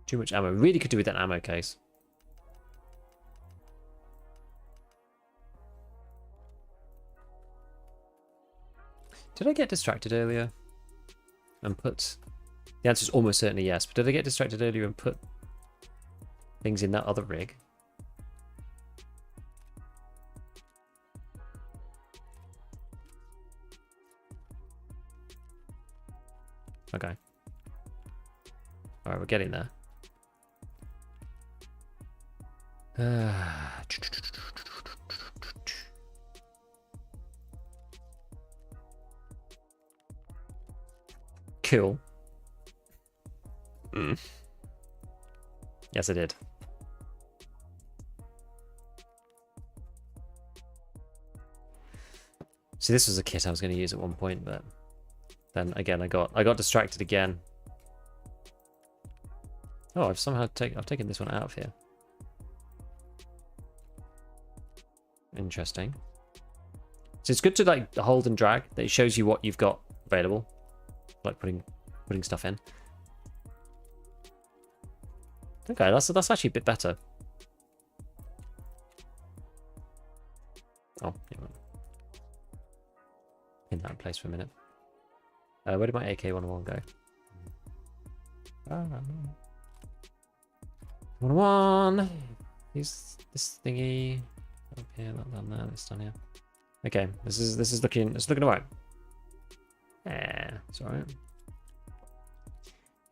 Too much ammo. Really could do with that ammo case. Did I get distracted earlier and put... The answer is almost certainly yes, but did I get distracted earlier and put things in that other rig? Okay. Alright, we're getting there. Cool. Yes, I did. See, this was a kit I was going to use at one point, but then again, I got distracted again. Oh, I've somehow taken this one out of here. Interesting. So it's good to like hold and drag. That it shows you what you've got available, like putting stuff in. Okay, that's actually a bit better. Oh, yeah. In that place for a minute. Where did my AK-101 go? 101. Use this thingy up here, not down there. This down here. Okay, this is looking alright. Yeah, it's alright.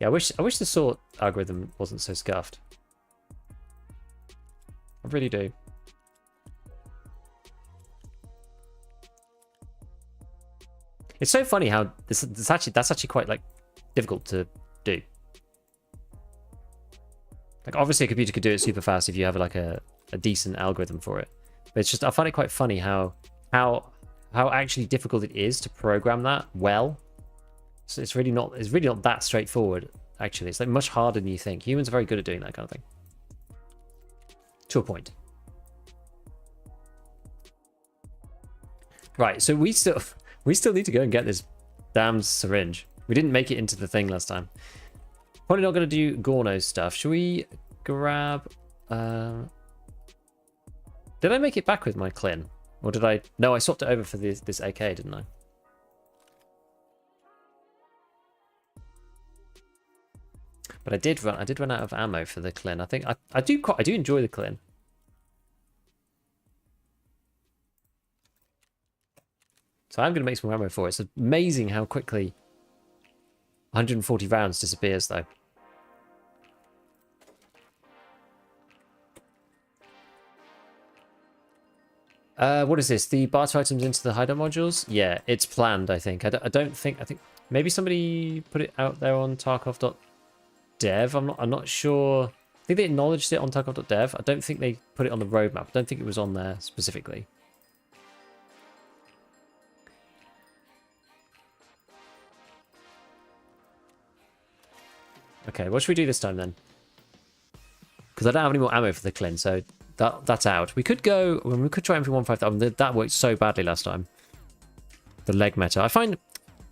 Yeah, I wish the sort algorithm wasn't so scuffed. I really do. It's so funny how that's actually quite like difficult to do. Like obviously a computer could do it super fast if you have like a decent algorithm for it. But it's just I find it quite funny how actually difficult it is to program that well. So it's really not that straightforward, actually. It's like much harder than you think. Humans are very good at doing that kind of thing. To a point. Right, so we still need to go and get this damn syringe. We didn't make it into the thing last time. Probably not going to do Gorno's stuff. Should we grab... Did I make it back with my Clin? Or did I... No, I swapped it over for this AK, didn't I? But I did run out of ammo for the Clin. I think I do enjoy the Clin. So I'm going to make some more ammo for it. It's amazing how quickly 140 rounds disappears, though. What is this? The barter items into the hideout modules? Yeah, it's planned, I think. I think maybe somebody put it out there on Tarkov.dev. I'm not sure. I think they acknowledged it on Tarkov.dev. I don't think they put it on the roadmap. I don't think it was on there specifically. Okay, what should we do this time then? Because I don't have any more ammo for the Clin, so that's out. We could go. I mean, we could try MP15000. That worked so badly last time. The leg meta. I find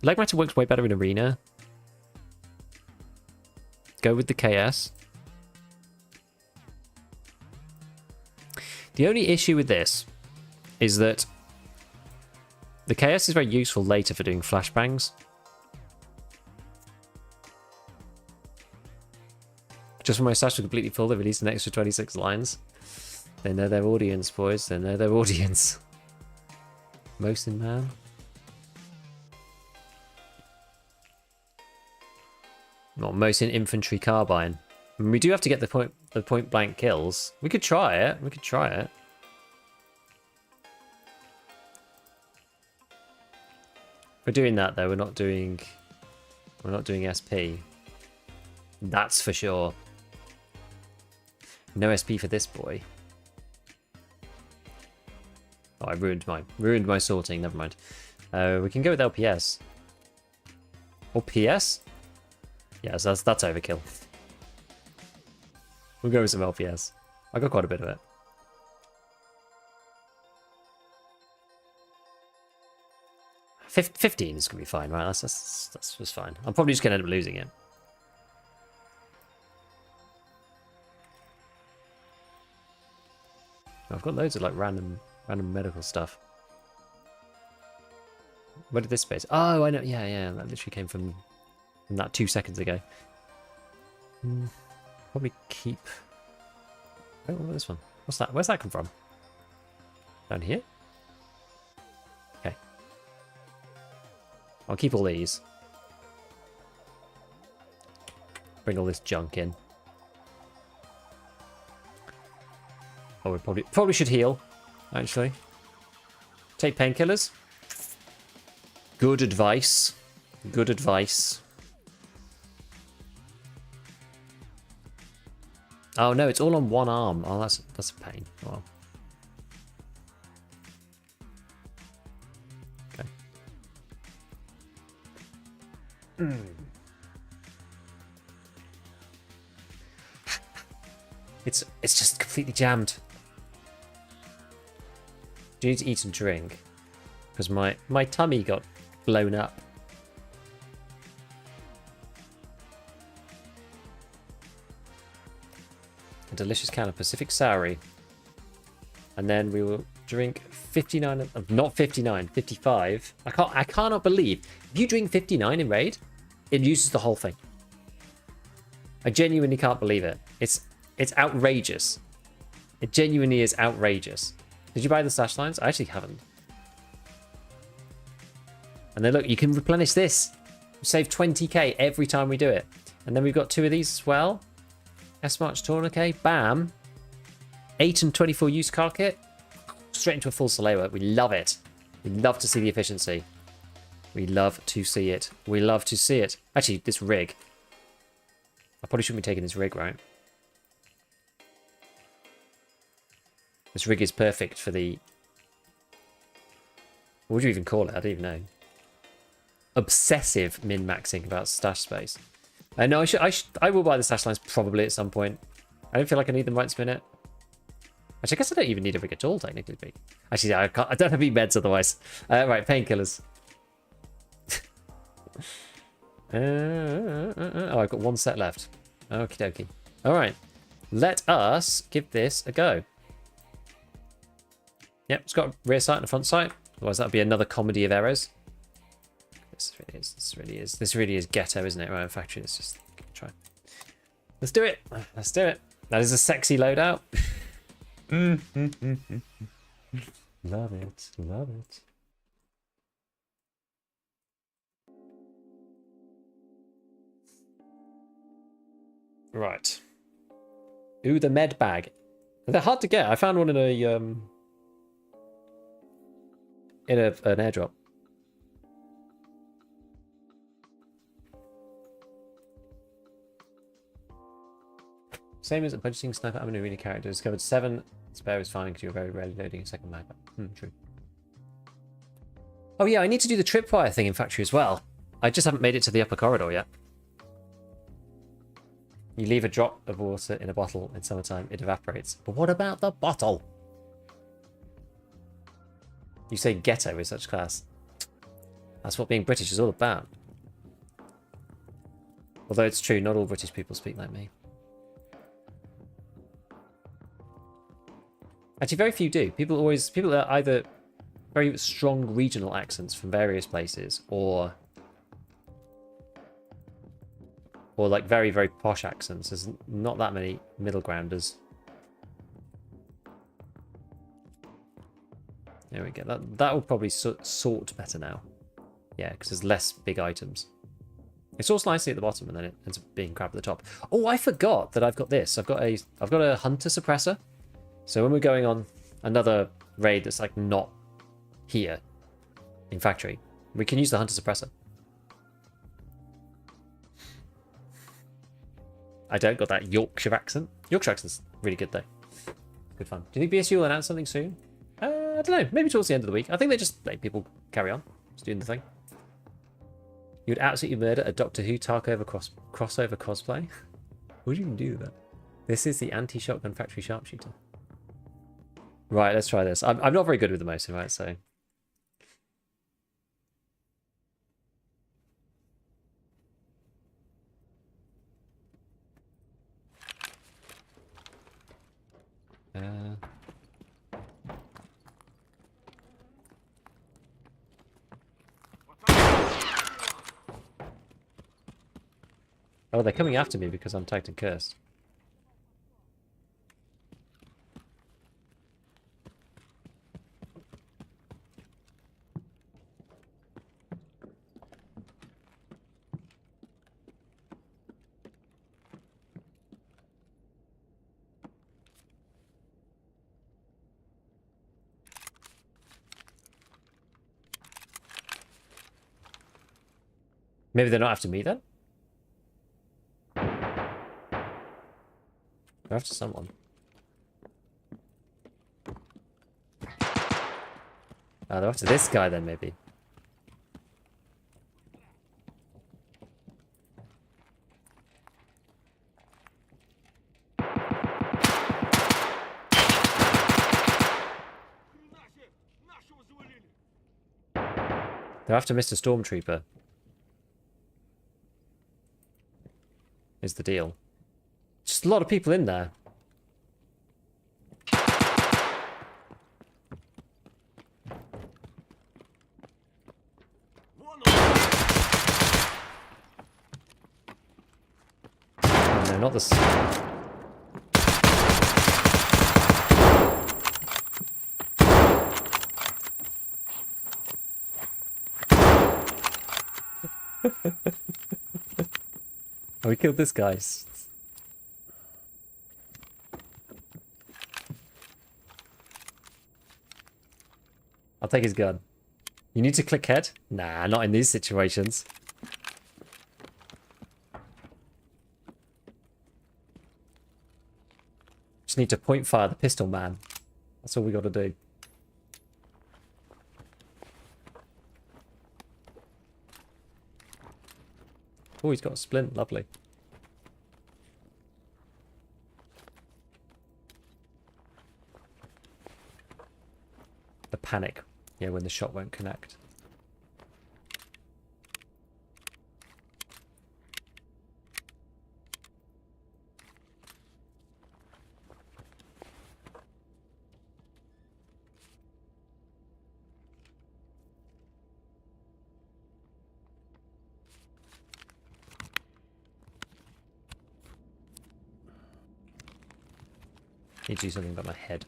leg meta works way better in arena. Go with the KS. The only issue with this is that the KS is very useful later for doing flashbangs. Just when my stash was completely full, they released an extra 26 lines. They know their audience, boys. They know their audience. Mosin man. Not Mosin infantry carbine. I mean, we do have to get the point blank kills. We could try it. We could try it. If we're doing that though, we're not doing SP. That's for sure. No SP for this boy. Oh, I ruined my sorting. Never mind. We can go with LPS or PS. Yes, that's overkill. We'll go with some LPS. I got quite a bit of it. — 15 is gonna be fine, right? That's just fine. I'm probably just gonna end up losing it. I've got loads of like random medical stuff. Where did this space? Oh, I know. Yeah. That literally came from that 2 seconds ago. Probably keep. Oh, what about this one? What's that? Where's that come from? Down here? Okay. I'll keep all these. Bring all this junk in. Oh, we probably should heal, actually. Take painkillers. Good advice. Good advice. Oh no, it's all on one arm. Oh, that's a pain. Oh, well. Okay. It's just completely jammed. Do you need to eat and drink? Because my tummy got blown up. A delicious can of Pacific Soury. And then we will drink 59 of, not 59, 55. I cannot believe if you drink 59 in raid, it uses the whole thing. I genuinely can't believe it. It's outrageous. It genuinely is outrageous. Did you buy the stash lines? I actually haven't. And then look, you can replenish this. We save 20k every time we do it. And then we've got 2 of these as well. S-March Tourniquet, bam. 8 and 24 use car kit. Straight into a full Salewa. We love it. We love to see the efficiency. We love to see it. We love to see it. Actually, this rig. I probably shouldn't be taking this rig, right? This rig is perfect for the... What would you even call it? I don't even know. Obsessive min-maxing about stash space. No, I will buy the stash lines probably at some point. I don't feel like I need them right this minute. Actually, I guess I don't even need a rig at all, technically. Actually, I don't have any meds otherwise. Right, painkillers. Oh, I've got 1 set left. Okie dokie. All right, let us give this a go. Yep, it's got a rear sight and a front sight. Otherwise, that would be another comedy of errors. This really is ghetto, isn't it? Right, factory. Let's just try. Let's do it. Let's do it. That is a sexy loadout. Love it. Love it. Right. Ooh, the med bag. They're hard to get. I found one in an airdrop. Same as budgeting sniper ammo arena character. Discovered 7 spare is fine because you're very rarely loading a second mag. True. Oh yeah, I need to do the tripwire thing in factory as well. I just haven't made it to the upper corridor yet. You leave a drop of water in a bottle in summertime, it evaporates. But what about the bottle? You say ghetto is such class. That's what being British is all about. Although it's true, not all British people speak like me. Actually, very few do. People are either very strong regional accents from various places, or like very, very posh accents. There's not that many middle grounders. There we go. That will probably sort better now. Yeah, because there's less big items. It sorts nicely at the bottom, and then it ends up being crap at the top. Oh, I forgot that I've got this. I've got a hunter suppressor. So when we're going on another raid that's like not here in factory, we can use the hunter suppressor. I don't got that Yorkshire accent. Yorkshire accent's really good though. Good fun. Do you think BSU will announce something soon? I don't know. Maybe towards the end of the week. I think they just let people carry on. Just doing the thing. You would absolutely murder a Doctor Who Tarkov crossover cosplay? Would you even do that? This is the anti-shotgun factory sharpshooter. Right, let's try this. I'm not very good with the mouse, right? So. Oh, they're coming after me because I'm tagged and cursed. Maybe they're not after me then? They're after someone. Oh, they're after this guy then, maybe. They're after Mr. Stormtrooper. Is the deal. Just a lot of people in there. Oh, no, not this. Oh, we killed this guy. I'll take his gun. You need to click head? Nah, not in these situations. Just need to point fire the pistol man. That's all we got to do. Oh, he's got a splint. Lovely. The panic. Yeah, when the shot won't connect. Need to do something about my head.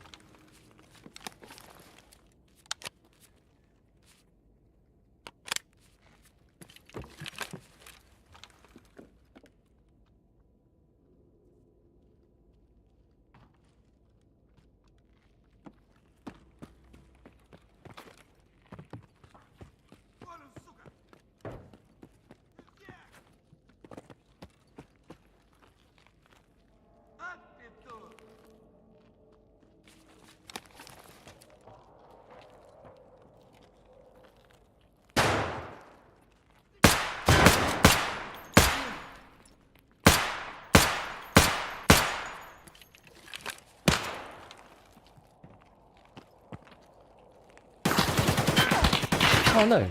Oh no.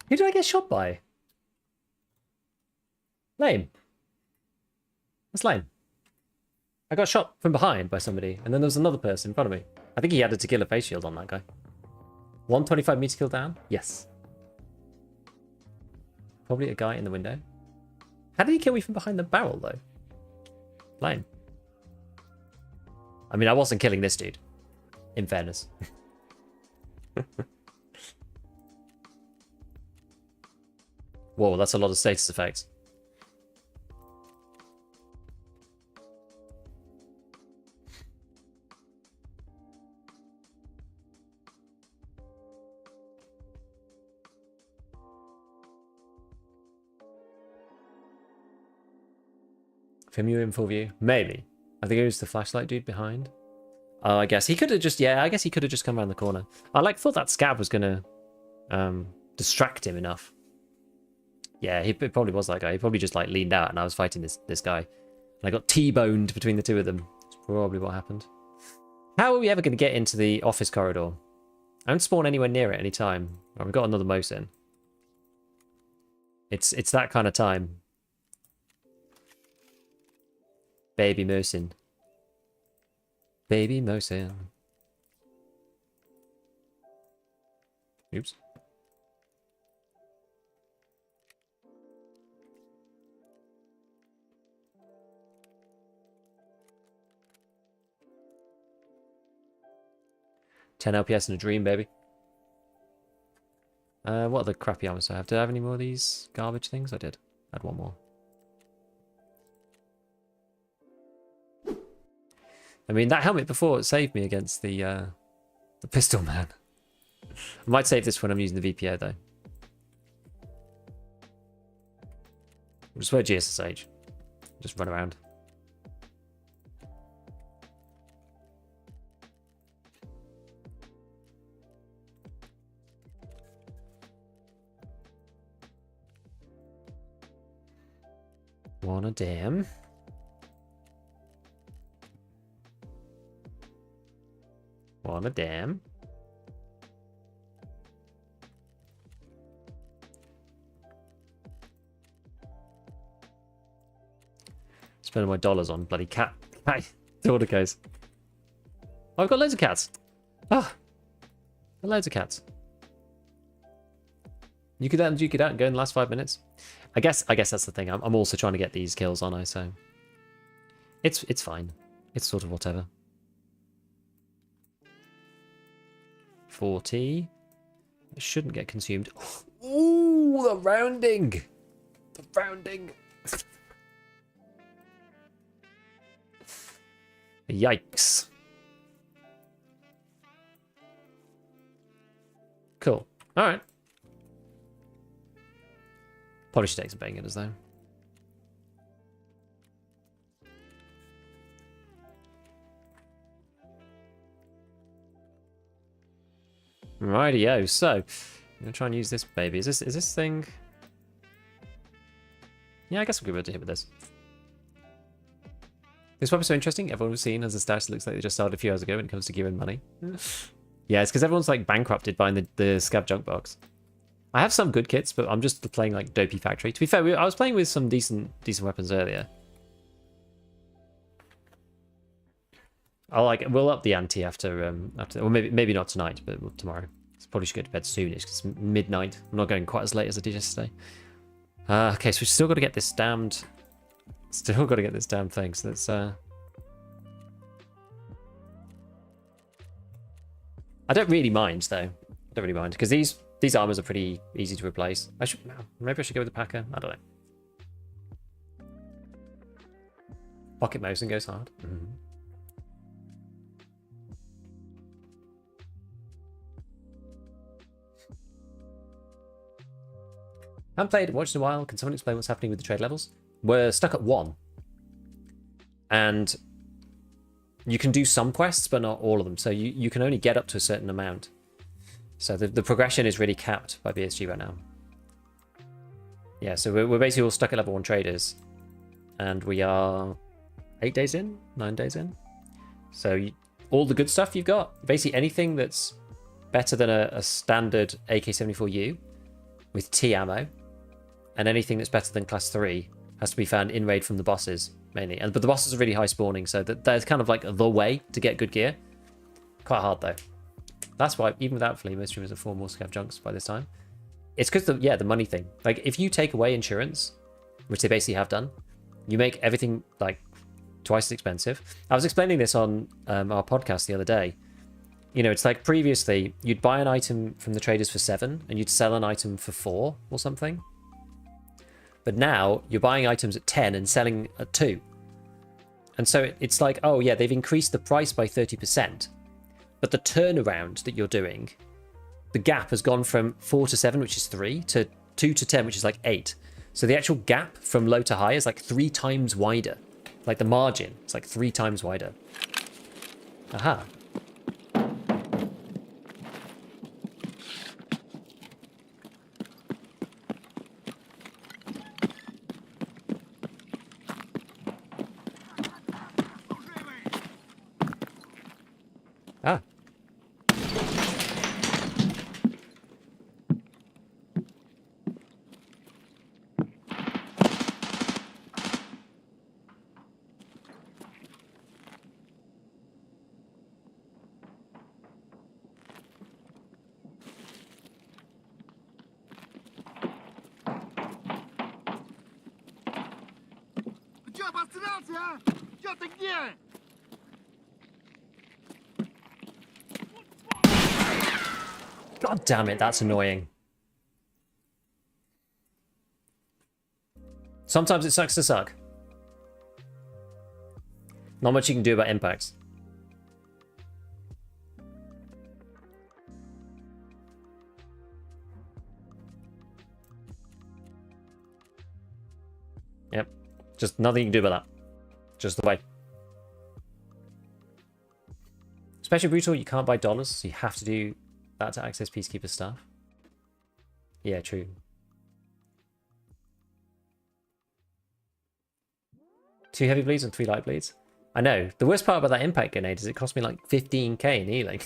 Who did I get shot by? Lame. That's lame. I got shot from behind by somebody, and then there was another person in front of me. I think he had a tequila face shield on that guy. 125 meter kill down? Yes. Probably a guy in the window. How did he kill me from behind the barrel, though? Lame. I mean, I wasn't killing this dude, in fairness. Whoa, that's a lot of status effects. From you in full view? Maybe. I think it was the flashlight dude behind. Oh, I guess he could have just, yeah, I guess he could have just come around the corner. I thought that Scav was gonna distract him enough. Yeah, it probably was that guy. He probably just like leaned out and I was fighting this guy. And I got T-boned between the two of them. That's probably what happened. How are we ever gonna get into the office corridor? I don't spawn anywhere near it any time. Oh, we've got another Mosin. It's that kind of time. Baby Mosin. Baby Mosin. Oops. $10 LPS in a dream, baby. What other crappy armor do I have? Did I have any more of these garbage things? I did. I had one more. I mean, that helmet before, it saved me against the pistol man. I might save this when I'm using the VPO, though. I'll just wear GSSH. Just run around. Wanna damn. Wanna damn. Spending my dollars on bloody cat. Hey, order case. Oh, I've got loads of cats. Ah, loads of cats. You could duke it out and go in the last 5 minutes. I guess that's the thing. I'm also trying to get these kills on I, so it's fine. It's sort of whatever. 40. It shouldn't get consumed. Ooh, the rounding. The rounding. Yikes. Cool. All right. Probably should take some bangers though. Rightio. So, I'm gonna try and use this baby. Is this thing? Yeah, I guess we'll give it a hit with this. This weapon's so interesting. Everyone was seen as a stash that looks like they just started a few hours ago when it comes to gear and money. Yeah, it's because everyone's like bankrupted buying the Scav junk box. I have some good kits, but I'm just playing like Dopey Factory. To be fair, I was playing with some decent weapons earlier. We'll up the ante after or maybe not tonight, but tomorrow. Probably should go to bed soonish because it's midnight. I'm not going quite as late as I did yesterday. Okay, so we've still got to get this damned. Still got to get this damn thing. So that's I don't really mind though. I don't really mind because these armors are pretty easy to replace. Maybe I should go with the Packer. I don't know. Pocket Mosin goes hard. Mm-hmm. Haven't played, watched in a while. Can someone explain what's happening with the trade levels? We're stuck at 1. And you can do some quests, but not all of them. So you can only get up to a certain amount. So the progression is really capped by BSG right now. Yeah, so we're basically all stuck at level 1 traders. And we are 8 days in? 9 days in? So all the good stuff you've got. Basically anything that's better than a standard AK-74U with T ammo. And anything that's better than class 3 has to be found in raid from the bosses mainly. But the bosses are really high spawning, so that's kind of like the way to get good gear. Quite hard though. That's why even without flea, most streamers have 4 more scav junks by this time. It's because the money thing. Like if you take away insurance, which they basically have done, you make everything like twice as expensive. I was explaining this on our podcast the other day. You know, it's like previously you'd buy an item from the traders for 7 and you'd sell an item for 4 or something. But now you're buying items at 10 and selling at 2. And so it's like, oh yeah, they've increased the price by 30%. But the turnaround that you're doing, the gap has gone from 4 to 7, which is 3, to 2 to 10, which is like 8. So the actual gap from low to high is like 3 times wider. Like the margin, it's like 3 times wider. Aha. Ah. God damn it, that's annoying. Sometimes it sucks to suck. Not much you can do about impacts. Yep. Just nothing you can do about that. Just the way. Especially brutal, you can't buy dollars, so you have to do that to access Peacekeeper stuff. Yeah, true. Two heavy bleeds and 3 light bleeds. I know. The worst part about that impact grenade is it cost me like 15k in healing.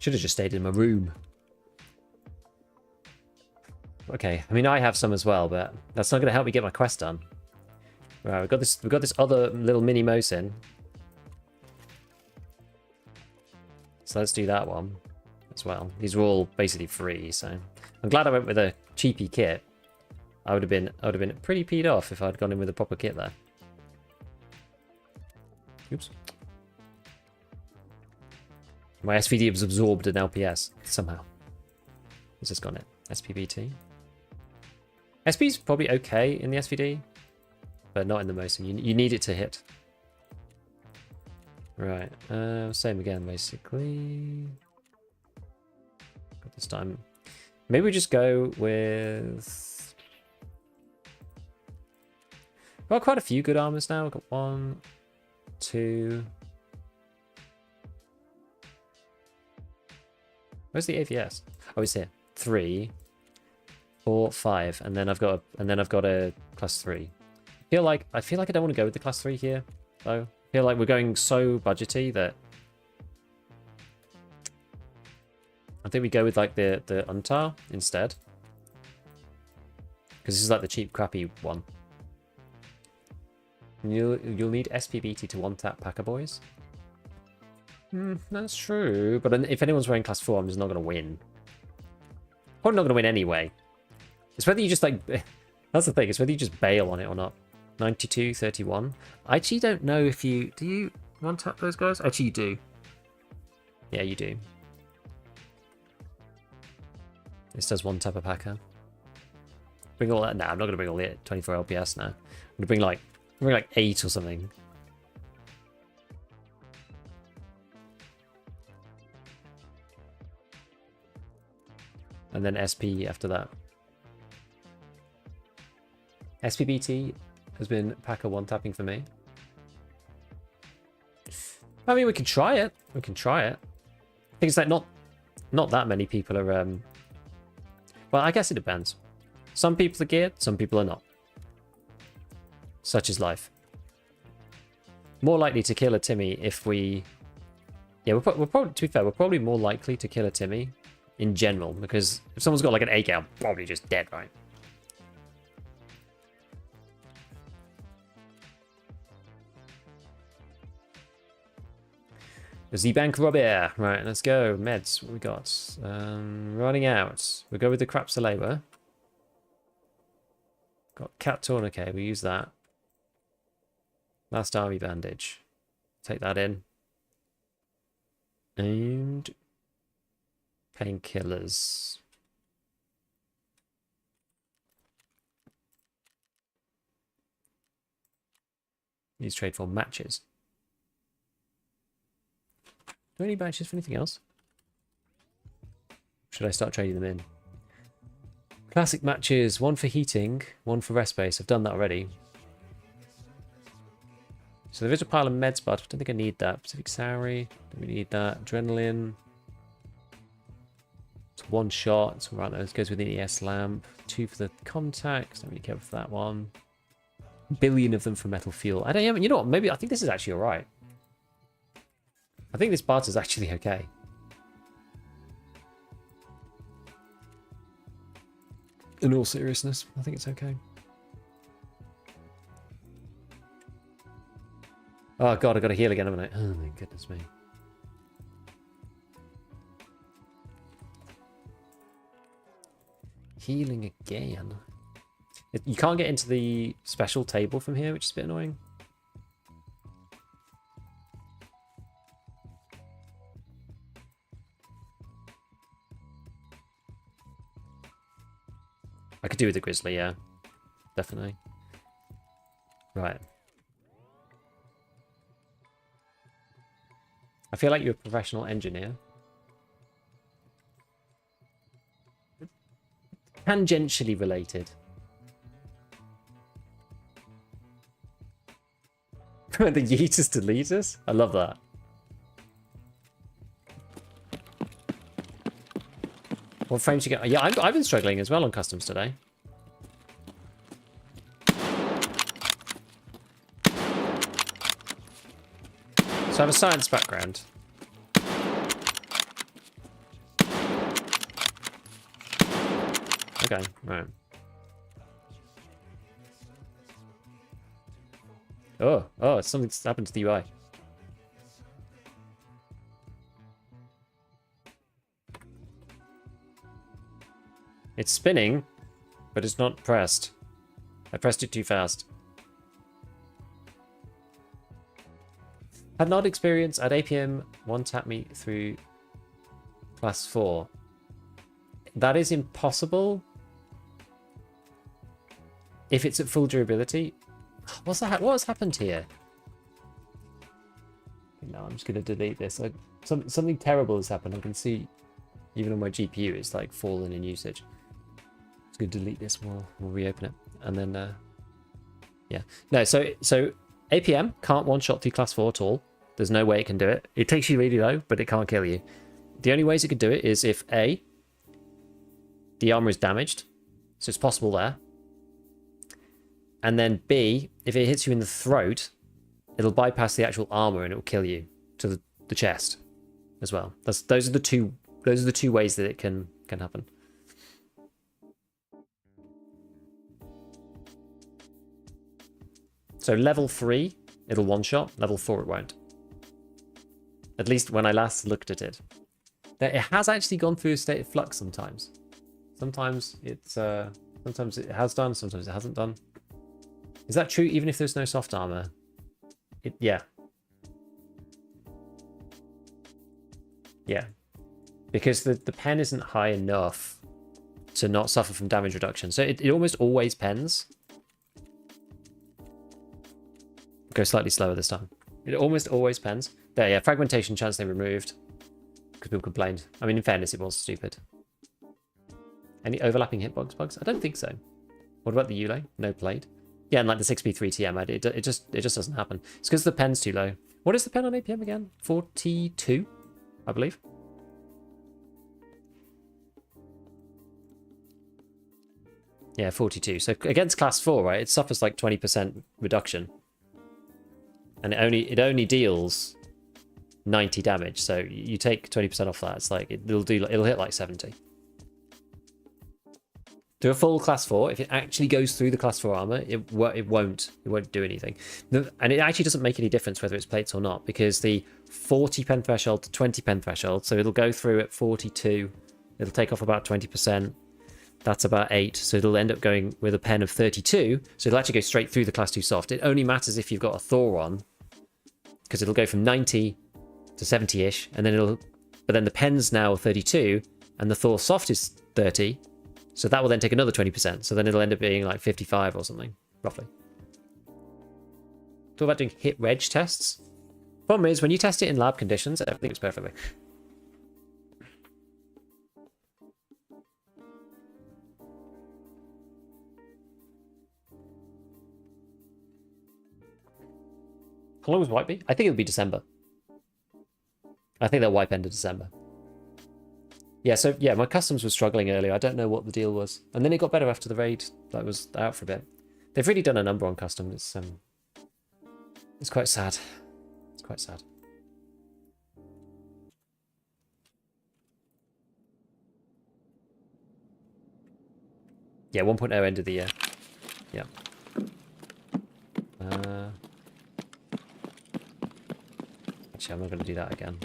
Should have just stayed in my room. Okay, I mean I have some as well, but that's not going to help me get my quest done. Right, we've got this other little mini Mosin. So let's do that one as well. These were all basically free, so I'm glad I went with a cheapy kit. I would have been pretty peed off if I'd gone in with a proper kit there. Oops. My SVD was absorbed in LPS somehow. Has this gone it? SPBT. SP's probably okay in the SVD, but not in the Mosin. You need it to hit. Right. Same again, basically. Got this time. Maybe we just go with. We've got quite a few good armors now. We've got 1, 2. Where's the AVS? Oh, it's here. 3, 4, 5, and then I've got a class 3. I feel like I don't want to go with the class 3 here, though. I feel like we're going so budgety that I think we go with like the Untar instead, because this is like the cheap, crappy one. You'll need SPBT to one-tap Packer Boys. That's true, but if anyone's wearing class 4, I'm just not going to win. Probably not going to win anyway. It's whether you just like... That's the thing, it's whether you just bail on it or not. 92, 31. I actually don't know if you... Do you one-tap those guys? Actually, you do. Yeah, you do. This does one-tap a Packer. Bring all that... Nah, I'm not going to bring all the 24 LPS now. I'm going to bring like 8 or something. And then SP after that. SPBT has been Packer one-tapping for me. I mean, we can try it. We can try it. I think it's like not that many people are... Well, I guess it depends. Some people are geared, some people are not. Such is life. More likely to kill a Timmy if we Yeah, we're probably, to be fair, we're probably more likely to kill a Timmy in general, because if someone's got like an AK, I'm probably just dead, right? Z-Bank Robber. Right, let's go. Meds, what we got? Running out. We'll go with the Crapsalaber. Got Cat Tourniquet, we use that. Last Army Bandage. Take that in. And painkillers. Use trade for matches. Do I need matches for anything else? Should I start trading them in? Classic matches, one for heating, one for rest base. I've done that already. So there is a pile of meds, but I don't think I need that. Pacific Sauri, don't we need that. Adrenaline. It's one shot. So right, that goes with the ES lamp. 2 for the contacts. Don't really care for that one. A billion of them for metal fuel. I don't even, you know what? Maybe I think this is actually alright. I think this part is actually okay. In all seriousness, I think it's okay. Oh god, I got to heal again, haven't I? Oh my goodness me. Healing again. You can't get into the special table from here, which is a bit annoying. I could do with the Grizzly, yeah. Definitely. Right. I feel like you're a professional engineer. Tangentially related. The yeeters to leaders? I love that. What frames you get? Yeah, I've been struggling as well on customs today. So I have a science background. Okay, right. Oh, something's happened to the UI. It's spinning, but it's not pressed. I pressed it too fast. Had not experience at APM one tap me through class 4. That is impossible. If it's at full durability. What's that? What has happened here? No, I'm just going to delete this. Something terrible has happened. I can see even on my GPU it's like fallen in usage. Just going to delete this. We'll reopen it. And then, yeah. No, so APM can't one-shot through class 4 at all. There's no way it can do it. It takes you really low, but it can't kill you. The only ways it can do it is if A, the armor is damaged. So it's possible there. And then B, if it hits you in the throat, it'll bypass the actual armor and it will kill you to the chest as well. Those are the two ways that it can happen. So level 3, it'll one-shot. Level 4, it won't. At least when I last looked at it. It has actually gone through a state of flux sometimes. Sometimes it's sometimes it has done, sometimes it hasn't done. Is that true even if there's no soft armor? Yeah. Yeah. Because the pen isn't high enough to not suffer from damage reduction. So it almost always pens. Go slightly slower this time. It almost always pens. There, yeah, fragmentation chance they removed. Because people complained. I mean, in fairness, it was stupid. Any overlapping hitbox bugs? I don't think so. What about the Yule? No played. Yeah, and like the 6B3TM, it just doesn't happen. It's because the pen's too low. What is the pen on APM again? 42, I believe. Yeah, 42. So against class 4, right, it suffers like 20% reduction. And it only deals 90 damage. So you take 20% off that. It's like it'll hit like 70. Do a full class 4. If it actually goes through the class 4 armor, it won't do anything. And it actually doesn't make any difference whether it's plates or not, because the 40 pen threshold to 20 pen threshold, so it'll go through at 42. It'll take off about 20%. That's about 8. So it'll end up going with a pen of 32. So it'll actually go straight through the class 2 soft. It only matters if you've got a Thor on, because it'll go from 90 to 70-ish, and then but then the pen's now 32, and the Thor soft is 30. So that will then take another 20%. So then it'll end up being like 55 or something, roughly. Talk about doing hit reg tests. Problem is, when you test it in lab conditions, everything works perfectly. How long was wipe be? I think it'll be December. I think they'll wipe end of December. Yeah, so yeah, my customs was struggling earlier. I don't know what the deal was. And then it got better after the raid that was out for a bit. They've really done a number on custom. It's quite sad. It's quite sad. Yeah, 1.0 end of the year. Yeah. Actually, I'm not going to do that again.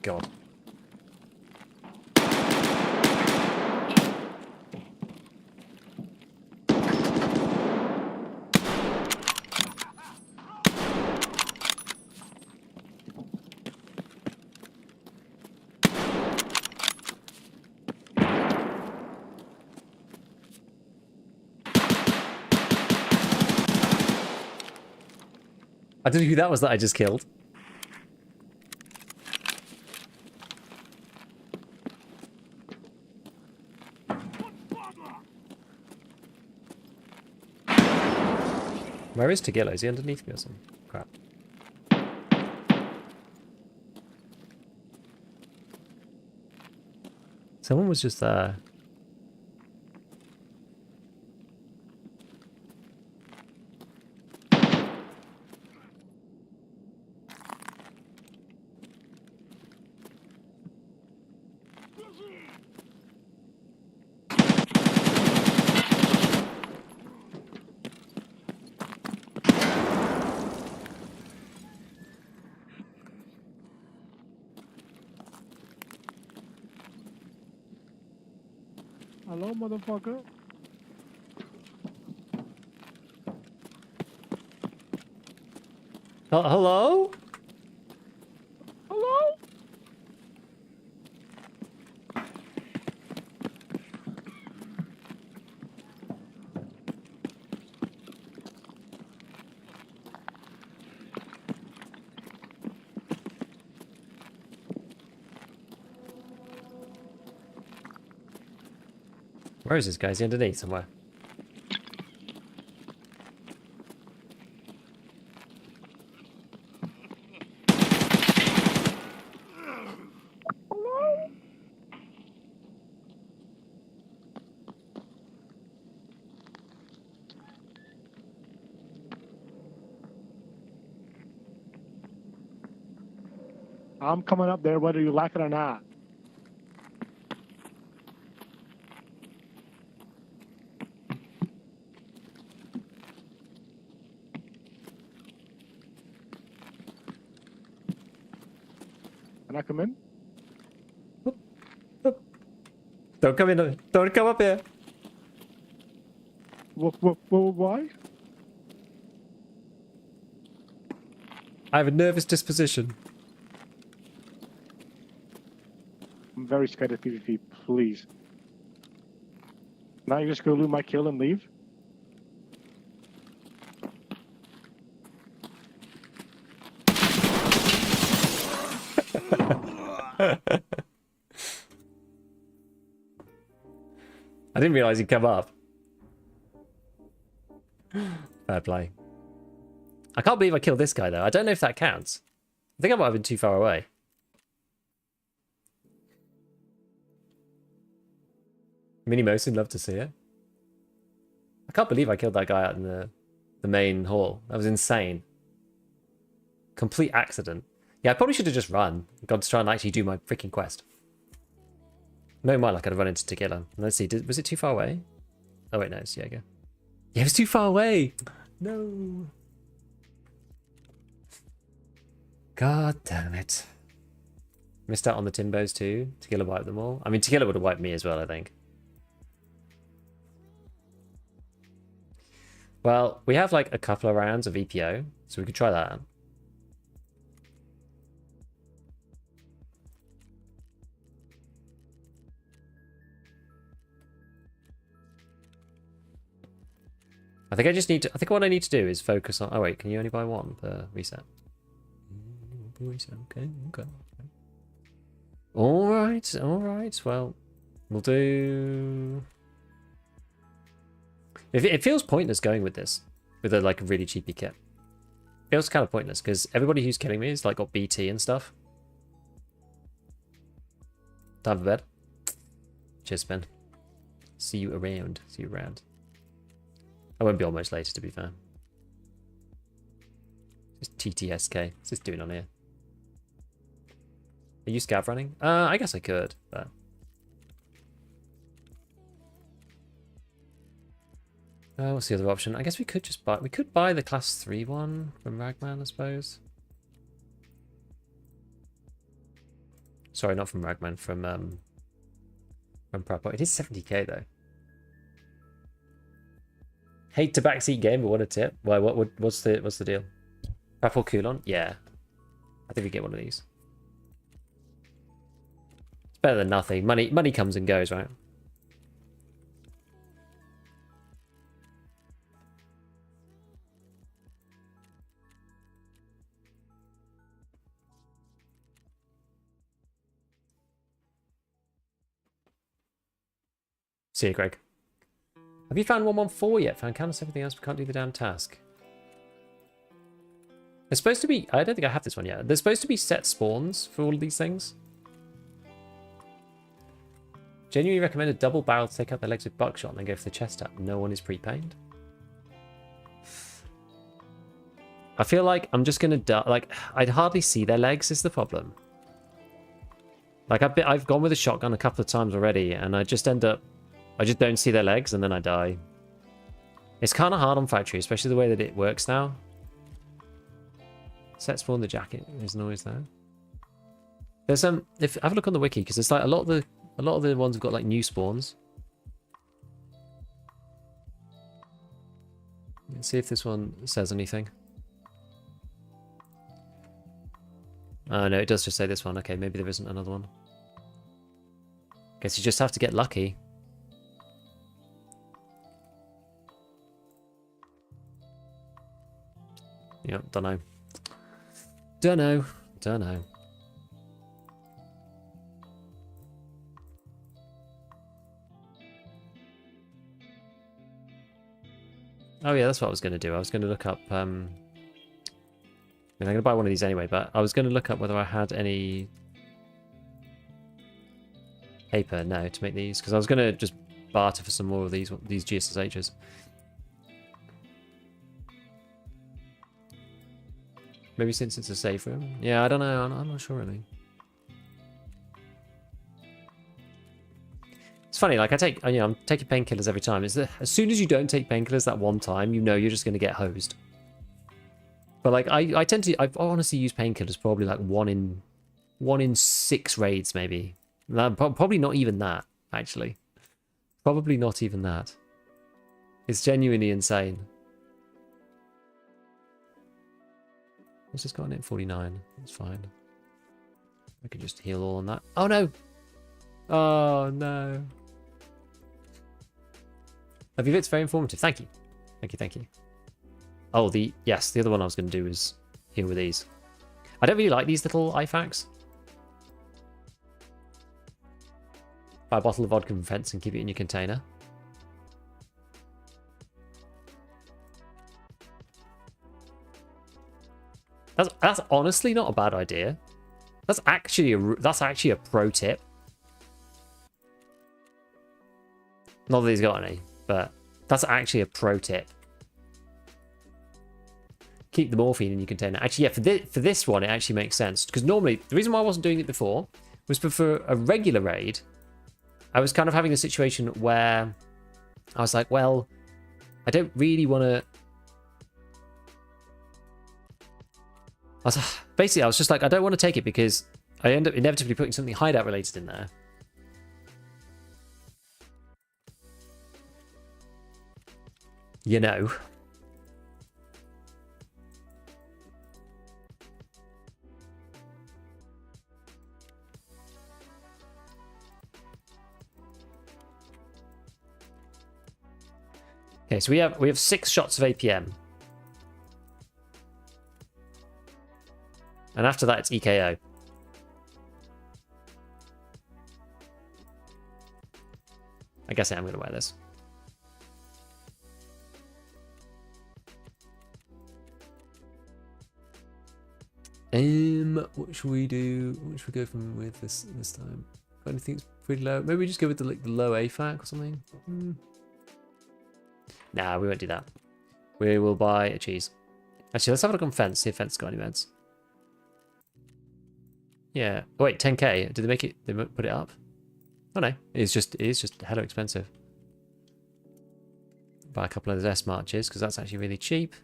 God. I don't know who that was that I just killed. Where is Tagillo? Is he underneath me or something? Crap. Someone was just there. Hello, motherfucker. Hello? Hello? Where is this guy? Is he underneath somewhere? I'm coming up there whether you like it or not. Can I come in? Don't come in. Don't come up here. Why? I have a nervous disposition. I'm very scared of PvP, please. Now you just go loot my kill and leave? I didn't realize he'd come up. Fair play. I can't believe I killed this guy, though. I don't know if that counts. I think I might have been too far away. Mini Mosin, love to see it. I can't believe I killed that guy out in the main hall. That was insane. Complete accident. Yeah, I probably should have just run. Gone to try and actually do my freaking quest. No mind, I could have run into Tequila. Let's see, was it too far away? Oh wait, no, it's Jaeger. Yeah, it was too far away! No! God damn it. Missed out on the Timbos too. Tequila wiped them all. I mean, Tequila would have wiped me as well, I think. Well, we have like a couple of rounds of EPO, so we could try that. I think I just need to, I think what I need to do is focus on, oh wait, can you only buy one per reset? Okay, okay. Alright, well, we'll do... It feels pointless going with this, with a like a really cheapy kit. It feels kind of pointless, because everybody who's killing me is like got BT and stuff. Time for bed. Cheers, Ben. See you around. See you around. I won't be almost later, to be fair. Just TTSK. What's this doing on here? Are you scav running? I guess I could, but... what's the other option? I guess we could just buy... We could buy the class 3 one from Ragman, I suppose. Sorry, not from Ragman, from Prappo. It is 70k, though. Hate to backseat game, but what a tip. Why? What's the deal? Raffle Coulon? Yeah. I think we get one of these. It's better than nothing. Money comes and goes, right? See you, Greg. Have you found 114 yet? Found countless everything else, but can't do the damn task. There's supposed to be... I don't think I have this one yet. There's supposed to be set spawns for all of these things. Genuinely recommend a double barrel to take out the legs with buckshot and then go for the chest tap. No one is prepaid. I feel like I'm just going to die. Like, I'd hardly see their legs is the problem. Like, I've gone with a shotgun a couple of times already, and I just end up... I just don't see their legs, and then I die. It's kind of hard on Factory, especially the way that it works now. Set spawn the jacket isn't always there. There's have a look on the wiki, because it's like a lot of the ones have got like new spawns. Let's see if this one says anything. Oh no, it does just say this one. Okay, maybe there isn't another one. Guess you just have to get lucky. Yeah, dunno. Dunno. Oh yeah, that's what I was going to do. I was going to look up... I mean, I'm going to buy one of these anyway, but I was going to look up whether I had any... paper, no, to make these. Because I was going to just barter for some more of these GSSHs. Maybe since it's a safe room? Yeah, I don't know. I'm not sure really. It's funny, like I'm taking painkillers every time. Is that as soon as you don't take painkillers that one time, you know you're just going to get hosed. But like I tend to, I honestly use painkillers probably like one in 6 raids maybe. Probably not even that actually. Probably not even that. It's genuinely insane. What's this got on it? 49. That's fine. I could just heal all on that. Oh no! Oh no! Love your bits, very informative. Thank you. Thank you, thank you. Oh, the other one I was going to do is here with these. I don't really like these little IFAKs. Buy a bottle of vodka from Fence and keep it in your container. That's honestly not a bad idea. That's actually a pro tip. Not that he's got any, but that's actually a pro tip. Keep the morphine in your container. Actually, yeah, for this one, it actually makes sense. Because normally, the reason why I wasn't doing it before was for a regular raid, I was kind of having a situation where I was like, well, I don't really want to... Basically, I was just like, I don't want to take it because I end up inevitably putting something hideout related in there. You know. Okay, so we have 6 shots of APM. And after that, it's EKO. I guess I am going to wear this. What should we do? What should we go from with this time? Got anything that's pretty low? Maybe we just go with the low AFAK or something. Nah, we won't do that. We will buy a cheese. Actually, let's have a look on Fence. See if Fence got any meds. Yeah. Oh, wait, 10k. Did they make it? They put it up? Oh no, it is just hella expensive. Buy a couple of those S marches because that's actually really cheap.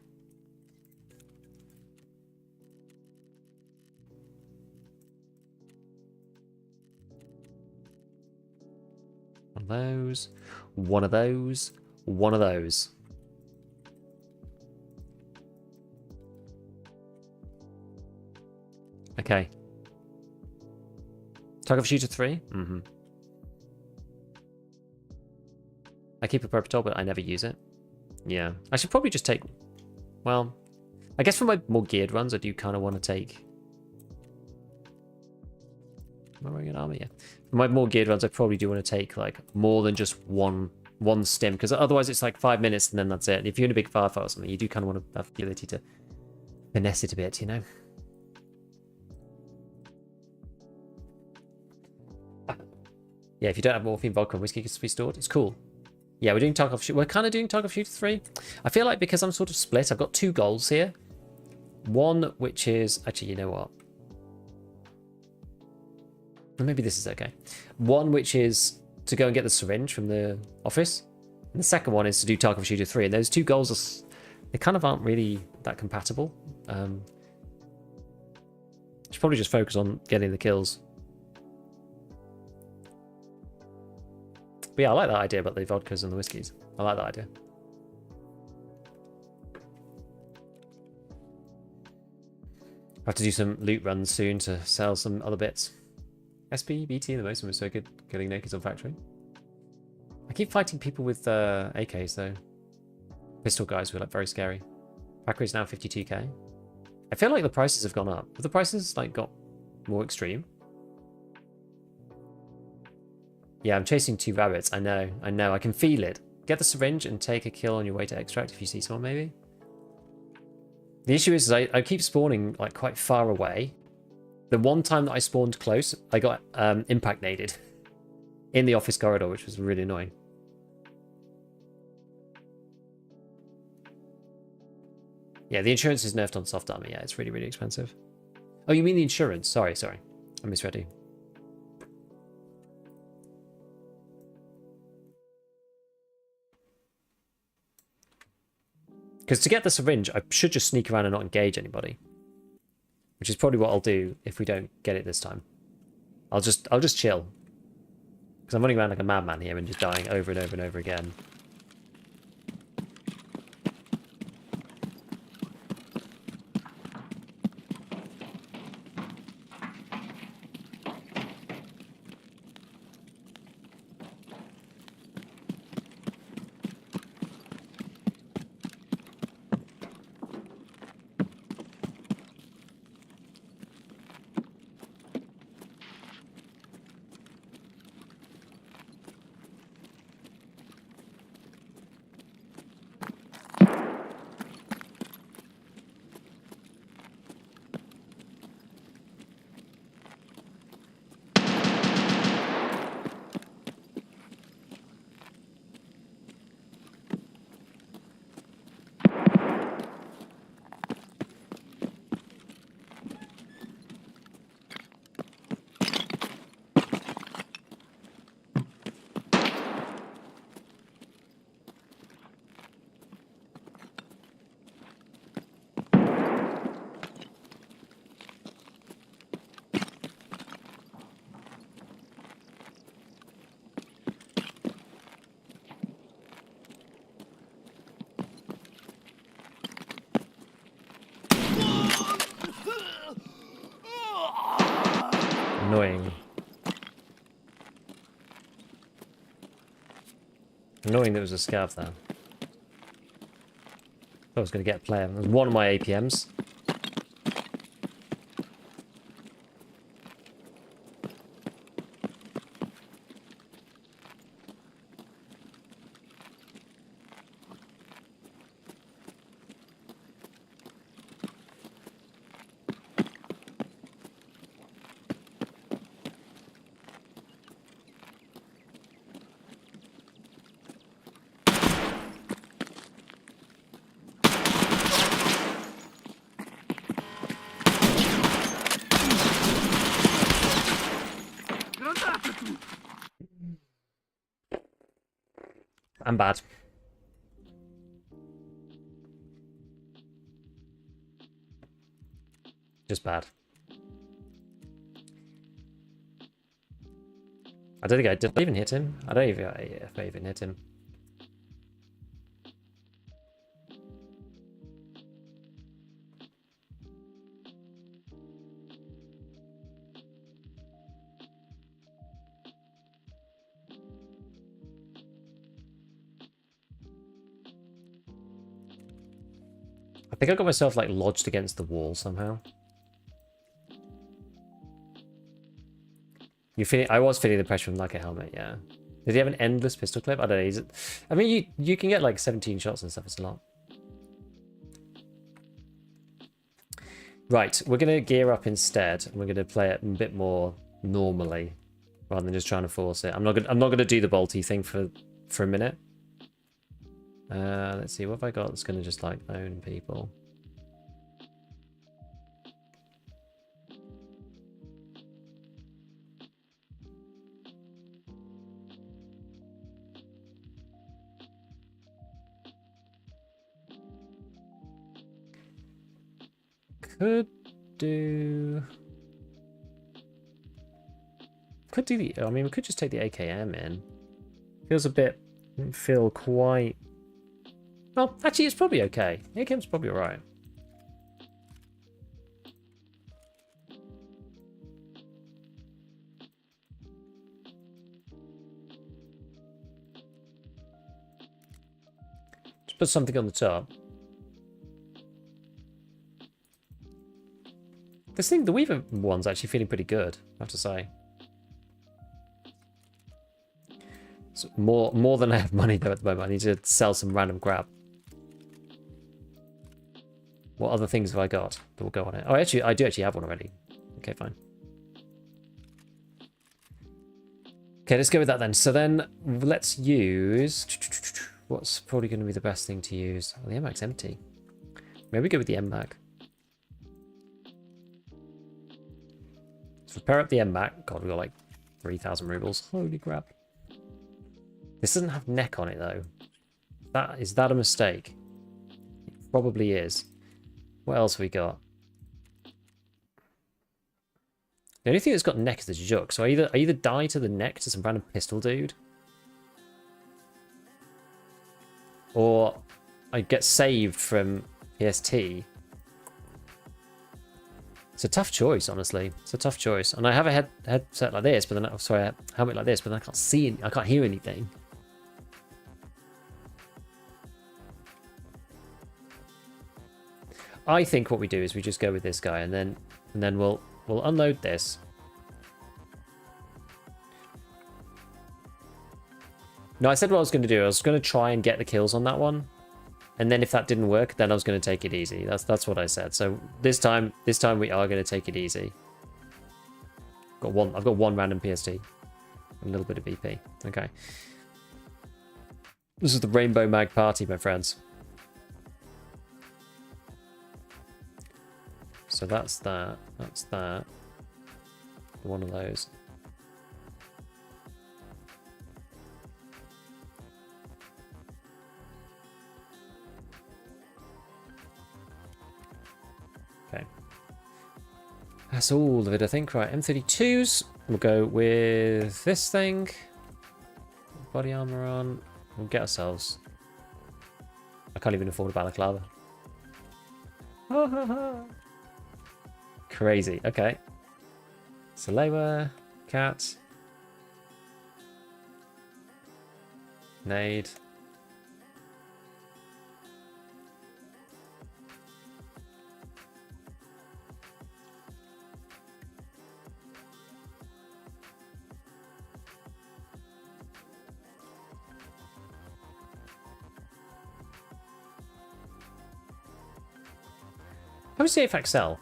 One of those. One of those. One of those. Okay. Tarkov shooter 3? Mm-hmm. I keep a purple, but I never use it. Yeah. I should probably just take... Well, I guess for my more geared runs, I do kind of want to take... Am I wearing an armor? Yeah. For my more geared runs, I probably do want to take like more than just one stim, because otherwise it's like 5 minutes and then that's it. And if you're in a big firefight or something, you do kind of want to have the ability to finesse it a bit, you know? Yeah, if you don't have morphine, vodka, and whiskey can be stored. It's cool. Yeah, we're doing Tarkov. We're kind of doing Tarkov Shooter 3. I feel like because I'm sort of split, I've got 2 goals here. One, which is... Actually, you know what? Or maybe this is okay. One, which is to go and get the syringe from the office. And the second one is to do Tarkov Shooter 3. And those 2 goals, are, they kind of aren't really that compatible. Should probably just focus on getting the kills. But yeah, I like that idea about the vodkas and the whiskeys. I like that idea. I have to do some loot runs soon to sell some other bits. SP, BT, the most of them are so good killing nakeds on factory. I keep fighting people with AKs though. Pistol guys who are like very scary. Factory is now 52k. I feel like the prices have gone up. Have the prices like got more extreme? Yeah, I'm chasing 2 rabbits. I know. I can feel it. Get the syringe and take a kill on your way to extract if you see someone, maybe. The issue is I keep spawning like quite far away. The one time that I spawned close, I got impact naded in the office corridor, which was really annoying. Yeah, the insurance is nerfed on soft armor. Yeah, it's really, really expensive. Oh, you mean the insurance? Sorry. I misread you. Because to get the syringe, I should just sneak around and not engage anybody. Which is probably what I'll do if we don't get it this time. I'll just chill. Because I'm running around like a madman here and just dying over and over and over again. Annoying that it was a scav there. I was going to get a player. It was one of my APMs. I'm bad. Just bad. I don't think I did I even hit him. I don't even if I even hit him. I think I got myself like lodged against the wall somehow. You feel? I was feeling the pressure from like a helmet. Yeah. Did he have an endless pistol clip? I don't know. I mean, you can get like 17 shots and stuff. It's a lot. Right, we're gonna gear up instead, and we're gonna play it a bit more normally, rather than just trying to force it. I'm not gonna do the bolty thing for a minute. Let's see, what have I got that's gonna just like own people? Could do the, I mean, we could just take the AKM in. Feels a bit, feel quite, well, actually it's probably okay. The AKM's probably alright. Just put something on the top. This thing, the Weaver one's actually feeling pretty good, I have to say. It's more than I have money though at the moment. I need to sell some random crap. What other things have I got that will go on it? Oh, actually, I do actually have one already. Okay, fine. Okay, let's go with that then. So then let's use, what's probably going to be the best thing to use? Oh, the MMAC's empty. Maybe go with the MMAC. Let's repair up the MMAC. God, we got like 3,000 rubles. Holy crap. This doesn't have neck on it though. Is that a mistake? It probably is. What else have we got? The only thing that's got neck is the juk. So I either die to the neck to some random pistol dude, or I get saved from PST. It's a tough choice, honestly. It's a tough choice. And I have a headset like this, but then a helmet like this, but then I can't see, I can't hear anything. I think what we do is we just go with this guy, and then we'll unload this. No, I said what I was going to do. I was going to try and get the kills on that one, and then if that didn't work, then I was going to take it easy. That's what I said. So this time we are going to take it easy. I've got one random PST, a little bit of BP. Okay. This is the Rainbow Mag party, my friends. So that's that. That's that. One of those. Okay. That's all of it, I think. Right, M32s. We'll go with this thing. Body armor on. We'll get ourselves. I can't even afford a balaclava. Ha ha ha. Crazy. Okay. Salewa, cat. Nade. How much does AFAX sell?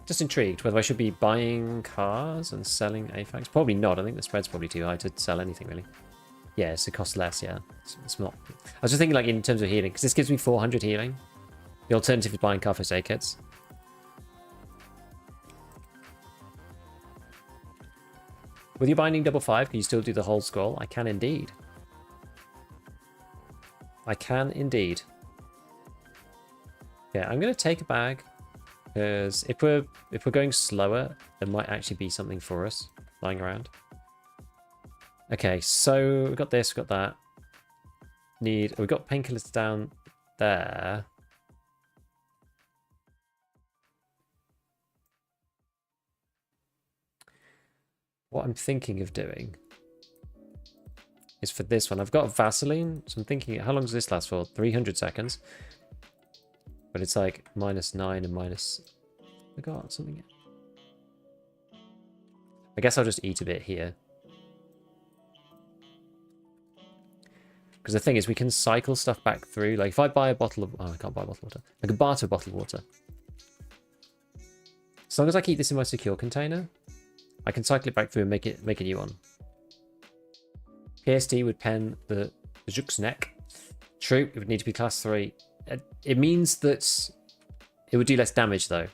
Just intrigued whether I should be buying cars and selling AFAX. Probably not. I think the spread's probably too high to sell anything, really. Yes, it costs less, yeah. It's not. I was just thinking, like, in terms of healing, because this gives me 400 healing. The alternative is buying car first aid kits. With your binding double 5, can you still do the whole scroll? I can indeed. I can indeed. Yeah, I'm going to take a bag. Because if we're going slower, there might actually be something for us lying around. Okay, so we've got this, we've got that. We've got painkillers down there. What I'm thinking of doing is for this one. I've got Vaseline, so I'm thinking, how long does this last for? 300 seconds. But it's like -9 and minus... I got something. I guess I'll just eat a bit here. Because the thing is, we can cycle stuff back through. Like, if I buy a bottle of... Oh, I can't buy a bottle of water. I can barter a bottle of water. As long as I keep this in my secure container, I can cycle it back through and make a new one. PST would pen the Juk's neck. True, it would need to be class 3. It means that it would do less damage, though.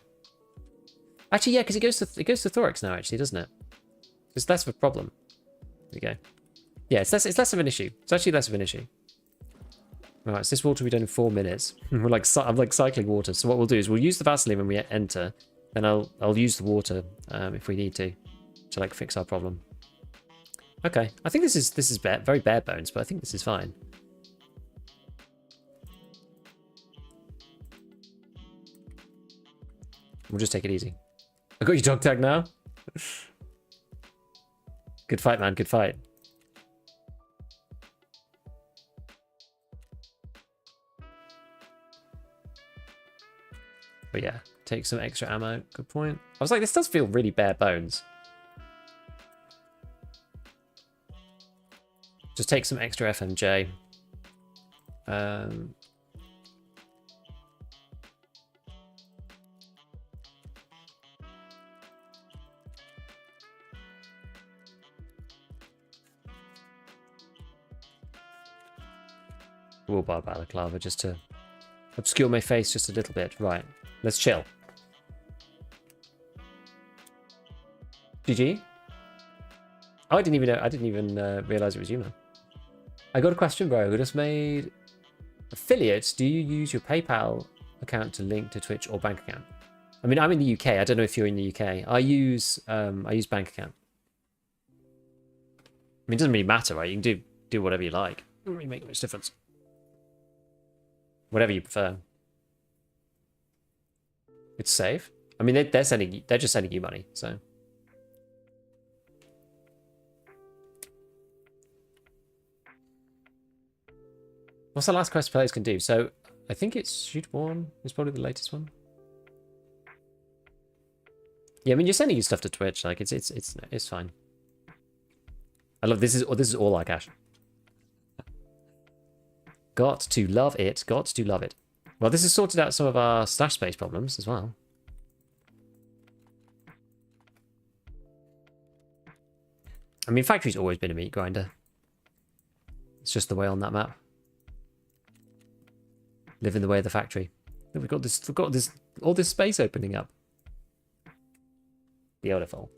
Actually, yeah, because it goes to thorax now, actually, doesn't it? It's less of a problem. There we go. Yeah, it's less of an issue. It's actually less of an issue. Right, so this water will be done in 4 minutes. I'm like cycling water. So what we'll do is we'll use the Vaseline when we enter. Then I'll use the water if we need to like fix our problem. Okay, I think this is very bare bones, but I think this is fine. We'll just take it easy. I got your dog tag now. Good fight, man. Good fight. But yeah, take some extra ammo. Good point. I was like, this does feel really bare bones. Just take some extra FMJ. We'll buy balaclava just to obscure my face just a little bit. Right, let's chill. GG. Oh, I didn't even realize it was you, man. I got a question, bro. We just made affiliates. Do you use your PayPal account to link to Twitch or bank account? I mean, I'm in the UK. I don't know if you're in the UK. I use bank account. I mean, it doesn't really matter, right? You can do whatever you like. It doesn't really make much difference. Whatever you prefer. It's safe. I mean, they're just sending you money, so. What's the last quest players can do? So I think it's Shoot One is probably the latest one. Yeah, I mean, you're sending your stuff to Twitch, like it's fine. I love this is all I cash. Got to love it. Got to love it. Well, this has sorted out some of our stash space problems as well. I mean, factory's always been a meat grinder. It's just the way on that map. Live in the way of the factory. We've got all this space opening up. Beautiful.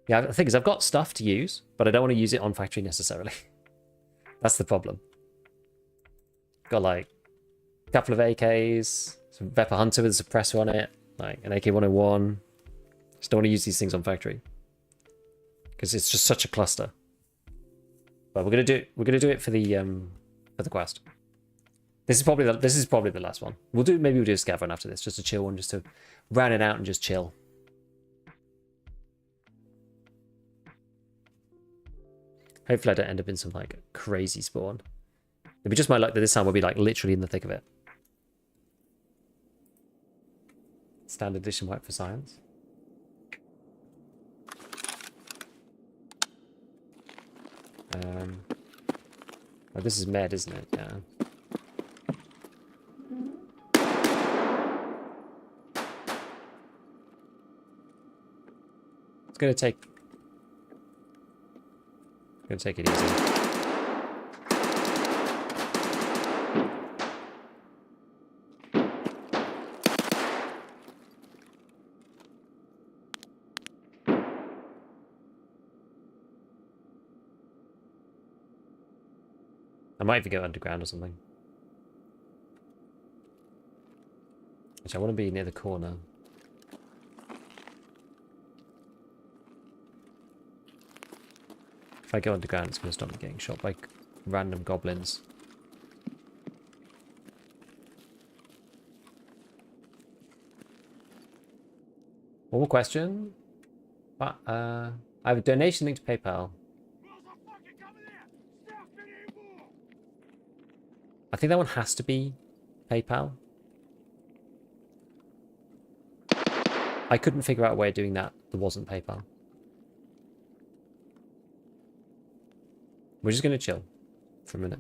Yeah, the thing is, I've got stuff to use, but I don't want to use it on factory necessarily. That's the problem. Got like a couple of AKs, some Vepper Hunter with a suppressor on it, like an AK-101. Just don't want to use these things on factory because it's just such a cluster. But we're gonna do it for the quest. This is probably the last one. Maybe we'll do a Scav one after this, just a chill one, just to round it out and just chill. Hopefully I don't end up in some like crazy spawn. It'd be just my luck that this time we'll be like literally in the thick of it. Standard edition wipe for science. Oh, this is med, isn't it? Yeah. It's gonna take it easy. I might even go underground or something. Which I want to be near the corner. If I go underground, it's going to stop me getting shot by random goblins. One more question. I have a donation link to PayPal. I think that one has to be PayPal. I couldn't figure out a way of doing that wasn't PayPal. We're just going to chill for a minute.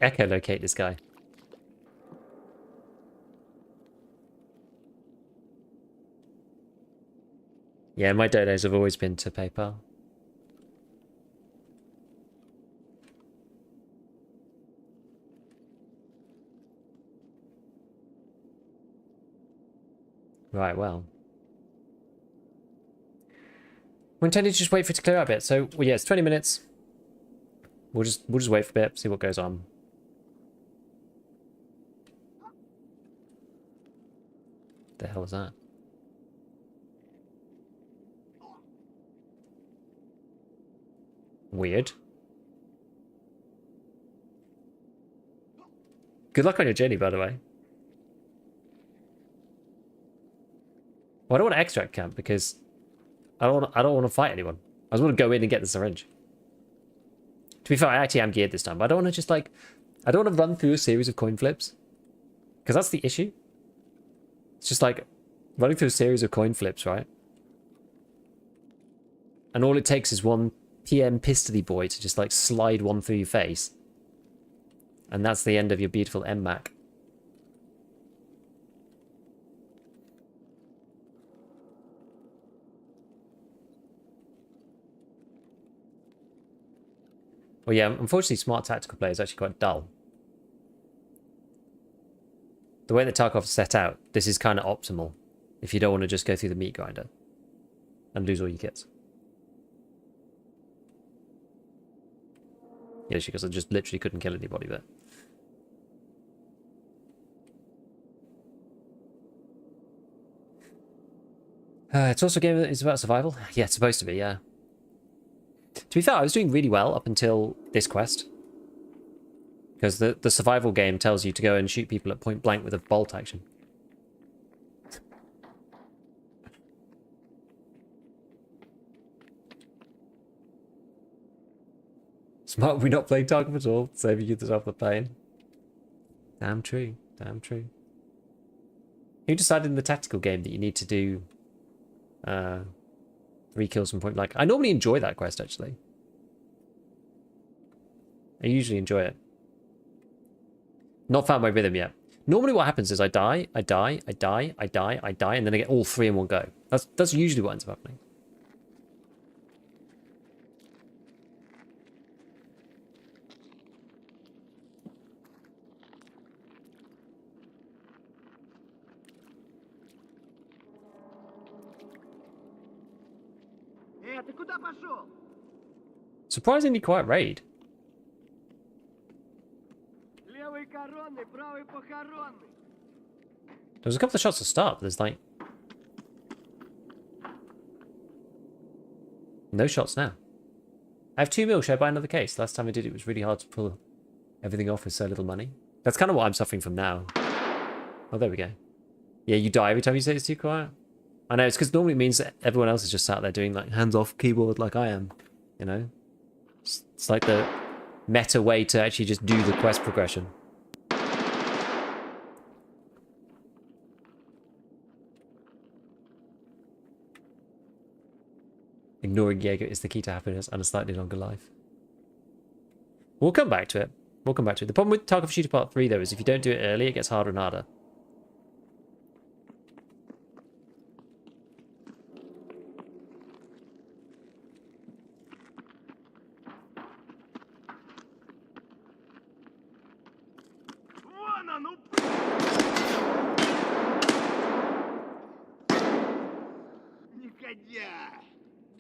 Echolocate this guy. Yeah, my donos have always been to PayPal. Right, well. We're intending to just wait for it to clear out a bit. So, well, yeah, it's 20 minutes. We'll just wait for a bit, see what goes on. The hell is that? Weird. Good luck on your journey, by the way. Well, I don't want to extract camp because I don't want to fight anyone. I just want to go in and get the syringe. To be fair, I actually am geared this time, but I don't want to just like I don't want to run through a series of coin flips. Because that's the issue. It's just like running through a series of coin flips, right? And all it takes is one PM pistol boy to just like slide one through your face. And that's the end of your beautiful MMAC. Well, yeah, unfortunately, smart tactical play is actually quite dull. The way that Tarkov is set out, this is kind of optimal if you don't want to just go through the meat grinder and lose all your kits. Yeah, because I just literally couldn't kill anybody there. It's also a game that is about survival. Yeah, it's supposed to be, yeah. To be fair, I was doing really well up until this quest. Because the survival game tells you to go and shoot people at point blank with a bolt action. Smart we not playing Tarkov at all, saving yourself the pain. Damn true, damn true. Who decided in the tactical game that you need to do 3 kills from point blank? I normally enjoy that quest, actually. I usually enjoy it. Not found my rhythm yet. Normally what happens is I die, and then I get all 3 in one go. That's usually what ends up happening. Surprisingly quiet raid. There was a couple of shots to start, but there's like no shots now. I have 2 mil. Should I buy another case? Last time I did it was really hard to pull everything off with so little money. That's kind of what I'm suffering from now. Oh, there we go. Yeah, you die every time you say it's too quiet. I know, it's because normally it means that everyone else is just sat there doing like hands-off keyboard like I am. You know? It's like the meta way to actually just do the quest progression. Ignoring Jaeger is the key to happiness and a slightly longer life. We'll come back to it. We'll come back to it. The problem with Tarkov Shooter Part 3, though, is if you don't do it early, it gets harder and harder.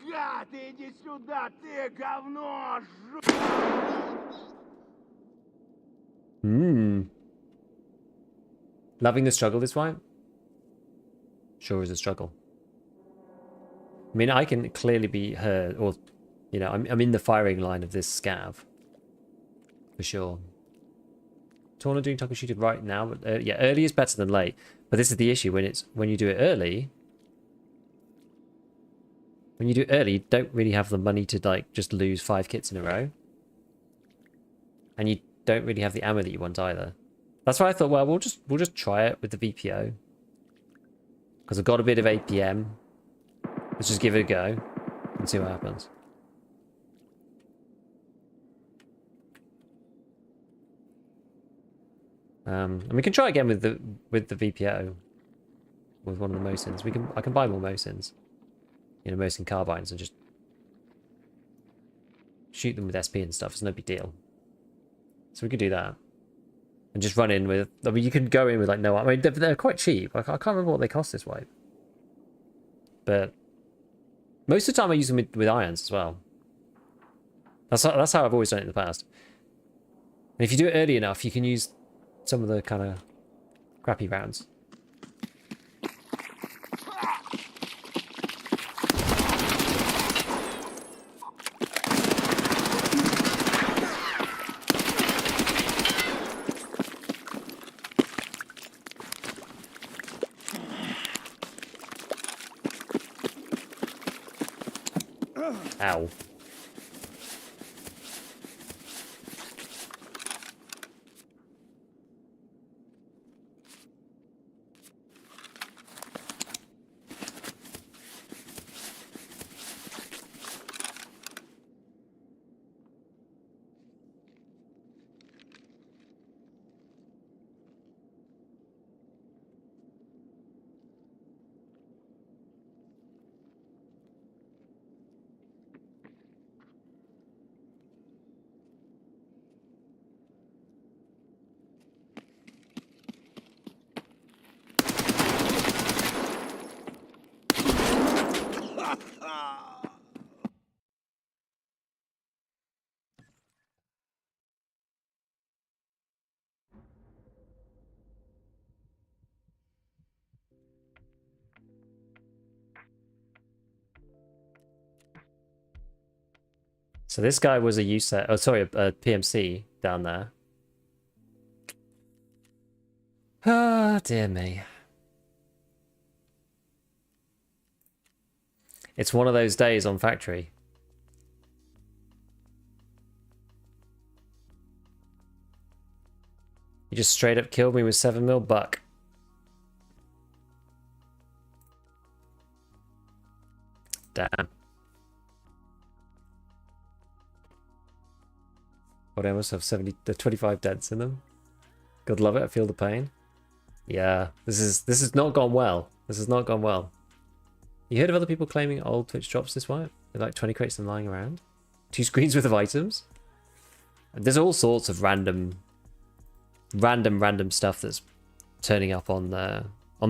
Гад, иди сюда, ты говно! Loving the struggle this way? Sure is a struggle. I mean, I can clearly be heard, or, you know, I'm in the firing line of this scav. For sure. Torna doing Tarkov Shooter right now, but yeah, early is better than late. But this is the issue, when you do it early. When you do it early, you don't really have the money to like just lose 5 kits in a row. And you don't really have the ammo that you want either. That's why I thought, well, we'll just try it with the VPO. Because I've got a bit of APM. Let's just give it a go and see what happens. And we can try again with the VPO. With one of the Mosins. I can buy more Mosins. You know, Mosin carbines and just shoot them with SP and stuff. It's no big deal. So we could do that. And just run in with... I mean, you can go in with, like, no... I mean, they're quite cheap. I can't remember what they cost this wipe. But most of the time I use them with irons as well. That's how I've always done it in the past. And if you do it early enough, you can use some of the kind of crappy rounds. Ow. So this guy was a USET, oh sorry, a PMC down there. Ah, dear me. It's one of those days on factory. You just straight up killed me with 7 mil buck. Damn. What, I must have 25 dents in them. God love it, I feel the pain. Yeah, this has not gone well. This has not gone well. You heard of other people claiming old Twitch drops this way? They're like 20 crates and lying around. 2 screens worth of items. And there's all sorts of random stuff that's turning up on the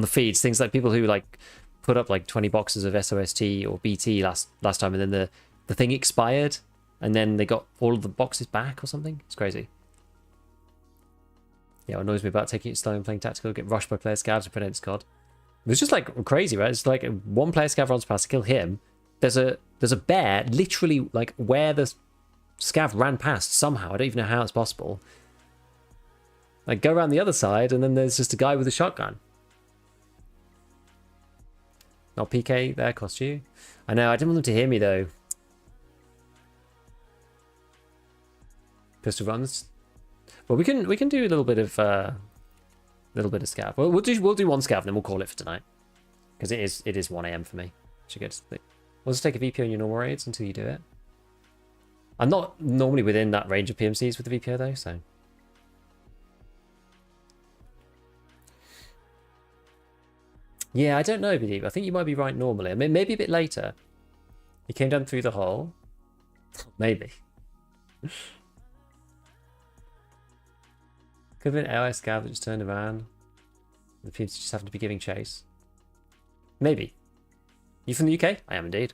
feeds. Things like people who like put up like 20 boxes of SOST or BT last time, and then the thing expired, and then they got all of the boxes back or something. It's crazy. Yeah, what annoys me about taking it slow and playing tactical, get rushed by player scavs and pronounce COD. It's just like crazy, right? It's like one player scav runs past to kill him. There's a bear literally like where the Scav ran past somehow. I don't even know how it's possible. Like, go around the other side, and then there's just a guy with a shotgun. Not PK there, cost you. I know, I didn't want them to hear me, though. Pistol runs. Well, we can do a little bit of scav. Well, we'll do one scav, and then we'll call it for tonight. Because it is 1 AM for me. Should go to sleep. We'll just take a VPO in your normal raids until you do it. I'm not normally within that range of PMCs with the VPO, though, so... Yeah, I don't know, Believe. I think you might be right normally. I mean, maybe a bit later. He came down through the hole. Maybe. Could have been AI Scav that just turned around. The PMC just happened to be giving chase. Maybe. You from the UK? I am indeed.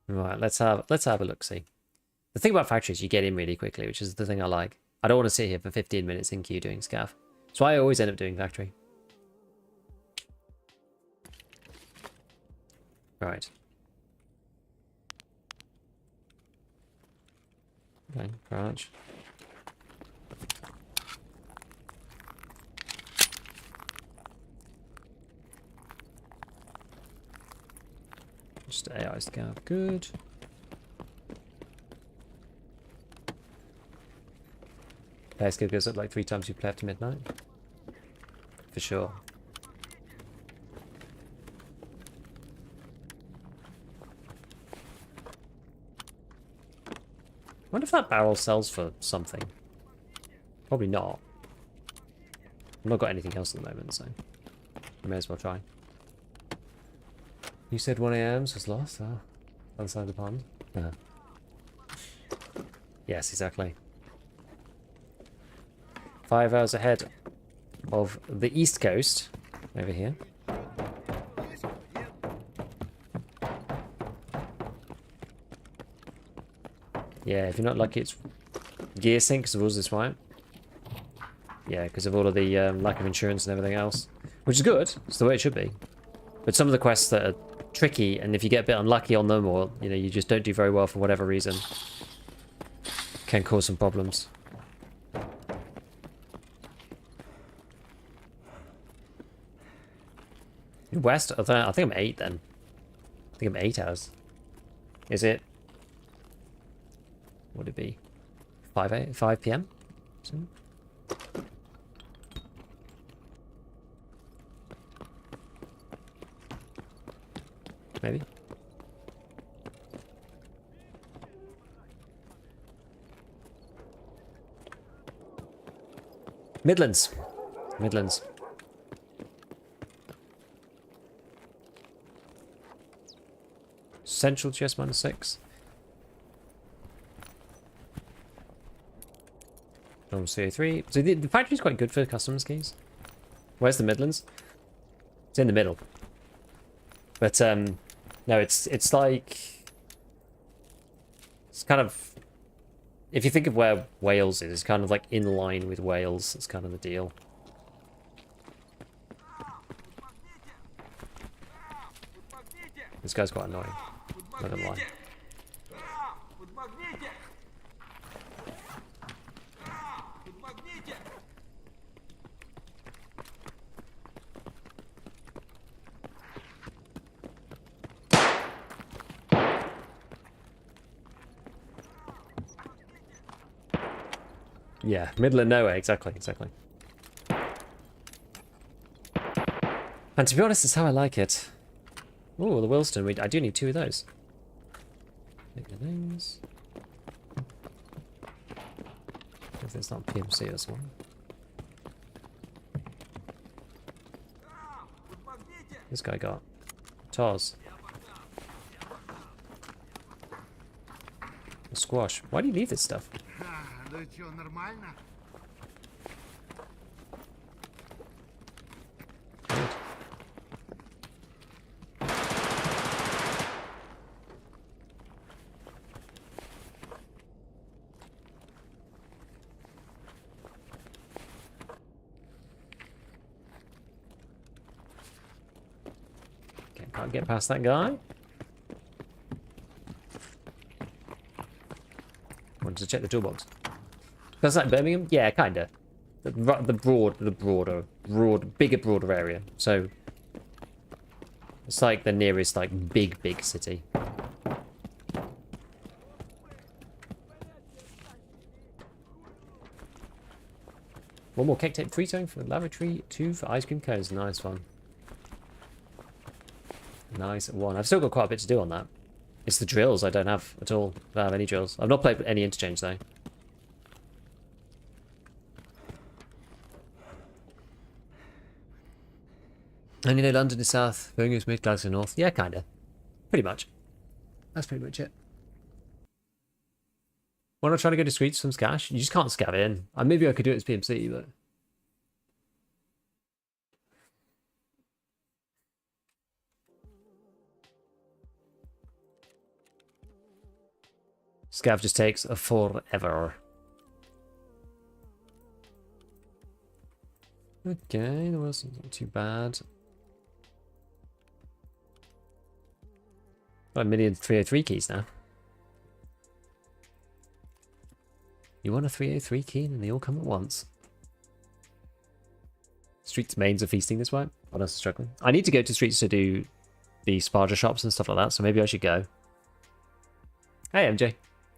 Right, let's have a look. See, the thing about factories, you get in really quickly, which is the thing I like. I don't want to sit here for 15 minutes in queue doing scav. That's why I always end up doing factory. Right. Okay, crouch. Just AI scav, good. AI scav goes up like 3 times you play after midnight. For sure. I wonder if that barrel sells for something. Probably not. I've not got anything else at the moment, so I may as well try. You said 1 AM, so it's lost. Oh, other side of the pond. Yes, exactly. 5 hours ahead of the East Coast over here. Yeah, if you're not lucky, it's gear sync because of all this, right? Yeah, because of all of the lack of insurance and everything else, which is good. It's the way it should be. But some of the quests that are tricky, and if you get a bit unlucky on them, or you just don't do very well for whatever reason, can cause some problems. West, I think I'm 8 then. I think I'm 8 hours. Is it? Would it be 5 PM? Soon? Maybe. Midlands. Midlands. Central GS -6. Normal CO3. So the factory's quite good for customs keys. Where's the Midlands? It's in the middle. But no, it's like, it's kind of, if you think of where Wales is, it's kind of like in line with Wales. That's kind of the deal. This guy's quite annoying. Not gonna lie. Yeah, middle of nowhere, exactly. And to be honest, it's how I like it. Oh, the Wilston, I do need 2 of those. Make the names. If there's not PMC or something. This guy got Tars. A squash. Why do you leave this stuff? Okay, can't get past that guy. around to check the toolbox. That's like Birmingham? Yeah, kinda. The broader area. So it's like the nearest like big city. One more cake tape, 3 towing for the lavatory, 2 for ice cream cones. Nice one. Nice one. I've still got quite a bit to do on that. It's the drills I don't have at all. I don't have any drills. I've not played any interchange though. And you know, London is south, Birmingham's mid, Glasgow north. Yeah, kinda. Pretty much. That's pretty much it. Why not try to go to streets from Scash? You just can't scav in. Maybe I could do it as PMC, but... Scav just takes a forever. Okay, the Wilson's not too bad. 1,303 keys now. You want a 303 key and they all come at once. Streets mains are feasting this way. What else is struggling? I need to go to streets to do the Sparger shops and stuff like that, so maybe I should go. Hey MJ.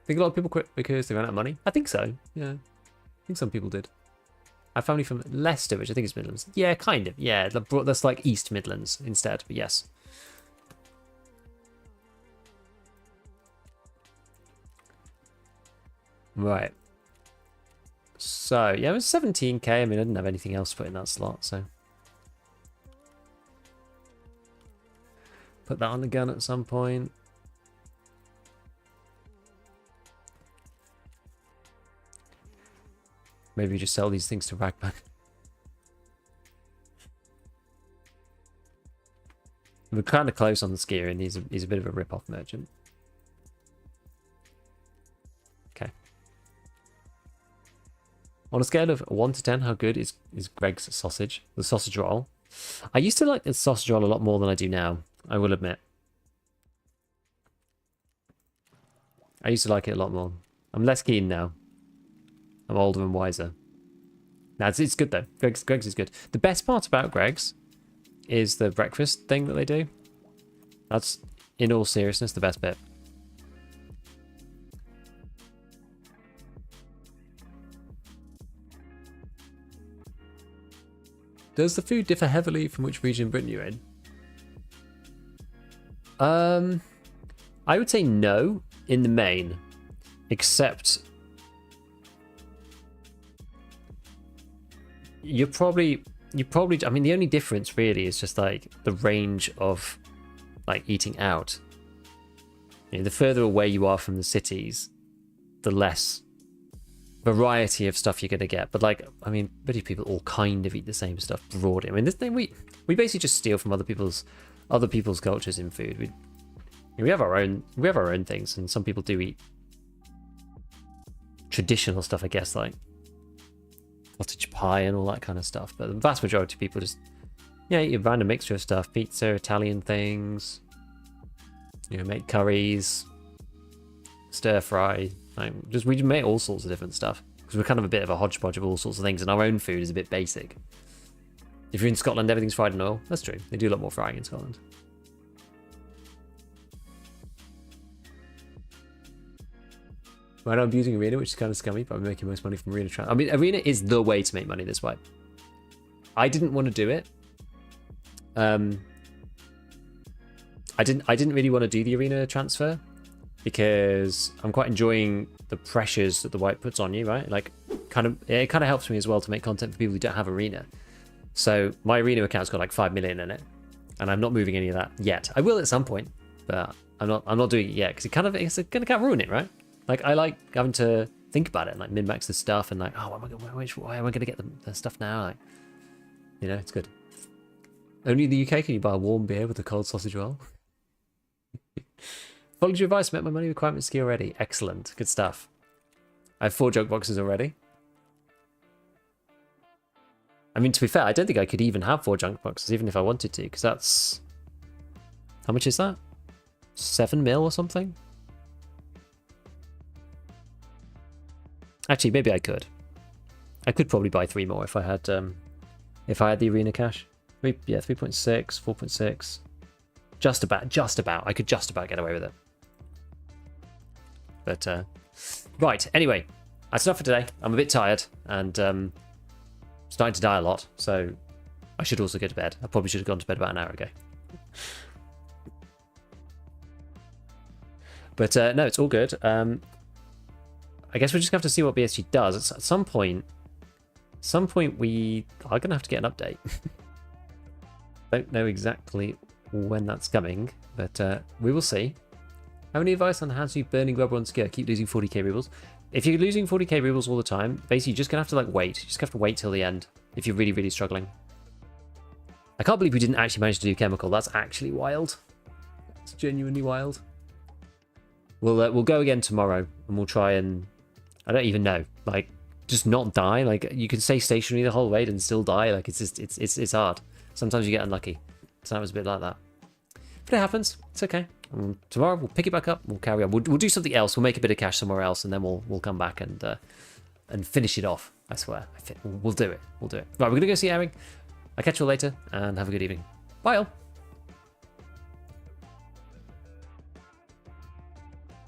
Think a lot of people quit because they ran out of money? I think so, yeah. I think some people did. I have family from Leicester, which I think is Midlands. Yeah, kind of, yeah. That's like East Midlands instead, but yes. Right. So, yeah, it was 17k. I mean, I didn't have anything else to put in that slot, so. Put that on the gun at some point. Maybe just sell these things to Ragback. We're kind of close on the skier, and he's a bit of a rip-off merchant. Okay. On a scale of 1 to 10, how good is Greg's sausage? The sausage roll? I used to like the sausage roll a lot more than I do now, I will admit. I used to like it a lot more. I'm less keen now. I'm older and wiser. Nah, it's good though. Greg's is good. The best part about Greg's is the breakfast thing that they do. That's, in all seriousness, the best bit. Does the food differ heavily from which region in Britain you're in? I would say no in the main, except you're probably, I mean, the only difference really is just like the range of like eating out. You know, the further away you are from the cities, the less variety of stuff you're going to get. But like, I mean, British people all kind of eat the same stuff broadly. I mean, this thing we basically just steal from other people's cultures in food. We have our own things, and some people do eat traditional stuff, I guess, like cottage pie and all that kind of stuff. But the vast majority of people just, yeah, eat a random mixture of stuff: pizza, Italian things, you know, make curries, stir fry. Like, we make all sorts of different stuff because we're kind of a bit of a hodgepodge of all sorts of things, and our own food is a bit basic. If you're in Scotland, everything's fried in oil. That's true. They do a lot more frying in Scotland. Right now I'm using Arena, which is kind of scummy, but I'm making most money from Arena. I mean, Arena is the way to make money this way. I didn't want to do it. I didn't really want to do the Arena transfer because I'm quite enjoying the pressures that the wipe puts on you, right? Like, it kind of helps me as well to make content for people who don't have Arena. So my Arena account's got like 5 million in it, and I'm not moving any of that yet. I will at some point, but I'm not doing it yet because it's gonna ruin it, right? Like, I like having to think about it and like min-max the stuff and like, oh, why am I gonna get the stuff now? Like, you know, it's good. Only in the UK can you buy a warm beer with a cold sausage roll. Followed your advice, met my money requirement ski already. Excellent, good stuff. I have 4 junk boxes already. I mean, to be fair, I don't think I could even have 4 junk boxes, even if I wanted to, because that's... How much is that? 7 mil or something? Actually, maybe I could. I could probably buy 3 more if I had the arena cash. 3.6, 4.6. Just about. I could just about get away with it. But right. Anyway, that's enough for today. I'm a bit tired and starting to die a lot, so I should also go to bed. I probably should have gone to bed about an hour ago. But no, it's all good. I guess we're just going to have to see what BSG does. At some point we are going to have to get an update. Don't know exactly when that's coming, but we will see. Have any advice on how to do burning rubber on Skier? Keep losing 40k rubles. If you're losing 40k rubles all the time, basically you're just going to have to like wait. You just have to wait till the end if you're really, really struggling. I can't believe we didn't actually manage to do chemical. That's actually wild. It's genuinely wild. We'll go again tomorrow and we'll try and, I don't even know, like just not die. Like you can stay stationary the whole raid and still die. Like it's just it's hard. Sometimes you get unlucky. So that was a bit like that. But it happens. It's okay. Tomorrow we'll pick it back up. We'll carry on. We'll do something else. We'll make a bit of cash somewhere else, and then we'll come back and finish it off. I swear. We'll do it. We'll do it. Right, we're gonna go see Airing. I'll catch you all later, and have a good evening. Bye all.